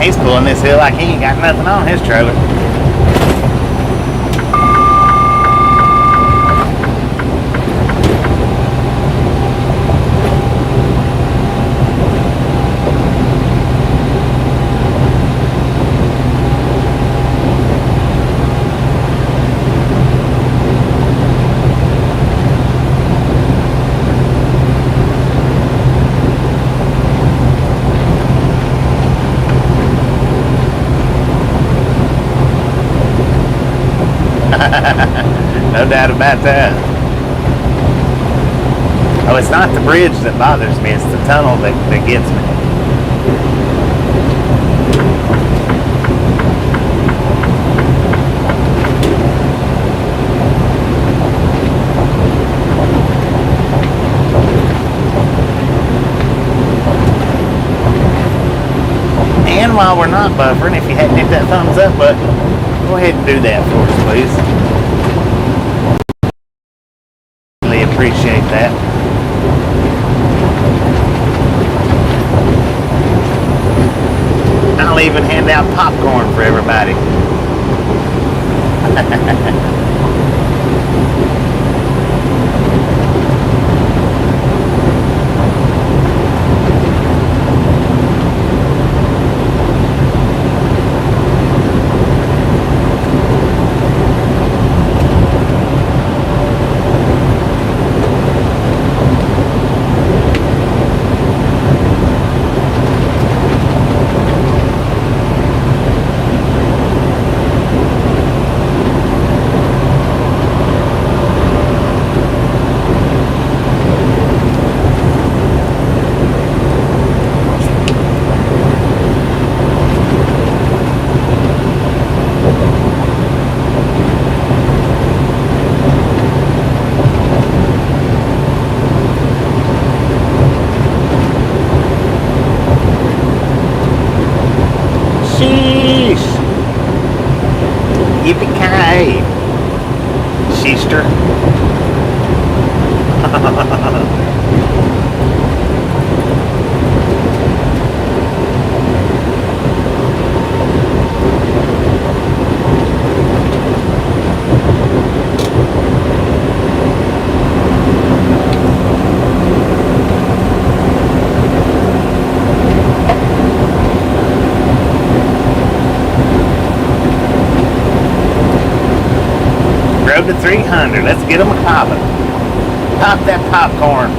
He's pulling this hill like he ain't got nothing on his trailer. No doubt about that. Oh, it's not the bridge that bothers me, it's the tunnel that gets me. And while we're not buffering, if you hadn't hit that thumbs up button, go ahead and do that for us, please. Really appreciate that. I'll even hand out popcorn for everybody. Yippee-ki-yay, Sheester. to 300. Let's get them a popping. Pop that popcorn.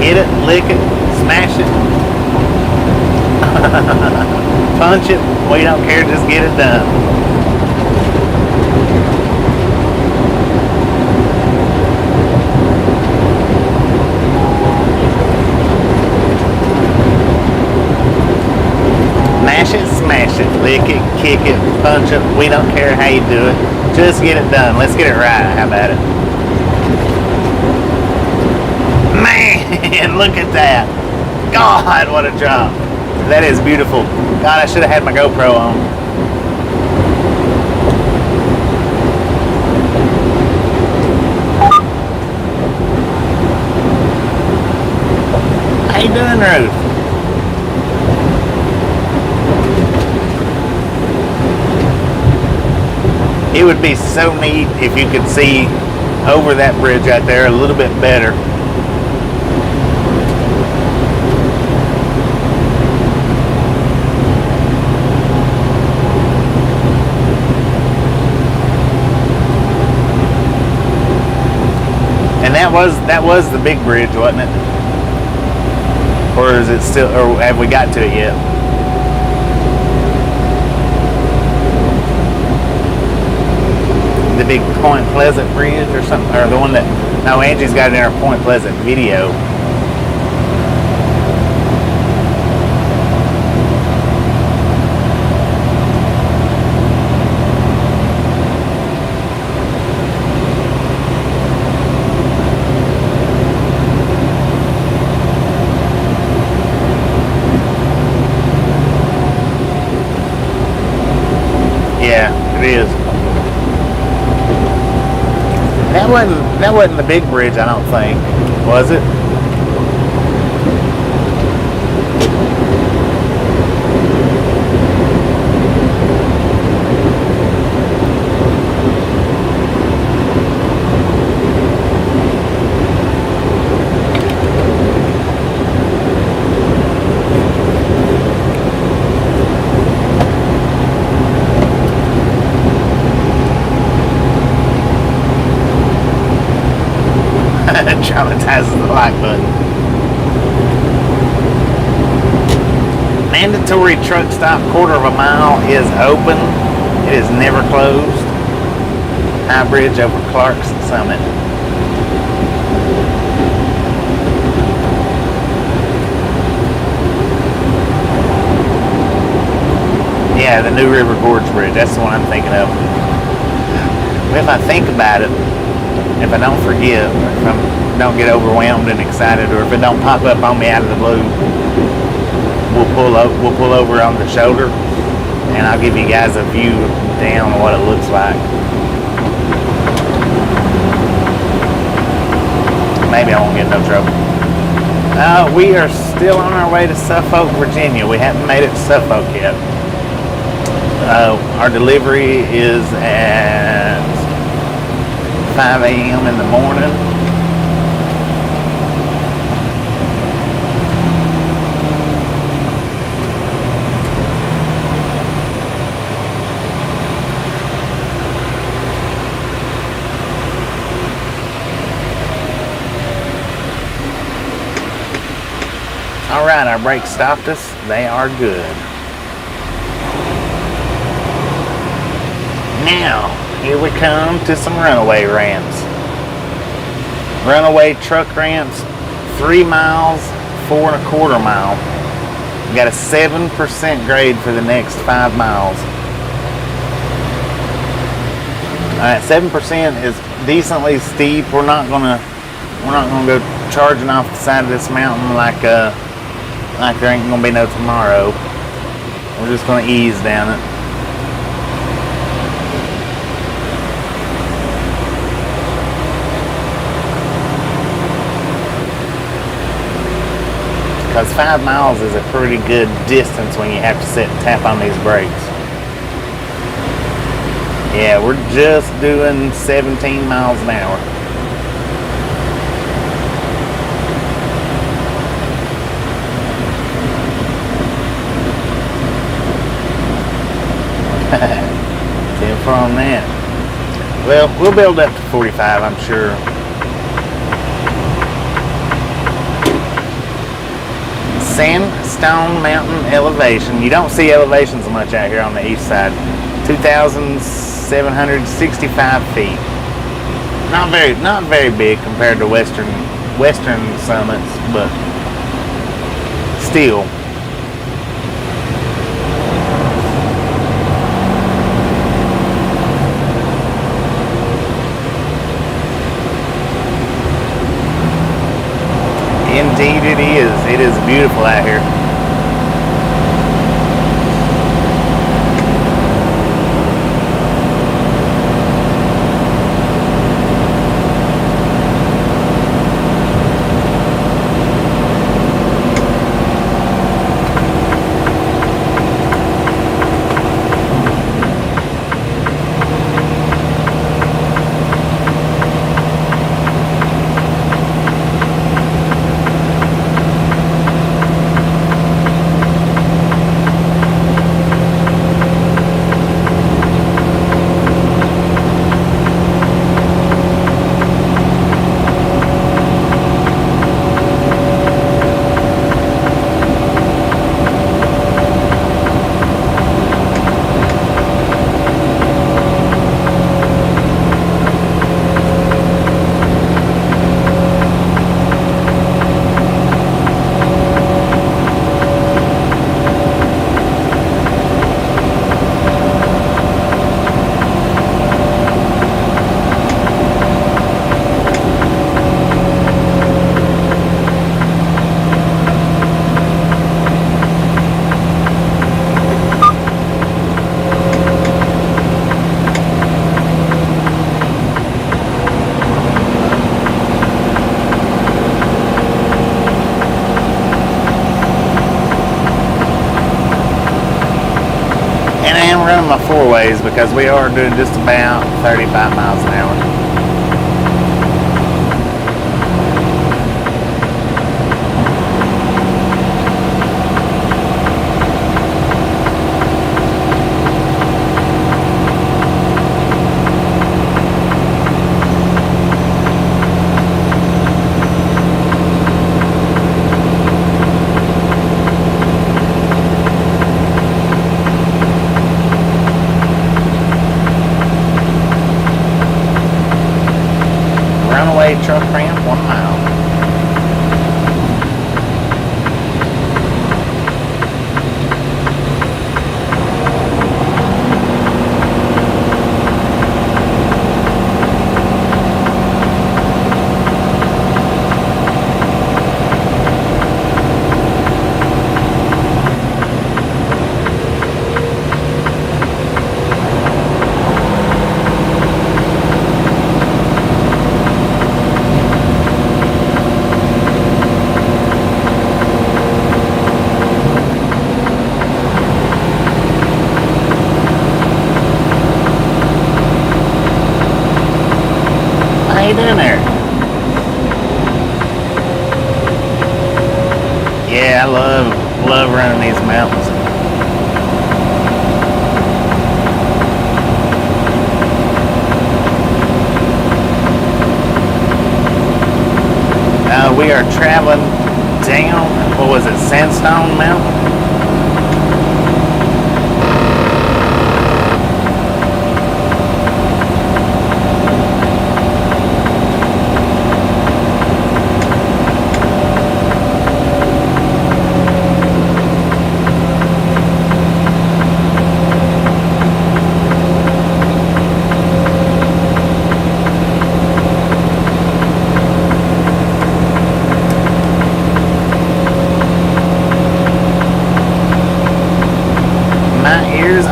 Hit it, lick it, smash it. Punch it. We don't care, just get it done. Mash it, smash it, lick it, kick it, punch it. We don't care how you do it. Just get it done. Let's get it right. How about it? Man, look at that. God, what a job. That is beautiful. God, I should have had my GoPro on. How you doing, Ruth? It would be so neat if you could see over that bridge out there a little bit better. And that was the big bridge, wasn't it? Or is it still, or have we got to it yet? The big Point Pleasant Bridge or something, or the one that, no, Angie's got it in her Point Pleasant video. Yeah, it is. That wasn't the big bridge, I don't think, was it? Traumatizes the like button. Mandatory truck stop, quarter of a mile is open. It is never closed. High Bridge over Clark's Summit. Yeah, the New River Gorge Bridge. That's the one I'm thinking of. If I think about it, if I don't forget, if I don't get overwhelmed and excited, or if it don't pop up on me out of the blue, we'll pull over on the shoulder, and I'll give you guys a view down on what it looks like. Maybe I won't get in no trouble. We are still on our way to Suffolk, Virginia. We haven't made it to Suffolk yet. Our delivery is at 5 a.m. in the morning. All right, our brakes stopped us. They are good. Now, here we come to some runaway ramps. Runaway truck ramps, 3 miles, 4 1/4 mile. We got a 7% grade for the next 5 miles. All right, 7% is decently steep. We're not gonna go charging off the side of this mountain like there ain't gonna be no tomorrow. We're just gonna ease down it. Because 5 miles is a pretty good distance when you have to sit and tap on these brakes. Yeah, we're just doing 17 miles an hour. From that. Well, we'll build up to 45, I'm sure. Sandstone Mountain elevation. You don't see elevations much out here on the east side. 2,765 feet. Not very big compared to western summits, but still. Indeed it is. It is beautiful out here. Running my four ways because we are doing just about 35 miles an hour. Truck ramp 1 mile. How you doing there? Yeah, I love running these mountains. We are traveling down, what was it, Sandstone Mountain?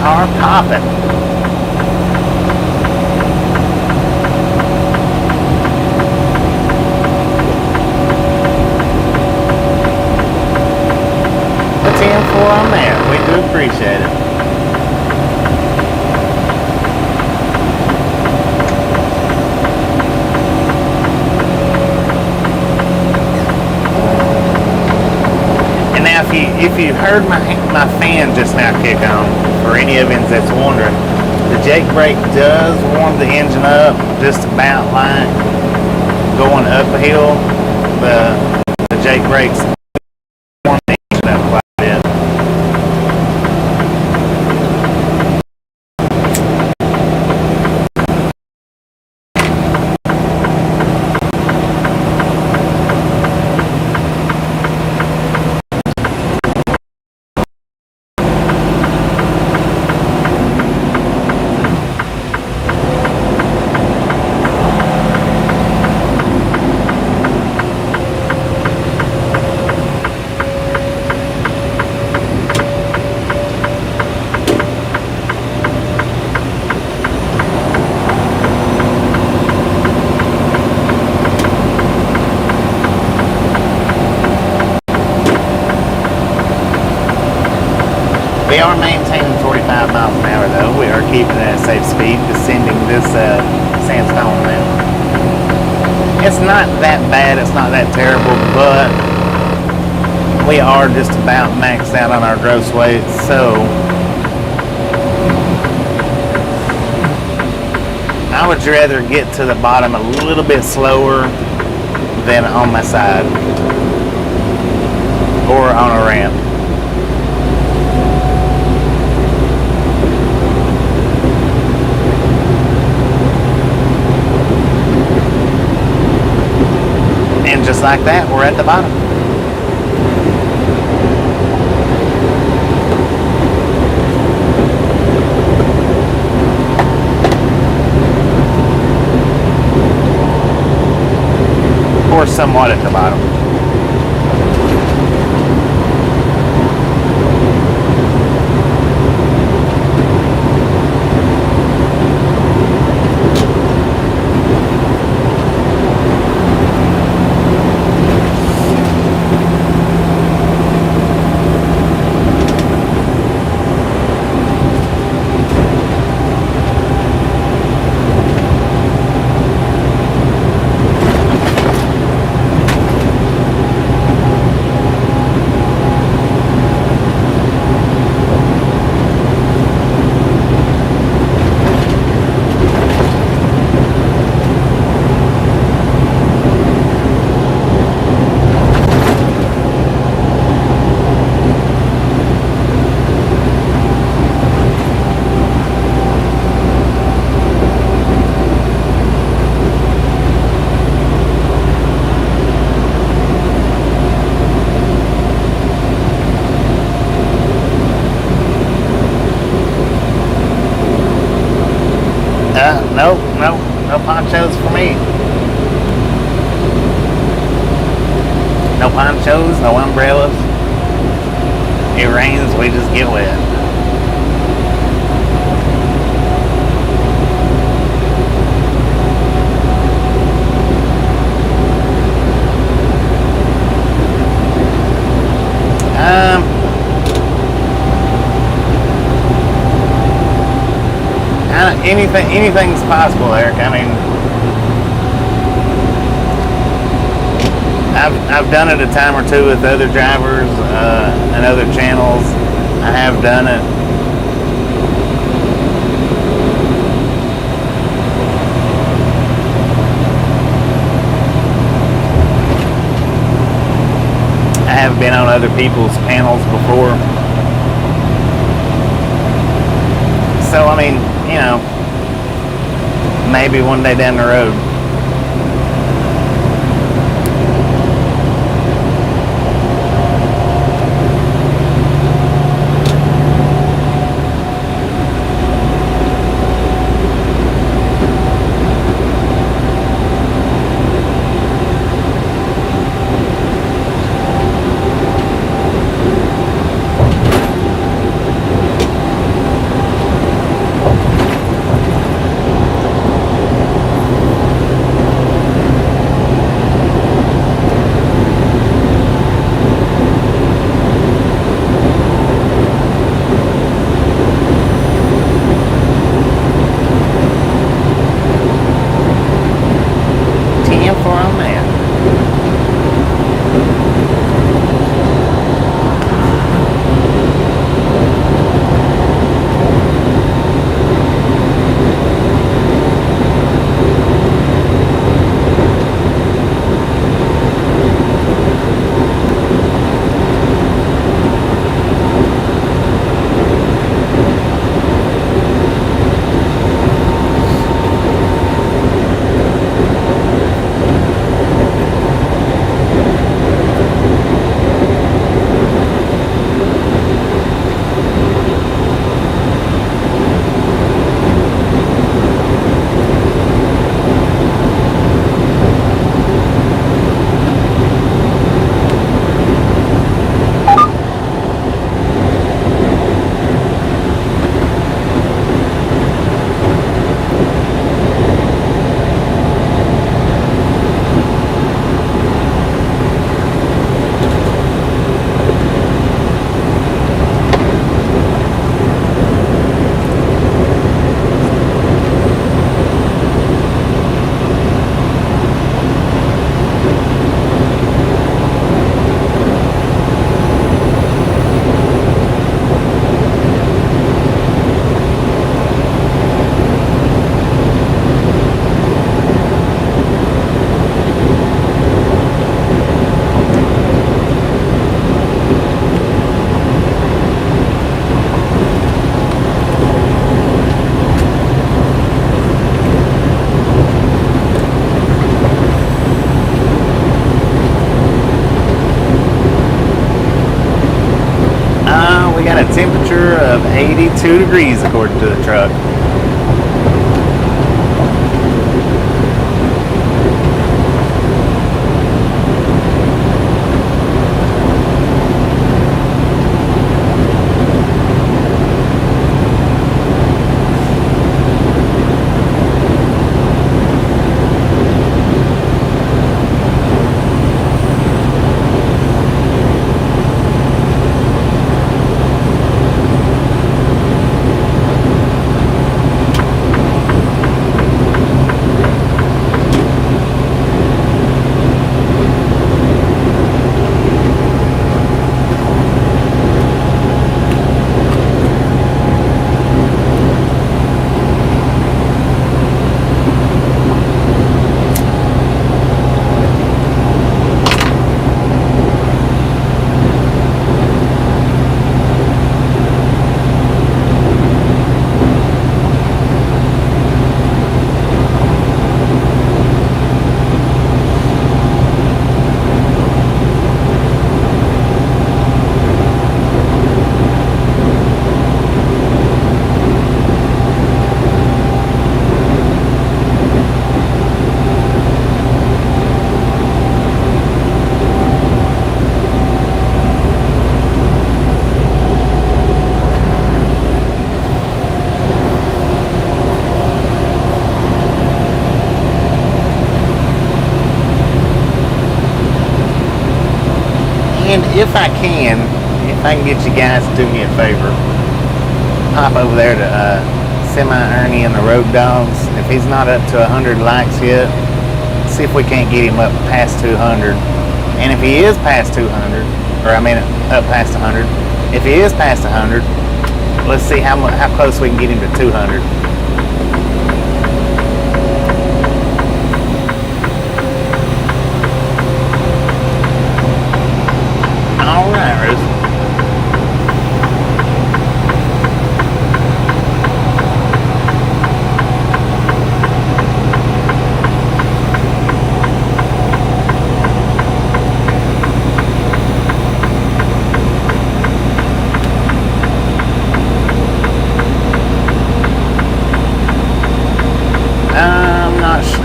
Are popping. The 10-4 on there. We do appreciate it. And now if you heard my fan just now kick on, for any of you that's wondering, The Jake brake does warm the engine up just about like going uphill. The Jake brakes warm the engine up quite a bit. We are maintaining 45 miles an hour though. We are keeping it at a safe speed, descending this sandstone mountain. It's not that bad, it's not that terrible, but we are just about maxed out on our gross weight, so I would rather get to the bottom a little bit slower than on my side or on a ramp. And just like that, we're at the bottom. Or somewhat at the bottom. No ponchos for me. No ponchos, no umbrellas. It rains, we just get wet. Anything's possible, Eric. I mean, I've done it a time or two with other drivers and other channels. I have done it. I have been on other people's panels before. So, I mean, you know, maybe one day down the road. of 82 degrees according to the truck. And if I can get you guys to do me a favor, hop over there to Semi-Ernie and the Road Dogs. If he's not up to 100 likes yet, see if we can't get him up past 200. And if he is past 200, or I mean up past 100, if he is past 100, let's see how close we can get him to 200. All right, Ruth.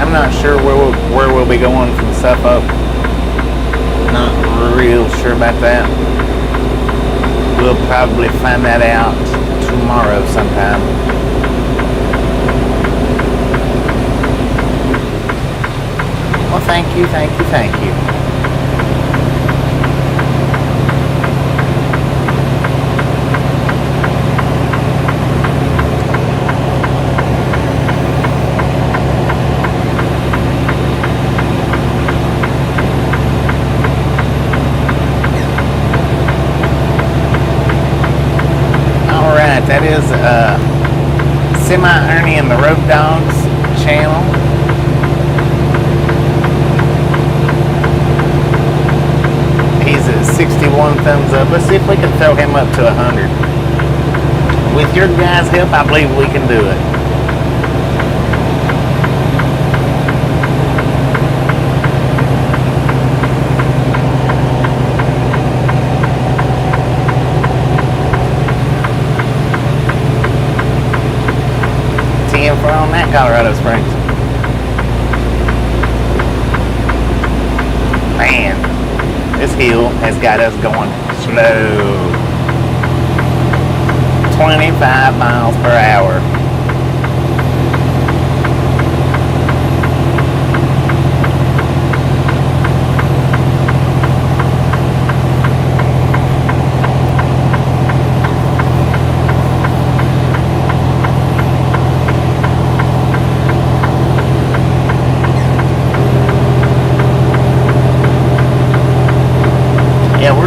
I'm not sure where we'll be going from Suffolk. Not real sure about that. We'll probably find that out tomorrow sometime. Well, thank you. That is Semi-Ernie and the Road Dogs channel. He's at 61 thumbs up. Let's see if we can throw him up to 100. With your guys' help, I believe we can do it. For on that Colorado Springs. Man, this hill has got us going slow. 25 miles per hour.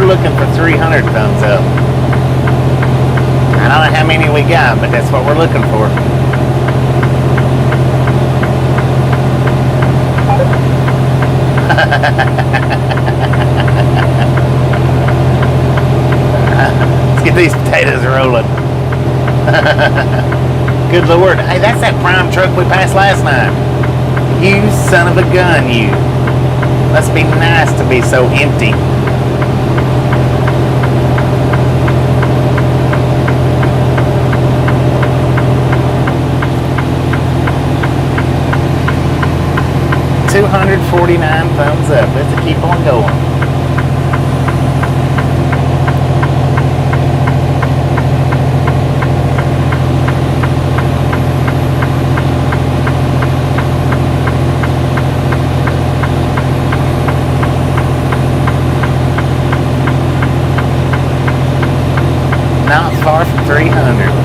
Looking for 300 thumbs up. I don't know how many we got, but that's what we're looking for. Let's get these potatoes rolling. Good Lord. Hey, that's that prime truck we passed last night. You son of a gun, you. Must be nice to be so empty. 249 thumbs up. Let's keep on going. Not far from 300.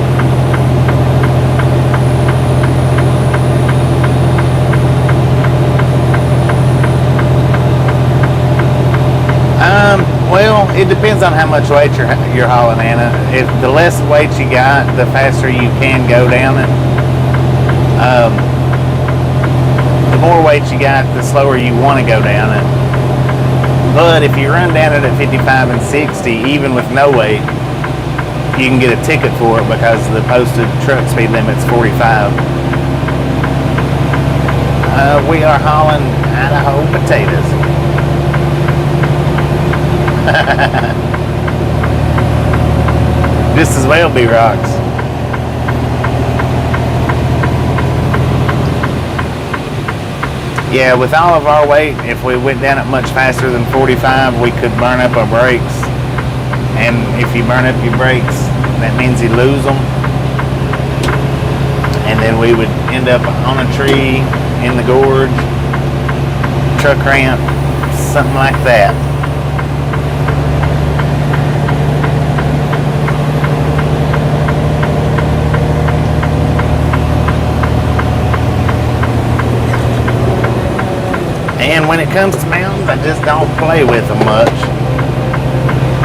Well, it depends on how much weight you're hauling, Anna. If the less weight you got, the faster you can go down it. The more weight you got, the slower you want to go down it. But if you run down it at 55 and 60, even with no weight, you can get a ticket for it because the posted truck speed limit's 45. We are hauling Idaho potatoes. Just as well be rocks. Yeah, with all of our weight, if we went down it much faster than 45, we could burn up our brakes. And if you burn up your brakes, that means you lose them. And then we would end up on a tree, in the gorge, truck ramp, something like that. And when it comes to mountains, I just don't play with them much.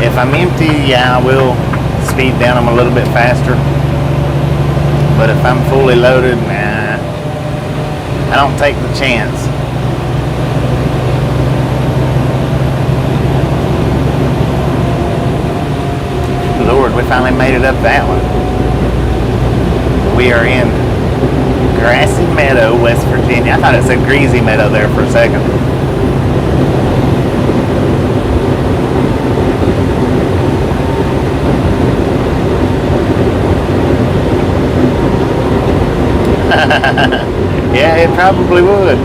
If I'm empty, yeah, I will speed down them a little bit faster. But if I'm fully loaded, nah, I don't take the chance. Lord, we finally made it up that one. We are in Grassy Meadow, West Virginia. I thought it said Greasy Meadow there for a second. Yeah, it probably would.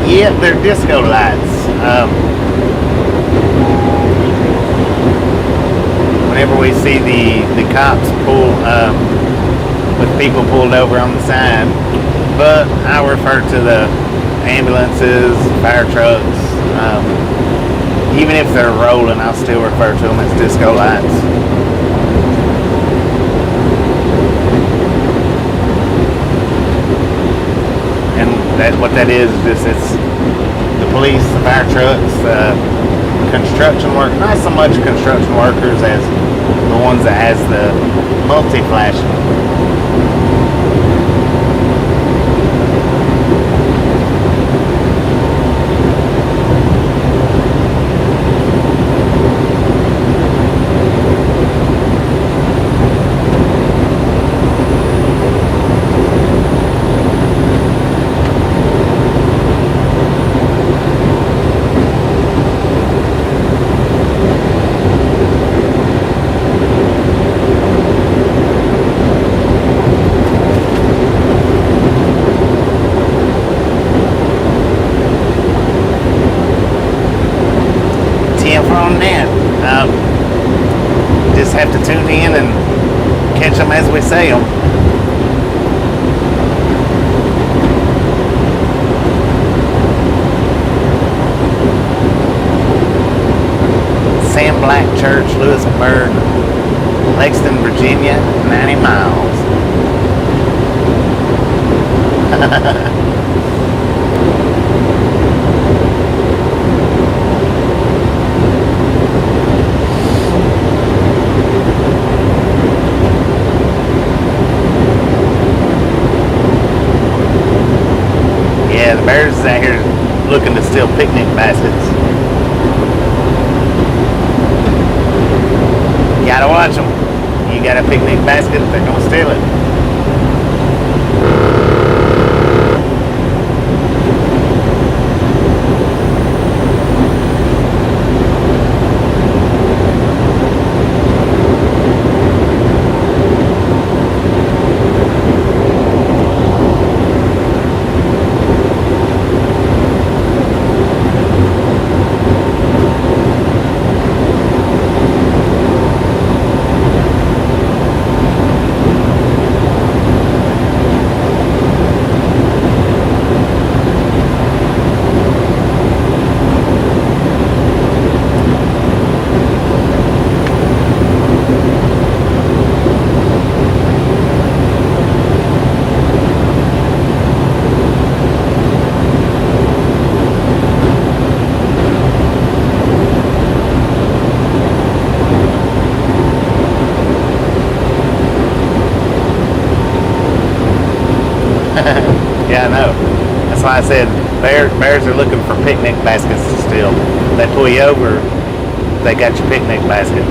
Yeah, they're disco lights. Whenever we see the cops pull with people pulled over on the side, but I refer to the ambulances, fire trucks. Even if they're rolling, I'll still refer to them as disco lights. And what that is just it's the police, the fire trucks, construction work. Not so much construction workers as the ones that has the multi-flashing. Just have to tune in and catch them as we say them. Sam Black Church, Lewisburg, Lexington, Virginia, 90 miles. Yeah, the bears is out here looking to steal picnic baskets. You gotta watch them. You got a picnic basket, they're gonna steal it. Yeah, I know. That's why I said bears are looking for picnic baskets still. They pull you over, they got your picnic basket.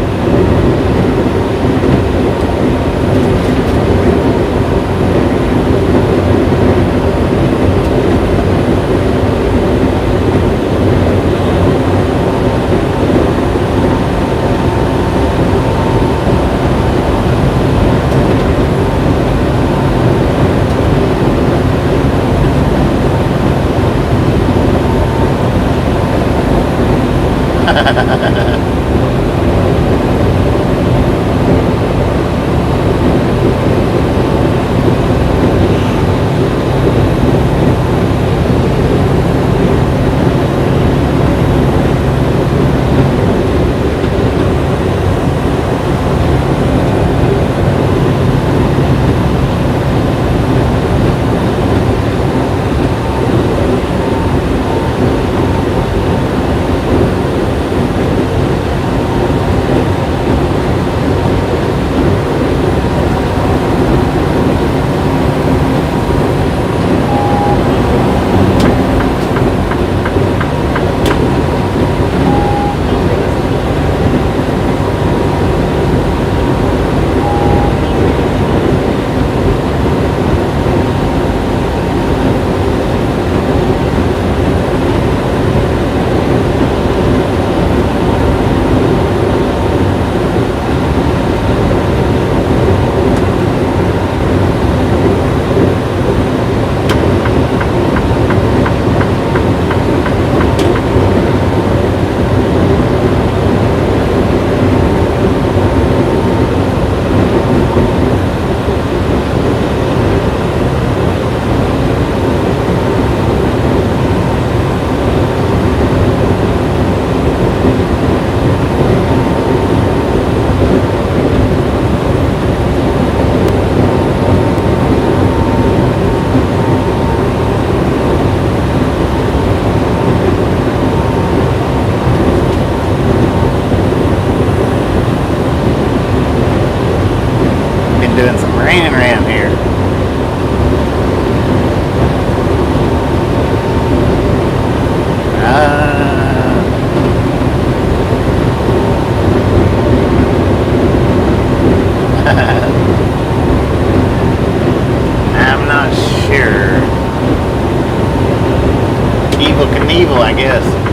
Doing some raining around here. I'm not sure. Evil Knievel, I guess.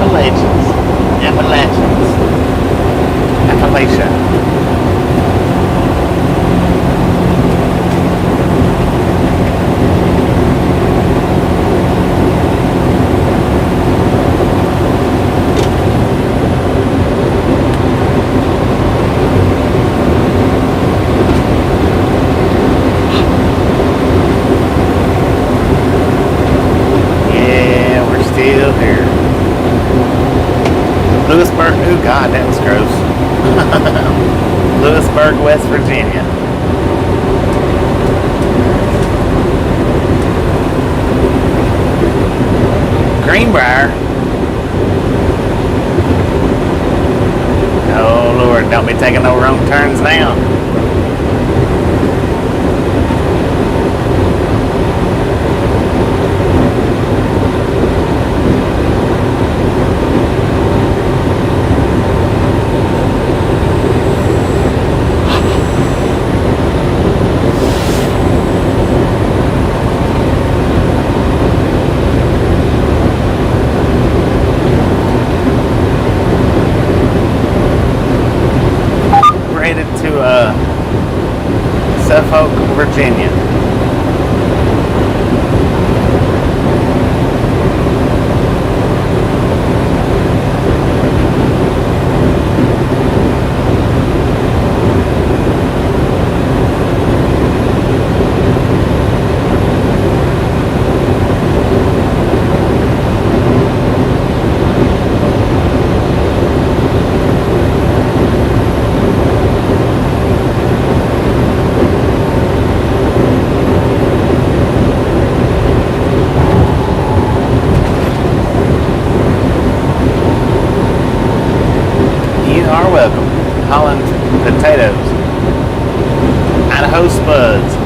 Appalachians. Appalachia. Still here. Lewisburg, oh God, that was gross. Lewisburg, West Virginia. Greenbrier. Oh Lord, don't be taking no wrong turns now. Headed to Suffolk, Virginia. Are welcome. Holland potatoes. Idaho spuds.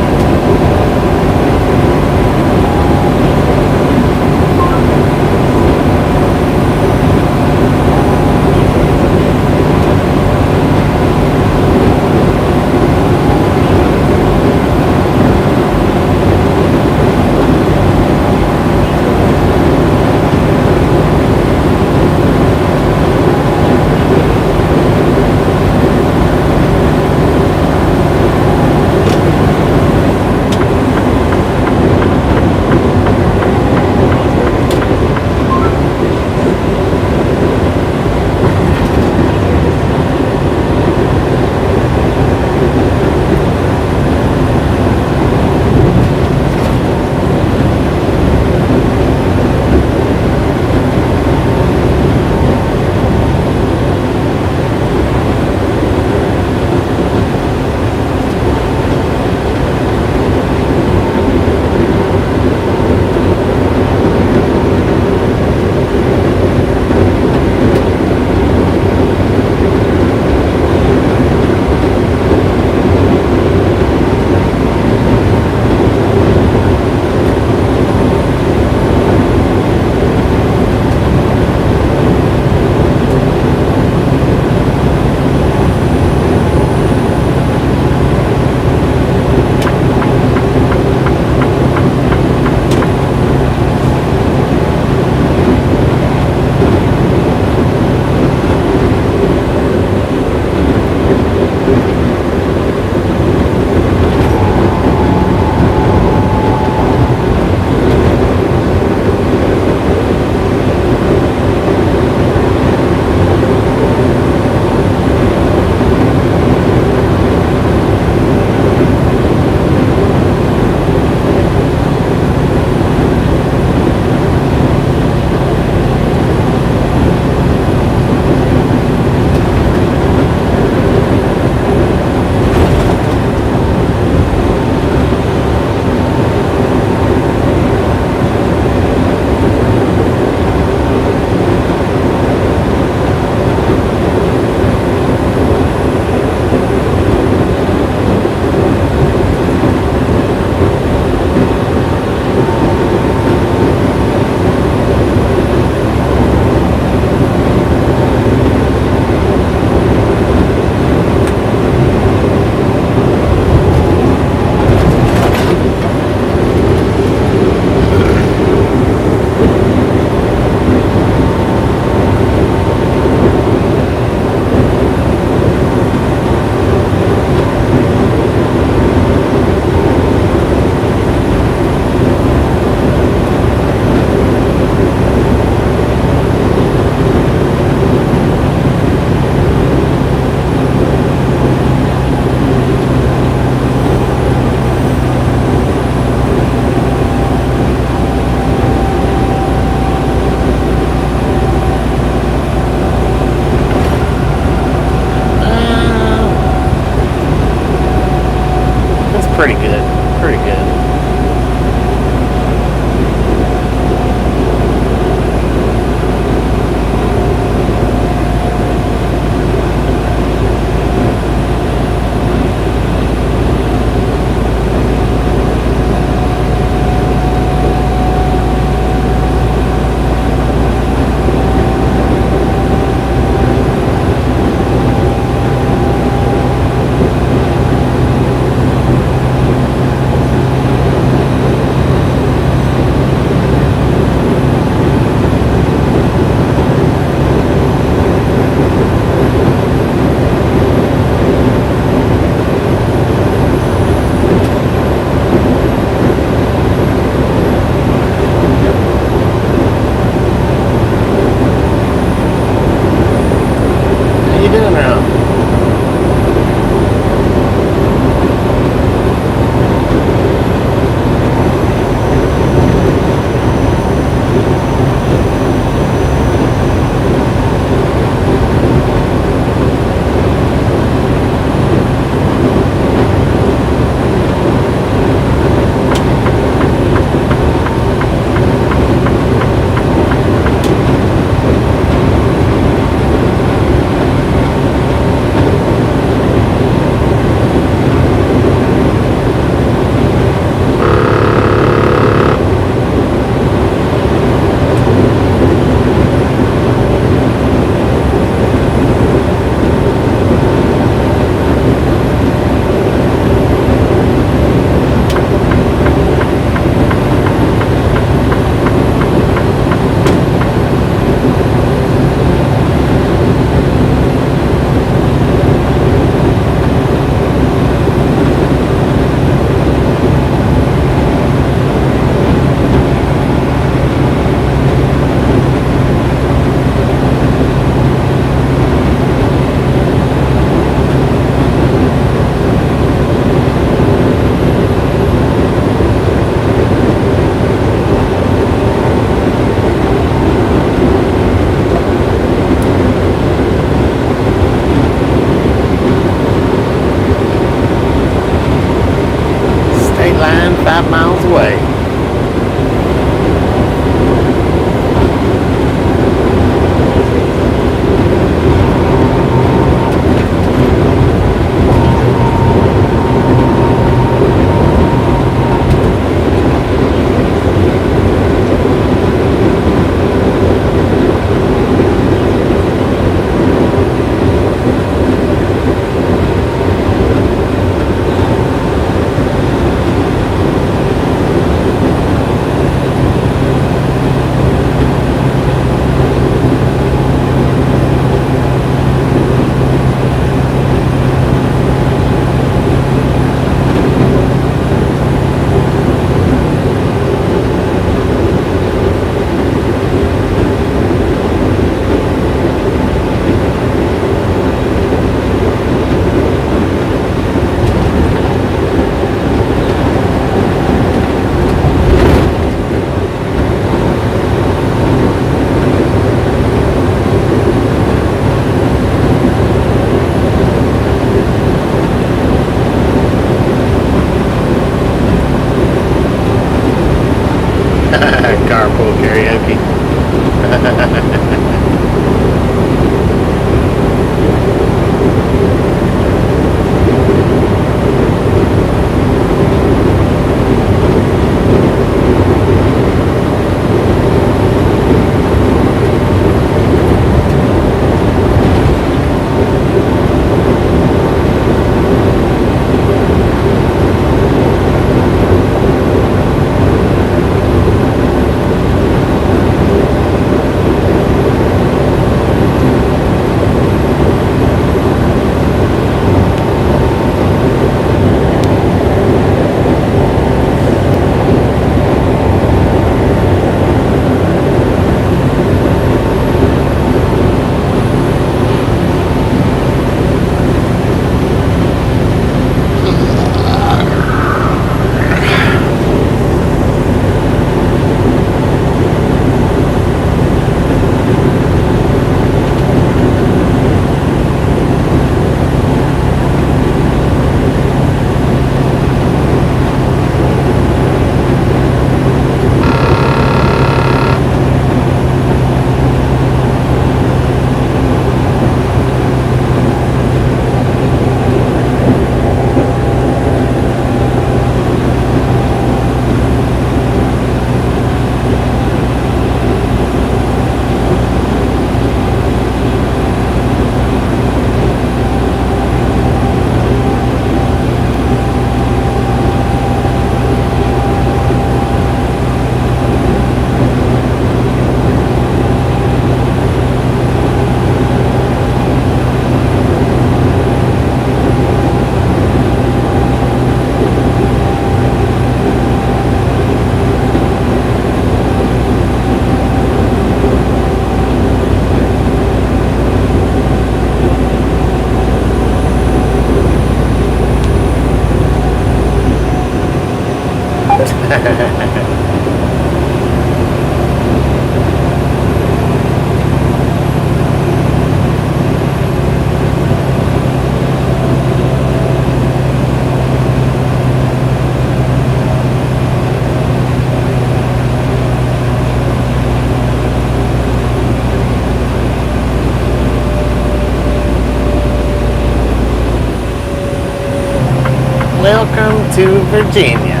Welcome to Virginia.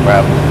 problem.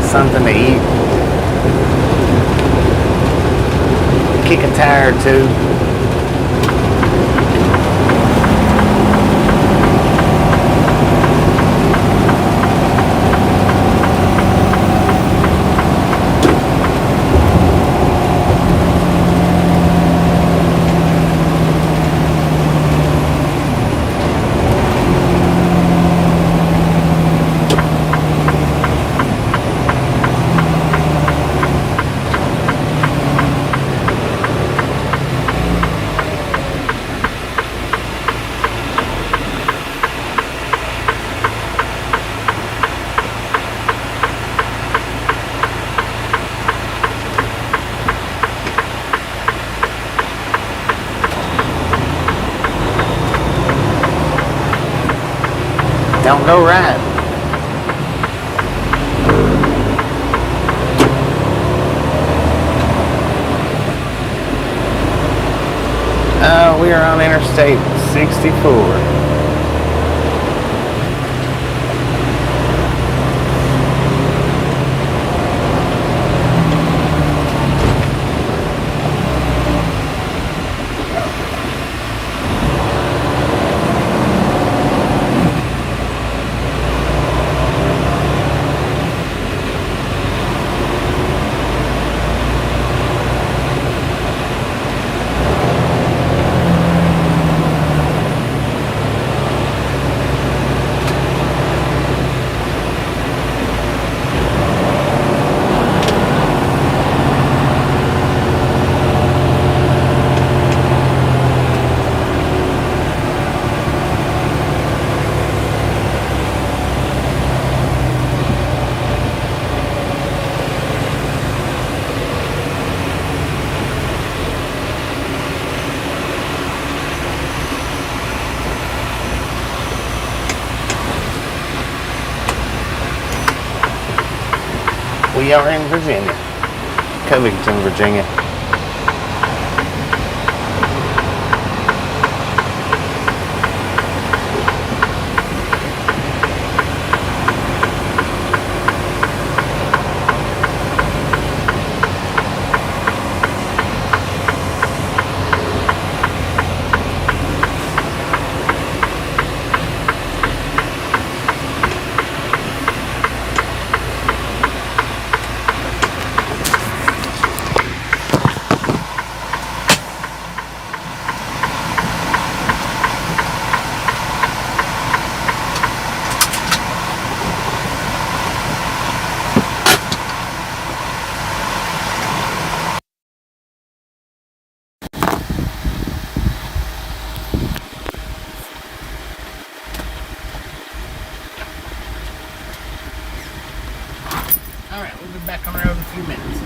something to eat, kick a tire or two. Don't go right. We are on Interstate 64. We are in Virginia, Covington, Virginia. Alright, we'll be back on the road in a few minutes.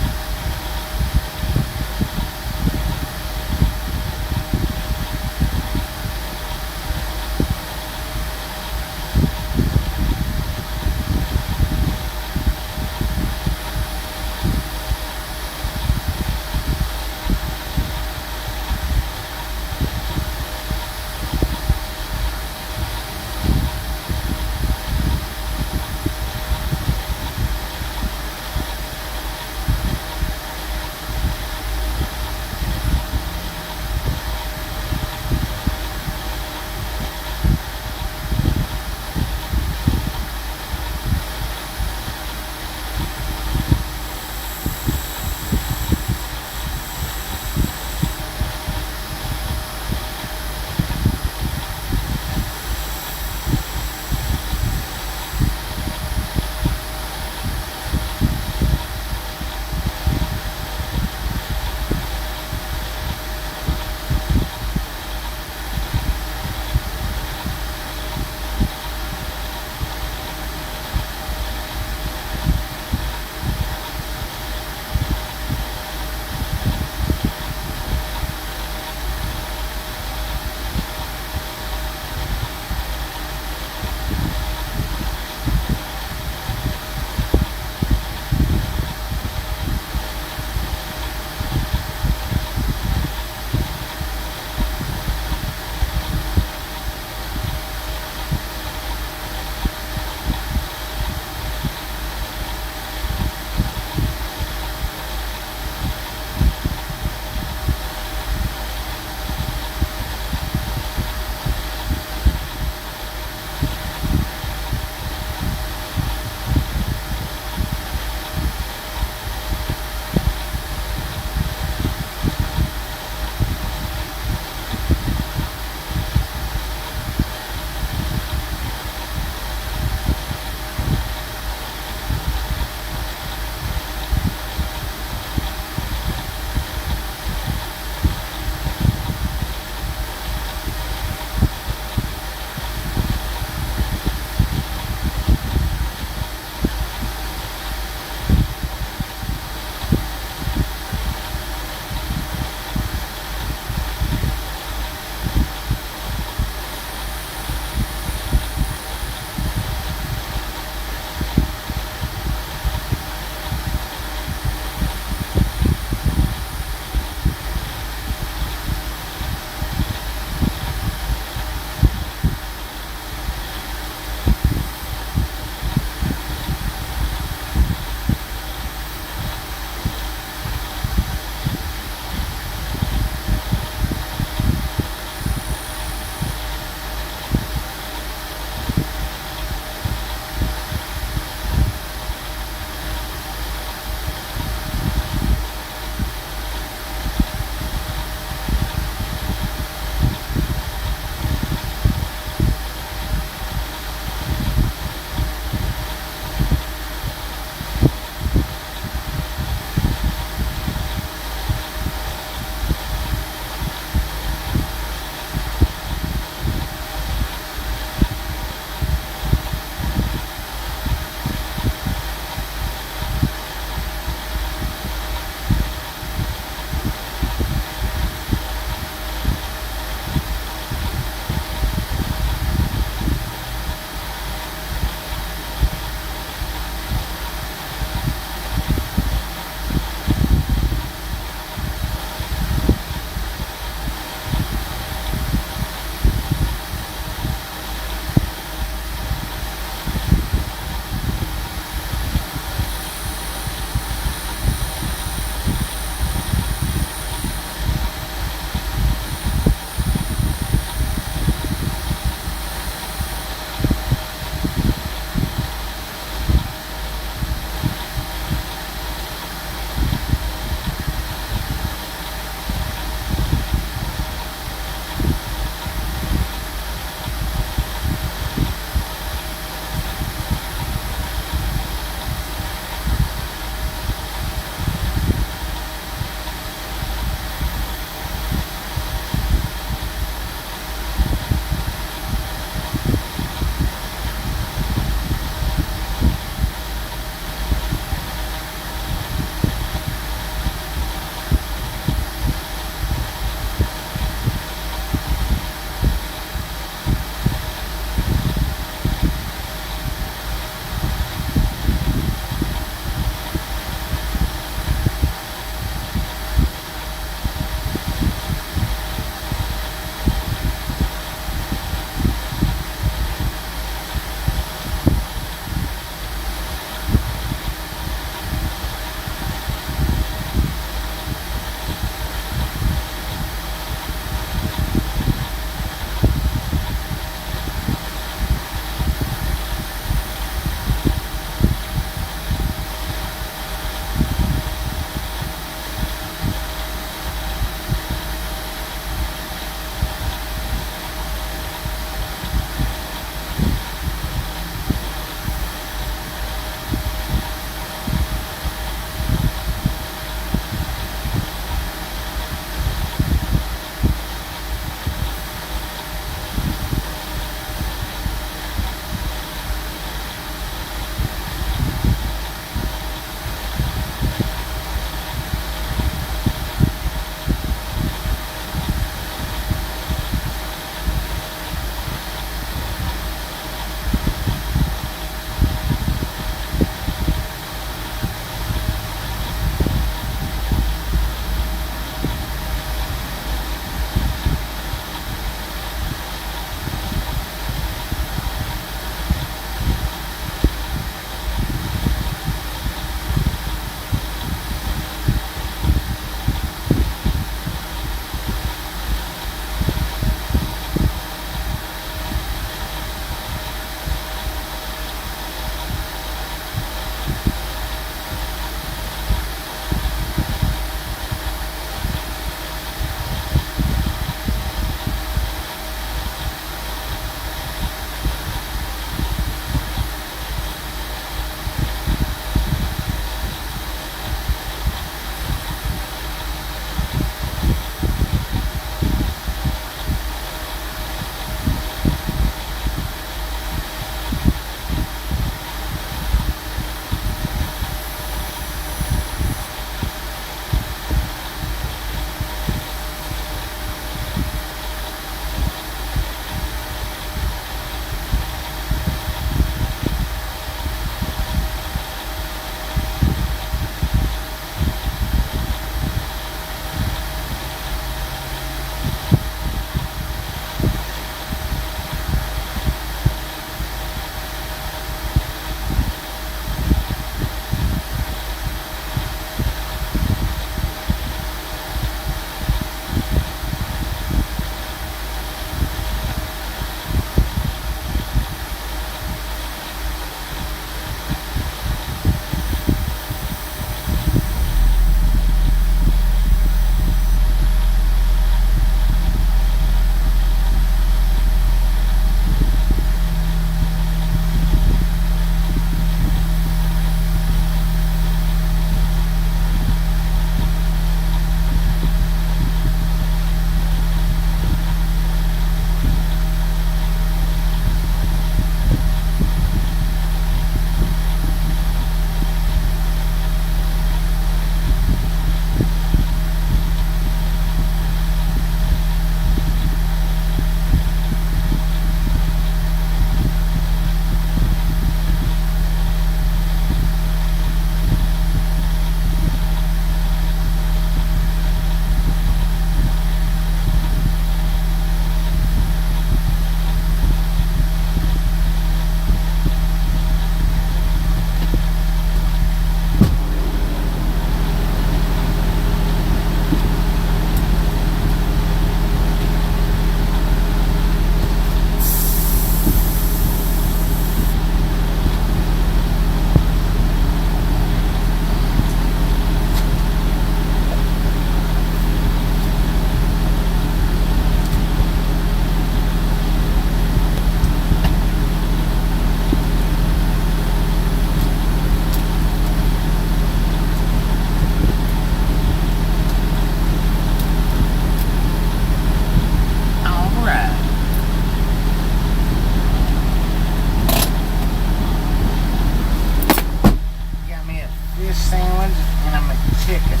sandwich, and I'm making chicken.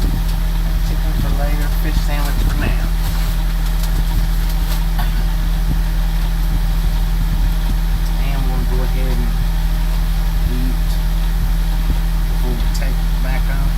Chicken for later, fish sandwich for now. And we'll go ahead and eat before we take it back off.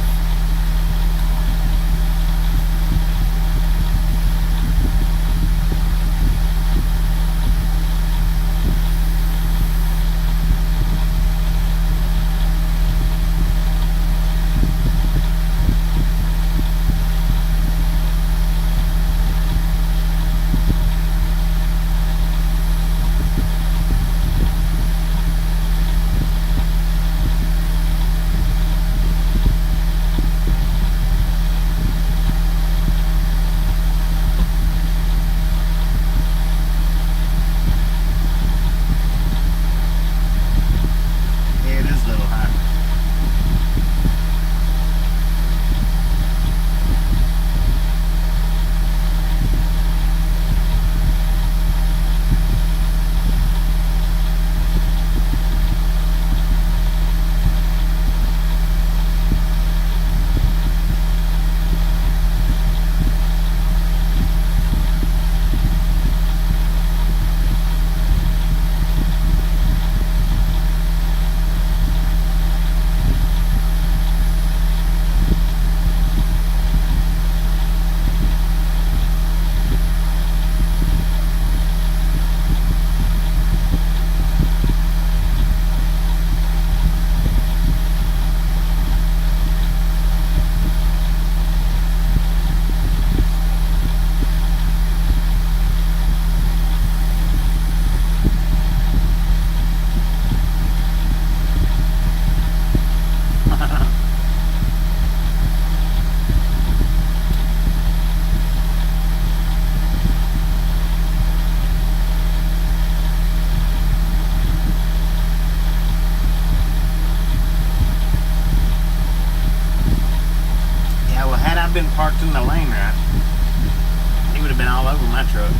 Been parked in the lane right, he would have been all over my truck.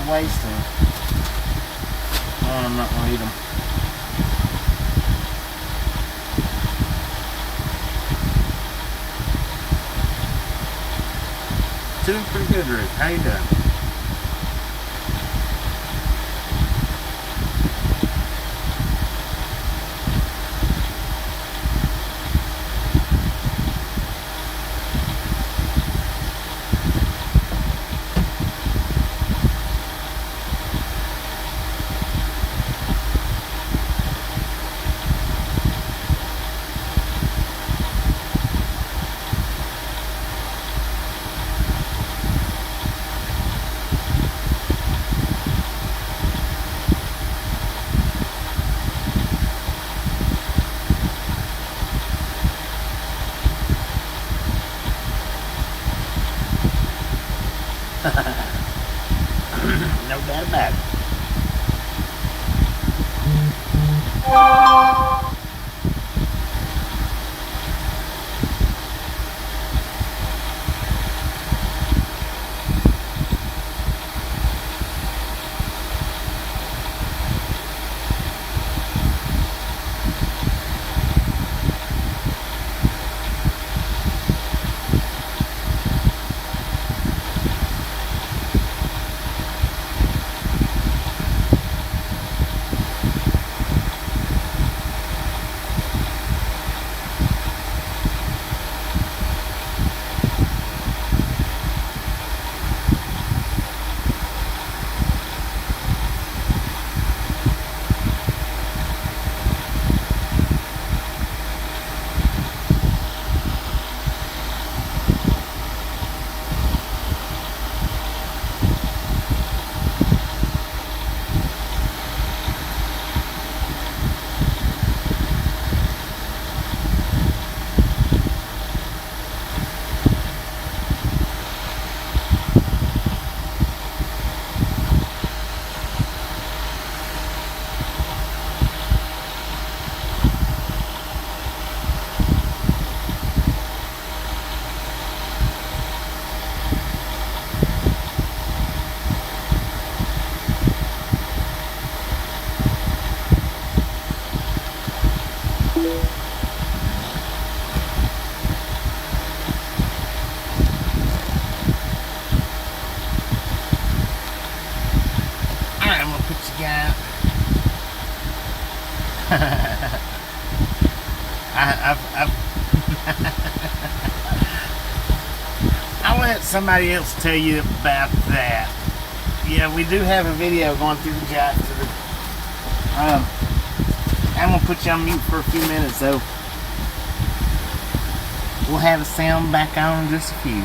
Wasting. Oh, I'm not gonna eat them. Doing pretty good, Rick. How you doing? No doubt about it. I'll let somebody else tell you about that. Yeah, we do have a video going through the drive through. I'm gonna put you on mute for a few minutes though. We'll have the sound back on in just a few.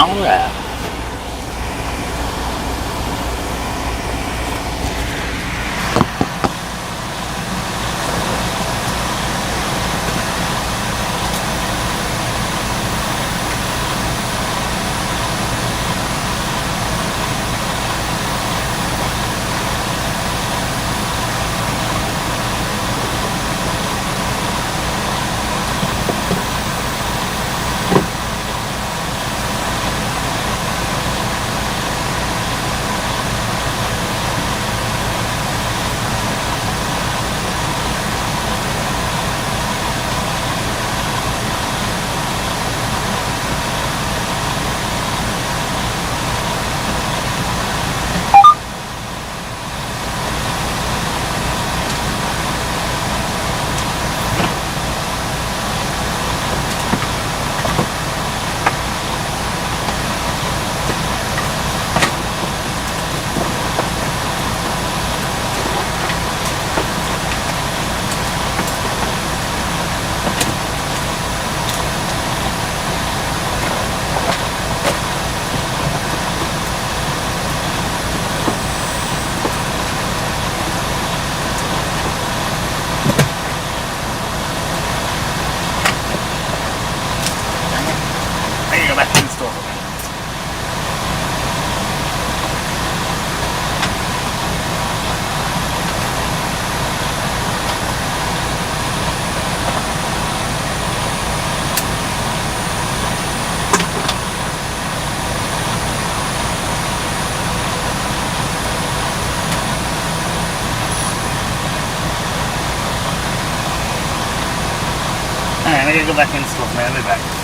All right. Alright, I gotta go back in the store, man. I'll be back.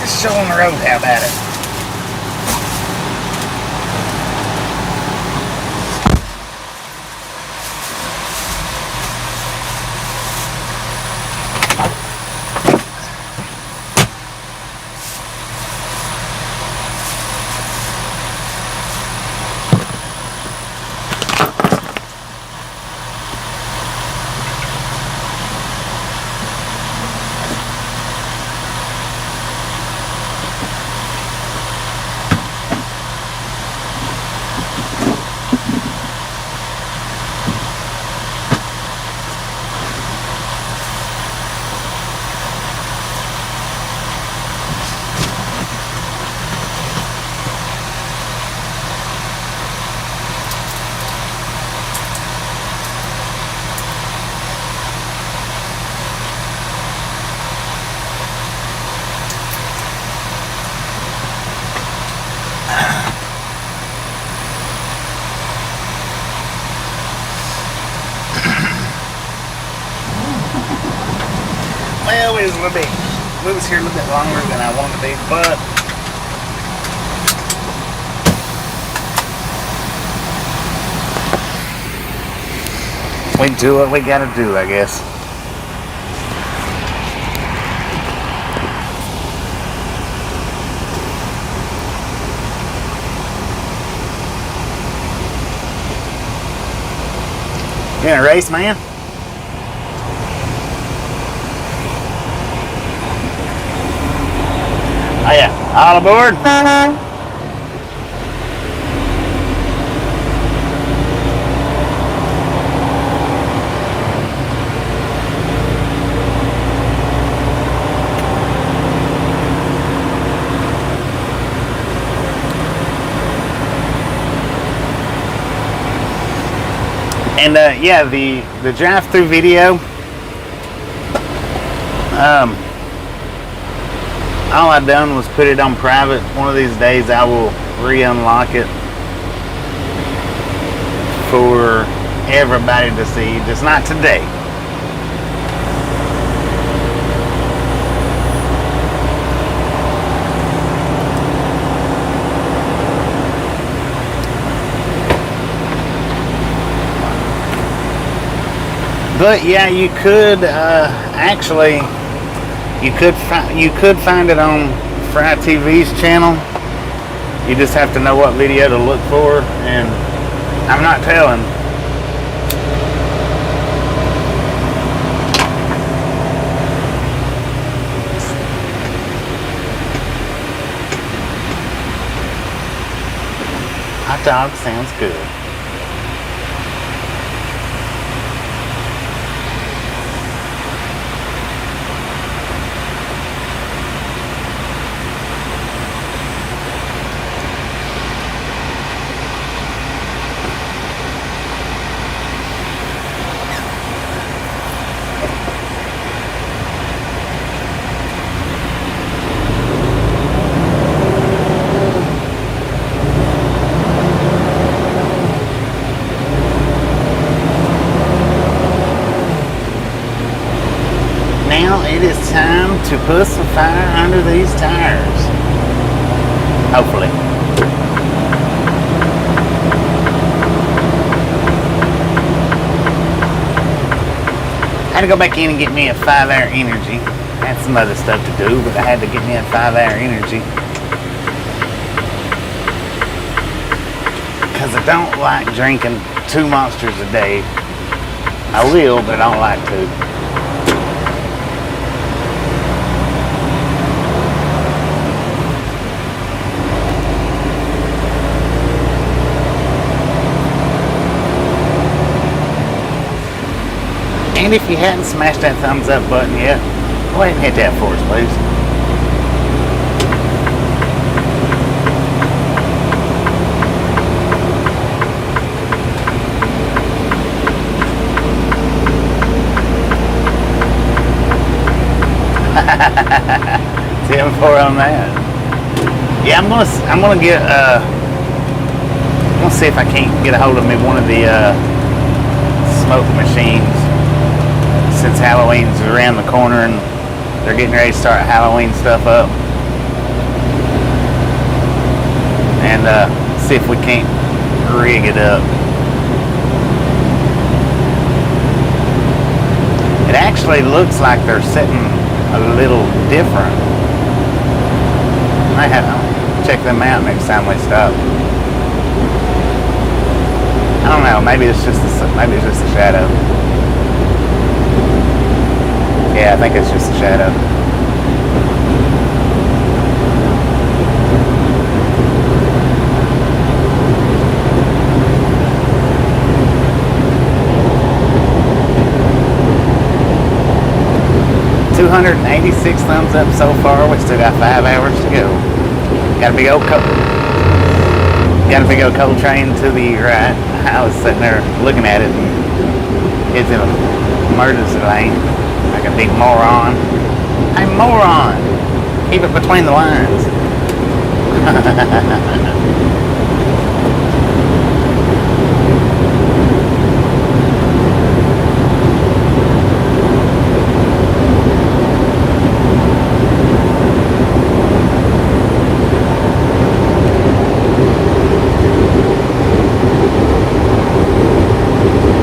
Just showing the road, how about it? Well, we was here a little bit longer than I wanted to be, but we do what we gotta do, I guess. You in a race, man? Oh yeah, all aboard. And yeah, the drive-through video. All I done was put it on private. One of these days I will re-unlock it for everybody to see, just not today. But yeah, you could actually, you could find it on Fry TV's channel. You just have to know what video to look for, and I'm not telling. Hot dog sounds good. It is time to put some fire under these tires. Hopefully. I had to go back in and get me a 5-hour energy. I had some other stuff to do, but I had to get me a 5-hour energy. Because I don't like drinking 2 monsters a day. I will, but I don't like to. And if you hadn't smashed that thumbs up button yet, go ahead and hit that for us, please. $10-4 on that. Yeah, I'm gonna get I'm gonna see if I can't get a hold of me one of the smoke machines. Since Halloween's around the corner and they're getting ready to start Halloween stuff up, and see if we can't rig it up. It actually looks like they're sitting a little different. I have to check them out next time we stop. I don't know. Maybe it's just a shadow. Yeah, I think it's just a shadow. $286 thumbs up so far. We still got 5 hours to go. Got a big old coal train to the right. I was sitting there looking at it, and it's in an emergency lane. Like a big moron. Hey, moron! Keep it between the lines.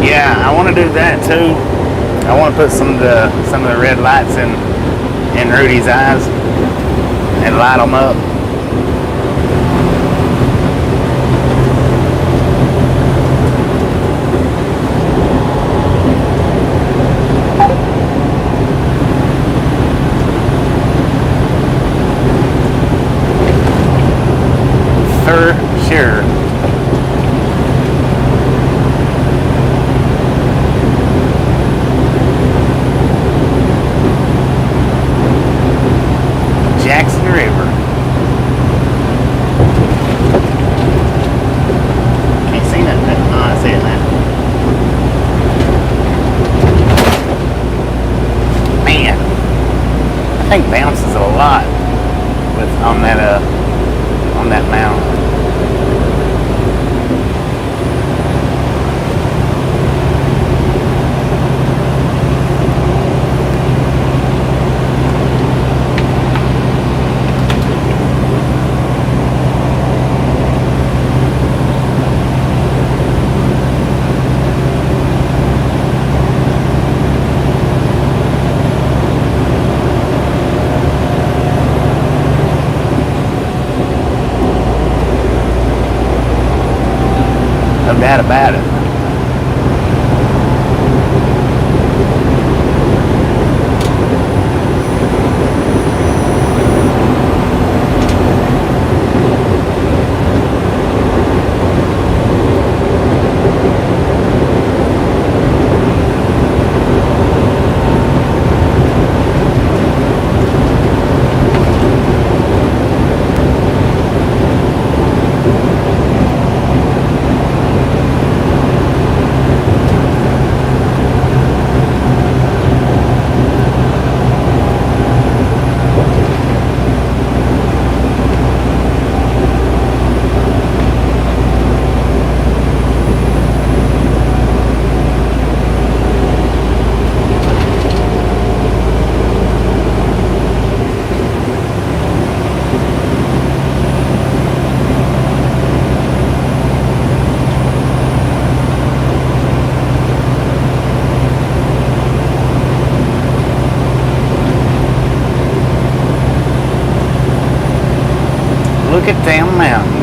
Yeah, I want to do that too. I want to put some of the red lights in Rudy's eyes and light them up. For sure. Jackson River. Can't see nothing. Oh, I see it now. Man, I think bounces a lot on that mount. No doubt about it. Look at them mountains.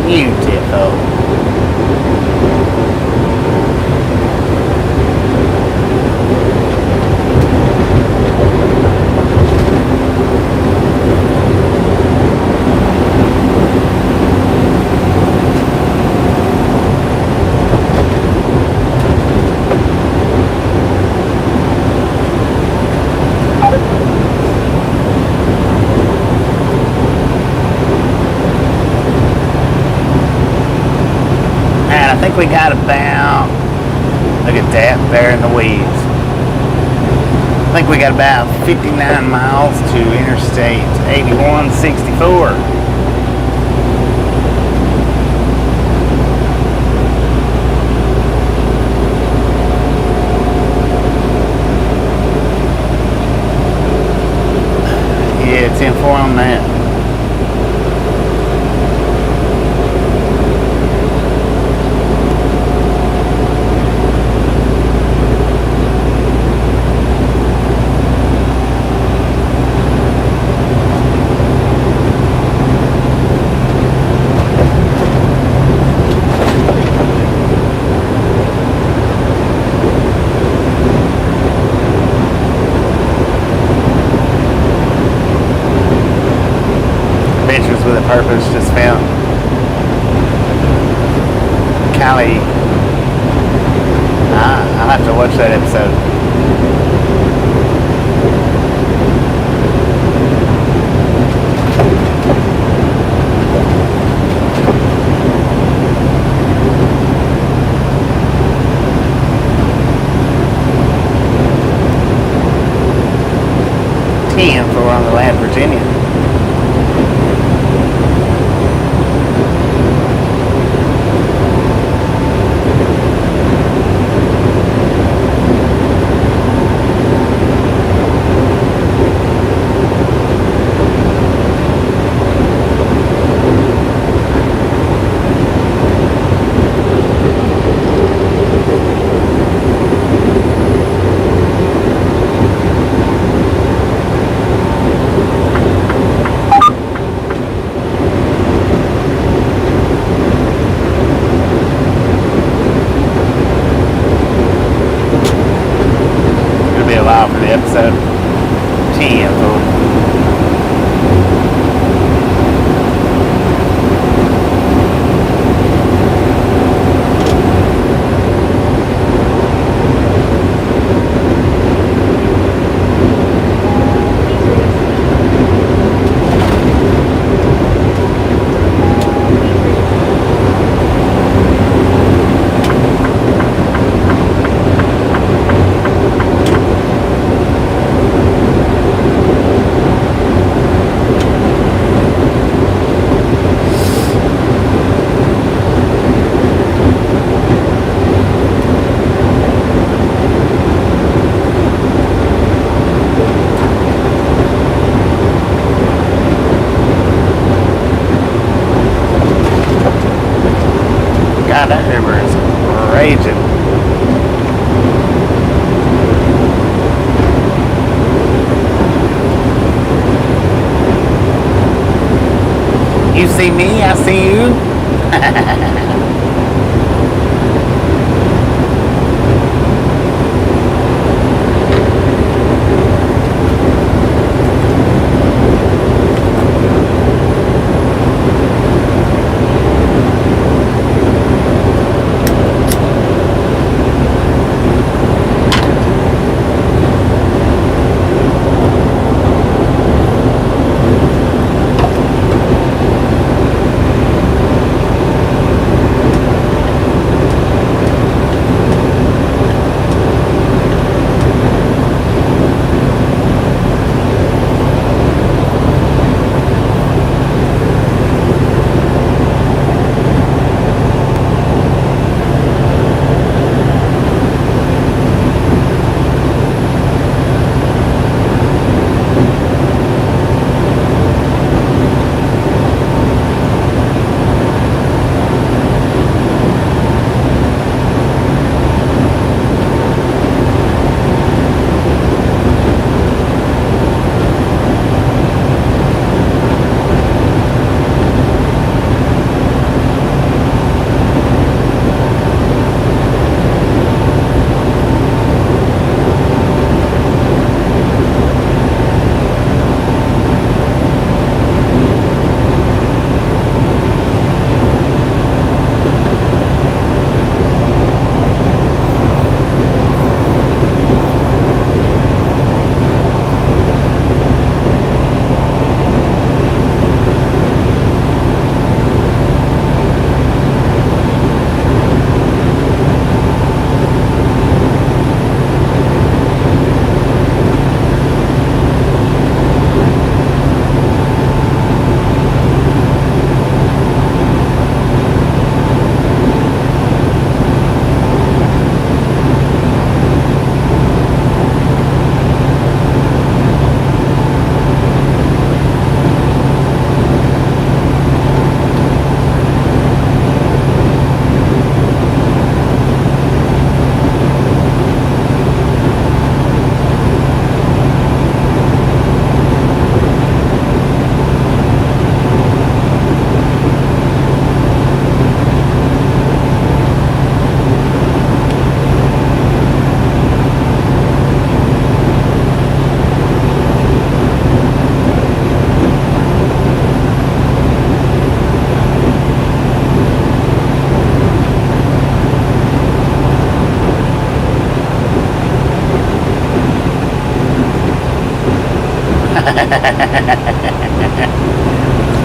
Beautiful. I think we got about, look at that, there in the weeds. I think we got about 59 miles to Interstate 8164. Yeah, 10-4 on that. With a Purpose just found Callie. I'll have to watch that episode. For on the land, Virginia. For the episode 10. God, that river is raging. You see me, I see you.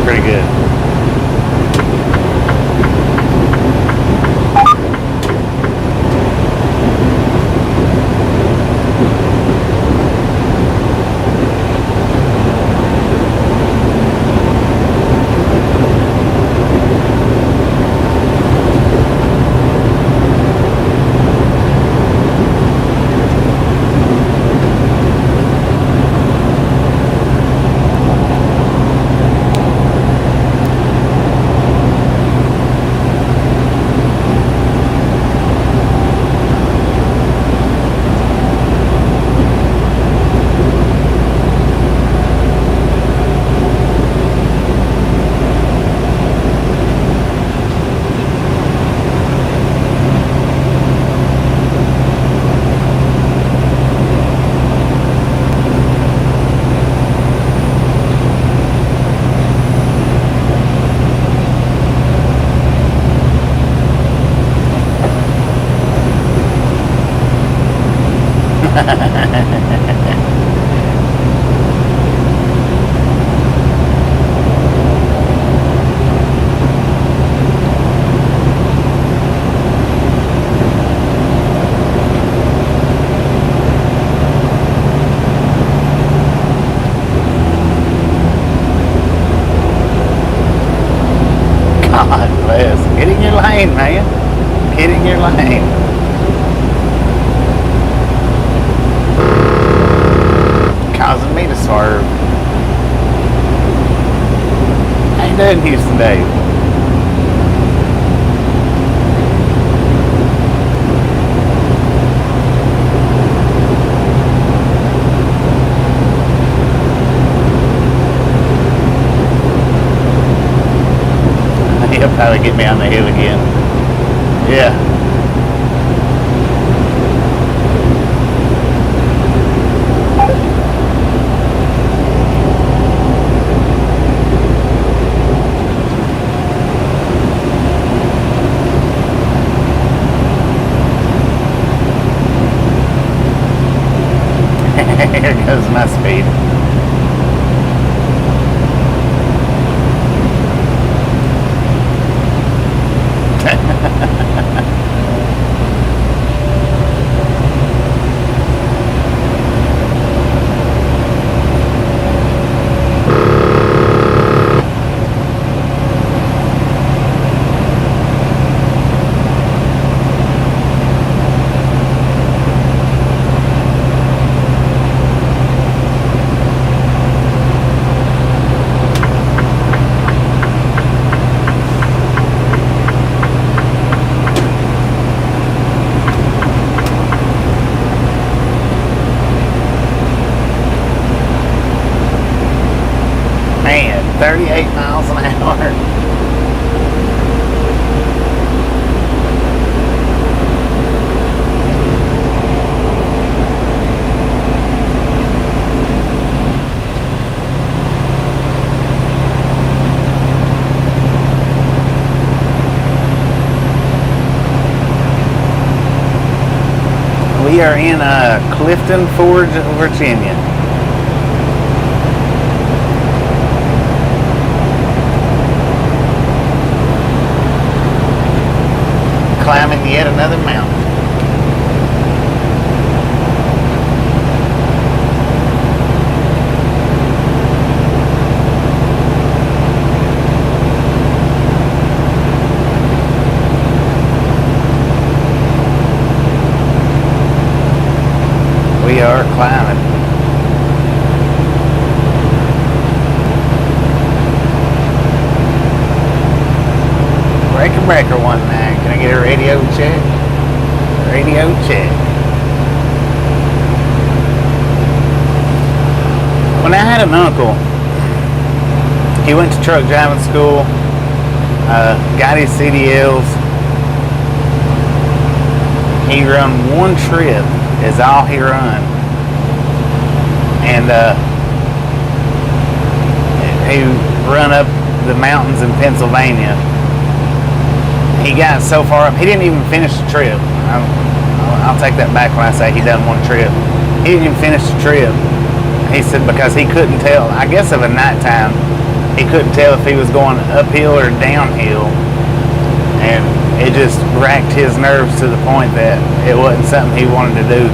Pretty good. God bless. Get in your lane, man. Get in your lane. Causing me to swerve. How you doing, Houston Dave? He'll probably get me on the hill again. Yeah. Here goes my speed. Man, 38 miles an hour. We are in Clifton Forge, Virginia. Climbing yet another mountain. We are climbing. Breaker 19. Can I get a radio check? Radio check. When I had an uncle, he went to truck driving school, got his CDLs. He run one trip is all he run. And he run up the mountains in Pennsylvania. He got so far up, he didn't even finish the trip. I'll take that back when I say he done one trip. He didn't even finish the trip He said because he couldn't tell, I guess of a nighttime, he couldn't tell if he was going uphill or downhill. And it just racked his nerves to the point that it wasn't something he wanted to do.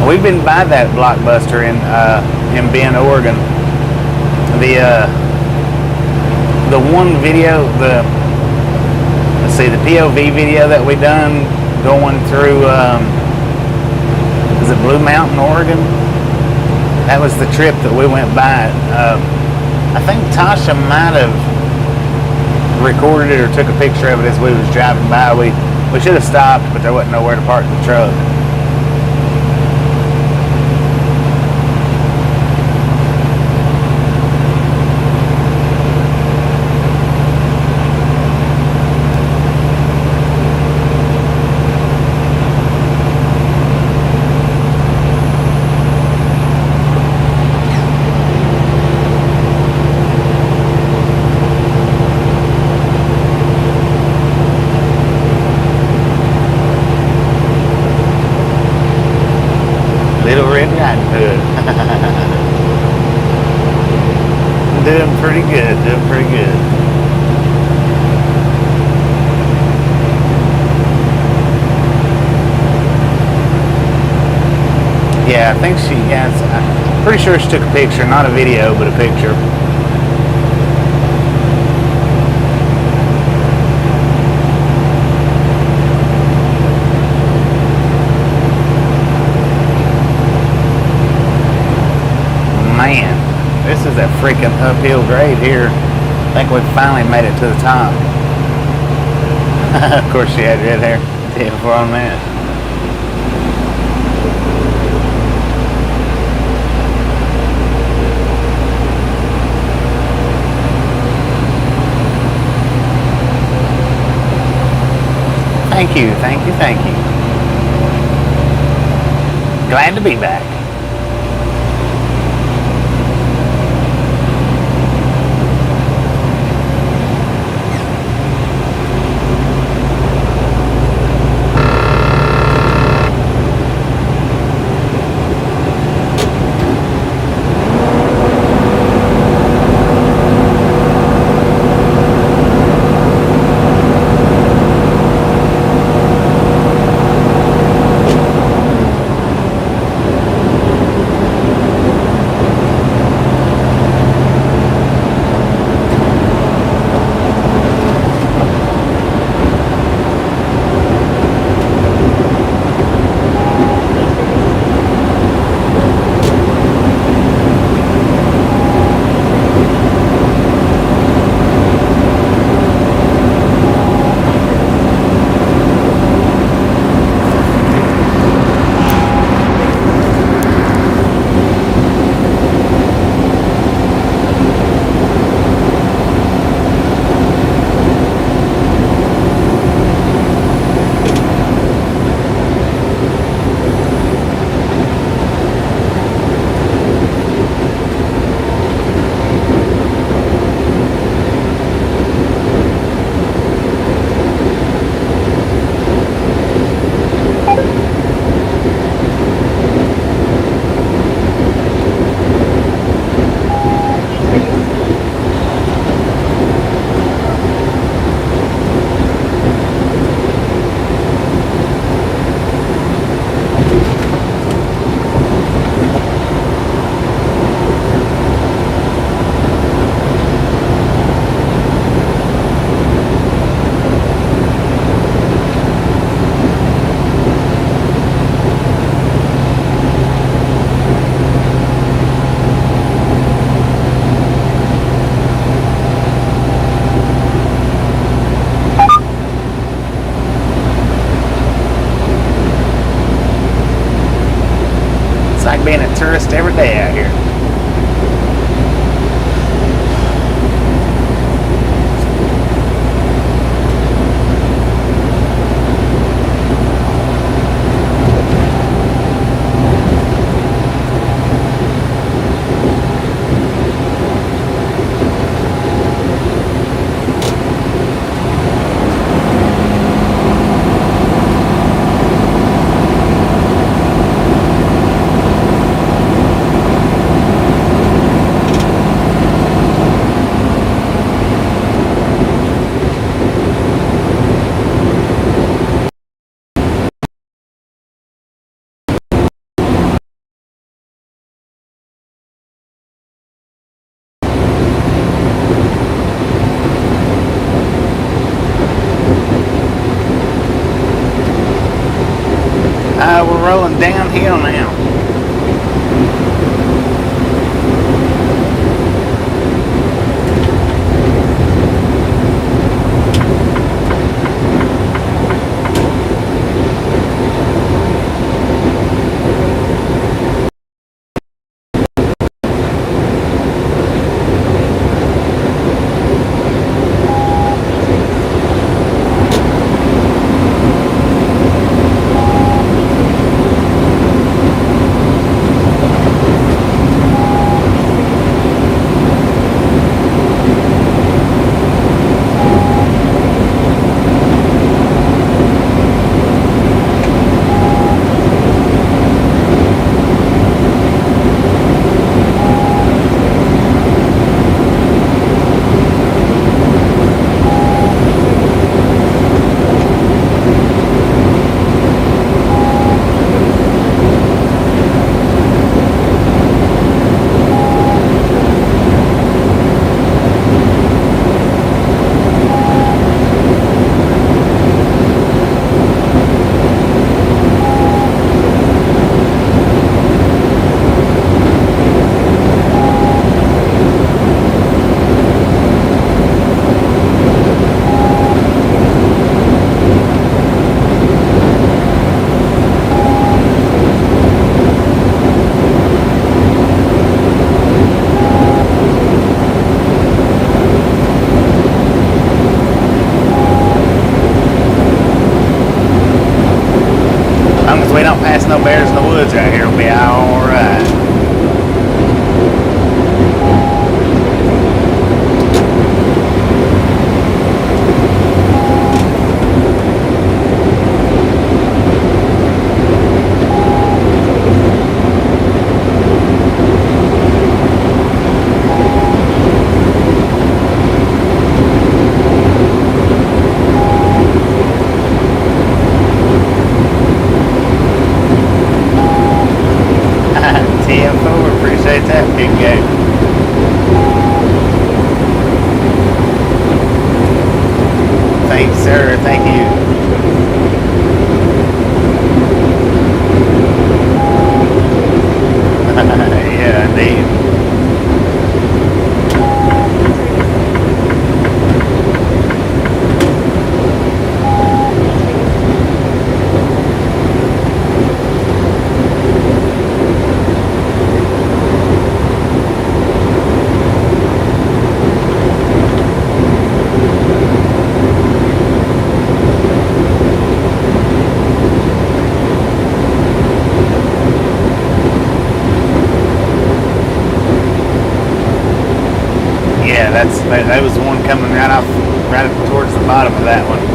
We've been by that Blockbuster in Bend, Oregon. The one video, the POV video that we done going through, is it Blue Mountain, Oregon? That was the trip that we went by. I think Tasha might have recorded it or took a picture of it as we was driving by. We should have stopped, but there wasn't nowhere to park the truck. Little Red Riding Hood. Doing pretty good, doing pretty good. Yeah, I think I'm pretty sure she took a picture, not a video, but a picture. Man, this is a freaking uphill grade here. I think we finally made it to the top. Of course she had red hair. Yeah, before on that. Thank you, thank you, thank you. Glad to be back. Being a tourist every day out here. We're rolling downhill now. We don't pass no bears in the woods right here, we'll be alright. Appreciate that, big game. Thanks, sir. Thank you. Yeah, indeed. That was the one coming right towards the bottom of that one.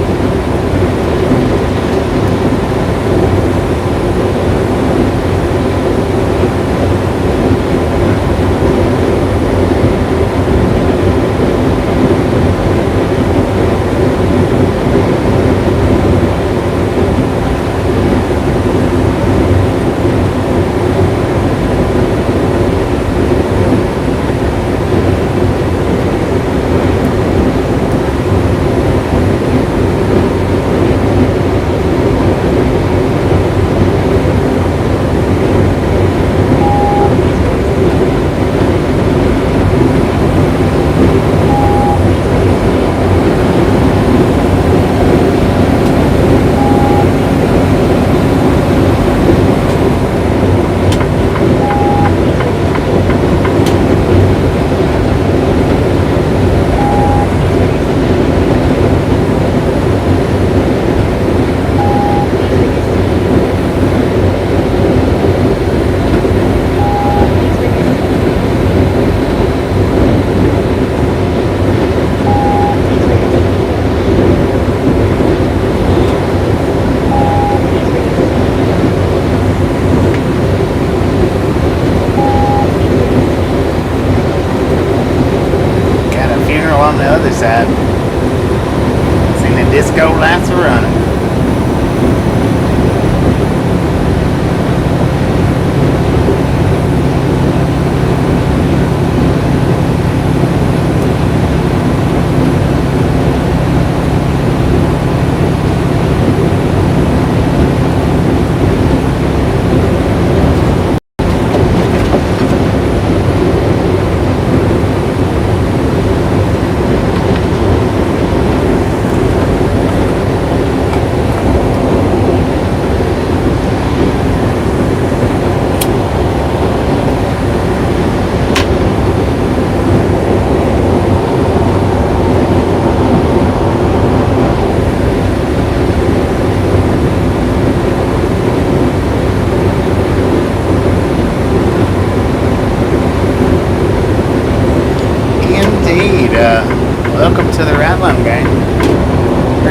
Side. Seen the disco lights are running.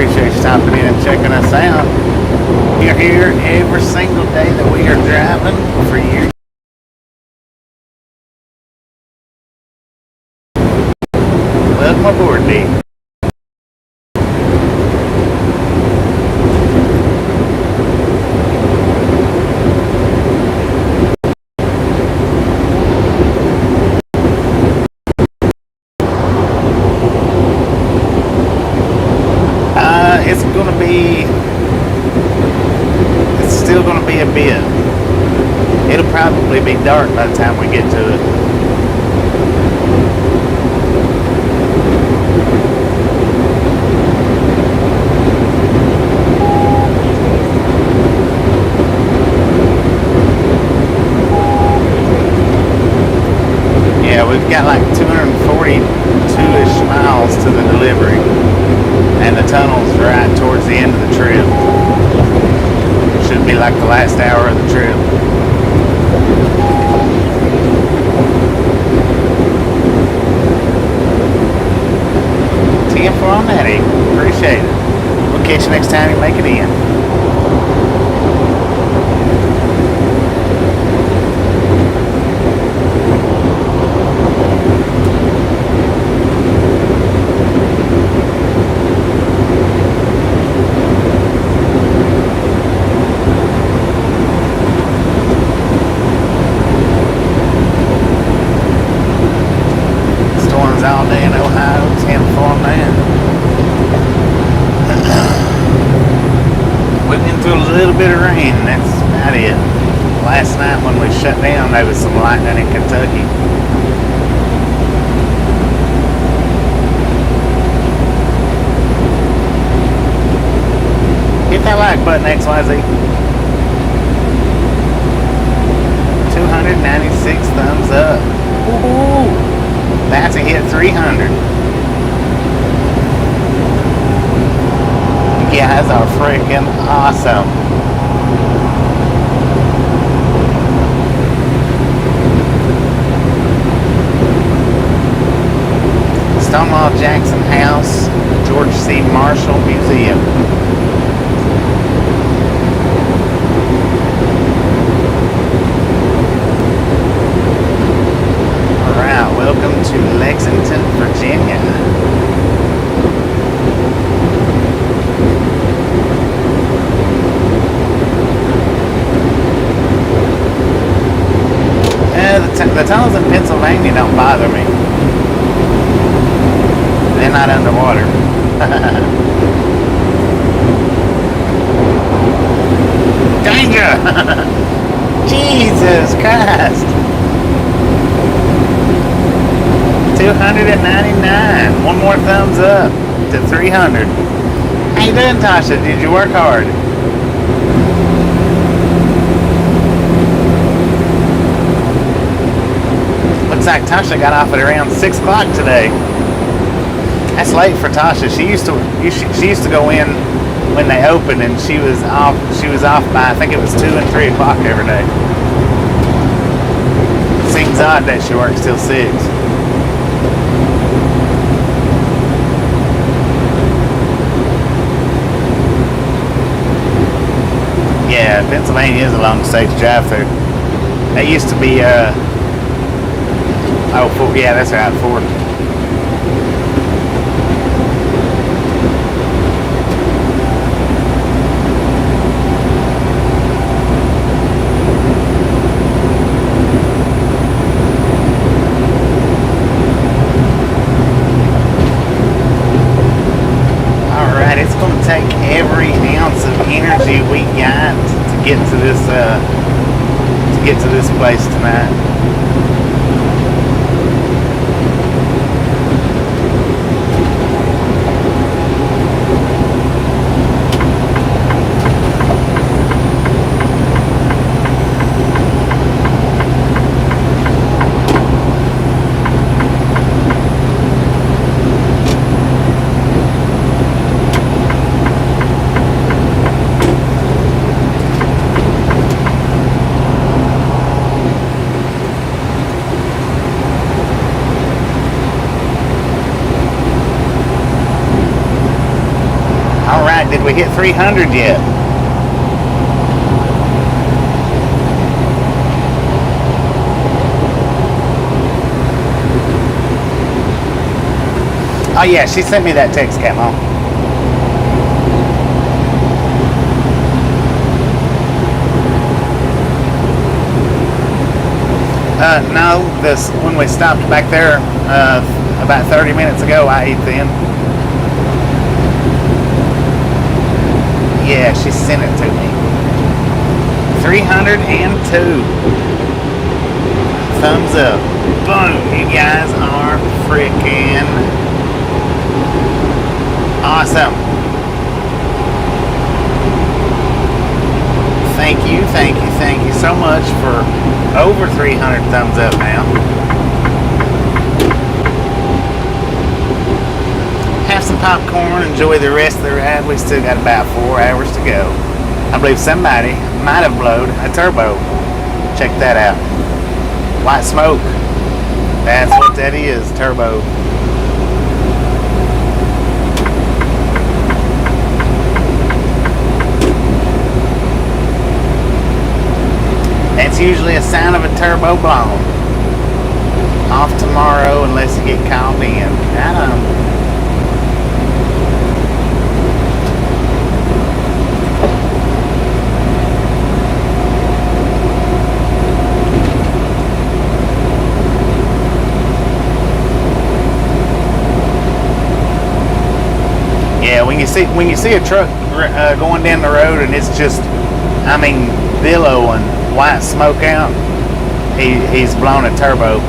appreciate you stopping in and checking us out. You're here every single day that we are driving for you. Welcome aboard, D. It's still going to be a bit. It'll probably be dark by the time we get to it. Yeah, we've got like 242-ish miles to the delivery. And the tunnel's right towards the end of the trip. Should be like the last hour of the trip. TM4 on that, appreciate it. We'll catch you next time you make it in. All day in Ohio, 10-4 man. We've been through a little bit of rain, and that's about it. Last night when we shut down, there was some lightning in Kentucky. Hit that like button, XYZ. 296 thumbs up. Woo-hoo! That's a hit 300. You guys are freaking awesome. Stonewall Jackson House, George C. Marshall Museum. Welcome to Lexington, Virginia. The tunnels in Pennsylvania don't bother me. They're not underwater. Danger! Jesus Christ! 299. One more thumbs up to 300. How you doing, Tasha? Did you work hard? Looks like Tasha got off at around 6 o'clock today. That's late for Tasha. She used to go in when they opened, and she was off by, I think it was 2 and 3 o'clock every day. Seems odd that she works till 6. Yeah, Pennsylvania is a long state to drive through. That used to be, yeah, that's right, 4. Alright, it's going to take every ounce of energy we got to get to this place tonight. right. Did we hit 300 yet? Oh yeah, she sent me that text, Camo. No, when we stopped back there about 30 minutes ago, I ate then. Yeah, she sent it to me. 302. Thumbs up. Boom, you guys are freaking awesome. Thank you so much for over 300 thumbs up now. Have some popcorn, enjoy the rest of the ride. We still got about 4 hours to go. I believe somebody might have blowed a turbo. Check that out. White smoke. That's what that is, turbo. That's usually a sign of a turbo blown. Off tomorrow unless you get called in. I don't know. Yeah, when you see a truck going down the road and it's just, I mean, billowing white smoke out, he's blown a turbo.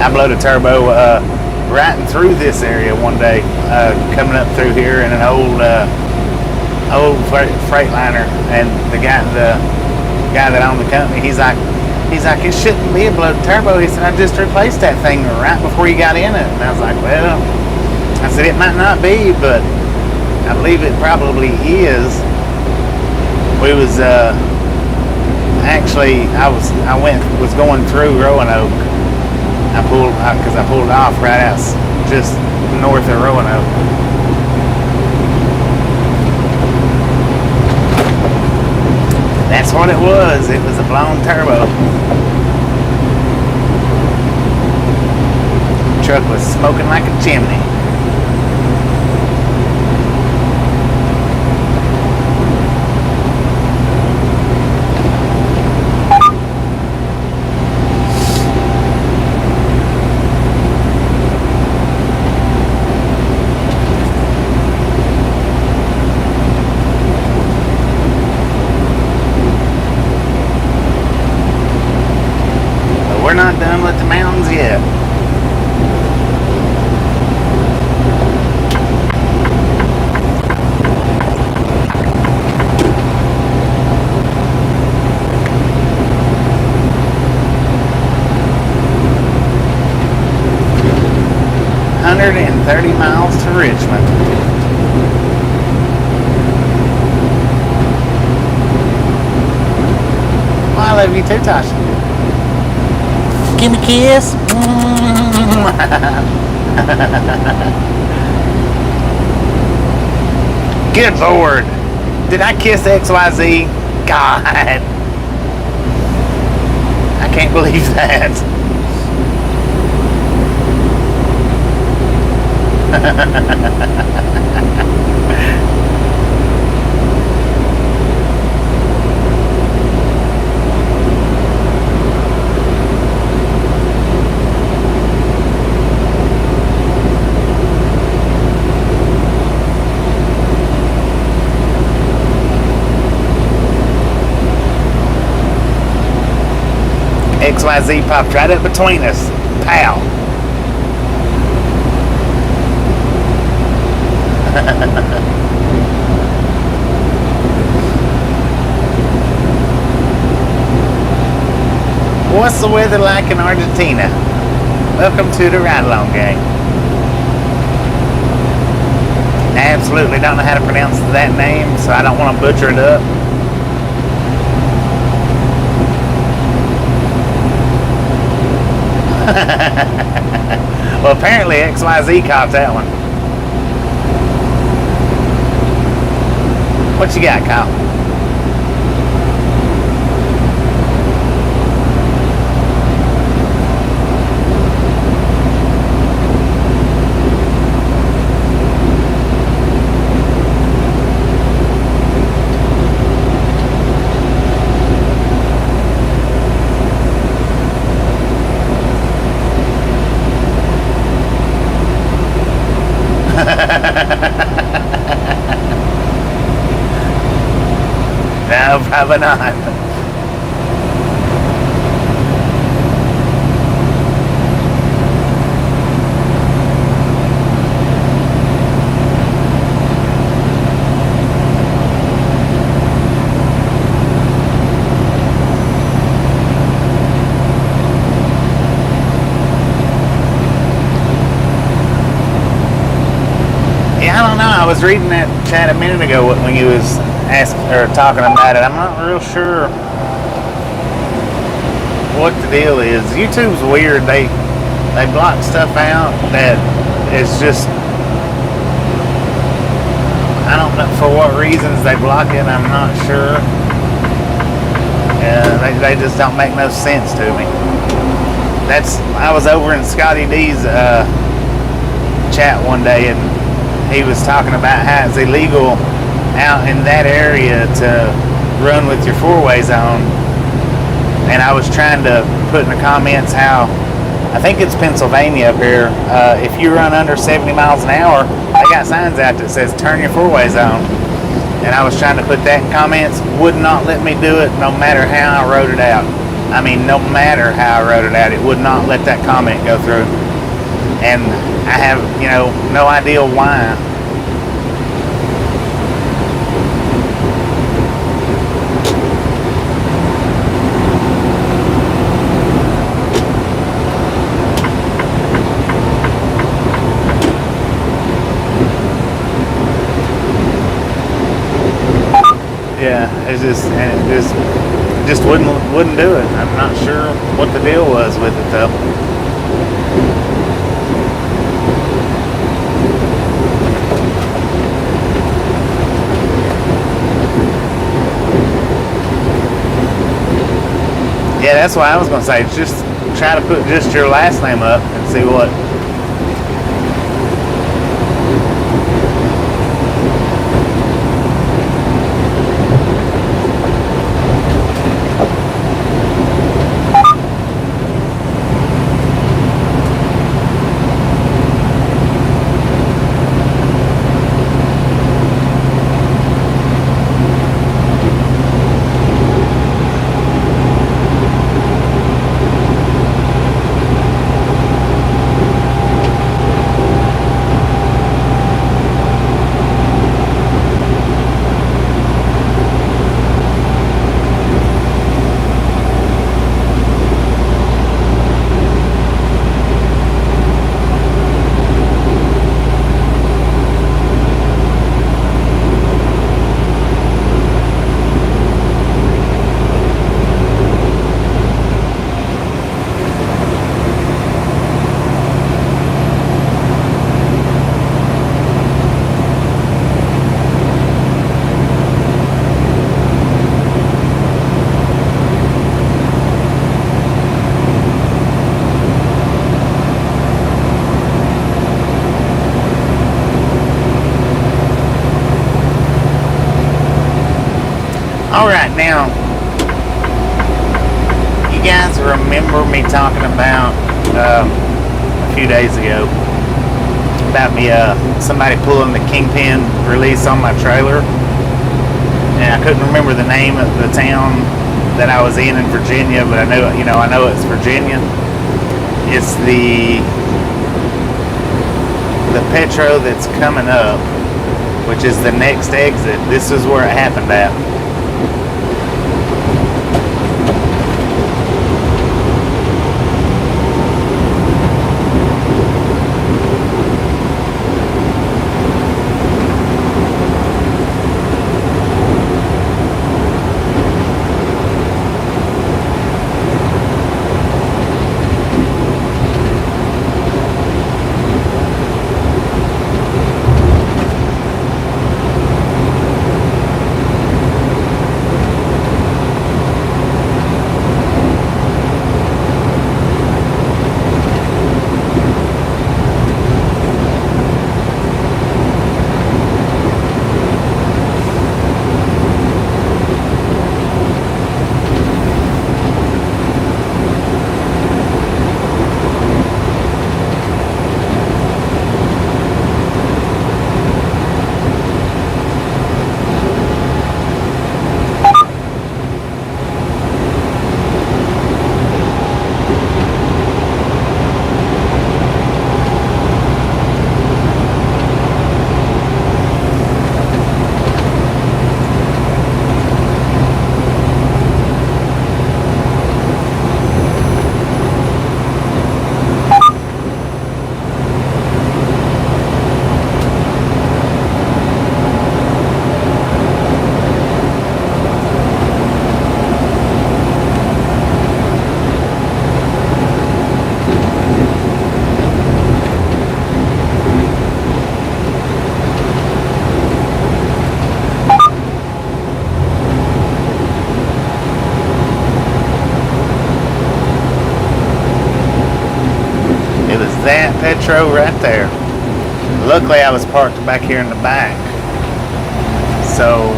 I blowed a turbo right through this area one day, coming up through here in an old Freightliner, and the guy that owned the company, he's like, it shouldn't be a blown turbo. He said, I just replaced that thing right before you got in it. And I was like, well, I said, it might not be, but I believe it probably is. We was actually, I was going through Roanoke. I pulled off right out just north of Roanoke. That's what it was. It was a blown turbo. The truck was smoking like a chimney. We're not done with the mountains yet. $130 miles to Richmond. Well, I love you too, Tasha. Give me a kiss. Good Lord. Did I kiss XYZ? God. I can't believe that. XYZ popped right up between us. Pow. What's the weather like in Argentina? Welcome to the Ride Along Gang. absolutely don't know how to pronounce that name, so I don't want to butcher it up. Well, apparently XYZ caught that one. What you got, Kyle? No, probably not. Yeah, I don't know. I was reading that chat a minute ago when you was talking about it. I'm not real sure what the deal is. YouTube's weird. They block stuff out that is just, I don't know for what reasons they block it. I'm not sure. They just don't make no sense to me. I was over in Scotty D's chat one day, and he was talking about how it's illegal out in that area to run with your four-way zone, and I was trying to put in the comments how I think it's Pennsylvania up here, if you run under 70 miles an hour, they got signs out that says turn your four-way zone, and I was trying to put that in comments. Would not let me do it no matter how I wrote it out. I mean, no matter how I wrote it out, it would not let that comment go through, and I have no idea why. Yeah, it just wouldn't do it. I'm not sure what the deal was with it though. Yeah, that's what I was gonna say. Just try to put just your last name up and see what. Alright, now, you guys remember me talking about a few days ago about me somebody pulling the Kingpin release on my trailer, and I couldn't remember the name of the town that I was in Virginia, but I know it's Virginia. It's the Petro that's coming up, which is the next exit. This is where it happened at. Petro right there. Luckily, I was parked back here in the back. So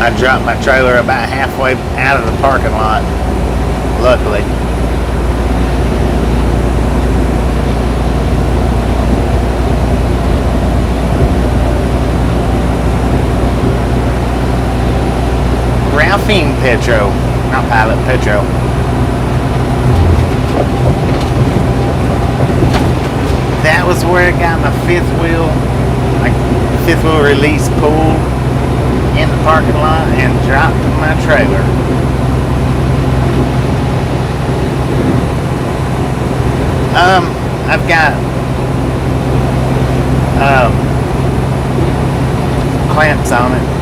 I dropped my trailer about halfway out of the parking lot. Luckily. Ralphine Petro, not Pilot, Petro. That was where I got my fifth wheel release pulled in the parking lot and dropped my trailer. I've got clamps on it.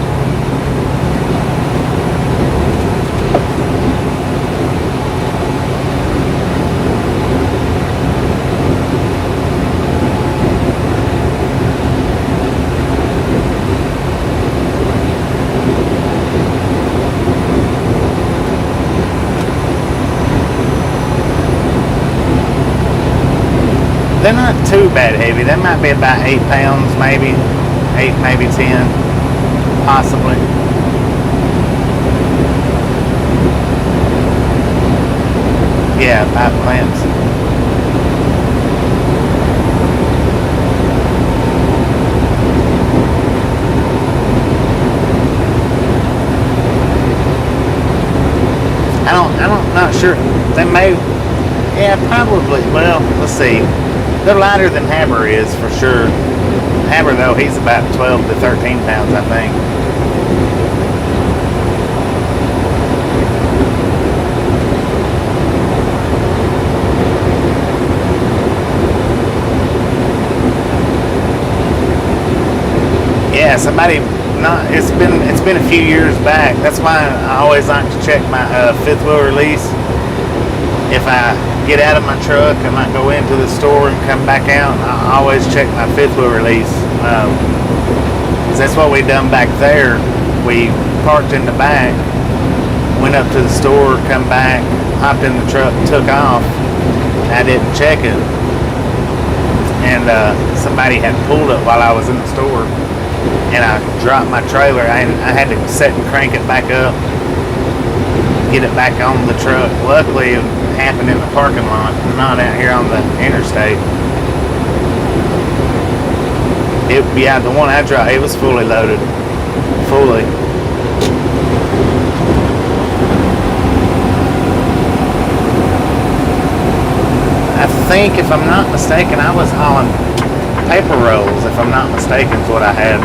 They're not too bad heavy. They might be about 8 pounds, maybe 8, maybe 10, possibly. Yeah, 5 clamps. I'm not sure. They may, yeah, probably. Well, let's see. They're lighter than Haber is, for sure. Haber, though, he's about 12 to 13 pounds, I think. Yeah, somebody, it's been a few years back. That's why I always like to check my fifth wheel release. If I get out of my truck, I might go into the store and come back out. I always check my fifth wheel release. 'Cause that's what we done back there. We parked in the back, went up to the store, come back, hopped in the truck, took off. I didn't check it, and somebody had pulled it while I was in the store, and I dropped my trailer. I had to set and crank it back up, get it back on the truck. Luckily, it happened in the parking lot, not out here on the interstate. Yeah, the one I dropped, it was fully loaded, fully. I think, if I'm not mistaken, I was hauling paper rolls, if I'm not mistaken, is what I had.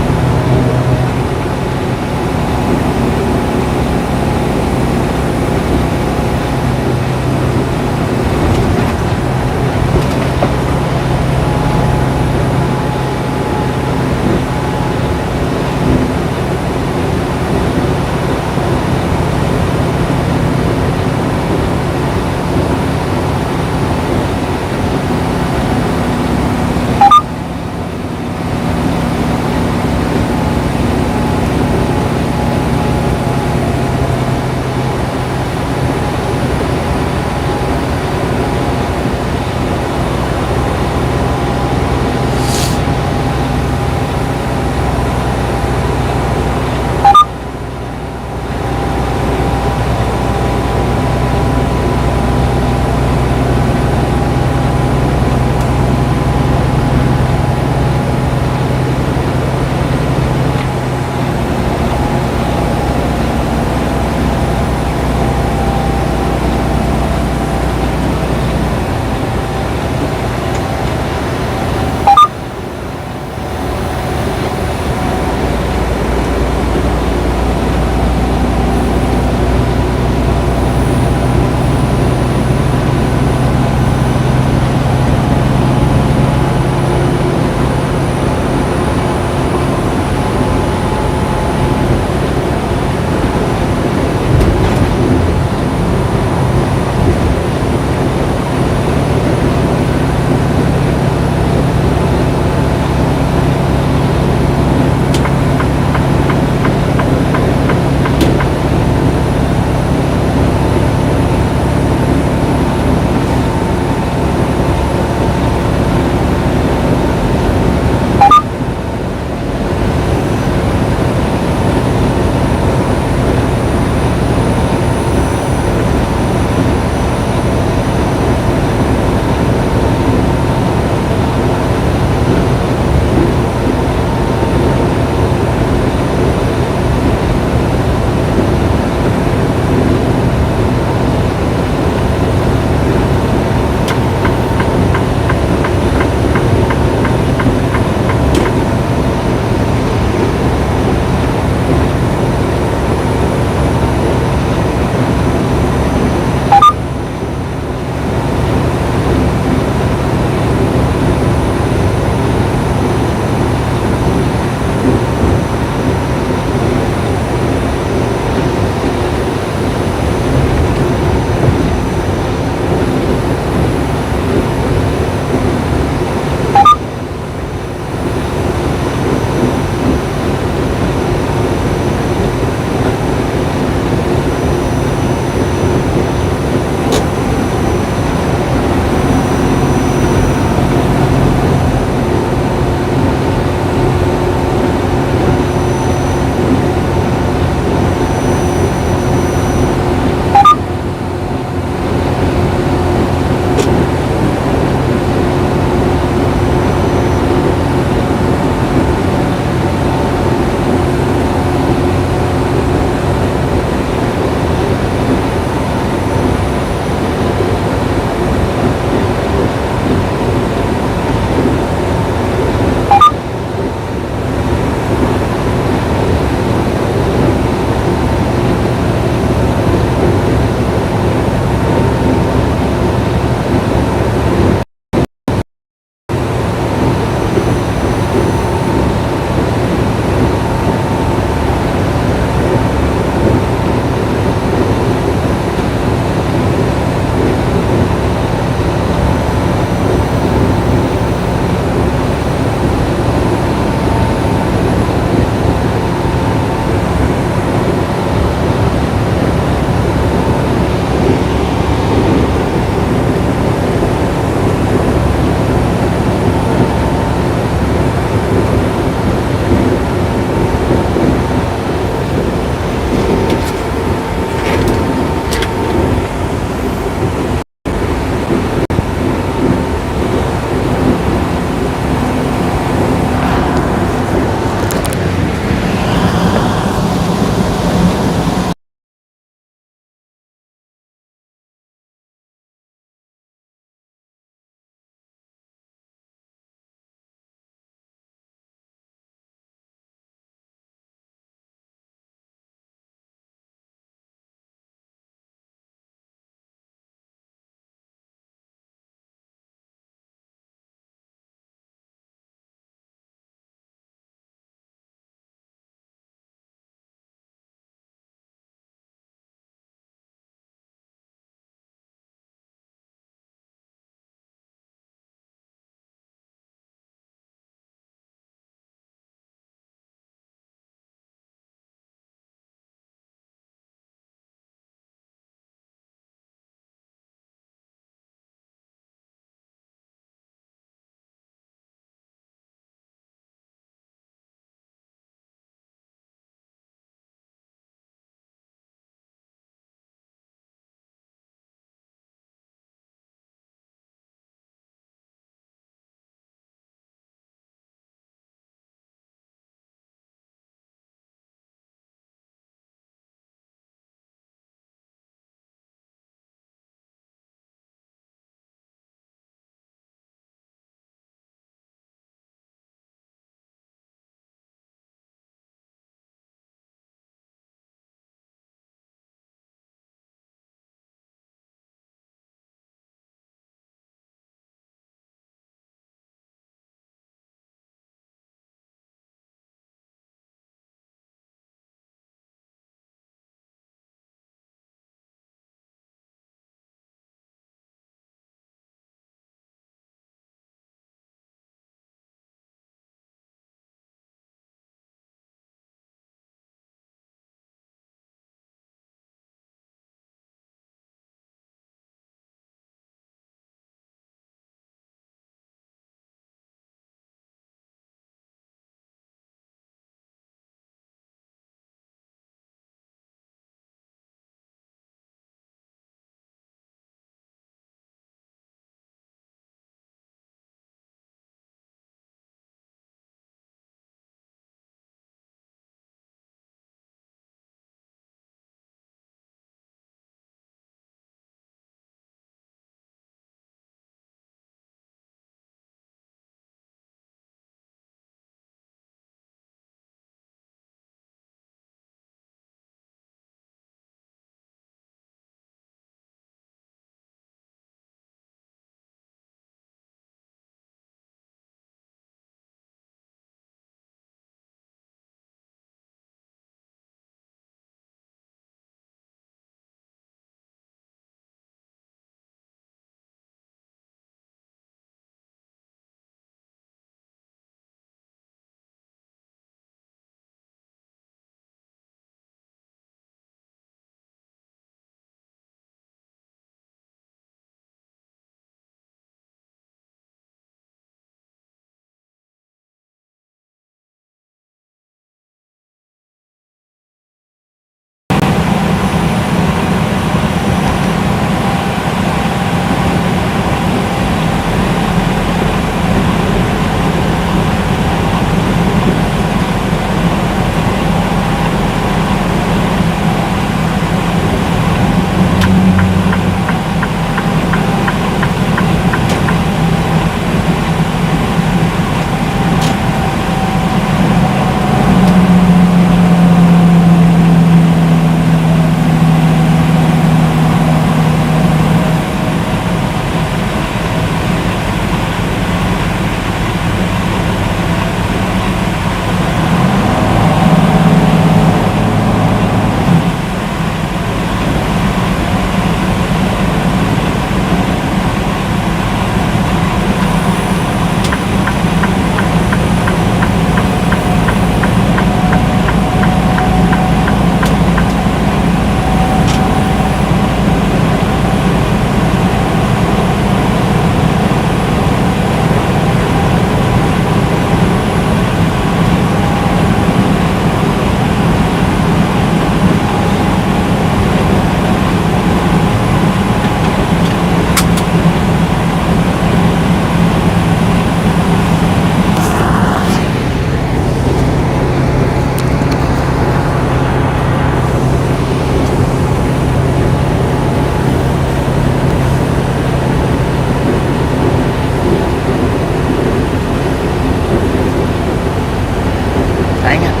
Dang it.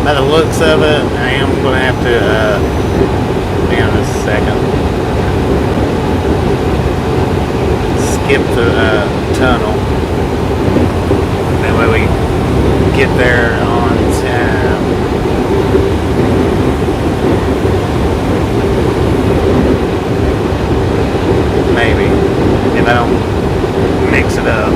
By the looks of it, I am going to have to, hang on just a second, skip the tunnel. That way we get there on time. Maybe, if I don't mix it up.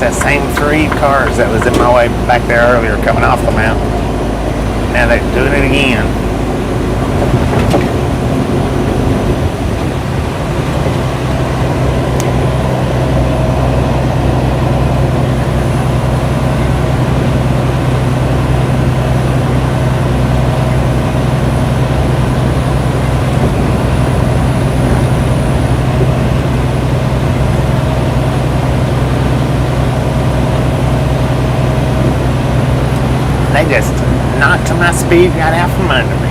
It's that same 3 cars that was in my way back there earlier coming off the mountain. Now they're doing it again. They just knocked my speed right out from under me.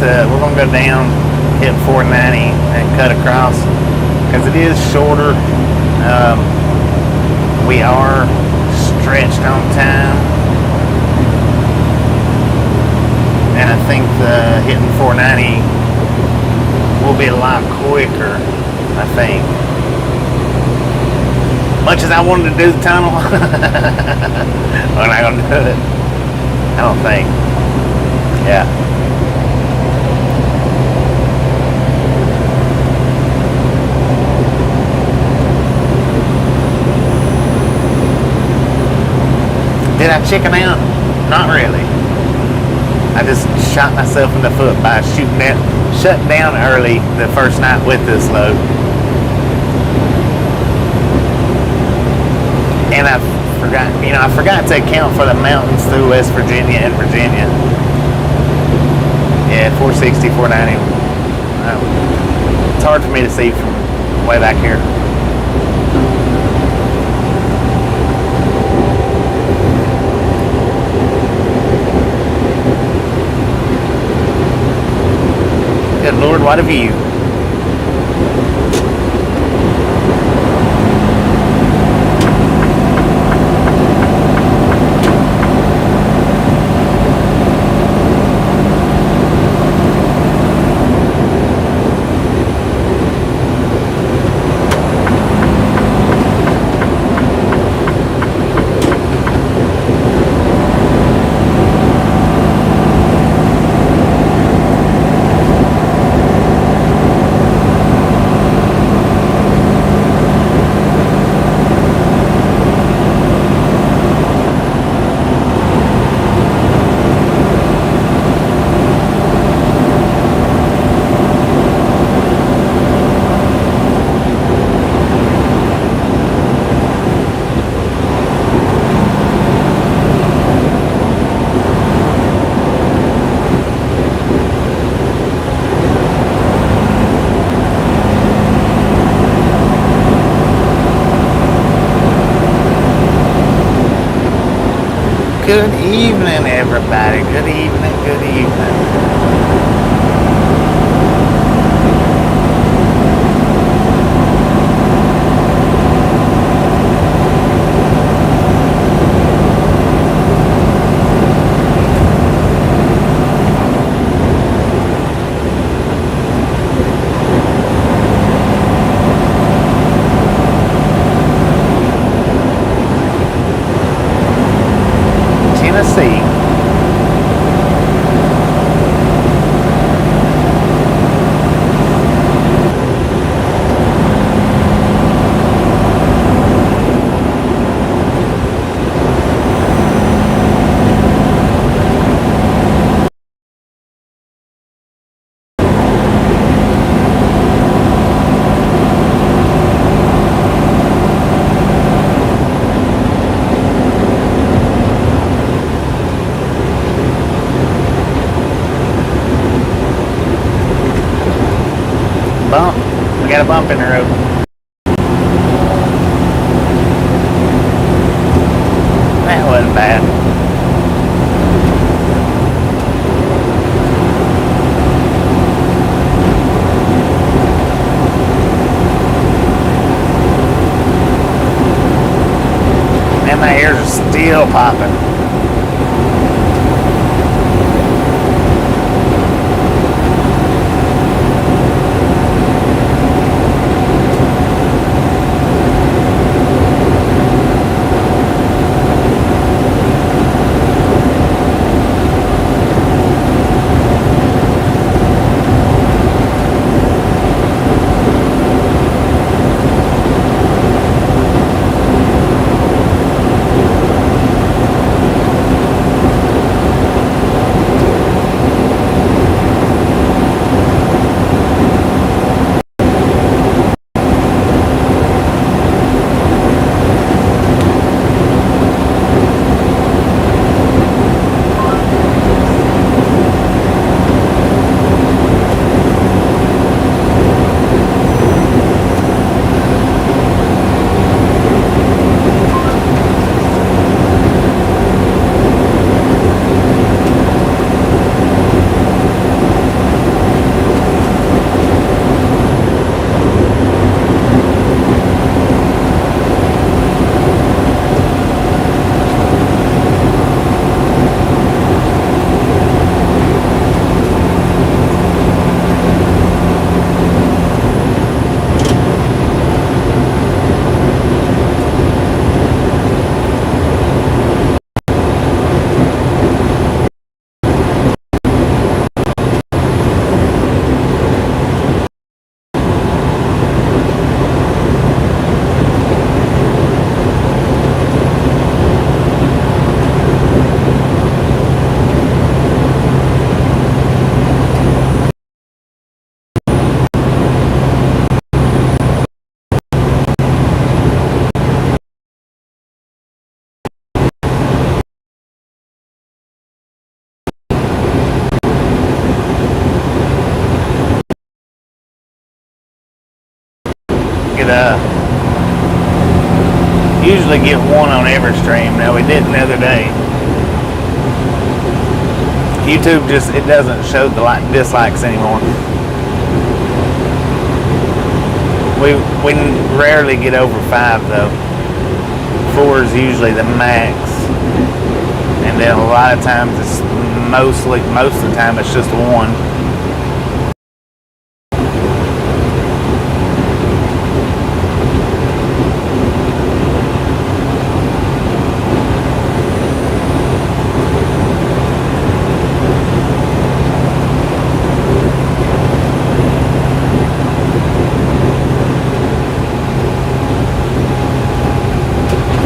We're gonna go down, hit 490 and cut across because it is shorter. We are stretched on time, and I think hitting 490 will be a lot quicker. I think. Much as I wanted to do the tunnel, we're not gonna do it. I don't think. Yeah. Did I chicken out? Not really. I just shot myself in the foot by shutting down early the first night with this load. And I forgot to account for the mountains through West Virginia and Virginia. Yeah, 460, 490. It's hard for me to see from way back here. Good Lord, what a view. Good evening, everybody. Good evening, good evening. Tennessee. Bump. We got a bump in the road. That wasn't bad. Man, my ears are still popping. Usually get one on every stream. Now we didn't the other day. YouTube it doesn't show the dislikes anymore. We rarely get over 5 though. 4 is usually the max, and then a lot of times it's most of the time it's just 1.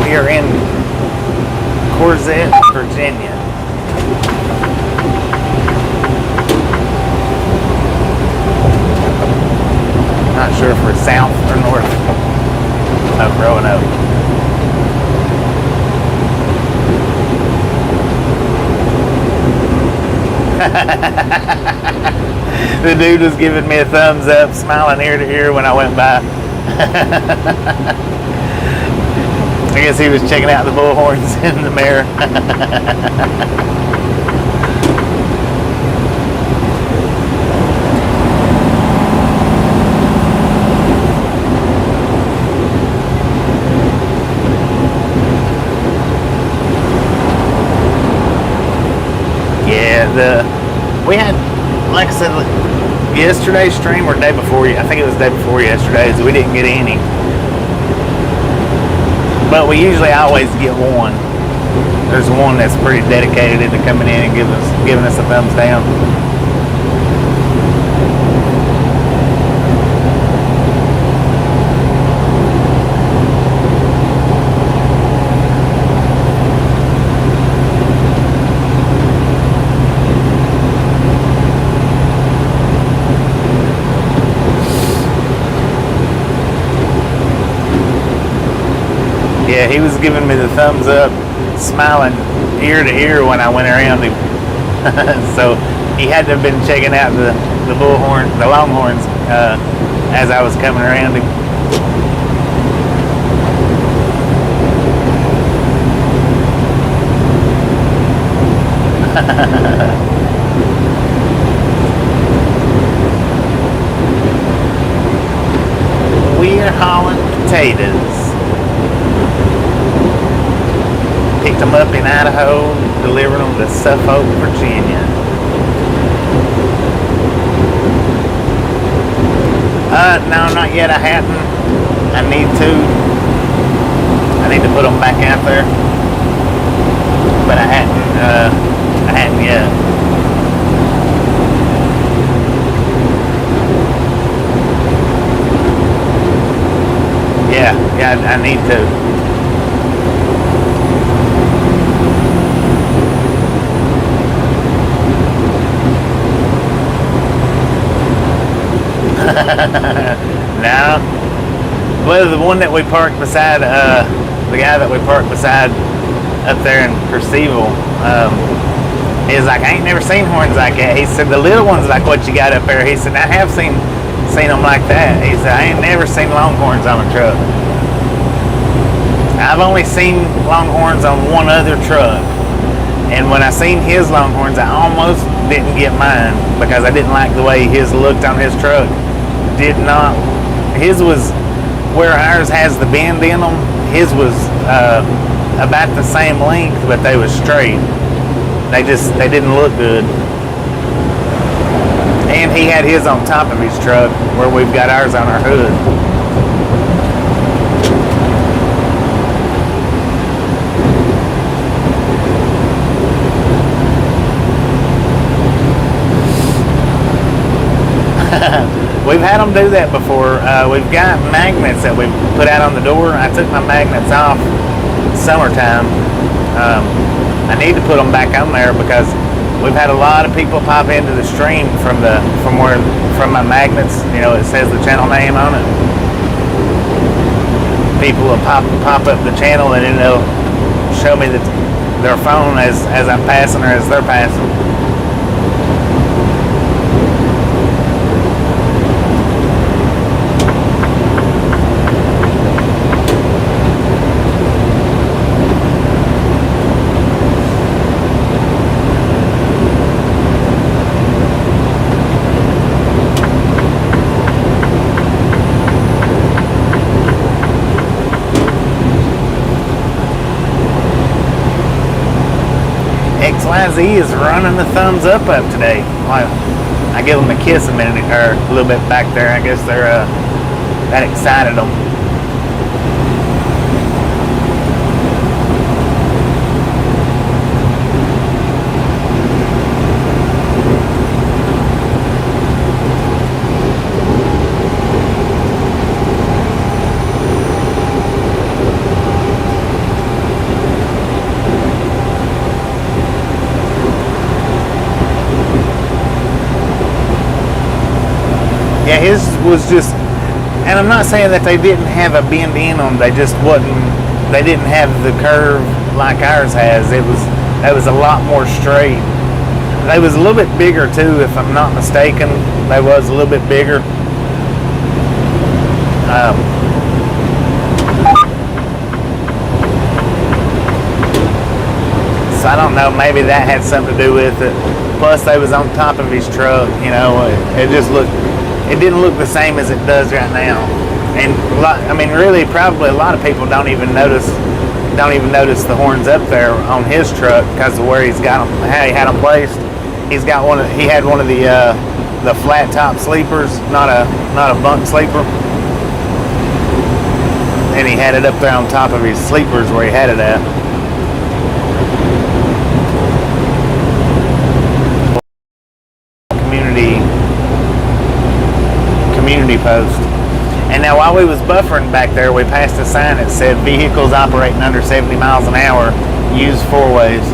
We're in Corzette, Virginia. Not sure if we're south or north of Roanoke. The dude was giving me a thumbs up, smiling ear to ear when I went by. I guess he was checking out the bullhorns in the mirror. We had, like I said, yesterday's stream or day before, I think it was day before yesterday's, we didn't get any. But we usually always get one. There's one that's pretty dedicated to coming in and giving us a thumbs down. Yeah, he was giving me the thumbs up, smiling ear to ear when I went around him. So he had to have been checking out the bullhorn, the longhorns, as I was coming around him. We're hauling potatoes. Picked them up in Idaho, delivered them to Suffolk, Virginia. No, not yet. I hadn't. I need to put them back out there, but I hadn't yet. Yeah, I need to. No. Well, the one that we parked beside, the guy that we parked beside up there in Percival, he's like, I ain't never seen horns like that. He said, the little ones like what you got up there. He said, I have seen them like that. He said, I ain't never seen longhorns on a truck. I've only seen longhorns on one other truck. And when I seen his longhorns, I almost didn't get mine because I didn't like the way his looked on his truck. His was where ours has the bend in them. His was about the same length, but they was straight. They didn't look good. And he had his on top of his truck where we've got ours on our hood. We've had them do that before. We've got magnets that we put out on the door. I took my magnets off summertime. I need to put them back on there because we've had a lot of people pop into the stream from my magnets. You know, it says the channel name on it. People will pop up the channel and then they'll show me their phone as I'm passing or as they're passing. XYZ is running the thumbs up today. I give them a kiss a minute or a little bit back there. I guess they're that excited them. Yeah, his was just, and I'm not saying that they didn't have a bend in them. They just they didn't have the curve like ours has. It was a lot more straight. They was a little bit bigger too, if I'm not mistaken. They was a little bit bigger. So I don't know, maybe that had something to do with it. Plus they was on top of his truck, you know, it didn't look the same as it does right now. And I mean, really, probably a lot of people don't even notice the horns up there on his truck because of where he's got them, how he had them placed. He had one of the flat top sleepers, not a bunk sleeper, and he had it up there on top of his sleepers where he had it at. Community post. And now while we was buffering back there, we passed a sign that said vehicles operating under 70 miles an hour use four ways.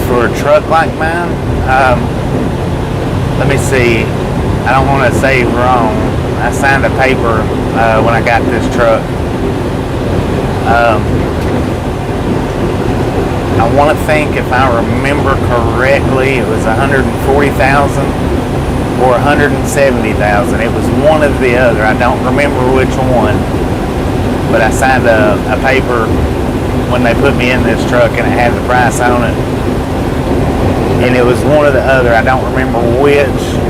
For a truck like mine, let me see, I don't want to say wrong. I signed a paper when I got this truck. I want to think, if I remember correctly, it was $140,000 or $170,000. It was one of the other. I don't remember which one, but I signed a paper when they put me in this truck, and it had the price on it. And it was one or the other. I don't remember which,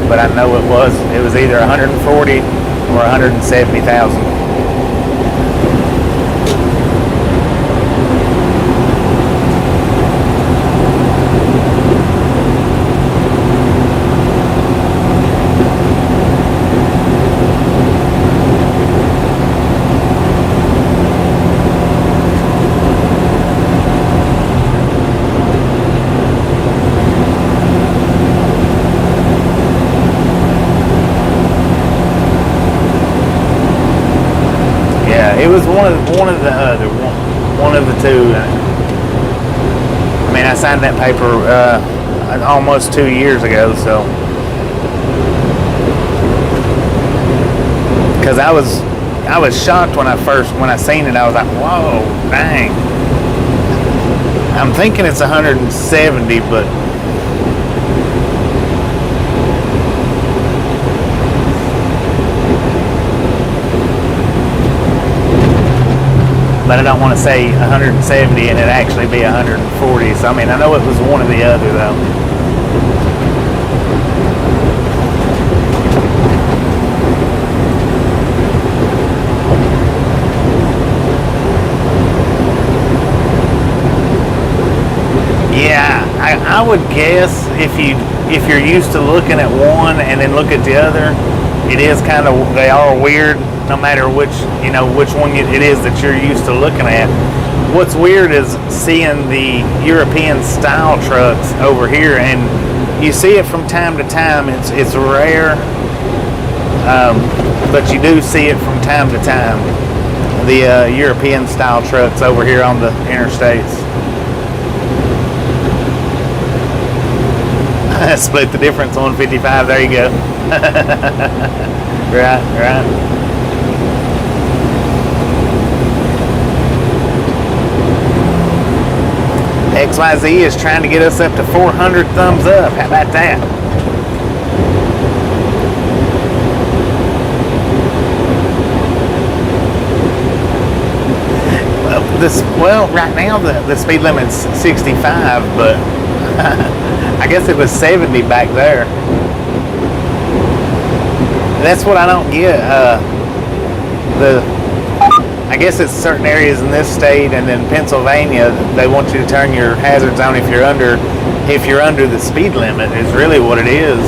but I know it was either 140 or 170,000. It was one of the other, one of the two. I mean, I signed that paper almost 2 years ago, so because I was shocked when I seen it. I was like, whoa, dang! I'm thinking it's 170, but. But I don't want to say 170 and it actually be 140. So I mean, I know it was one or the other though. Yeah, I would guess if you're used to looking at one and then look at the other, it is kind of, they are weird. No matter which one it is that you're used to looking at. What's weird is seeing the European style trucks over here, and you see it from time to time. It's rare, but you do see it from time to time. The European style trucks over here on the interstates. Split the difference on 55. There you go. Right. XYZ is trying to get us up to 400 thumbs up. How about that? right now the speed limit's 65, but I guess it was 70 back there. That's what I don't get. I guess it's certain areas in this state and in Pennsylvania, they want you to turn your hazards on if you're under the speed limit, is really what it is.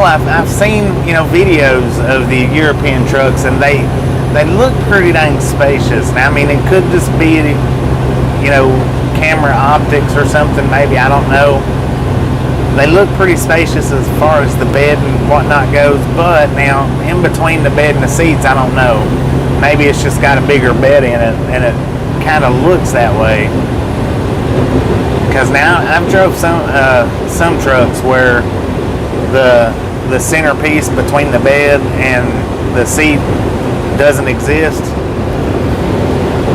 I've seen, videos of the European trucks, and they look pretty dang spacious. Now, I mean, it could just be, camera optics or something, maybe, I don't know. They look pretty spacious as far as the bed and whatnot goes, but now, in between the bed and the seats, I don't know. Maybe it's just got a bigger bed in it, and it kind of looks that way. Because now, I've drove some trucks where the centerpiece between the bed and the seat doesn't exist.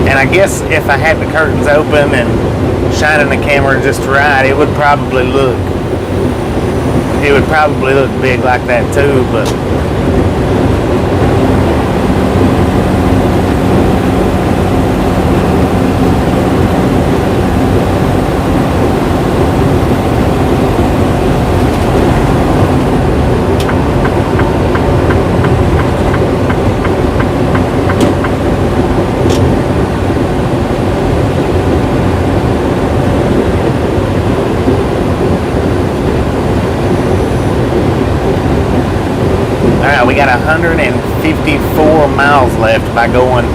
And I guess if I had the curtains open and shining the camera just right, it would probably look big like that too, but we got 154 miles left by going,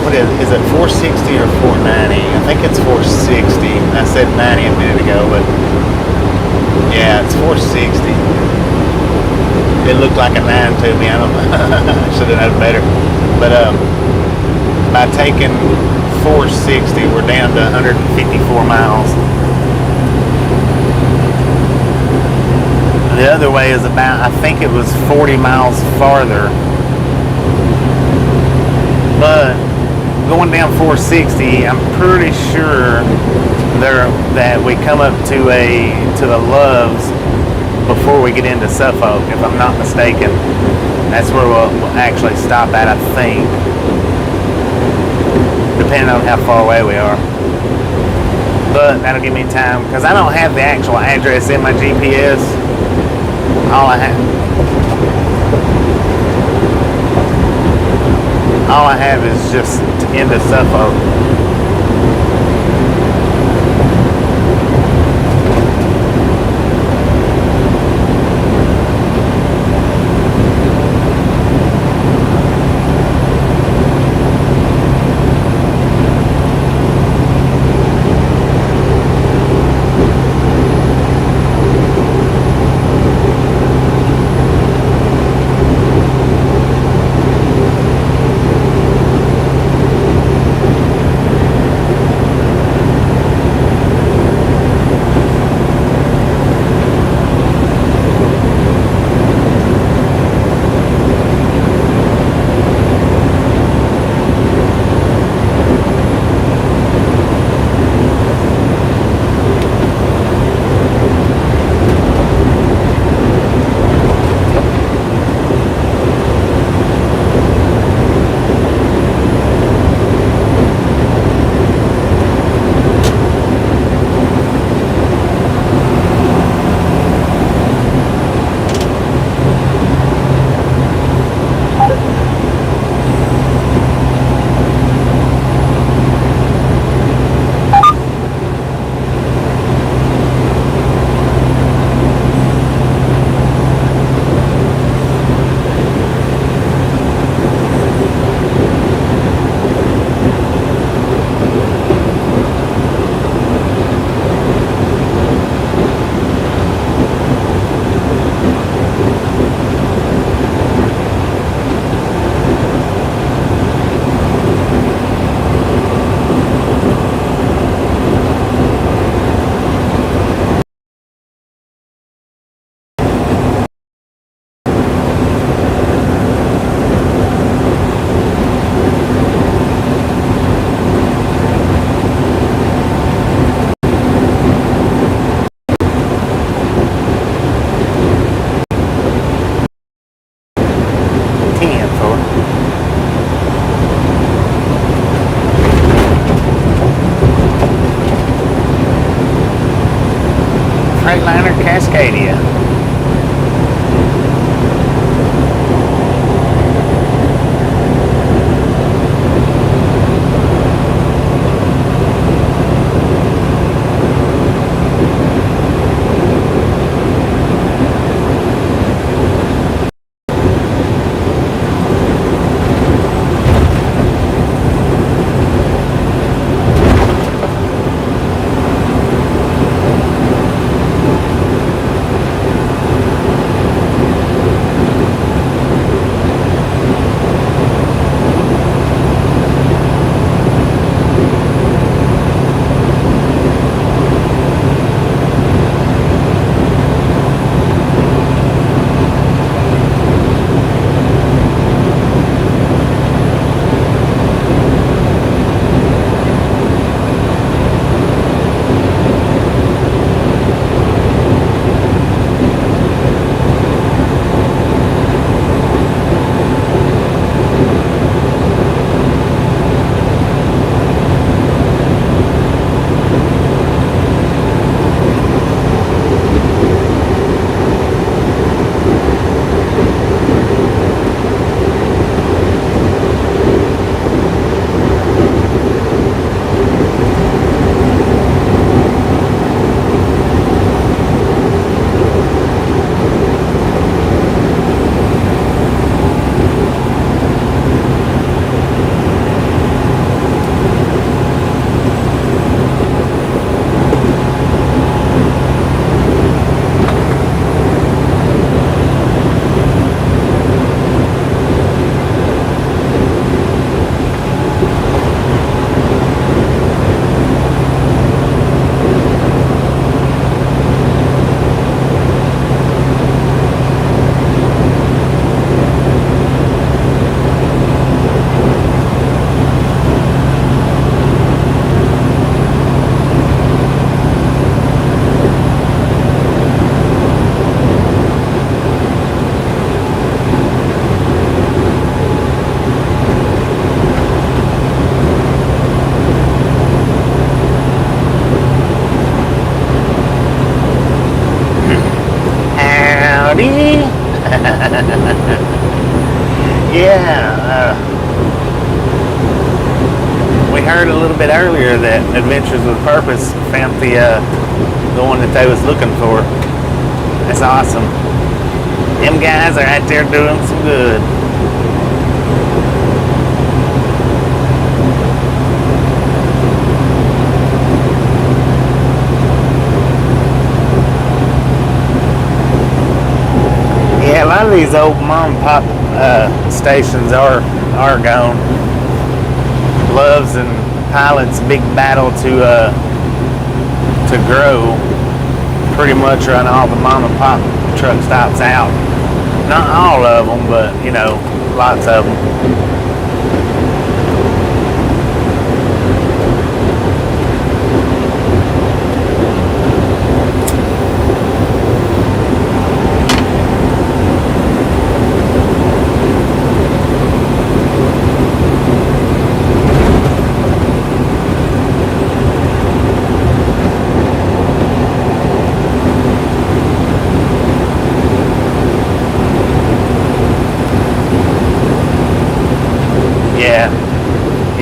what is it 460 or 490? I think it's 460. I said 90 a minute ago, but yeah, it's 460. It looked like a 9 to me. I don't know. I should have known better. But by taking 460, we're down to 154 miles. The other way is about, I think it was 40 miles farther. But going down 460, I'm pretty sure that we come up to the Loves before we get into Suffolk, if I'm not mistaken. That's where we'll actually stop at, I think. Depending on how far away we are. But that'll give me time, because I don't have the actual address in my GPS. All I have is just into Suffolk. Freightliner Cascadia. Yeah, we heard a little bit earlier that Adventures with Purpose found the one that they was looking for. That's awesome. Them guys are out there doing some good. Yeah, a lot of these old mom and pop stations are gone. Love's and Pilot's big battle to grow pretty much run all the mom and pop truck stops out. Not all of them, but you know, lots of them.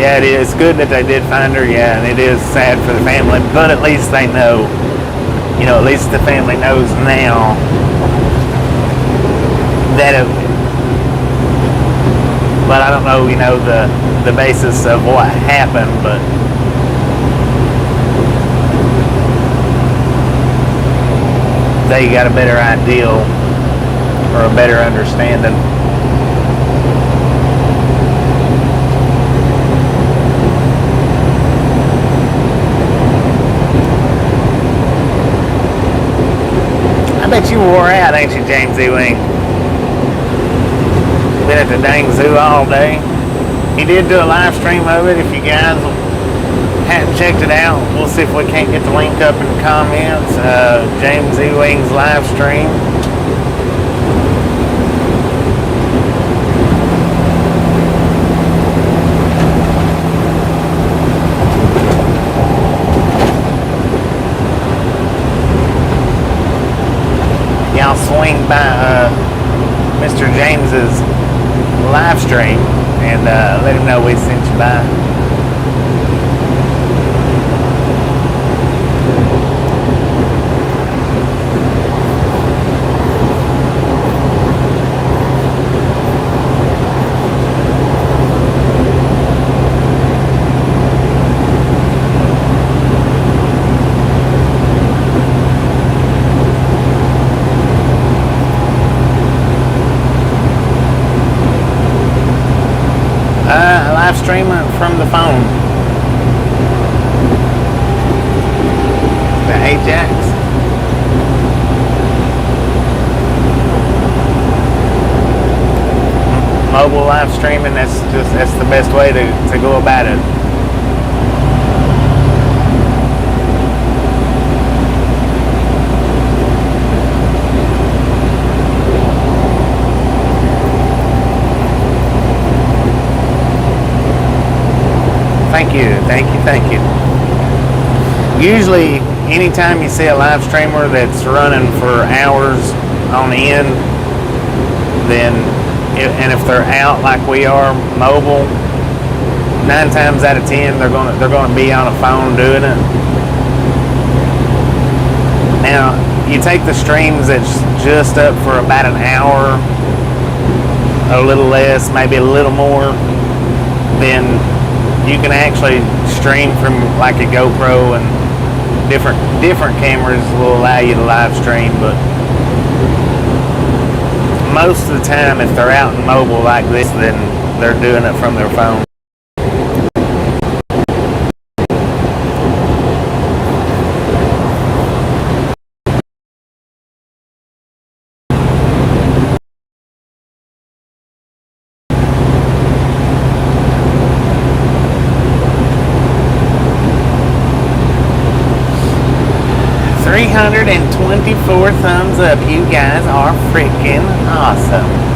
Yeah, it is good that they did find her, yeah, and it is sad for the family, but at least they know, you know, at least the family knows now that it, but I don't know, you know, the basis of what happened, but they got a better idea or a better understanding. I bet you wore out, ain't you, James Ewing? Been at the dang zoo all day. He did do a live stream of it. If you guys hadn't checked it out, we'll see if we can't get the link up in the comments. James Ewing's live stream. live stream and let him know we sent you by. Live streamer from the phone. The Ajax. Mobile live streaming, that's the best way to go about it. Thank you. Usually, anytime you see a live streamer that's running for hours on end, then, and if they're out like we are, mobile, 9 times out of 10 they're gonna be on a phone doing it. Now, you take the streams that's just up for about an hour, a little less, maybe a little more, then you can actually stream from like a GoPro, and different cameras will allow you to live stream, but most of the time if they're out in mobile like this, then they're doing it from their phone. 324 thumbs up. You guys are freaking awesome.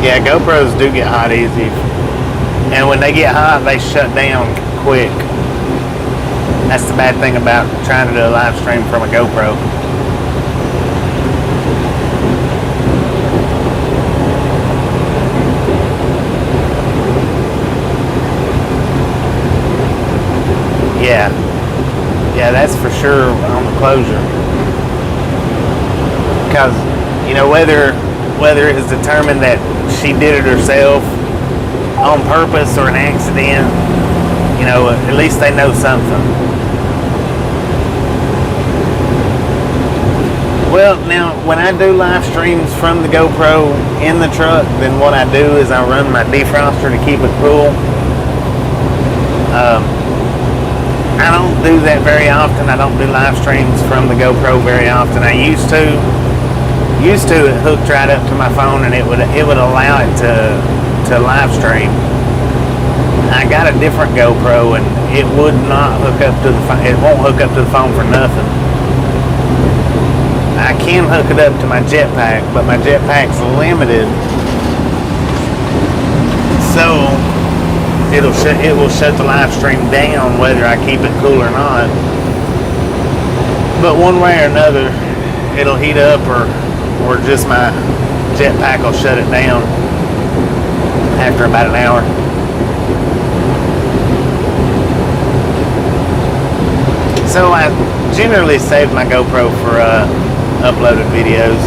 Yeah, GoPros do get hot easy. And when they get hot, they shut down quick. That's the bad thing about trying to do a live stream from a GoPro. Yeah, that's for sure on the closure. Because, you know, whether it is determined that she did it herself on purpose or an accident, you know, at least they know something. Well, now when I do live streams from the GoPro in the truck, then what I do is I run my defroster to keep it cool. I don't do that very often. I don't do live streams from the GoPro very often. I used to. It hooked right up to my phone, and it would allow it to live stream. I got a different GoPro, and it would not hook up to the phone. It won't hook up to the phone for nothing. I can hook it up to my jetpack, but my jetpack's limited, so it will shut the live stream down whether I keep it cool or not. But one way or another, it'll heat up, or just my jetpack will shut it down after about an hour. So I generally save my GoPro for uploaded videos.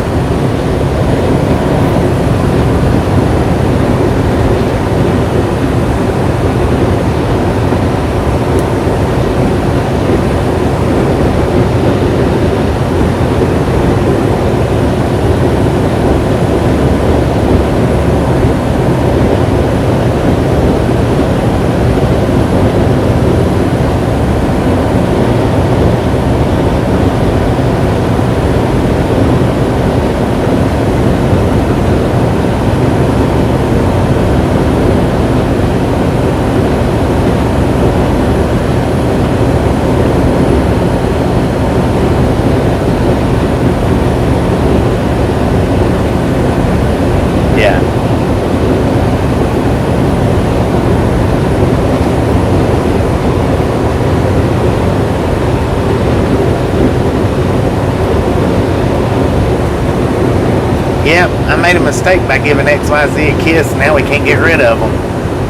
Yep, I made a mistake by giving XYZ a kiss, and now we can't get rid of them.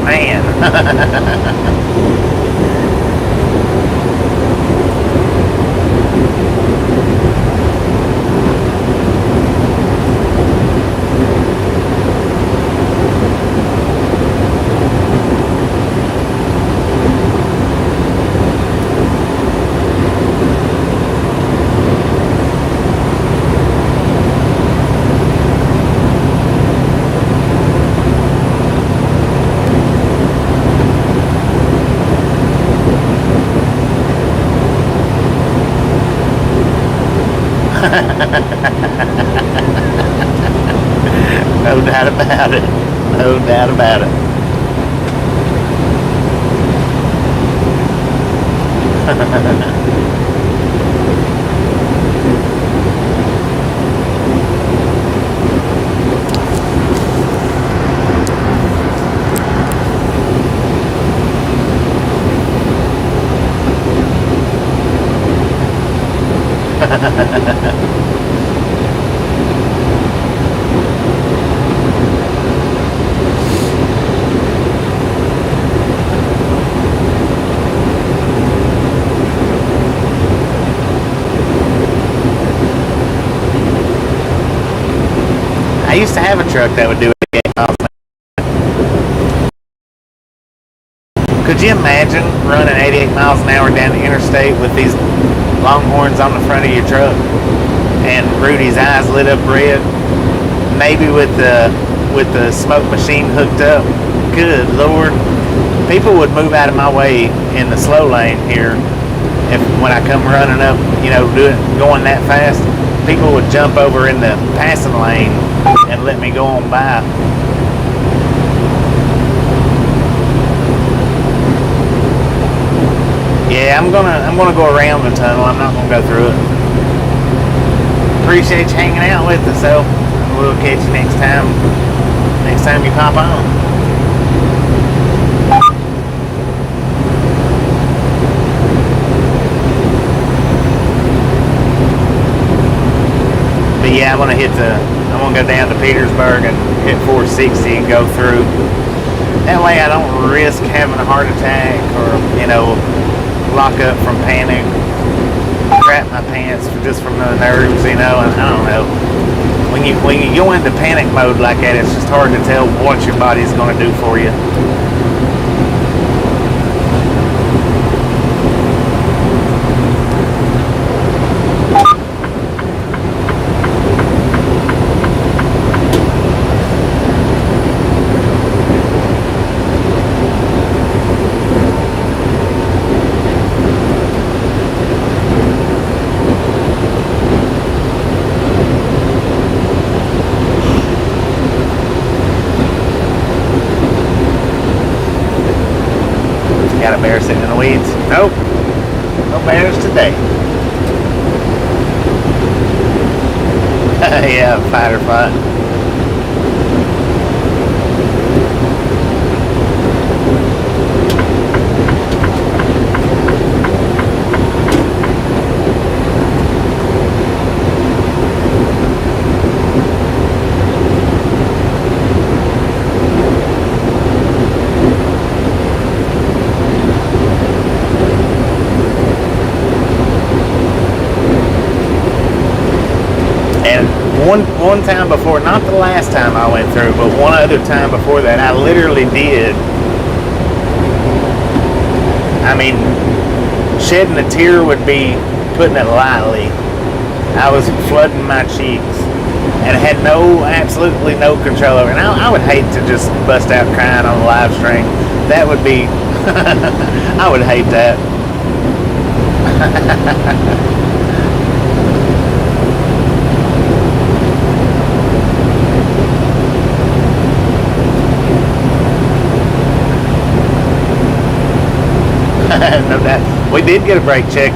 Man. No doubt about it. No doubt about it. I used to have a truck that would do 88 miles an hour. Could you imagine running 88 miles an hour down the interstate with these longhorns on the front of your truck and Rudy's eyes lit up red, maybe with the smoke machine hooked up? Good Lord. People would move out of my way in the slow lane here when I come running up, going that fast. People would jump over in the passing lane and let me go on by. Yeah, I'm gonna go around the tunnel. I'm not gonna go through it. Appreciate you hanging out with us, though. We'll catch you next time. Next time you pop on. But yeah, I'm gonna go down to Petersburg and hit 460 and go through. That way I don't risk having a heart attack or, lock up from panic, crap my pants from the nerves, and I don't know. When you go into panic mode like that, it's just hard to tell what your body's gonna do for you. got a bear sitting in the weeds. Nope. No bears today. Yeah, fight or flight. One time before, not the last time I went through, but one other time before that, I literally did. I mean, shedding a tear would be putting it lightly. I was flooding my cheeks and had absolutely no control over it. And I would hate to just bust out crying on the live stream. That would be, I would hate that. No doubt. We did get a brake check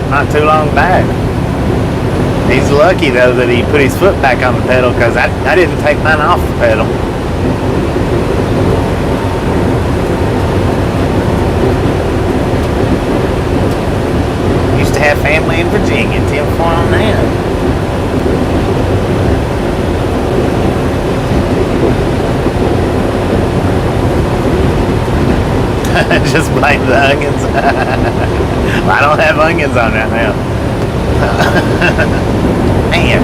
not too long back. He's lucky though that he put his foot back on the pedal, because I didn't take mine off the pedal. Used to have family in Virginia. Tim for on that. Just blame the onions. I don't have onions on right now. Man.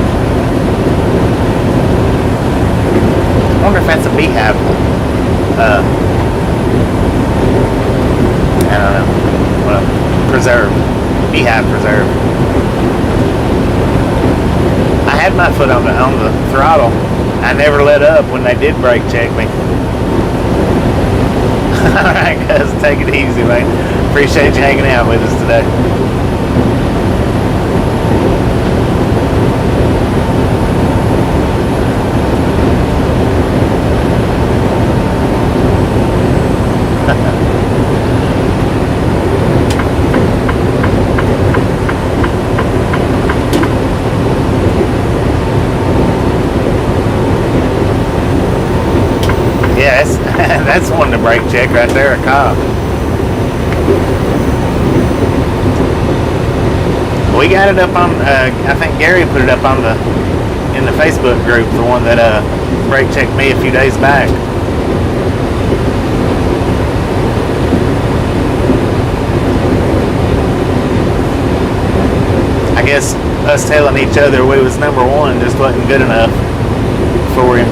I wonder if that's a beehive. I don't know. Well, preserve. Beehive preserve. I had my foot on the throttle. I never let up when they did brake check me. Alright guys, take it easy, man. Appreciate you hanging out with us today. Yeah, that's one to brake check right there, a cop. We got it up on, I think Gary put it up on in the Facebook group, the one that brake checked me a few days back. I guess us telling each other we was number one just wasn't good enough for him.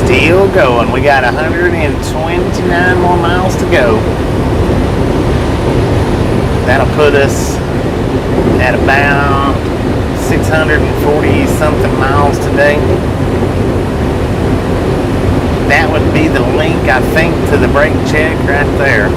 Still going. We got 129 more miles to go. That'll put us at about 640 something miles today. That would be the link, I think, to the brake check right there.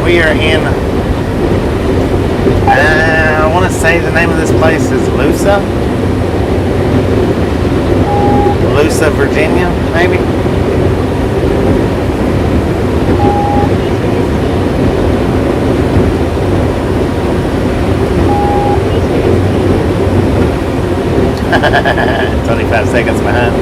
We are in, I want to say the name of this place is Lusa, Virginia, maybe. It's only 5 seconds behind.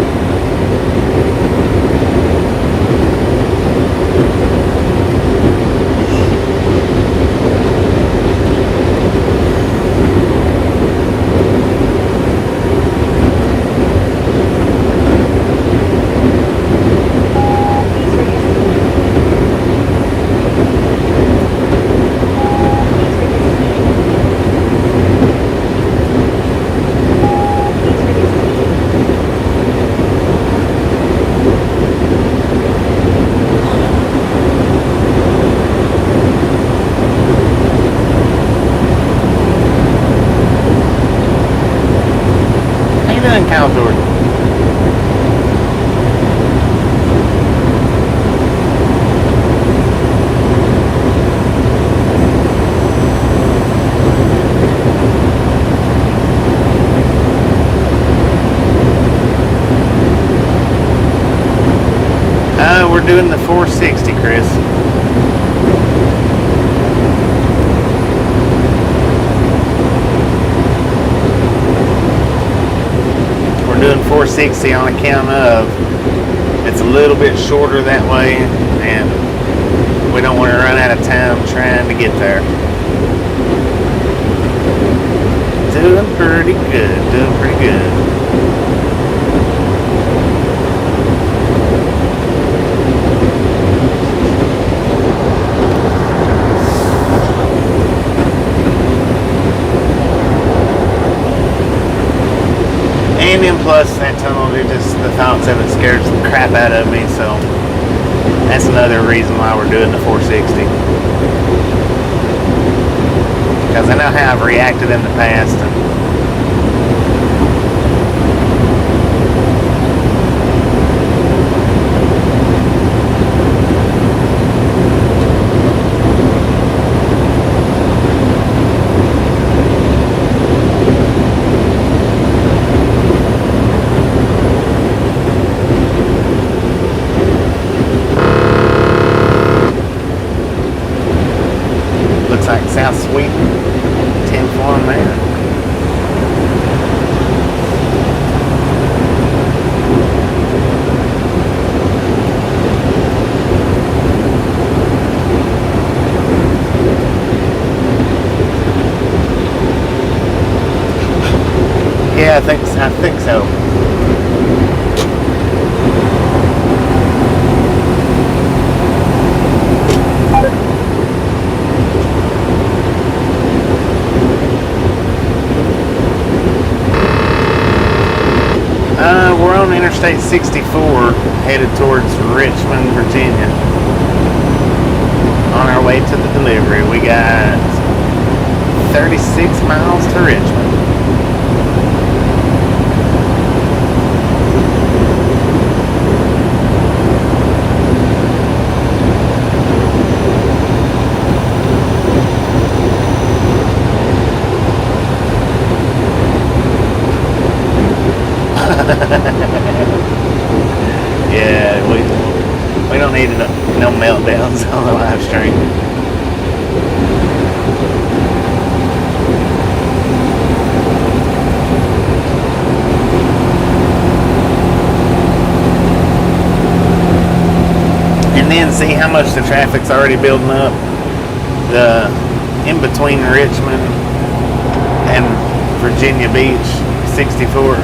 we're doing the 460, Chris. We're doing 460 on account of it's a little bit shorter that way, and we don't want to run out of time trying to get there. Doing pretty good, doing pretty good. And then plus that tunnel, the thoughts of it scares the crap out of me, so that's another reason why we're doing the 460. Because I know how I've reacted in the past. Looks like South Sweden, 10-4 on there. Yeah, I think so. We're on Interstate 64 headed towards Richmond, Virginia. On our way to the delivery. We got 36 miles to Richmond. Yeah, we don't need no meltdowns on the live stream. And then see how much the traffic's already building up. The in between Richmond and Virginia Beach, 64.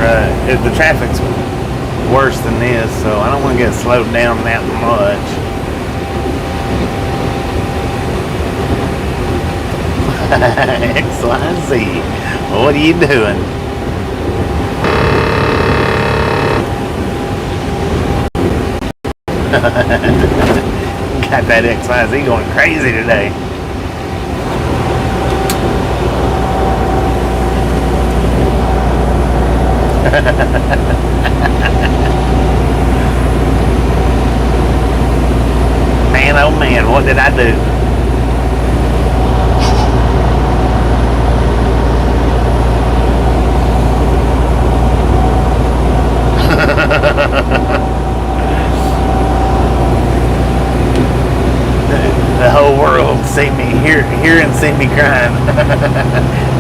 The traffic's worse than this, so I don't want to get slowed down that much. XYZ, what are you doing? Got that XYZ going crazy today. Man, oh man, what did I do? The whole world see me, hear and see me crying.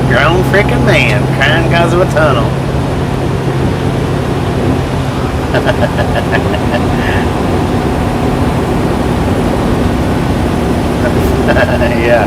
Grown freaking man crying because of a tunnel. Yeah.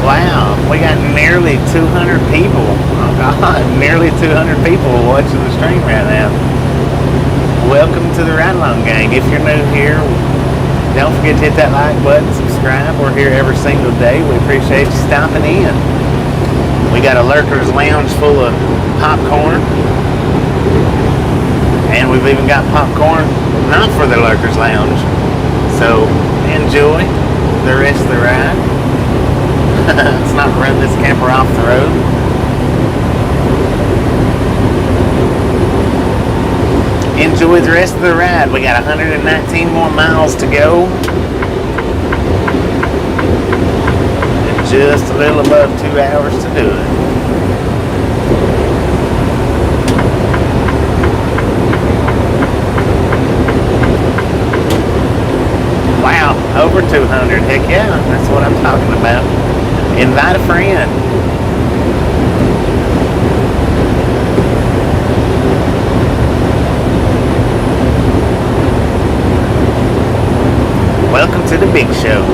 Wow, we got nearly 200 people. Oh God, nearly 200 people watching the stream right now. Welcome to the Ride Along Gang. If you're new here, don't forget to hit that like button, subscribe. We're here every single day. We appreciate you stopping in. We got a Lurker's Lounge full of popcorn. And we've I've even got popcorn, not for the Lurkers Lounge. So enjoy the rest of the ride. Let's not run this camper off the road. Enjoy the rest of the ride. We got 119 more miles to go. And just a little above 2 hours to do it. Wow, over 200. Heck yeah, that's what I'm talking about. Invite a friend. Welcome to the big show.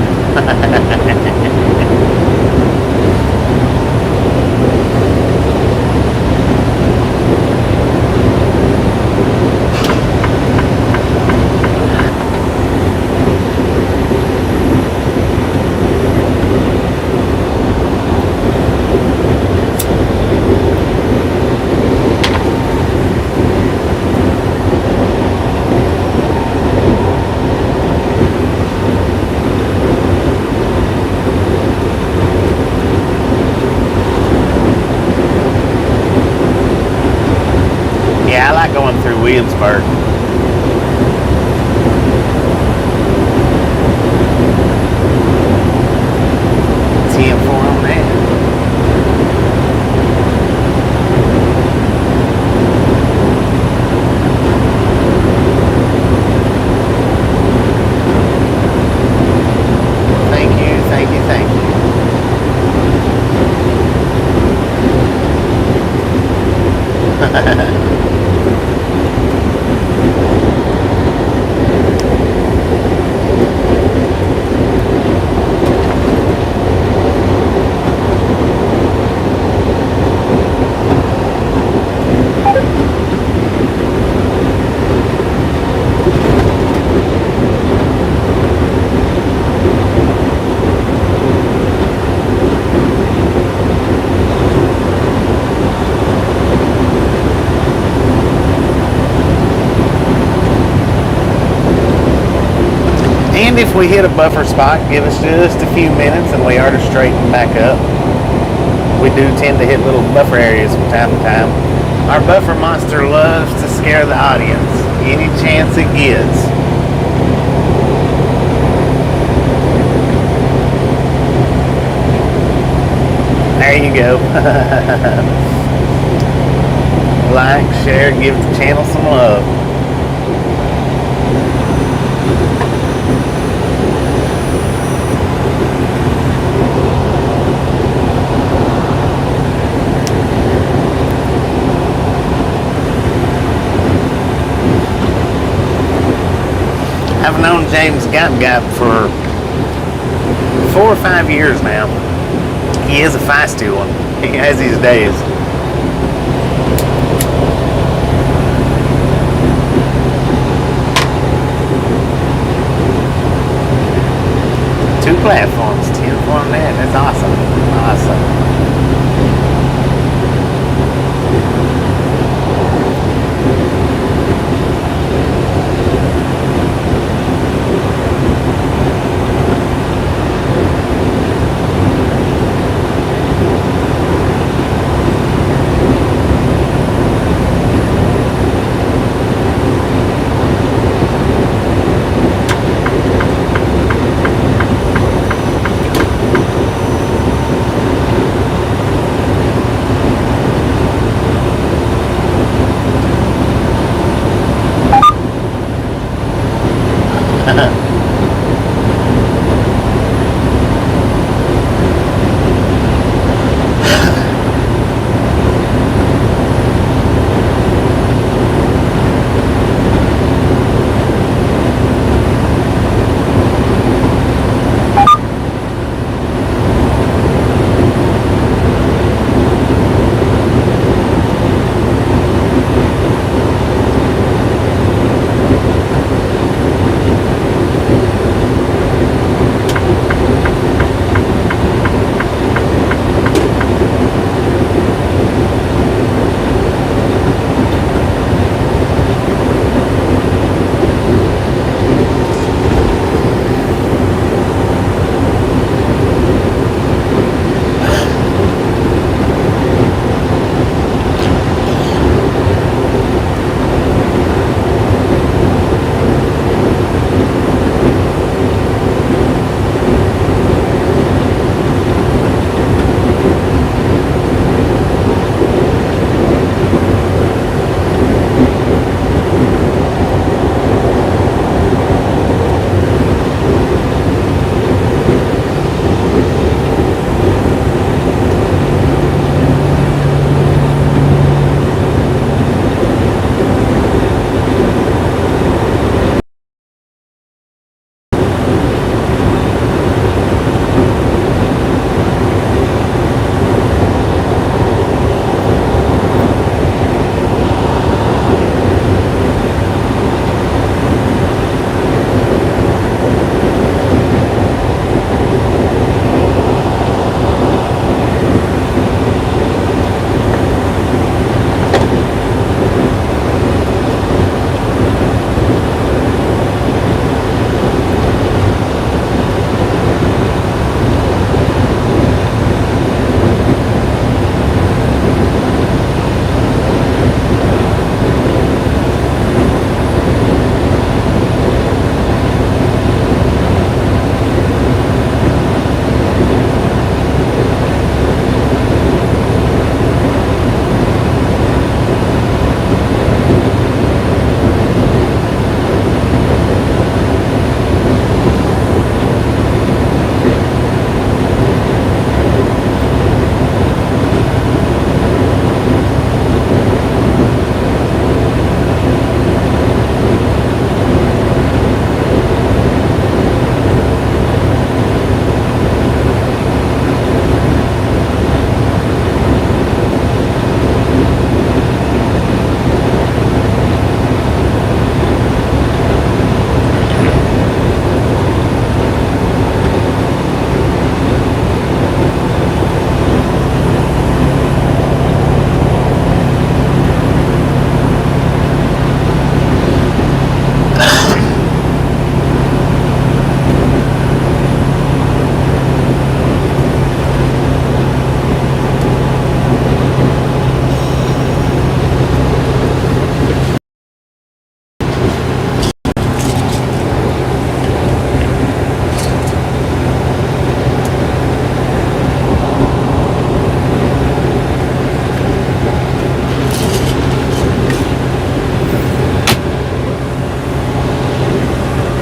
Yeah, I like going through Williamsburg. 10-4 on that. Thank you, thank you, thank you. And if we hit a buffer spot, give us just a few minutes and we are to straighten back up. We do tend to hit little buffer areas from time to time. Our buffer monster loves to scare the audience any chance it gets. There you go. Like, share, give the channel some love. I've known James Gap for 4 or 5 years now. He is a feisty one. He has his days. Two platforms, 10 on that. That's awesome. Awesome.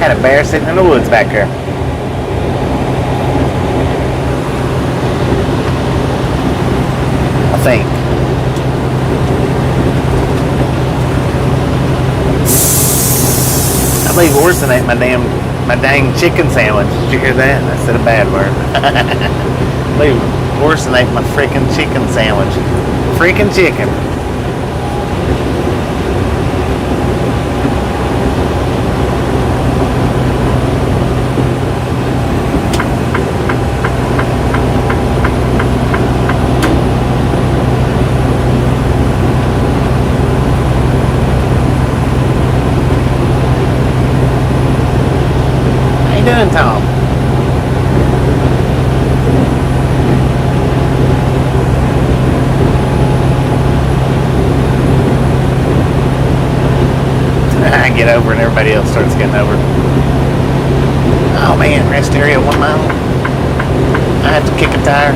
Had a bear sitting in the woods back there. I think. I believe Orson ate my dang chicken sandwich. Did you hear that? I said a bad word. I believe Orson ate my freaking chicken sandwich. Freaking chicken. How you doing, Tom? I get over and everybody else starts getting over. Oh man, rest area 1 mile. I have to kick a tire.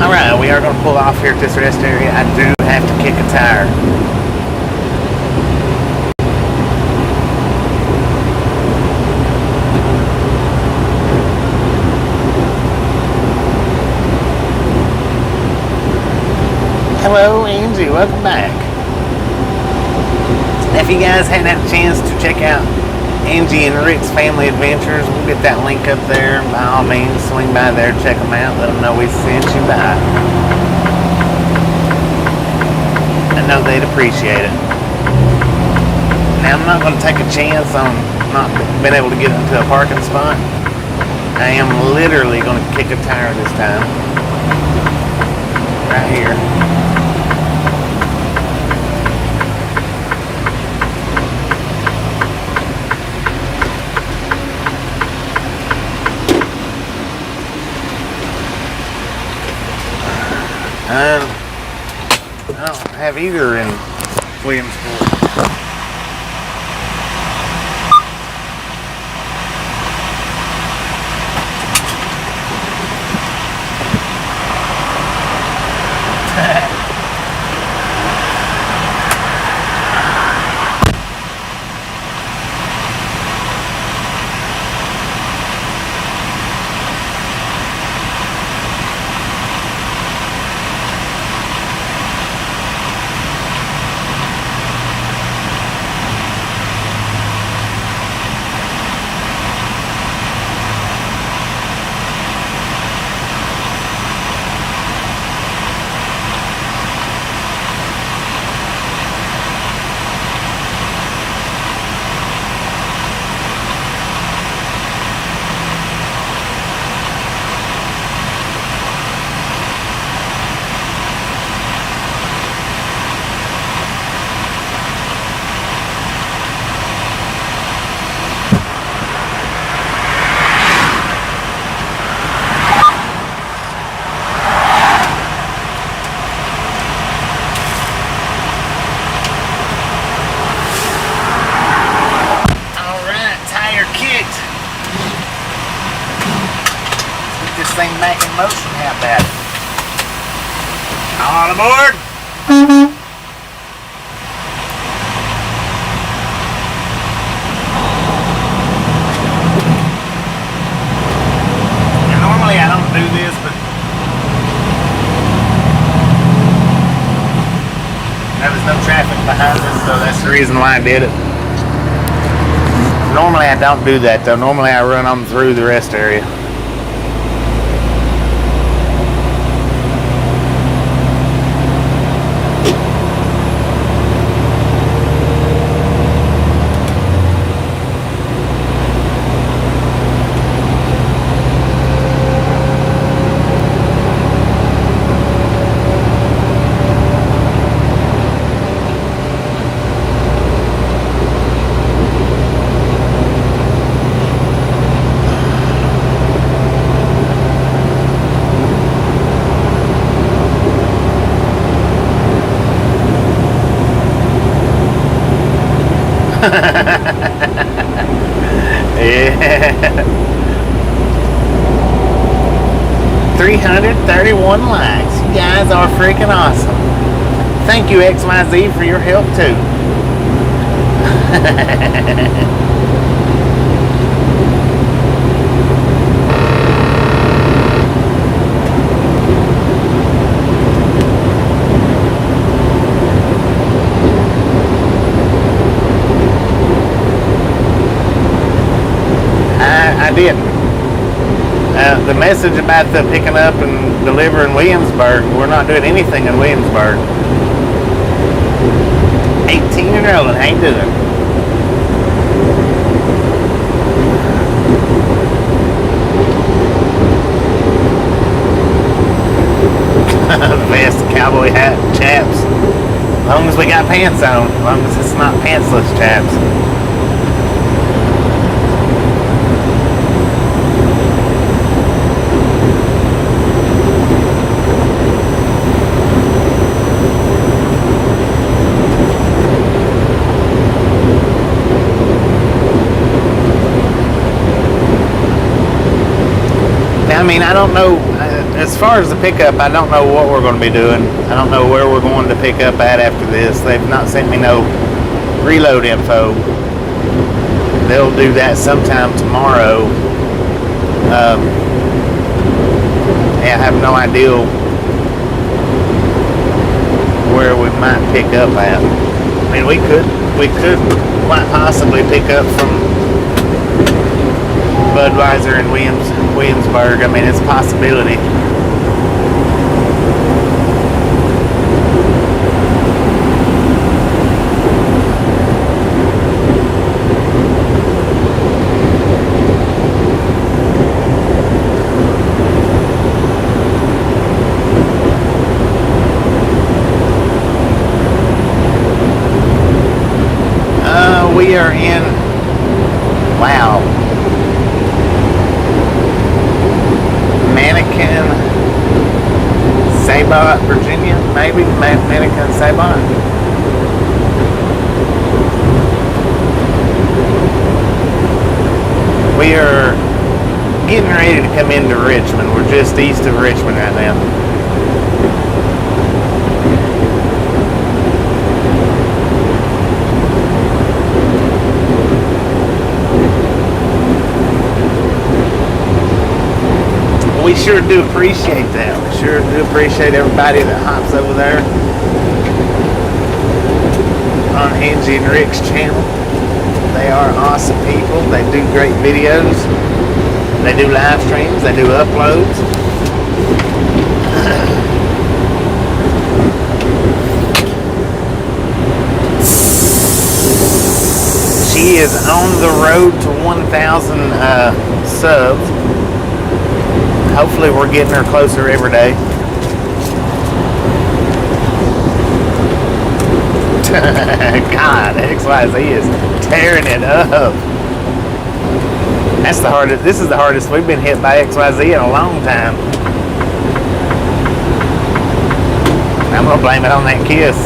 Alright, we are going to pull off here at this rest area. I do have to kick a tire. Hello, Angie. Welcome back. If you guys hadn't had a chance to check out Angie and Rick's Family Adventures, we'll get that link up there. By all means, swing by there, check them out, let them know we sent you by. I know they'd appreciate it. Now, I'm not going to take a chance on not being able to get into a parking spot. I am literally going to kick a tire this time. Right here. I don't have either in Williamsport. Thing back in motion, how bad? All aboard! Now, normally I don't do this, but there was no traffic behind us, so that's the reason why I did it. Normally I don't do that though. Normally I run them through the rest area. 331 likes. You guys are freaking awesome. Thank you, XYZ, for your help too. I did. The message about the picking up and delivering Williamsburg, we're not doing anything in Williamsburg. 18 and older ain't doing. Vest, cowboy hat, chaps. As long as we got pants on, as long as it's not pantsless chaps. I mean, I don't know, as far as the pickup, I don't know what we're going to be doing. I don't know where we're going to pick up at after this. They've not sent me no reload info. They'll do that sometime tomorrow. Yeah, I have no idea where we might pick up at. I mean, we could quite possibly pick up from Budweiser and Williamsburg. I mean, it's a possibility. We are in, wow, Mannequin, Sabot, Virginia, maybe? Mannequin, Sabot. We are getting ready to come into Richmond. We're just east of Richmond right now. We sure do appreciate that. We sure do appreciate everybody that hops over there on Angie and Rick's channel. They are awesome people. They do great videos. They do live streams. They do uploads. She is on the road to 1,000 subs. Hopefully we're getting her closer every day. God, XYZ is tearing it up. That's the hardest. This is the hardest we've been hit by XYZ in a long time. I'm gonna blame it on that kiss.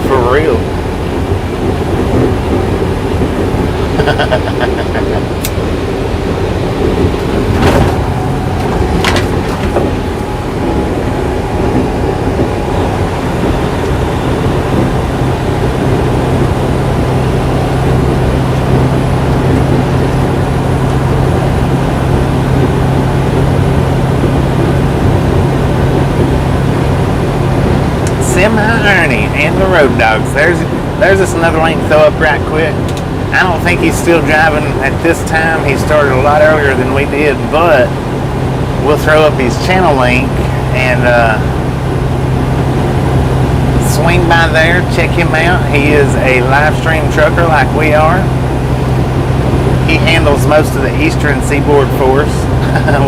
For real. Semi-Ernie and the Road Dogs. There's just another link to throw up right quick. I don't think he's still driving at this time. He started a lot earlier than we did, but we'll throw up his channel link and swing by there, check him out. He is a live stream trucker like we are. He handles most of the eastern seaboard for us.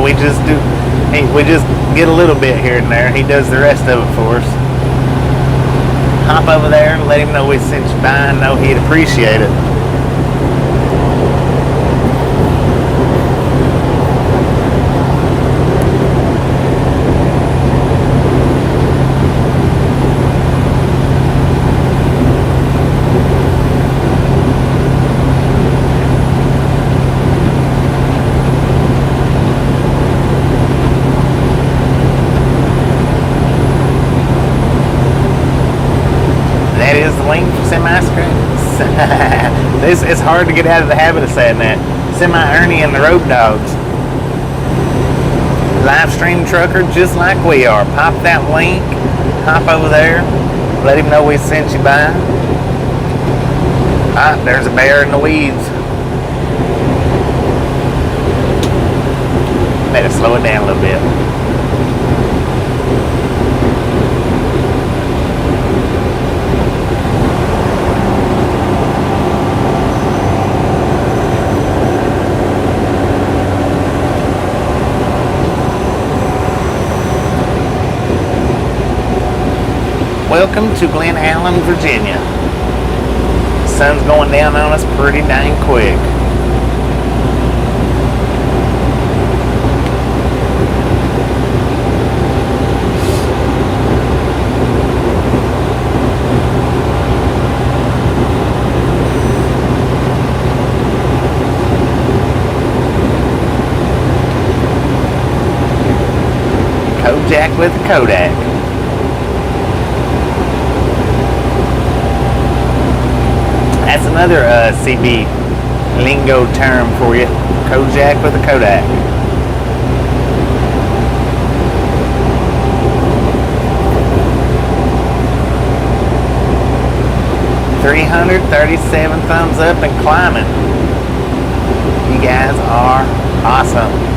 we just get a little bit here and there. He does the rest of it for us. Hop over there and let him know we sent you by. I know he'd appreciate it. It's hard to get out of the habit of saying that. Semi-Ernie and the Road Dogs. Live stream trucker just like we are. Pop that link, hop over there, let him know we sent you by. Ah, there's a bear in the weeds. Better slow it down a little bit. Welcome to Glen Allen, Virginia. The sun's going down on us pretty dang quick. Kojak with a Kodak. That's another CB lingo term for you. Kojak with a Kodak. $337 thumbs up and climbing. You guys are awesome.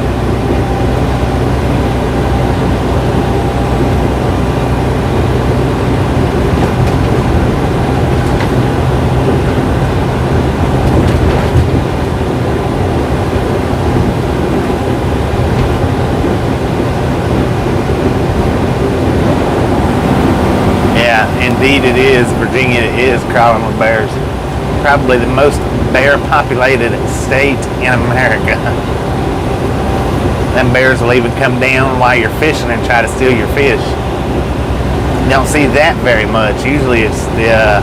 Indeed it is. Virginia is crawling with bears. Probably the most bear populated state in America. Them bears will even come down while you're fishing and try to steal your fish. You don't see that very much. Usually it's the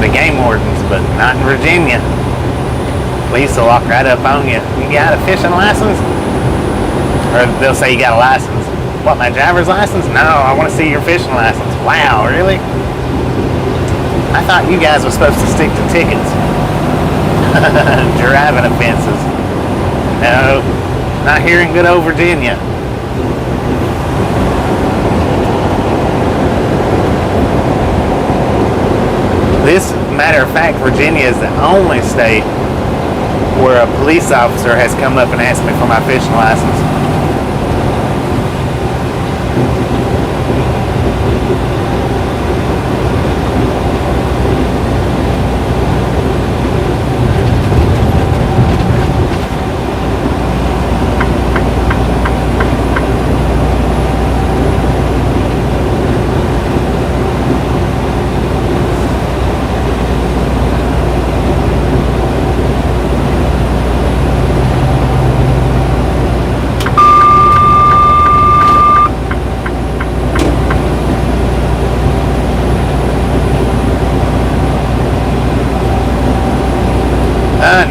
game wardens, but not in Virginia. Police will walk right up on you. You got a fishing license? Or they'll say you got a license. What, my driver's license? No, I want to see your fishing license. Wow, really? I thought you guys were supposed to stick to tickets. Driving offenses. No, not here in good old Virginia. This, matter of fact, Virginia is the only state where a police officer has come up and asked me for my fishing license.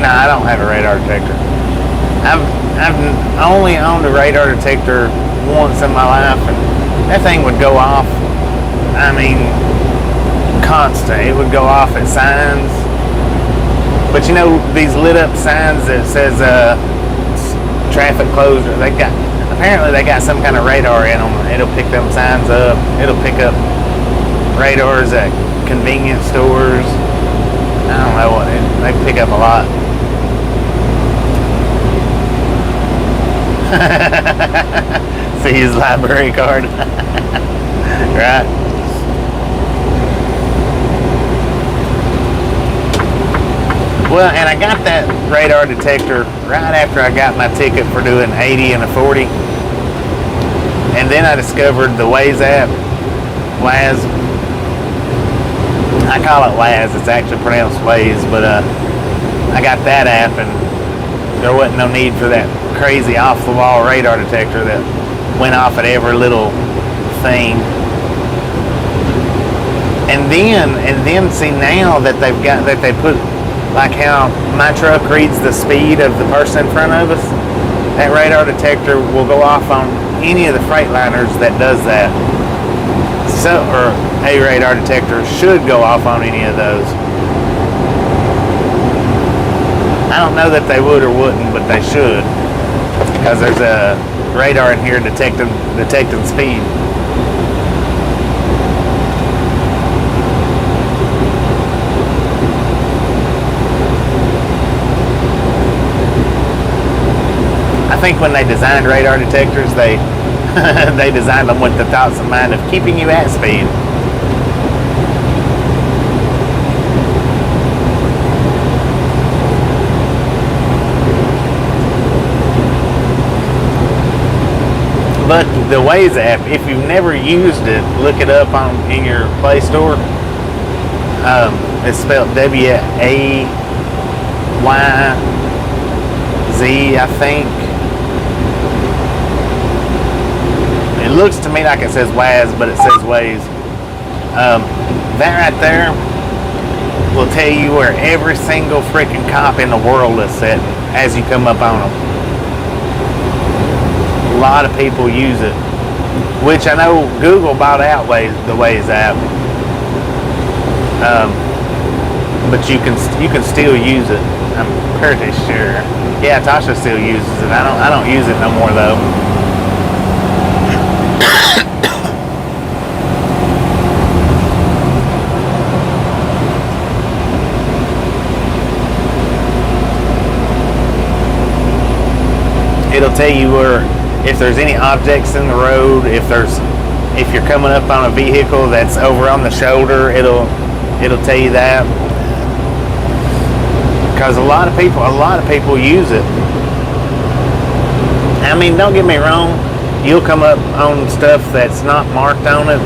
No, I don't have a radar detector. I've only owned a radar detector once in my life, and that thing would go off. I mean, constant. It would go off at signs. But you know, these lit up signs that says traffic closed, apparently they got some kind of radar in them. It'll pick them signs up. It'll pick up radars at convenience stores. I don't know what they pick up a lot. See his library card. Right. Well, and I got that radar detector right after I got my ticket for doing 80 and a 40. And then I discovered the Waze app. Waz. I call it Waz. It's actually pronounced Waze, but I got that app, and there wasn't no need for that crazy off-the-wall radar detector that went off at every little thing. And then see now that they put, like how my truck reads the speed of the person in front of us, that radar detector will go off on any of the Freightliners that does that. So, or a radar detector should go off on any of those. I don't know that they would or wouldn't, but they should, because there's a radar in here detecting speed. I think when they designed radar detectors, they they designed them with the thoughts in mind of keeping you at speed. But the Waze app, if you've never used it, look it up in your Play Store. It's spelled W-A-Y-Z, I think. It looks to me like it says Waz, but it says Waze. That right there will tell you where every single freaking cop in the world is sitting as you come up on them. A lot of people use it, which I know Google bought out the Waze app, but you can still use it. I'm pretty sure. Yeah, Tasha still uses it. I don't use it no more though. It'll tell you where, if there's any objects in the road, if you're coming up on a vehicle that's over on the shoulder, it'll tell you that. Because a lot of people use it. I mean, don't get me wrong, you'll come up on stuff that's not marked on it,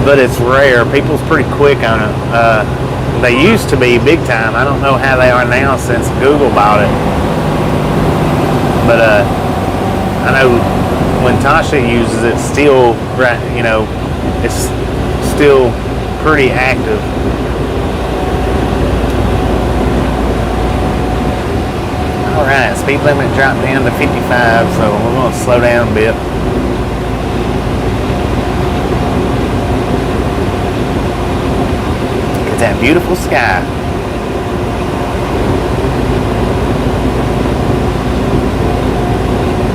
but it's rare. People's pretty quick on it. They used to be big time. I don't know how they are now since Google bought it. But I know when Tasha uses it, still, it's still pretty active. All right, speed limit dropped down to 55, so we're going to slow down a bit. Look at that beautiful sky.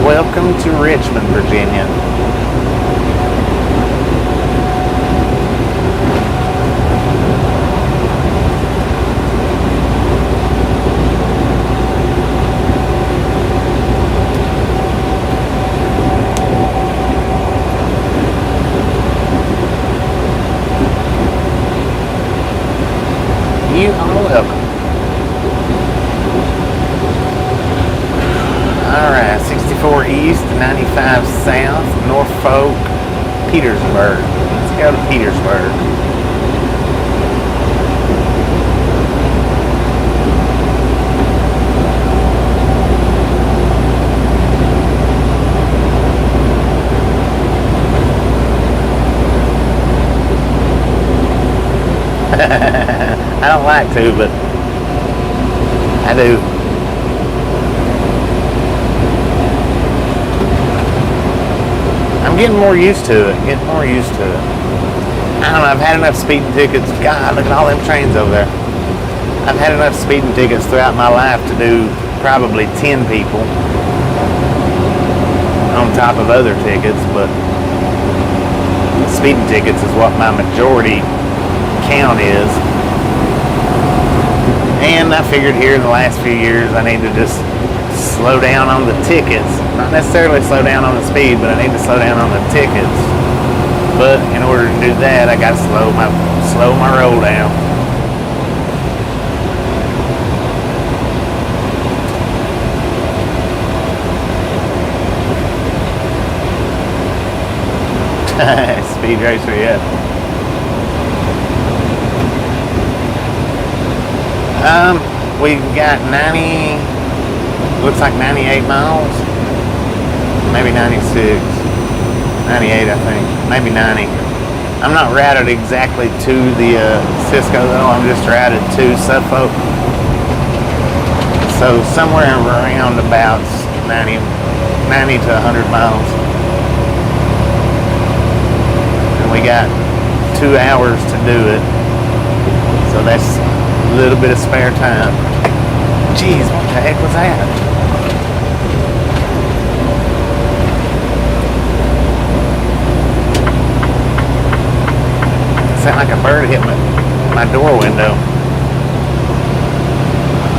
Welcome to Richmond, Virginia. You are welcome. Alright, 64 East, 95 South, Norfolk, Petersburg. Let's go to Petersburg. I don't like to, but I do. I'm getting more used to it. I don't know, I've had enough speeding tickets. God, look at all them trains over there. I've had enough speeding tickets throughout my life to do probably 10 people on top of other tickets, but speeding tickets is what my majority count is. And I figured here in the last few years I need to just slow down on the tickets. Not necessarily slow down on the speed, but I need to slow down on the tickets. But in order to do that, I got to slow my roll down. Speed racer, yeah. We've got 98 miles, maybe 96, 98 I think, maybe 90. I'm not routed exactly to the Cisco though, I'm just routed to Suffolk. So somewhere around about 90 to 100 miles. And we got 2 hours to do it. So that's a little bit of spare time. Jeez, what the heck was that? Sounded like a bird hit my door window.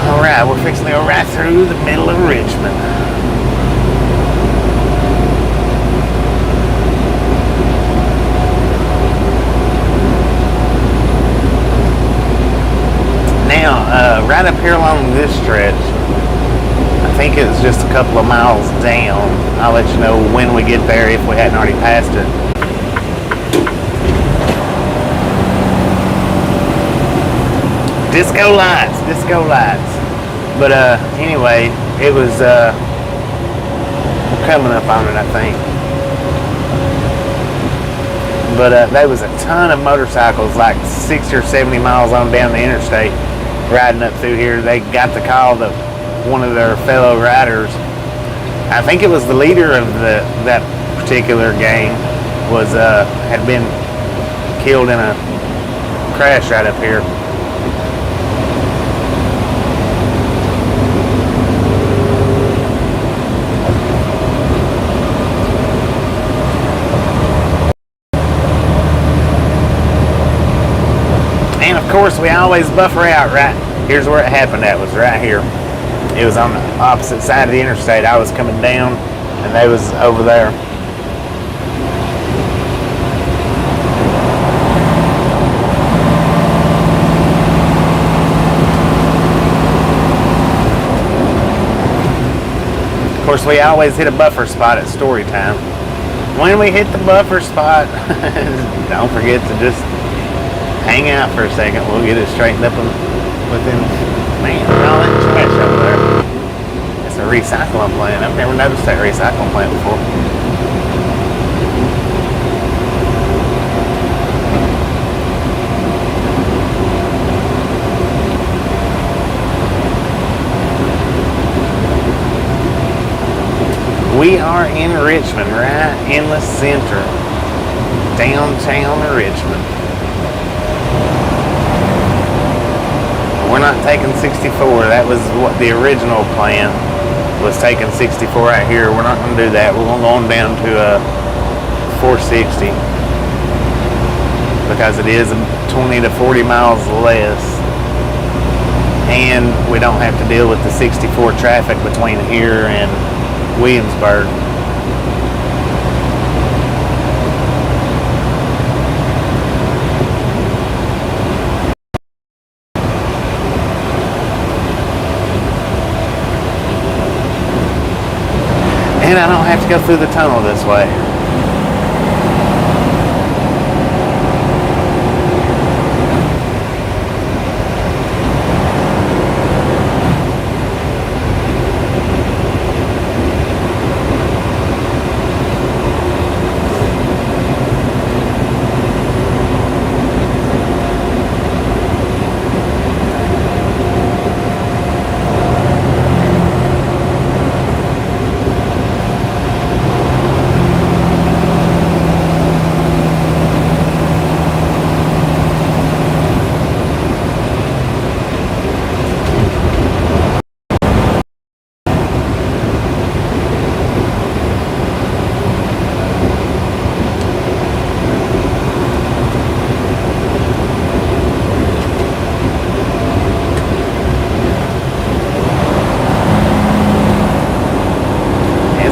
Alright, we're fixing to go right through the middle of Richmond. Now, right up here along this stretch, I think it's just a couple of miles down. I'll let you know when we get there if we hadn't already passed it. Disco lights. But anyway, it was we're coming up on it, I think. But there was a ton of motorcycles, like 60 or 70 miles on down the interstate, riding up through here. They got the call that one of their fellow riders, I think it was the leader of that particular gang, was had been killed in a crash right up here. And of course, we always buffer out right. Here's where it happened at, was right here. It was on the opposite side of the interstate. I was coming down and they was over there. Of course, we always hit a buffer spot at story time. When we hit the buffer spot, don't forget to just hang out for a second. We'll get it straightened up within, man, all that trash over there. It's a recycling plant. I've never noticed that recycling plant before. We are in Richmond, right in the center, downtown of Richmond. We're not taking 64. That was what the original plan was, taking 64 right here. We're not going to do that. We're going to go on down to 460 because it is 20 to 40 miles less, and we don't have to deal with the 64 traffic between here and Williamsburg. And I don't have to go through the tunnel this way.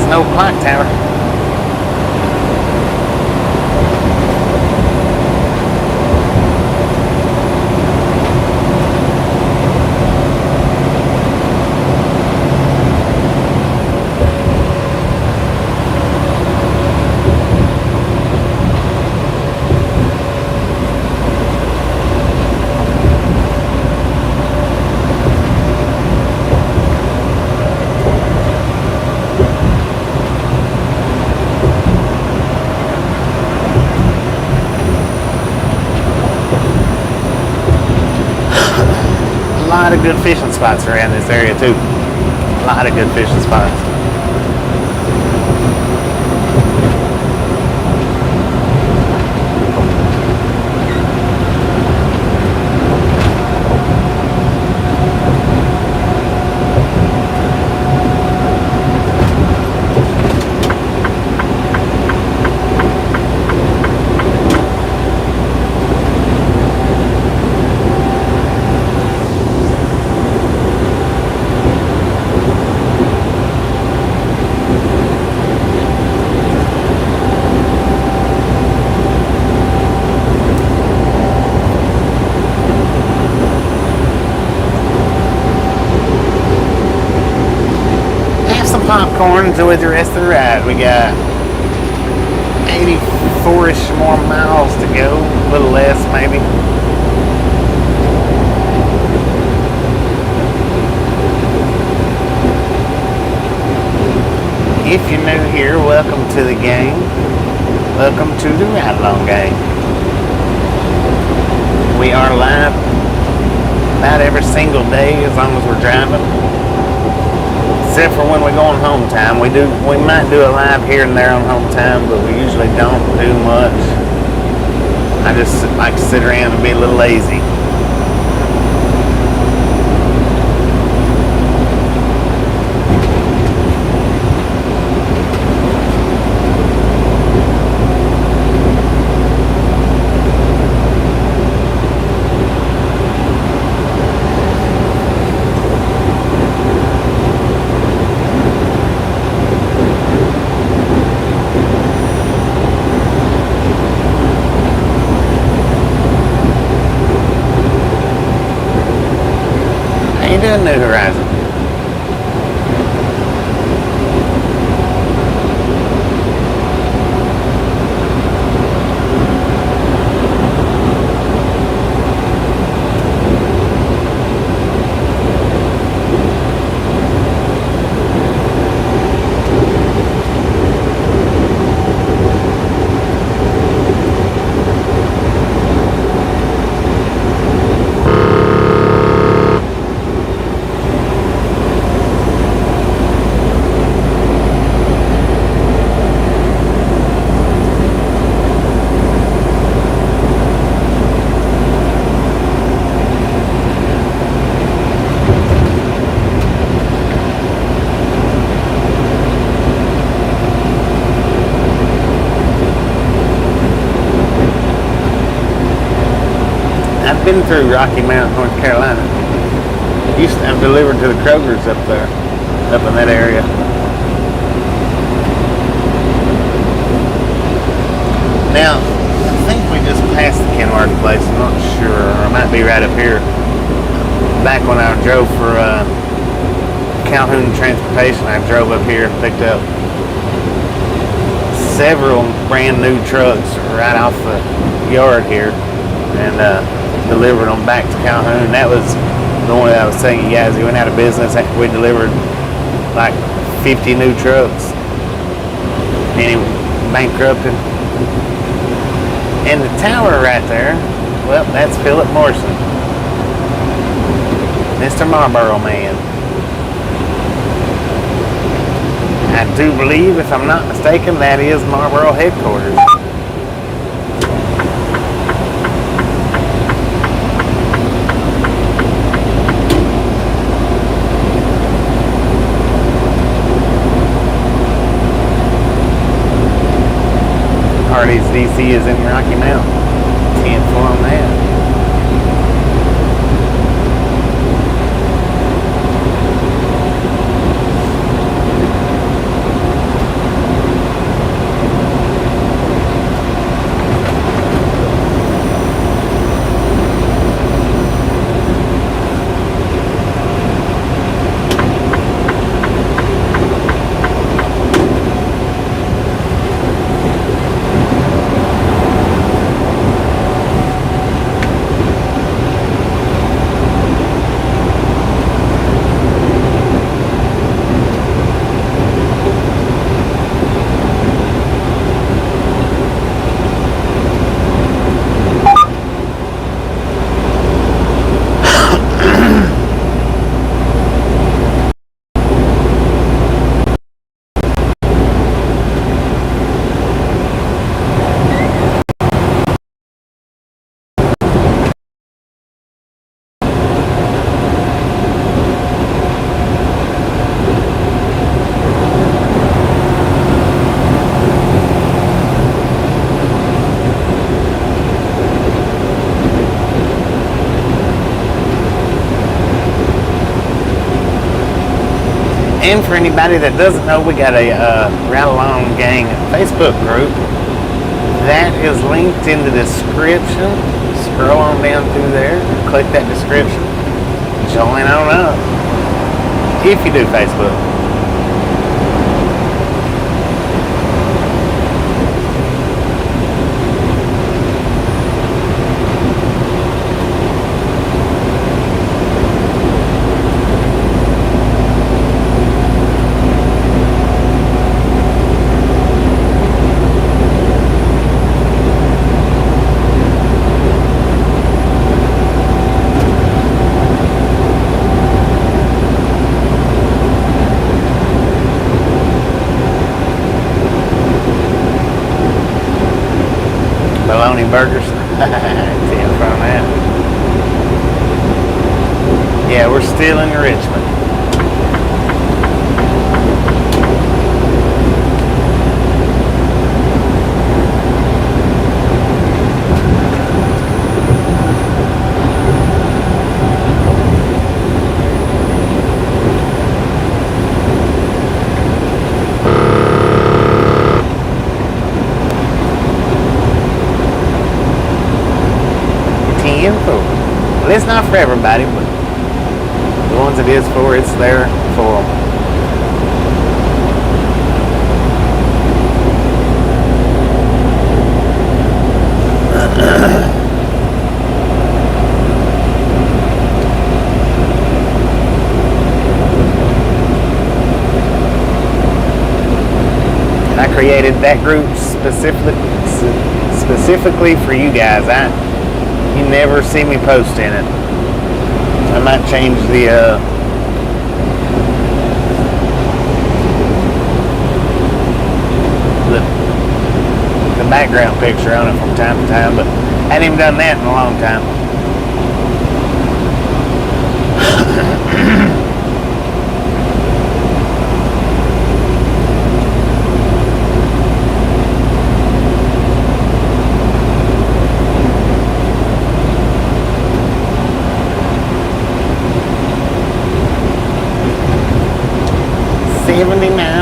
no clock tower. A lot of good fishing spots around this area too. A lot of good fishing spots. Popcorn, enjoy the rest of the ride. We got 84-ish more miles to go, a little less maybe. If you're new here, welcome to the gang. Welcome to the Ride Along Gang. We are live about every single day as long as we're driving. Except for when we go on home time. We might do a live here and there on home time, but we usually don't do much. I just like to sit around and be a little lazy. New Horizon. Been through Rocky Mount, North Carolina. Used to have delivered to the Kroger's up there, up in that area. Now, I think we just passed the Kenworth place. I'm not sure. I might be right up here. Back when I drove for Calhoun Transportation, I drove up here and picked up several brand new trucks right off the yard here, and delivered them back to Calhoun. That was the one that I was telling you guys, he went out of business. We delivered like 50 new trucks, and he bankrupted. And the tower right there, well, that's Philip Morrison, Mr. Marlboro Man. I do believe, if I'm not mistaken, that is Marlboro headquarters. Hardee's DC is in Rocky Mount. 10-4 on that. And for anybody that doesn't know, we got a Ride Along Gang Facebook group. That is linked in the description. Scroll on down through there, click that description, join on up. If you do Facebook. Bologna burgers. 10 from that. Yeah, we're still in Richmond. Well, it's not for everybody, but the ones it is for, it's there for them. I created that group specifically for you guys. You never see me post in it. I might change the background picture on it from time to time, but I hadn't even done that in a long time.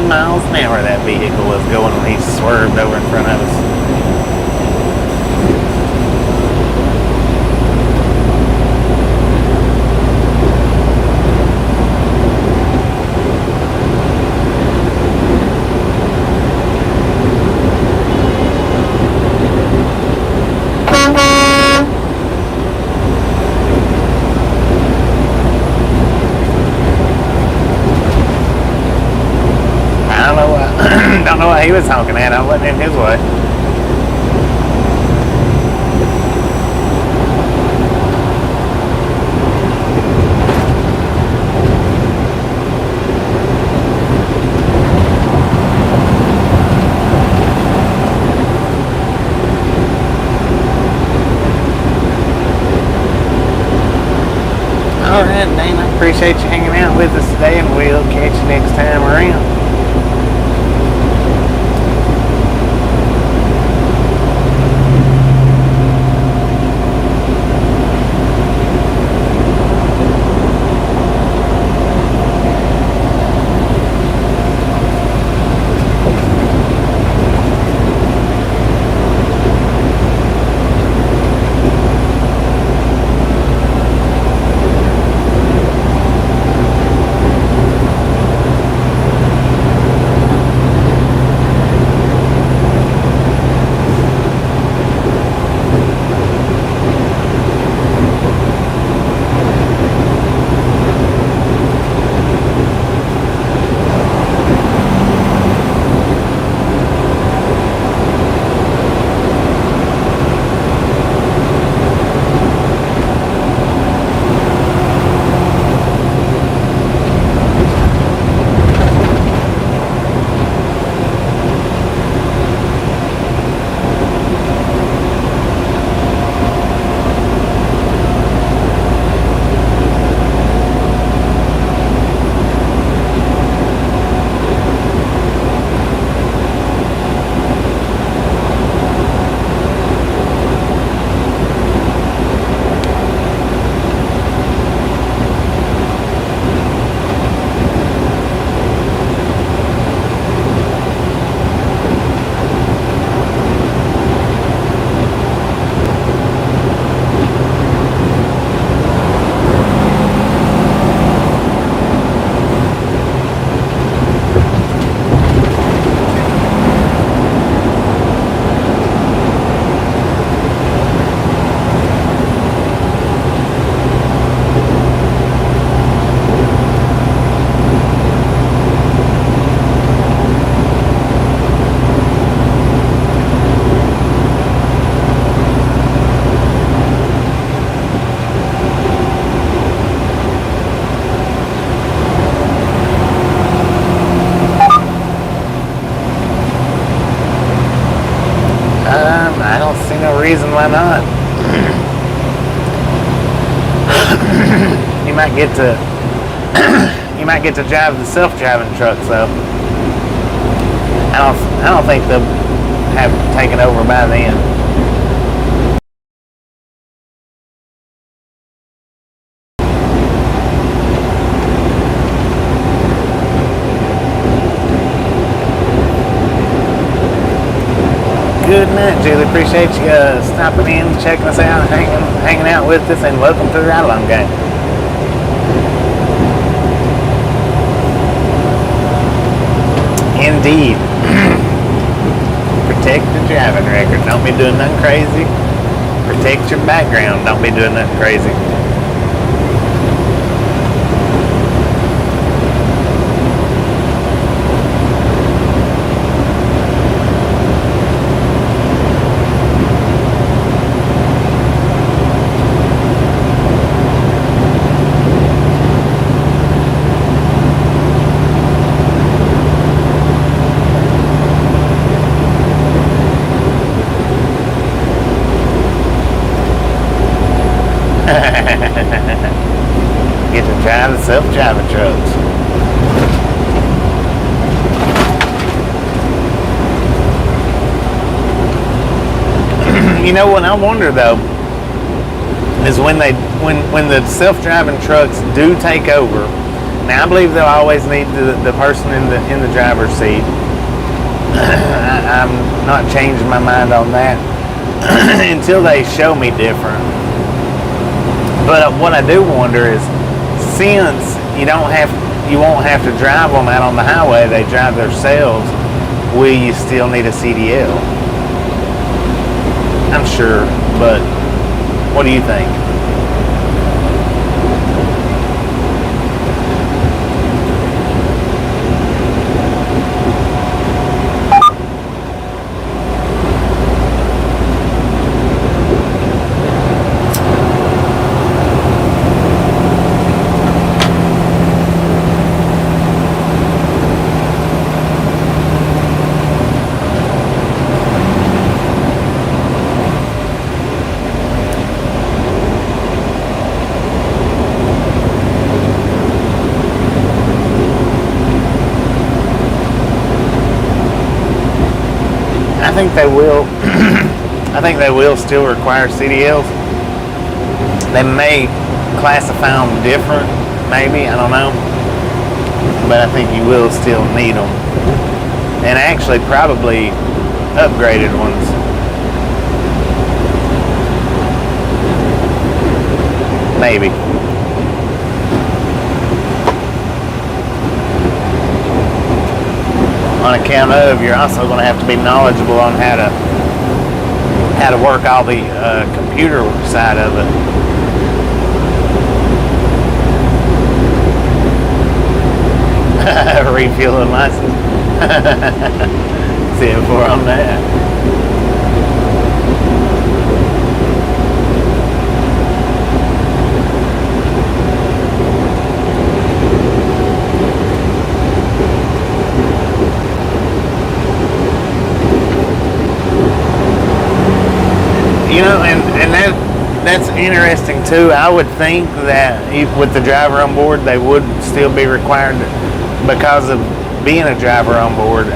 Miles an hour that vehicle was going when he swerved over in front of us. Don't know what he was honking at. I wasn't in his way. Alright, Dane, I appreciate you hanging out with us today, and we'll catch you next time around. reason why not. You might get to drive the self-driving trucks though. I don't think they'll have taken over by then. Good night, Julie. Appreciate you stopping in, checking us out, hanging out with us, and welcome to the Ride Along Gang. Indeed. Protect the driving record. Don't be doing nothing crazy. Protect your background. Don't be doing nothing crazy. Get to drive the self-driving trucks. You know what I wonder though is when the self-driving trucks do take over. Now I believe they'll always need the person in the driver's seat. I'm not changing my mind on that until they show me different. But what I do wonder is, since you won't have to drive them out on the highway, they drive themselves, will you still need a CDL? I'm sure, but what do you think? I think they will. I think they will still require CDLs. They may classify them different, maybe, I don't know. But I think you will still need them. And actually probably upgraded ones. Maybe. On account of, you're also going to have to be knowledgeable on how to work all the computer side of it. Refueling license. See it for on that. You know, and that's interesting too. I would think that with the driver on board, they would still be required, because of being a driver on board,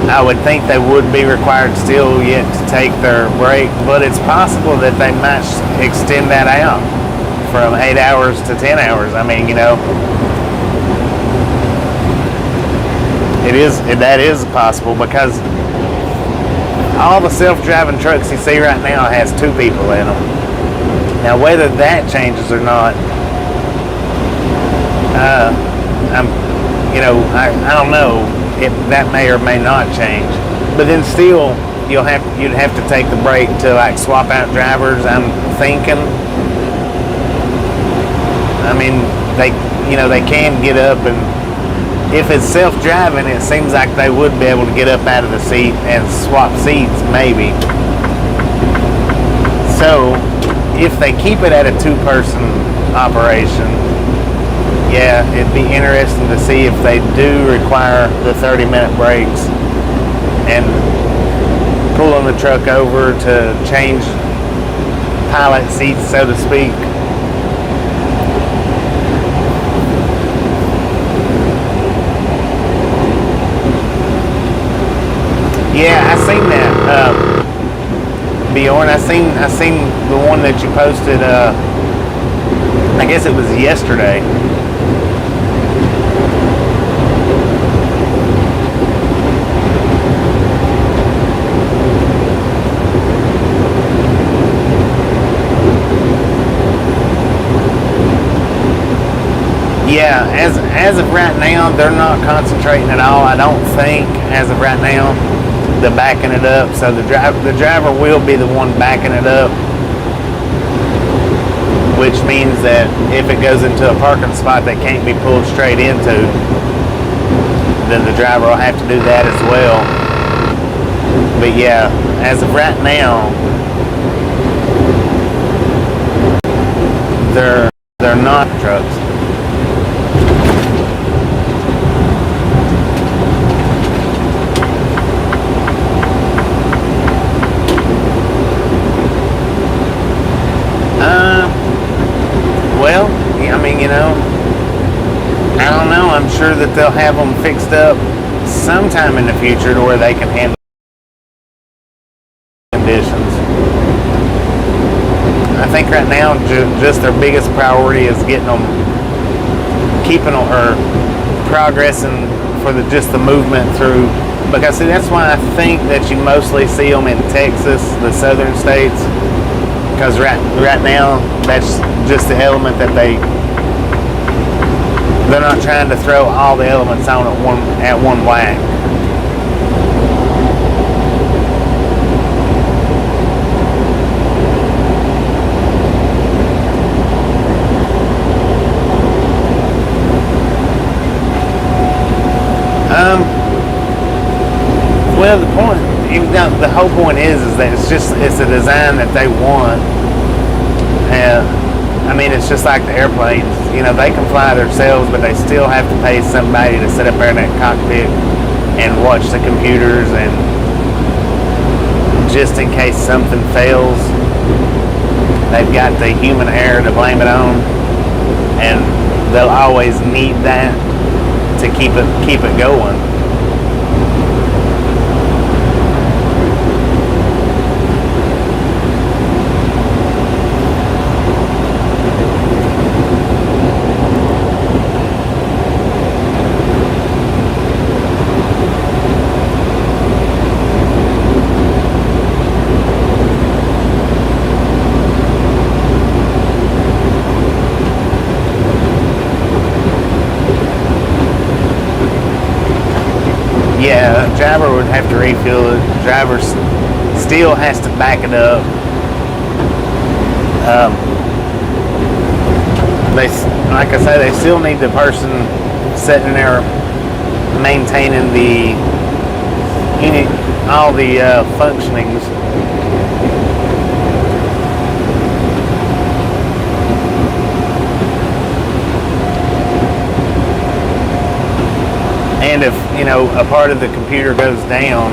I would think they would be required still yet to take their break, but it's possible that they might extend that out from 8 hours to 10 hours. I mean, you know, that is possible, because all the self-driving trucks you see right now has 2 people in them. Now, whether that changes or not, I don't know if that may or may not change. But then still, you'd have to take the break to like swap out drivers. I'm thinking. I mean, they can get up, and if it's self-driving, it seems like they would be able to get up out of the seat and swap seats, maybe. So, if they keep it at a 2-person operation, yeah, it'd be interesting to see if they do require the 30-minute breaks. And pulling the truck over to change pilot seats, so to speak. Yeah, I seen that, Bjorn. I seen the one that you posted. I guess it was yesterday. Yeah, as of right now, they're not concentrating at all. I don't think, as of right now, they're backing it up. So the driver will be the one backing it up, which means that if it goes into a parking spot that can't be pulled straight into, then the driver will have to do that as well. But yeah, as of right now, they're not trucks. Well, I mean, you know, I don't know. I'm sure that they'll have them fixed up sometime in the future to where they can handle conditions. I think right now, just their biggest priority is getting them, keeping them, or progressing for just the movement through. Because see, that's why I think that you mostly see them in Texas, the southern states. Because right now, that's just the element that they're not trying to throw all the elements on at one whack. Well, the whole point is that it's a design that they want. I mean, it's just like the airplanes. You know, they can fly themselves, but they still have to pay somebody to sit up there in that cockpit and watch the computers, and just in case something fails, they've got the human error to blame it on, and they'll always need that to keep it going. Yeah, the driver would have to refuel it. The driver still has to back it up. Like I say, they still need the person sitting there maintaining all the functionings. And if, you know, a part of the computer goes down,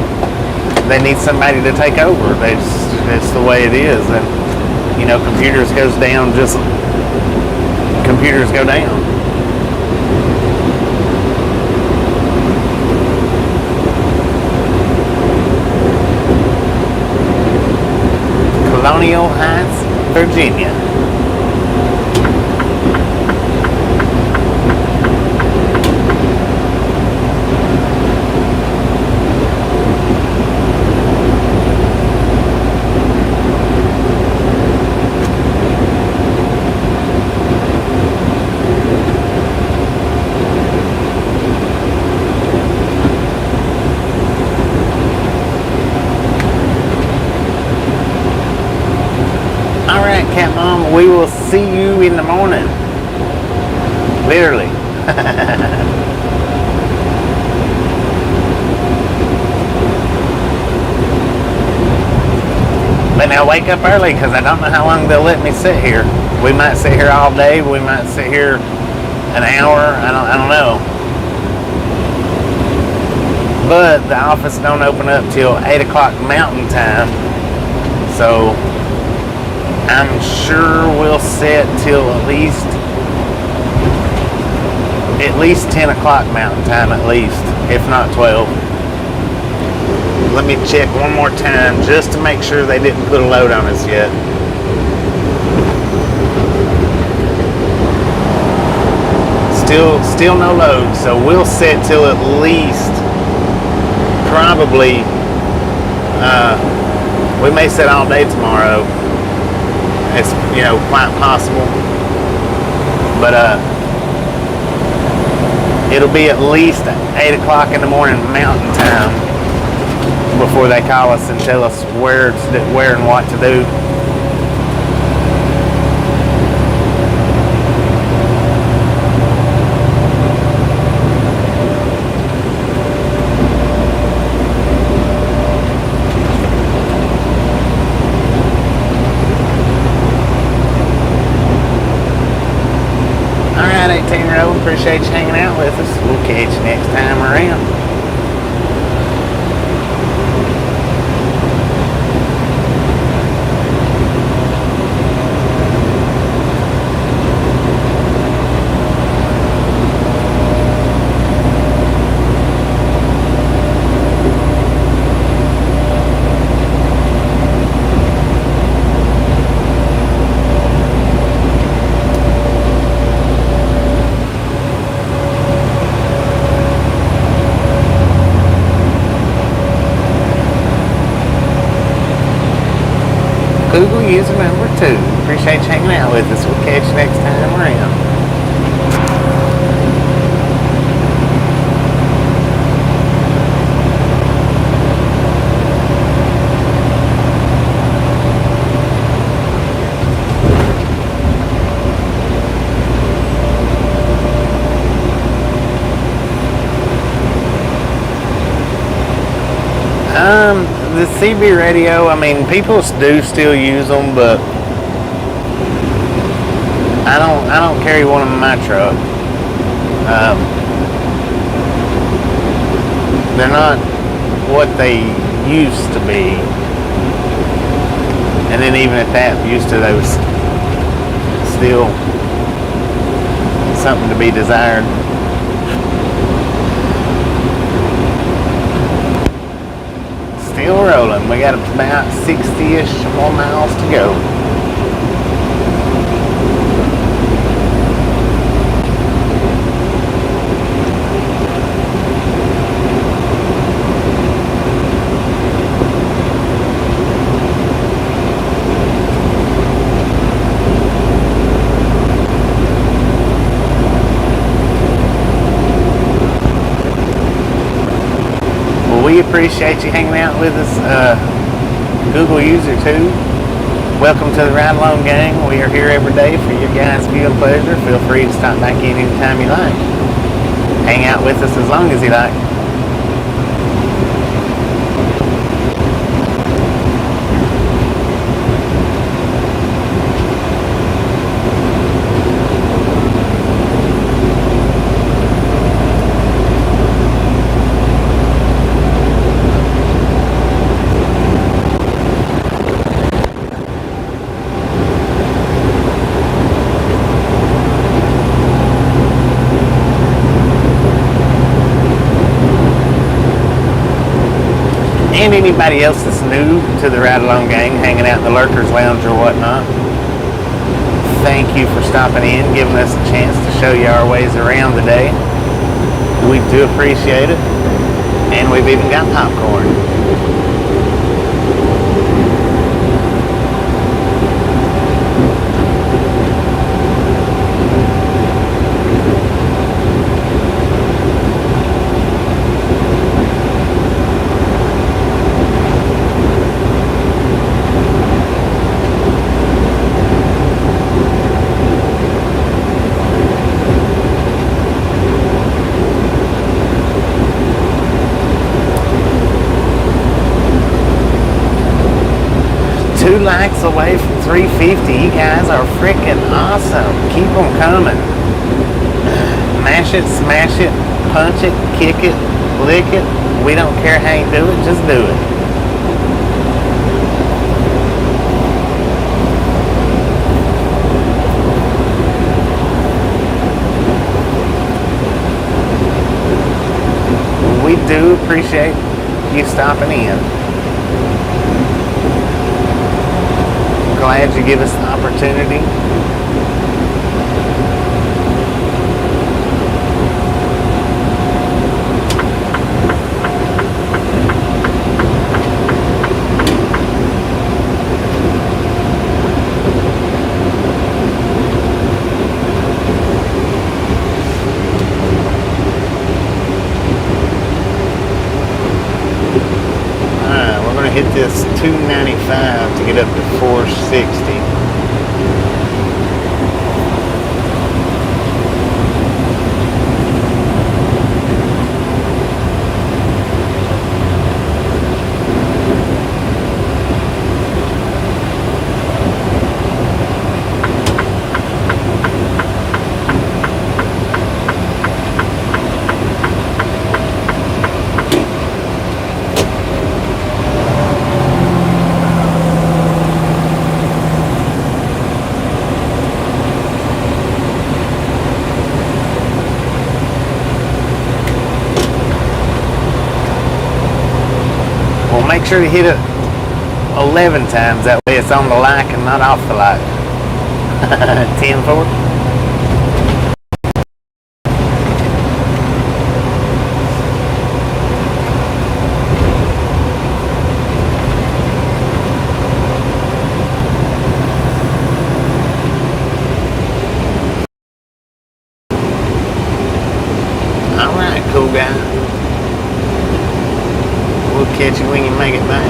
they need somebody to take over. It's the way it is. And, you know, computers go down. Colonial Heights, Virginia. Cat Mom, we will see you in the morning. Literally. But now wake up early, because I don't know how long they'll let me sit here. We might sit here all day. We might sit here an hour. I don't know. but the office don't open up till 8 o'clock Mountain Time. So I'm sure we'll set till at least 10 o'clock Mountain Time at least, if not 12. Let me check one more time just to make sure they didn't put a load on us yet. Still no load, so we'll set till at least probably we may set all day tomorrow. It's quite possible, but it'll be at least 8 o'clock in the morning Mountain Time before they call us and tell us where and what to do. Alright, 18-year-old, appreciate you hanging out with us. We'll catch you next time around. Google user number 2. Appreciate you hanging out with us. We'll catch you next time around. The CB radio, I mean, people do still use them, but I don't carry one in my truck. They're not what they used to be, and then even at that, used to, they was still something to be desired. Still rolling. We got about 60-ish more miles to go. We appreciate you hanging out with us, Google user 2. Welcome to the Ride Along Gang. We are here every day for your guys' viewing pleasure. Feel free to stop back in anytime you like. Hang out with us as long as you like. And anybody else that's new to the Ride Along Gang, hanging out in the Lurkers Lounge or whatnot, thank you for stopping in, giving us a chance to show you our ways around today. We do appreciate it, and we've even got popcorn. Likes away from 350. You guys are freaking awesome. Keep them coming. Mash it, smash it, punch it, kick it, lick it. We don't care how you do it, just do it. We do appreciate you stopping in. Glad you give us the opportunity. Hit this 295 to get up to 460. Make sure you hit it 11 times, that way it's on the like and not off the like. 10-4. Alright, cool guy. We'll catch you when you make it back.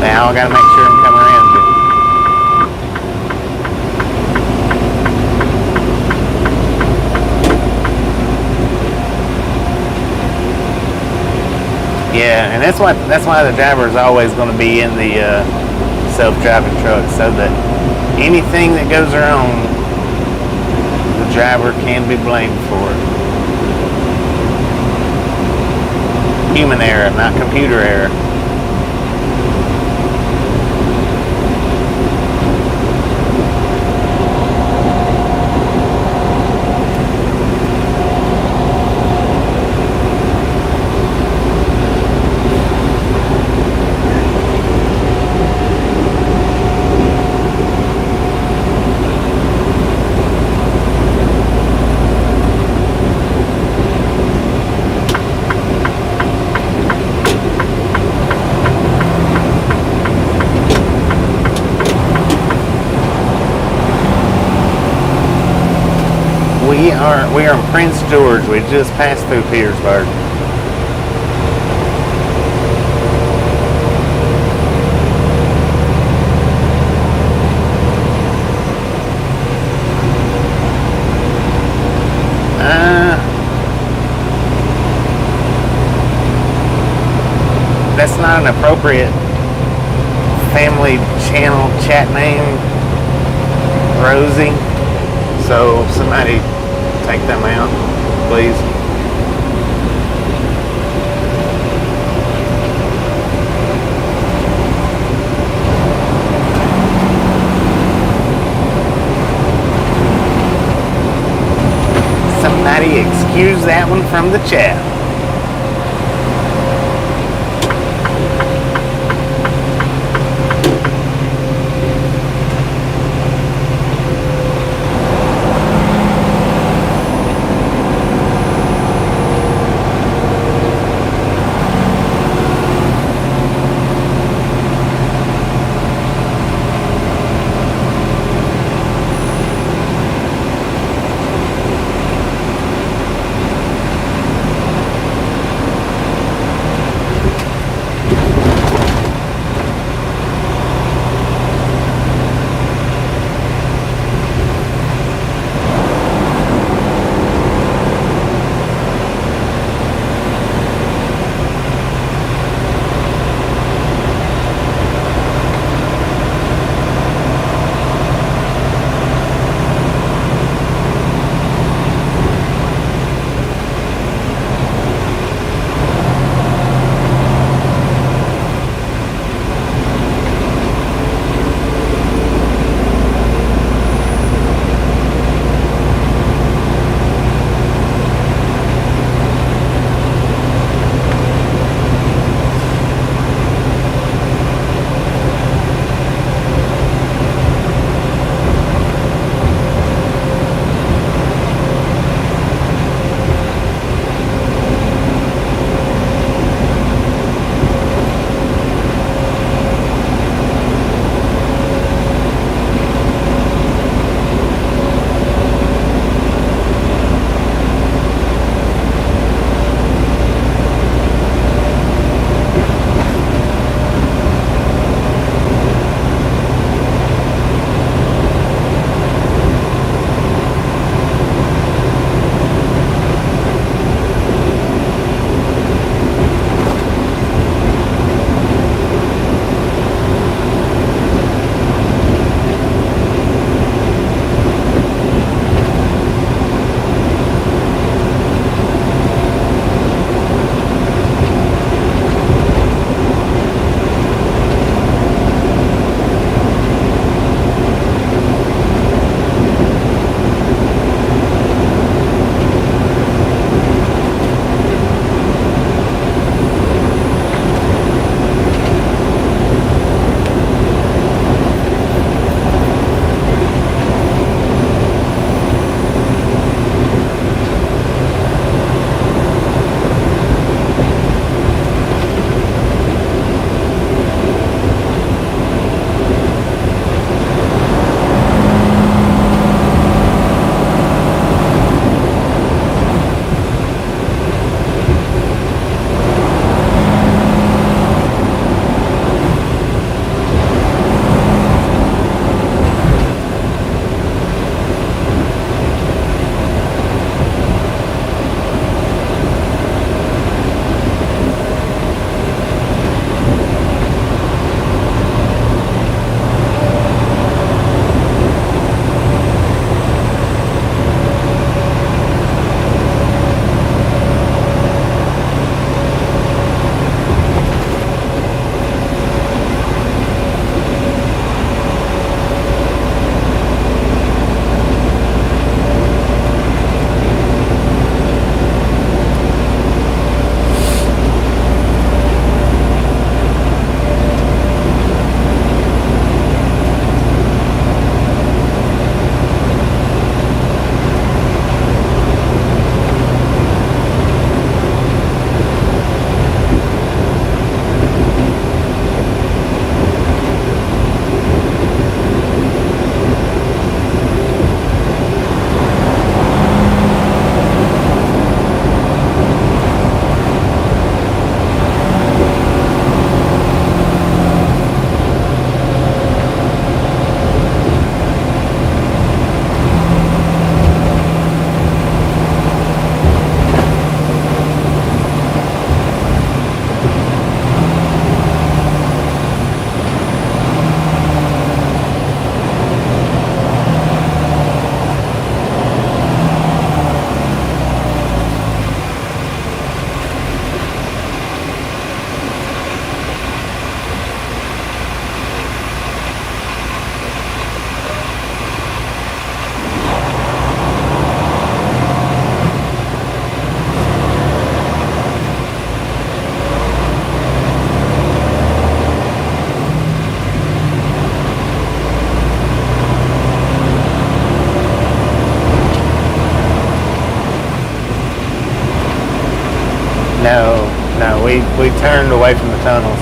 Now I gotta make sure and come around you. Yeah, and that's why the driver is always going to be in the self-driving truck, so that anything that goes wrong, the driver can be blamed for it. Human error, not computer error. We are in Prince George. We just passed through Petersburg. That's not an appropriate family channel chat name, Rosie. So somebody take them out, please. Somebody excuse that one from the chat. No, we turned away from the tunnels.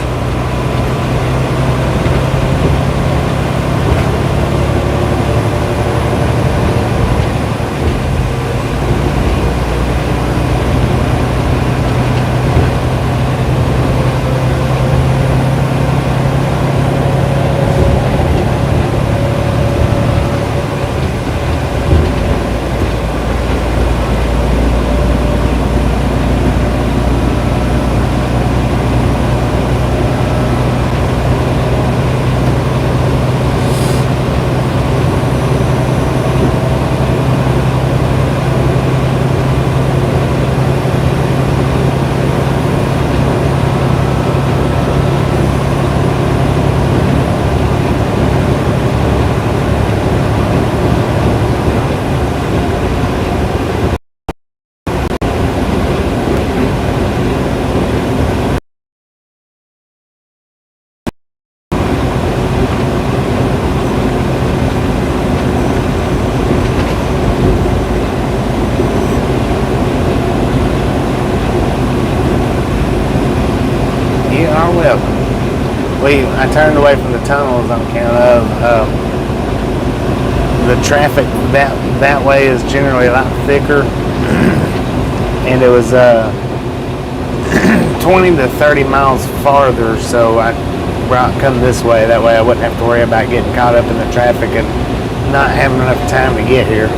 I turned away from the tunnels on account of the traffic that way is generally a lot thicker, and it was 20 to 30 miles farther, so I come this way. That way I wouldn't have to worry about getting caught up in the traffic and not having enough time to get here.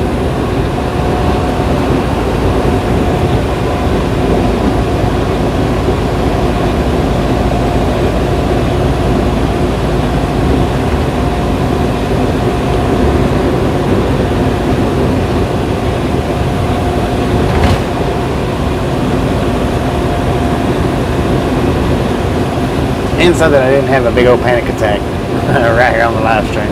And so that I didn't have a big old panic attack right here on the live stream.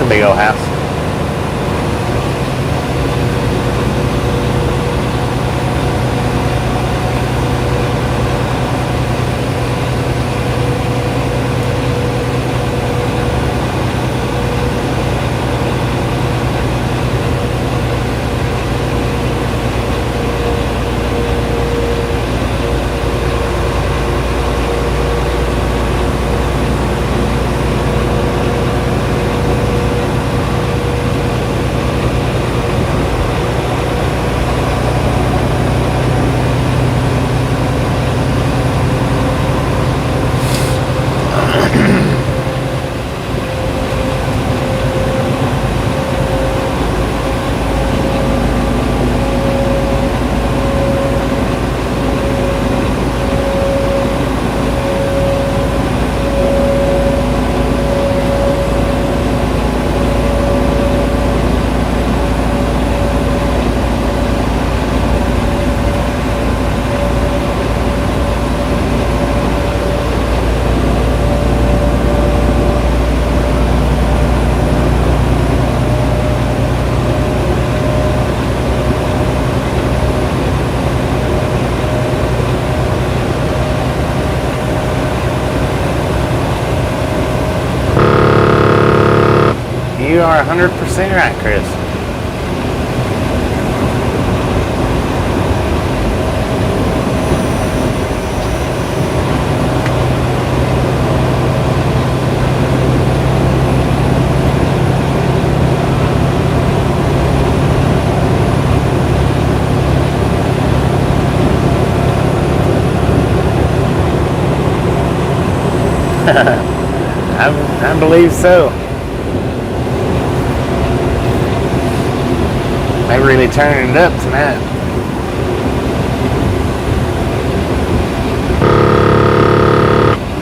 Big old house. You are 100% right, Chris. I believe so. They really turning it up tonight.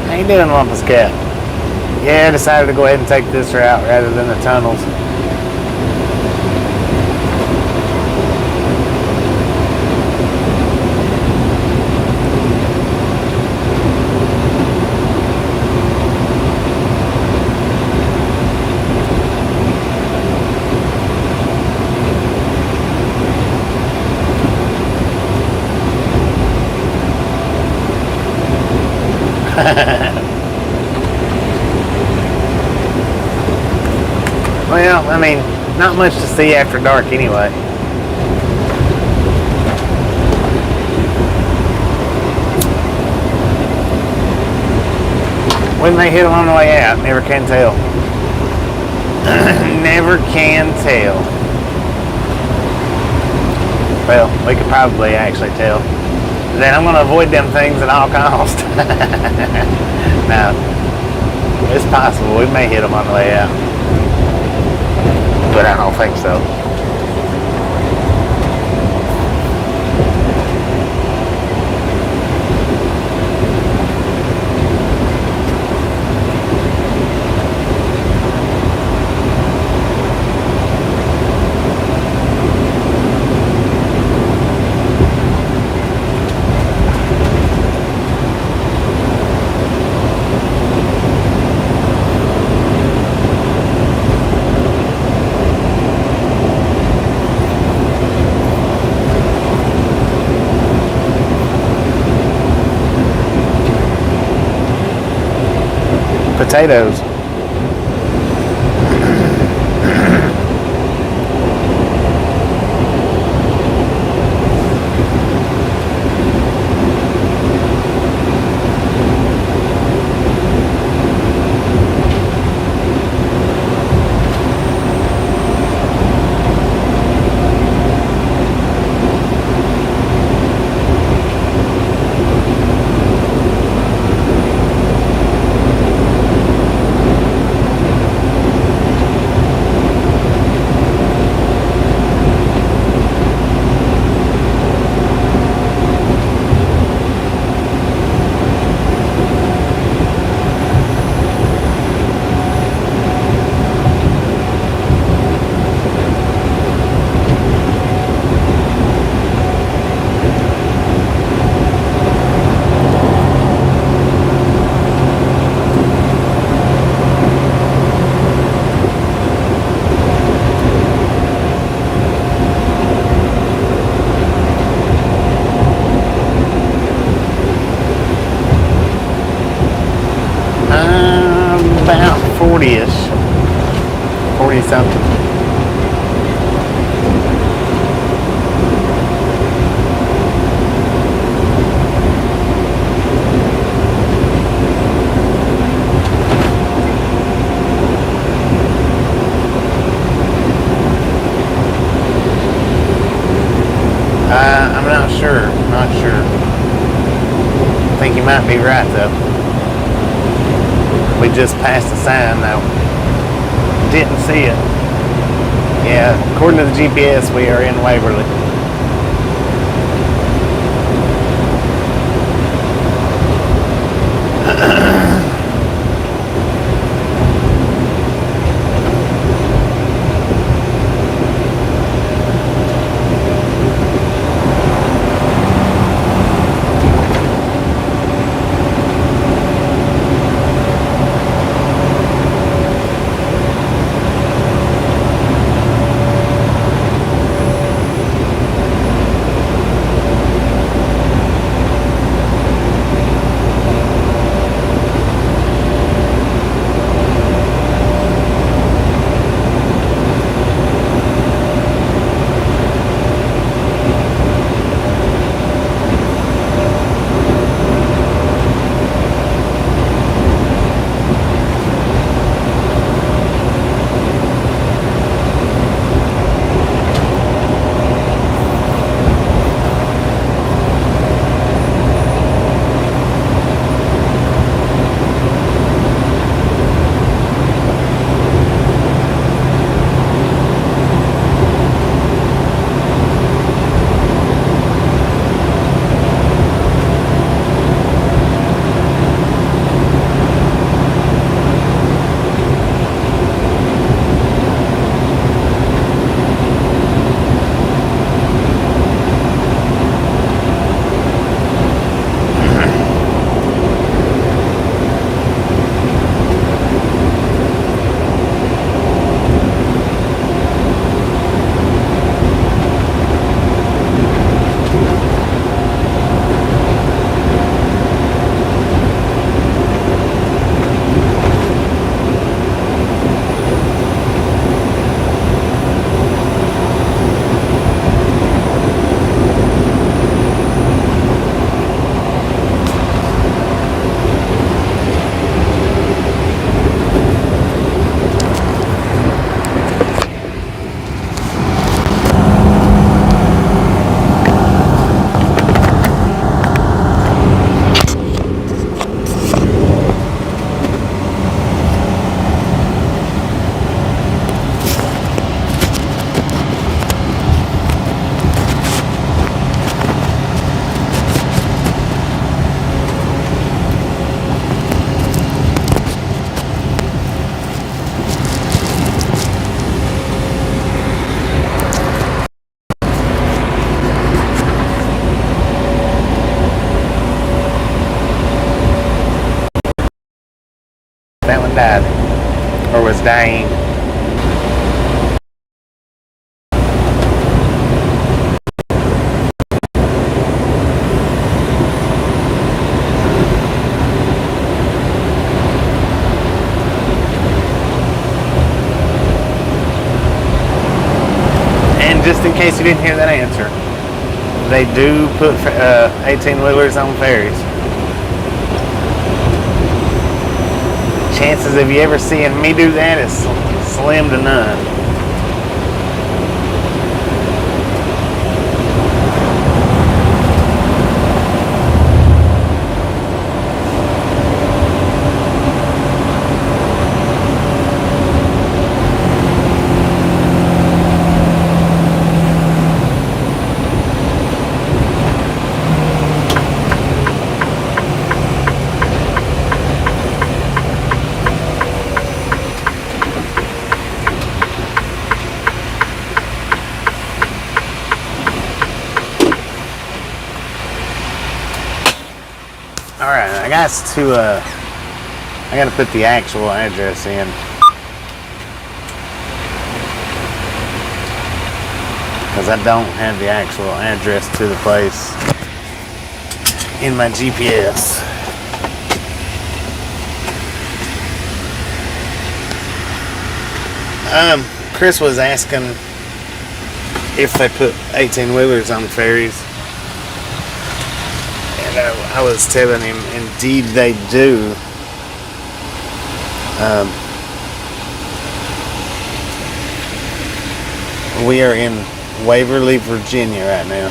How you doing, Wampus Cat? Yeah, I decided to go ahead and take this route rather than the tunnels. Well, I mean, not much to see after dark anyway. We may hit them on the way out, never can tell. Never can tell. Well, we could probably actually tell. Then I'm going to avoid them things at all costs. Now, it's possible we may hit them on the way out, but I don't think so. Potatoes. About 40-ish. 40 something. I'm not sure. Not sure. I think you might be right though. We just passed a sign though. Didn't see it. Yeah, according to the GPS, we are in Waverly. that one died. Or was dying. And just in case you didn't hear that answer, they do put 18-wheelers on ferries. Chances of you ever seeing me do that is slim to none. Alright, I gotta put the actual address in. Because I don't have the actual address to the place in my GPS. Chris was asking if they put 18-wheelers on ferries. I was telling him, indeed they do. We are in Waverly, Virginia right now.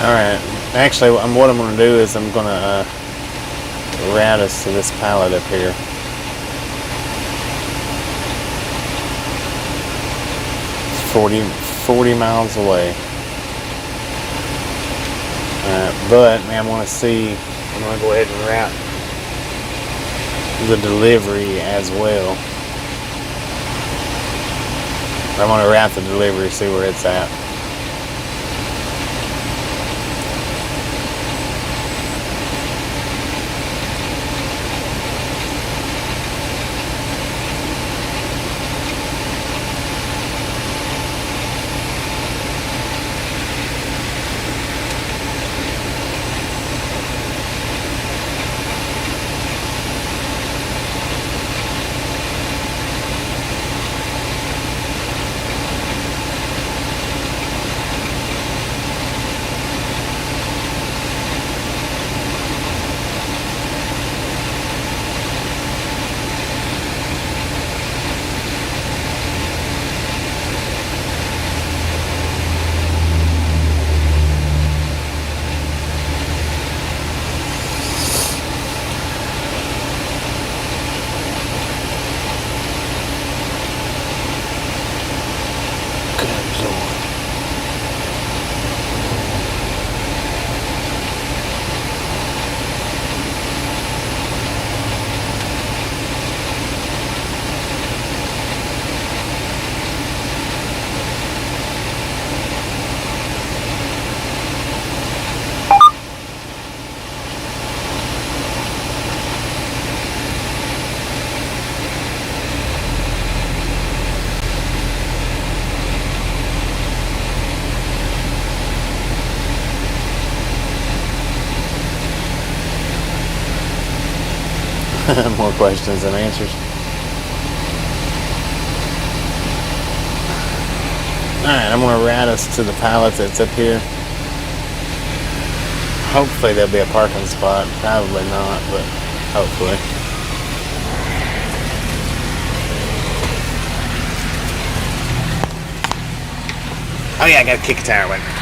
Alright, actually what I'm going to do is I'm going to route us to this pallet up here. It's 40 miles away. But I'm going to go ahead and route the delivery as well. I'm going to route the delivery, see where it's at. More questions than answers. Alright, I'm going to route us to the pallet that's up here. Hopefully there'll be a parking spot. Probably not, but hopefully. Oh yeah, I got to kick a tire with me.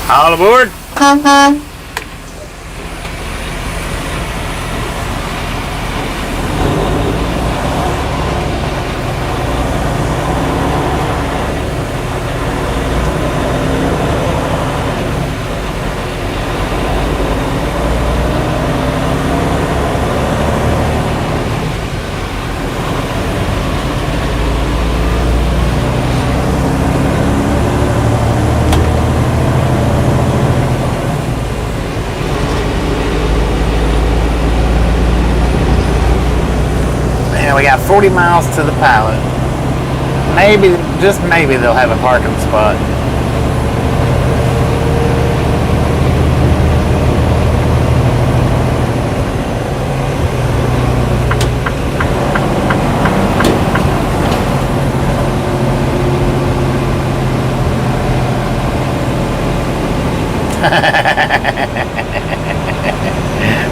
All aboard? We got 40 miles to the pallet. Maybe, just maybe, they'll have a parking spot.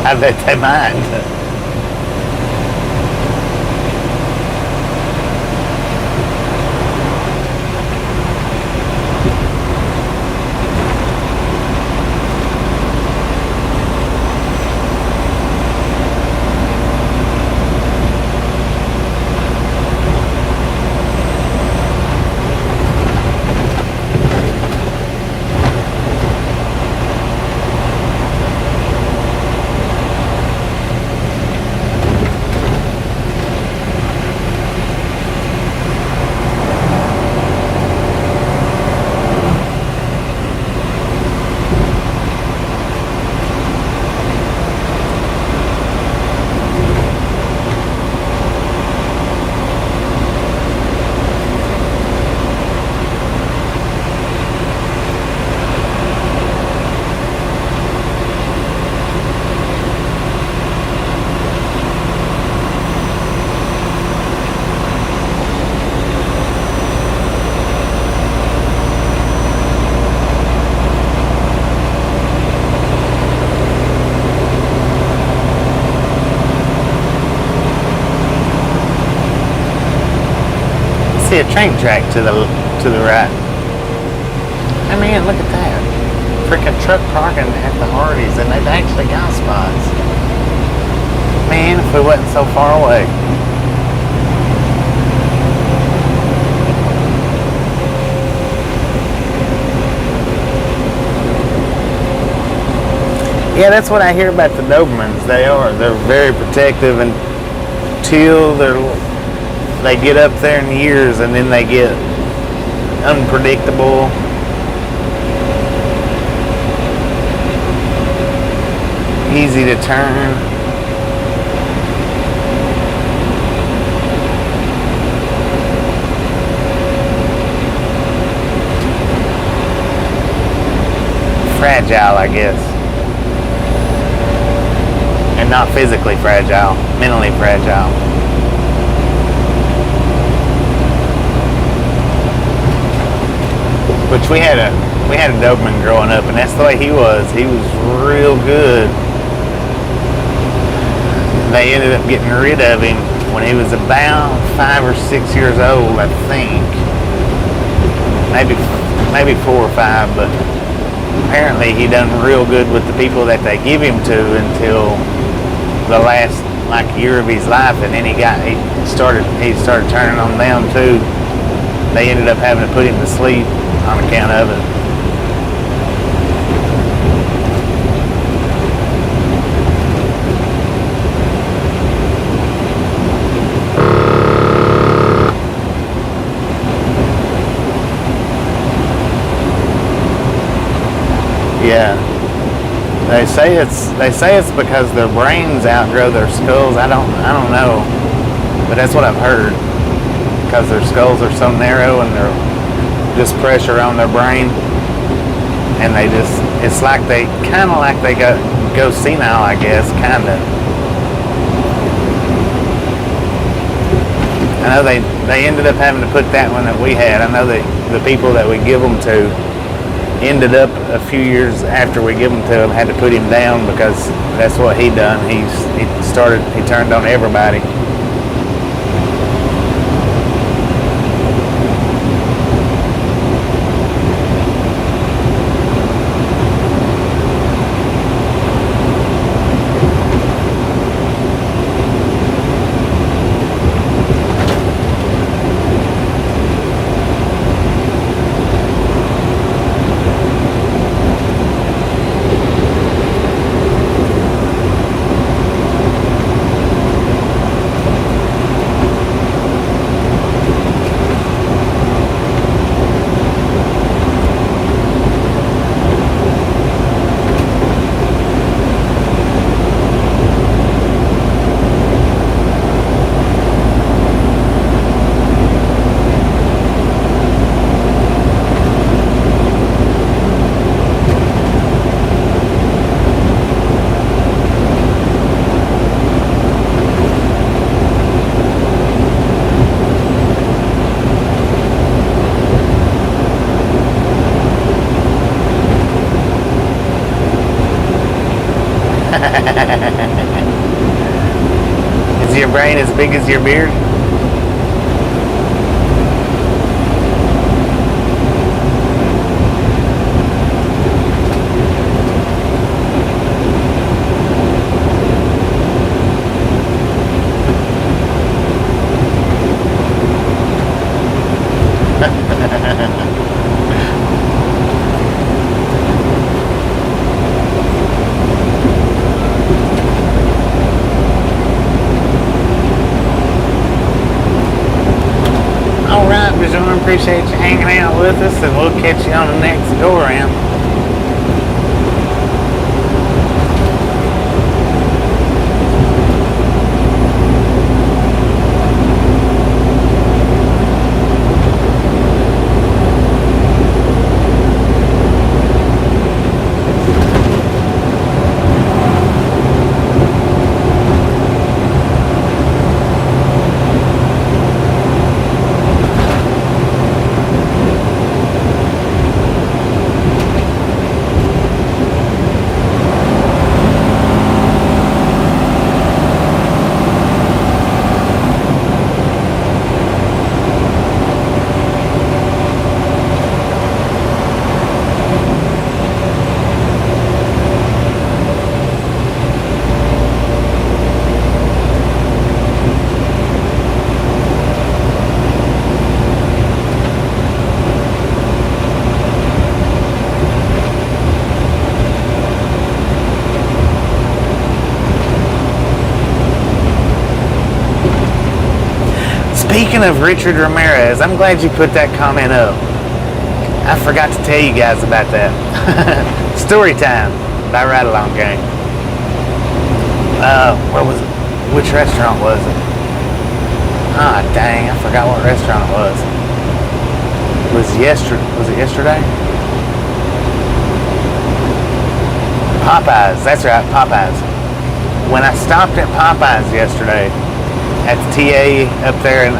I bet they might. See a train track to the right. I mean, look at that. Freaking truck parking at the Hardee's, and they've actually got spots. Man, if we wasn't so far away. Yeah, that's what I hear about the Dobermans. They're very protective until they get up there in years, and then they get unpredictable. Easy to turn. Fragile, I guess. And not physically fragile, mentally fragile. Which we had we had a Doberman growing up, and that's the way he was. He was real good. They ended up getting rid of him when he was about 5 or 6 years old, I think. Maybe 4 or 5, but apparently he done real good with the people that they give him to until the last year of his life, and then he started turning on them too. They ended up having to put him to sleep on account of it. Yeah. They say it's because their brains outgrow their skulls. I don't know, but that's what I've heard. Because their skulls are so narrow and they're just pressure on their brain, and it's like they go senile, I guess, kinda. I know they ended up having to put that one that we had. I know the people that we give them to ended up a few years after we give him to him had to put him down because that's what he done. He turned on everybody. Is your brain as big as your beard? Appreciate you hanging out with us, and we'll catch you on the next go around. Speaking of Richard Ramirez, I'm glad you put that comment up. I forgot to tell you guys about that. Story time by Ride Along Gang. Where was it? Which restaurant was it? Ah, dang, I forgot what restaurant it was. Was it yesterday? Popeyes, that's right, Popeyes. When I stopped at Popeyes yesterday, at the TA up there in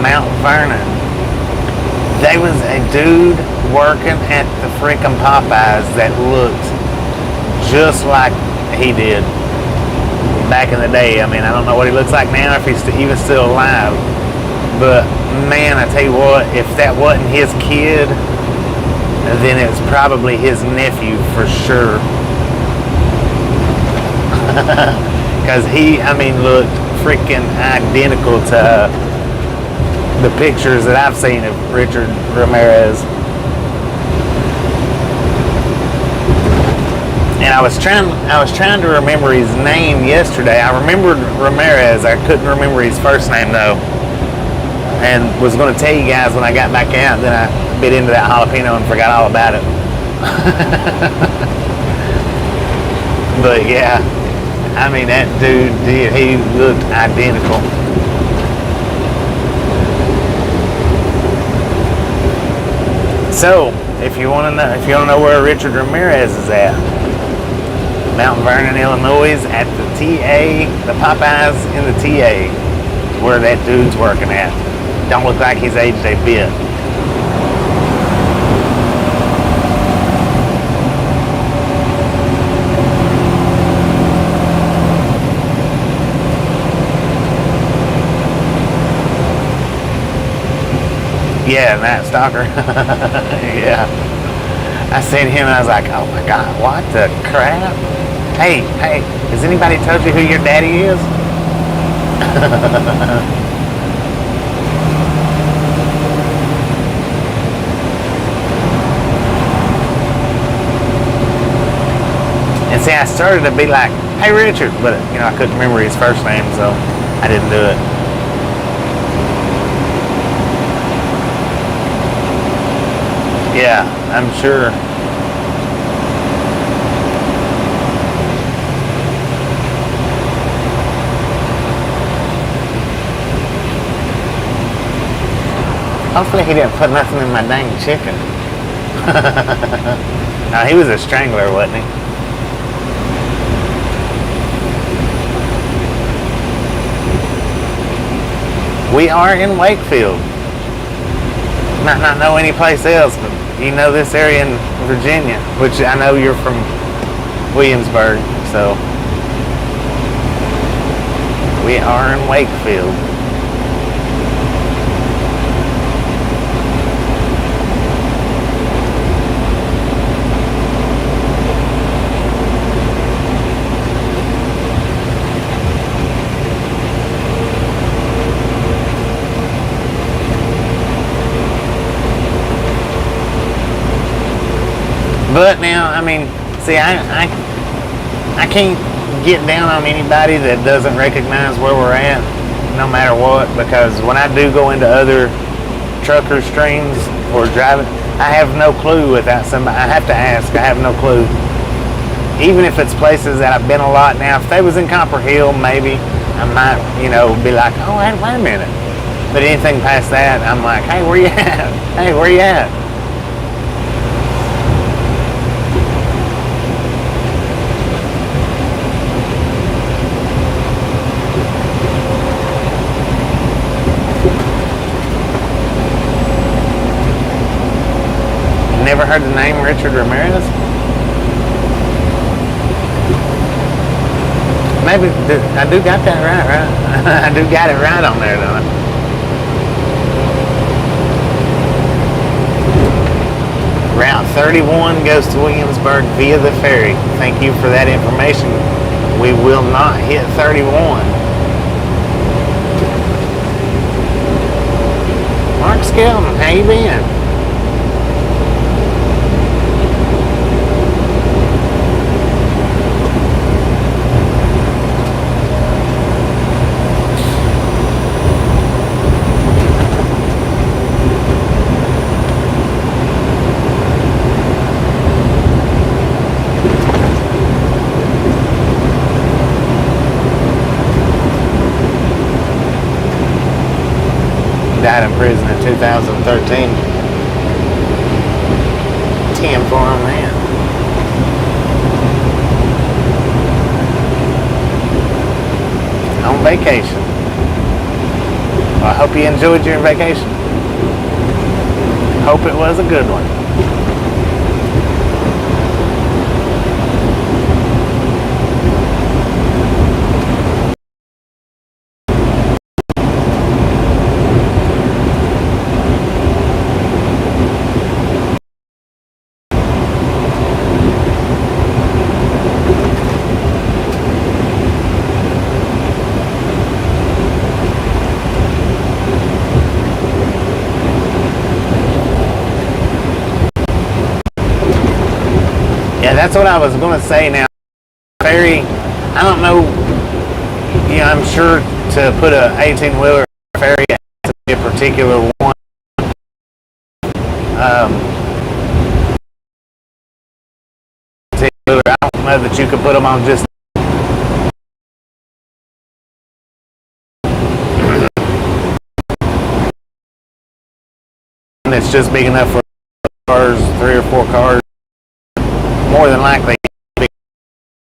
Mount Vernon, There was a dude working at the freaking Popeyes that looked just like he did back in the day. I mean, I don't know what he looks like now, if he's even still alive. But man, I tell you what, if that wasn't his kid, then it's probably his nephew for sure. Because he, I mean, looked freaking identical to the pictures that I've seen of Richard Ramirez. And I was trying to remember his name yesterday. I remembered Ramirez. I couldn't remember his first name though. And was going to tell you guys when I got back out. Then I bit into that jalapeno and forgot all about it. But yeah, I mean, that dude did. He looked identical. So, if you want to know where Richard Ramirez is at, Mount Vernon, Illinois, at the TA, the Popeyes in the TA, where that dude's working at. Don't look like he's aged a bit. Yeah, Matt Stalker. Yeah. I seen him and I was like, oh my God, what the crap? Hey, has anybody told you who your daddy is? And see, I started to be like, hey Richard, but I couldn't remember his first name, so I didn't do it. Yeah, I'm sure. Hopefully he didn't put nothing in my dang chicken. No, he was a strangler, wasn't he? We are in Wakefield. Might not know any place else, but you know this area in Virginia, which I know you're from Williamsburg, so we are in Wakefield. But now, I mean, see, I can't get down on anybody that doesn't recognize where we're at, no matter what, because when I do go into other trucker streams or driving, I have no clue without somebody. I have to ask. I have no clue. Even if it's places that I've been a lot now, if they was in Copper Hill, maybe I might, be like, oh, wait a minute. But anything past that, I'm like, hey, where you at? Hey, where you at? Never heard the name Richard Ramirez? Maybe I do got that right? I do got it right on there, don't I? Route 31 goes to Williamsburg via the ferry. Thank you for that information. We will not hit 31. Mark Skelton, how you been? Died in prison in 2013. 10 for on that. On vacation. Well, I hope you enjoyed your vacation. Hope it was a good one. Yeah, that's what I was going to say now. Ferry, I don't know, I'm sure to put a 18-wheeler ferry has to be a particular one. I don't know that you could put them on just that's just big enough for cars, 3 or 4 cars. More than likely, big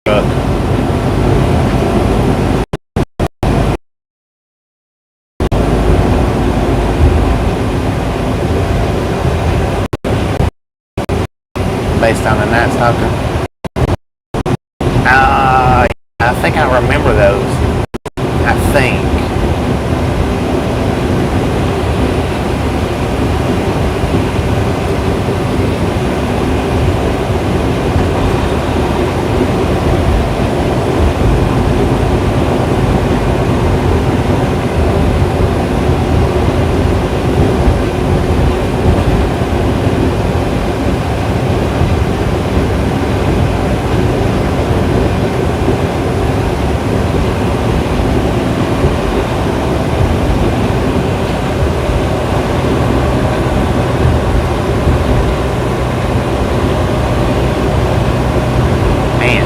truck. Based on the Night Stalker. I think I remember those. I think.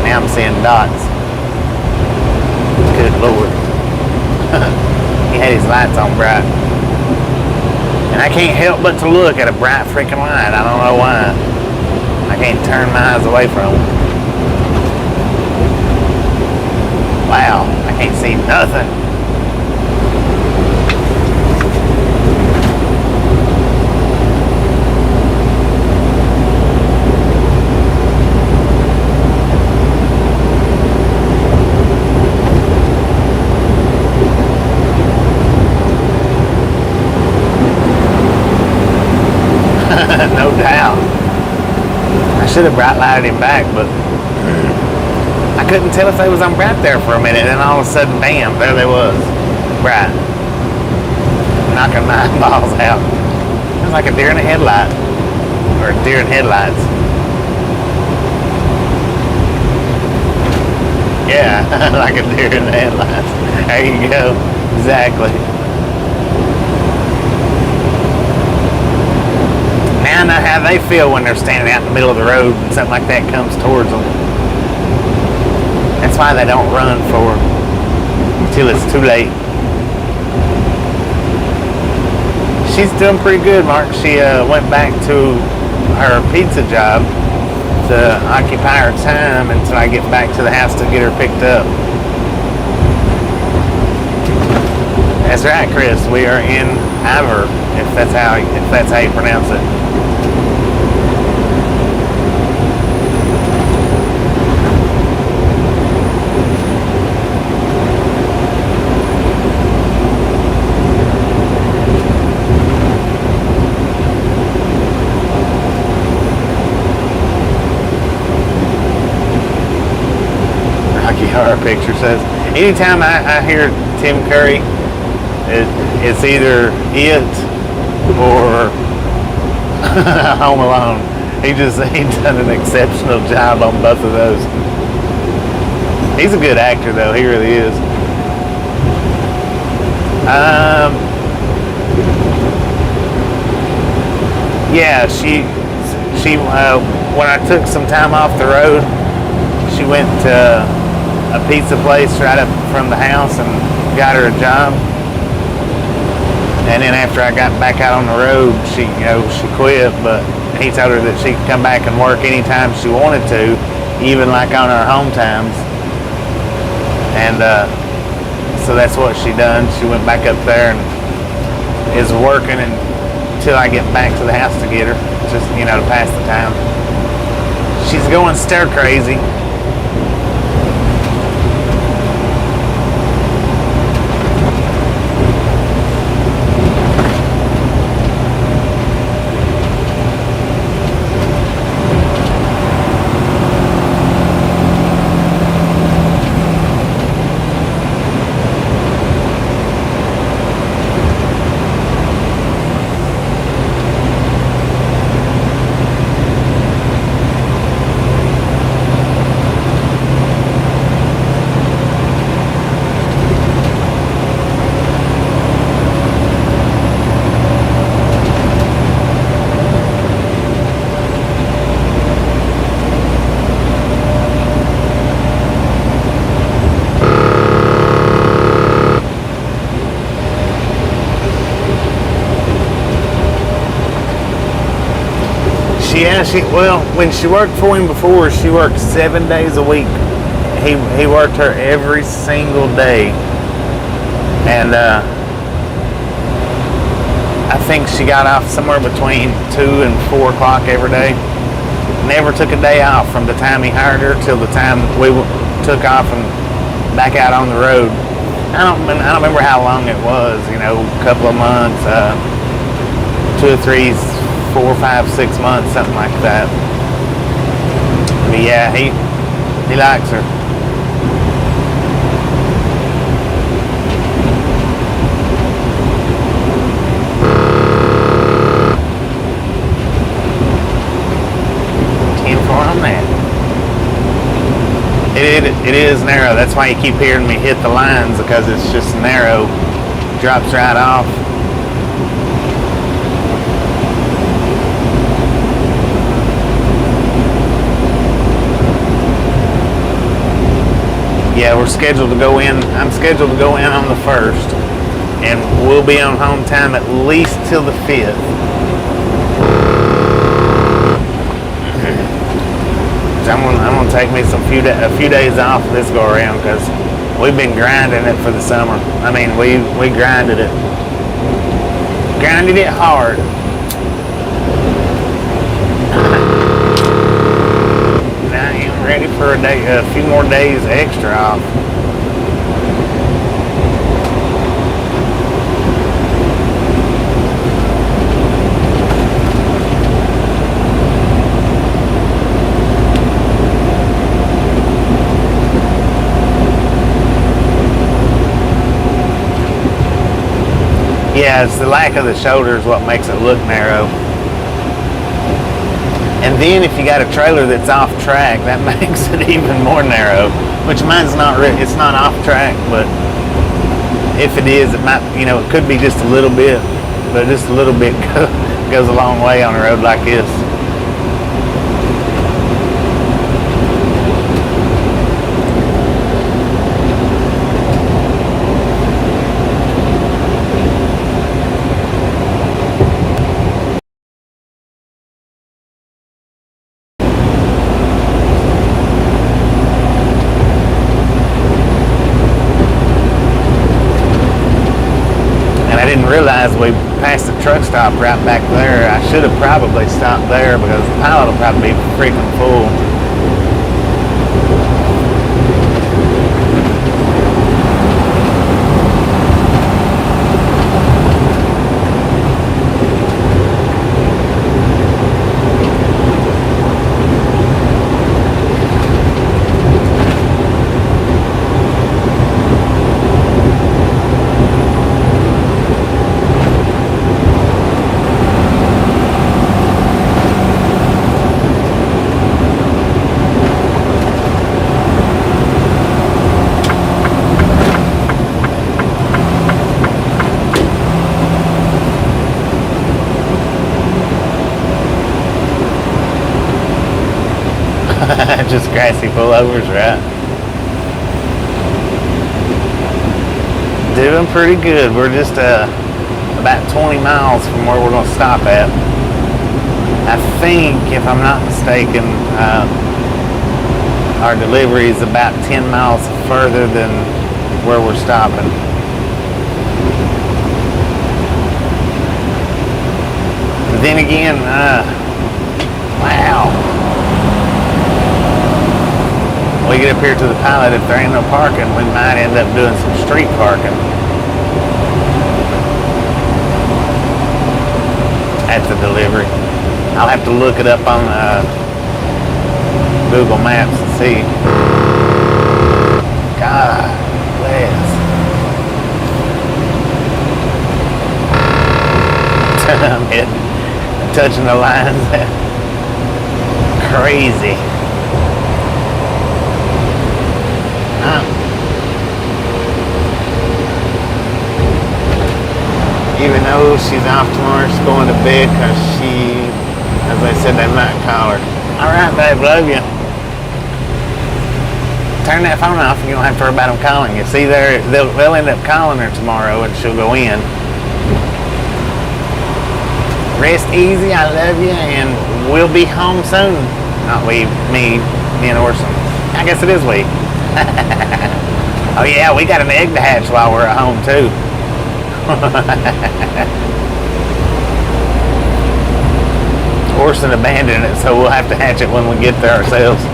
I'm seeing dots. Good Lord. He had his lights on bright. And I can't help but to look at a bright freaking light. I don't know why. I can't turn my eyes away from it. Wow, I can't see nothing. No doubt. I should have bright lighted him back, but I couldn't tell if they was on bright there for a minute, and all of a sudden, bam, there they was. Bright. Knocking my eyeballs out. It was like a deer in a headlight. Or a deer in headlights. Yeah, like a deer in the headlights. There you go. Exactly. I know how they feel when they're standing out in the middle of the road and something like that comes towards them. That's why they don't run for until it's too late. She's doing pretty good, Mark. She went back to her pizza job to occupy her time until I get back to the house to get her picked up. That's right, Chris. We are in Haber, if that's how you pronounce it. Rocky Horror Picture says, anytime I hear Tim Curry, it's either it or Home Alone. He done an exceptional job on both of those. He's a good actor, though. He really is. Yeah, she when I took some time off the road, she went to a pizza place right up from the house and got her a job. And then after I got back out on the road, she quit, but he told her that she could come back and work anytime she wanted to, even like on her home times. And so that's what she done. She went back up there and is working and till I get back to the house to get her, just, you know, to pass the time. She's going stir crazy. Yeah, well, when she worked for him before, she worked 7 days a week. He worked her every single day, and I think she got off somewhere between 2 and 4 o'clock every day. Never took a day off from the time he hired her till the time we took off and back out on the road. I don't remember how long it was. You know, a couple of months, 2 or 3. 4, 5, 6 months, something like that. But yeah, he likes her. On that. It is narrow. That's why you keep hearing me hit the lines, because it's just narrow. Drops right off. Yeah, we're scheduled to go in. I'm scheduled to go in on the 1st, and we'll be on home time at least till the 5th. I'm gonna take me a few days off this go around, because we've been grinding it for the summer. I mean, we grinded it hard. Now I'm ready for a few more days extra off. Yeah, it's the lack of the shoulders what makes it look narrow. And then if you got a trailer that's off track, that makes it even more narrow. Which mine's not it's not off track, but if it is, it might, you know, it could be just a little bit, but just a little bit goes a long way on a road like this. Realize we passed the truck stop right back there. I should have probably stopped there, because the pilot will probably be freaking full. Just grassy pullovers, right? Doing pretty good. We're just about 20 miles from where we're going to stop at. I think, if I'm not mistaken, our delivery is about 10 miles further than where we're stopping. then again, wow. We get up here to the pilot, if there ain't no parking, we might end up doing some street parking at the delivery. I'll have to look it up on Google Maps and see. God bless. I'm touching the lines. Crazy. Even though she's off tomorrow, she's going to bed because she, as I said, they might call her. All right, babe, love you. Turn that phone off and you don't have to worry about them calling you. See, they'll end up calling her tomorrow and she'll go in. Rest easy, I love you, and we'll be home soon. Not we, me and Orson. I guess it is we. Oh yeah, we got an egg to hatch while we're at home too. Orson abandoned it, so we'll have to hatch it when we get there ourselves.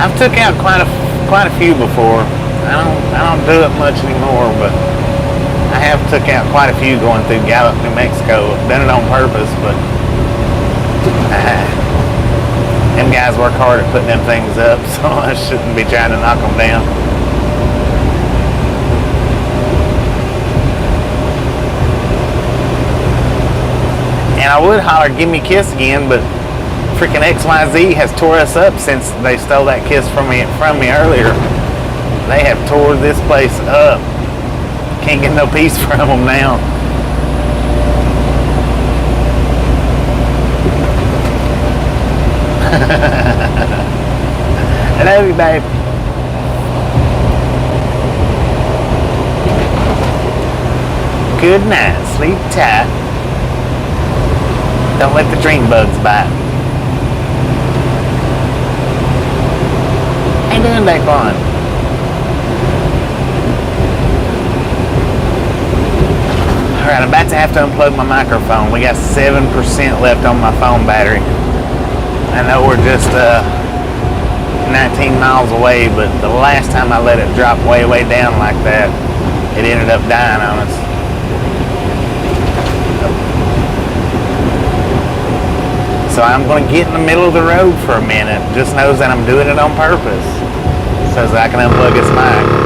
I've took out quite a few before. I don't do it much anymore, but I have took out quite a few going through Gallup, New Mexico. I've done it on purpose, but them guys work hard at putting them things up, so I shouldn't be trying to knock them down. And I would holler, give me a kiss again, but freaking XYZ has tore us up since they stole that kiss from me earlier. They have tore this place up. Can't get no peace from them now. I love you, babe. Good night. Sleep tight. Don't let the dream bugs bite. How you doing, Daquan? Alright, I'm about to have to unplug my microphone. We got 7% left on my phone battery. I know we're just 19 miles away, but the last time I let it drop way, way down like that, it ended up dying on us. So I'm going to get in the middle of the road for a minute. Just knows that I'm doing it on purpose so that I can unplug this mic.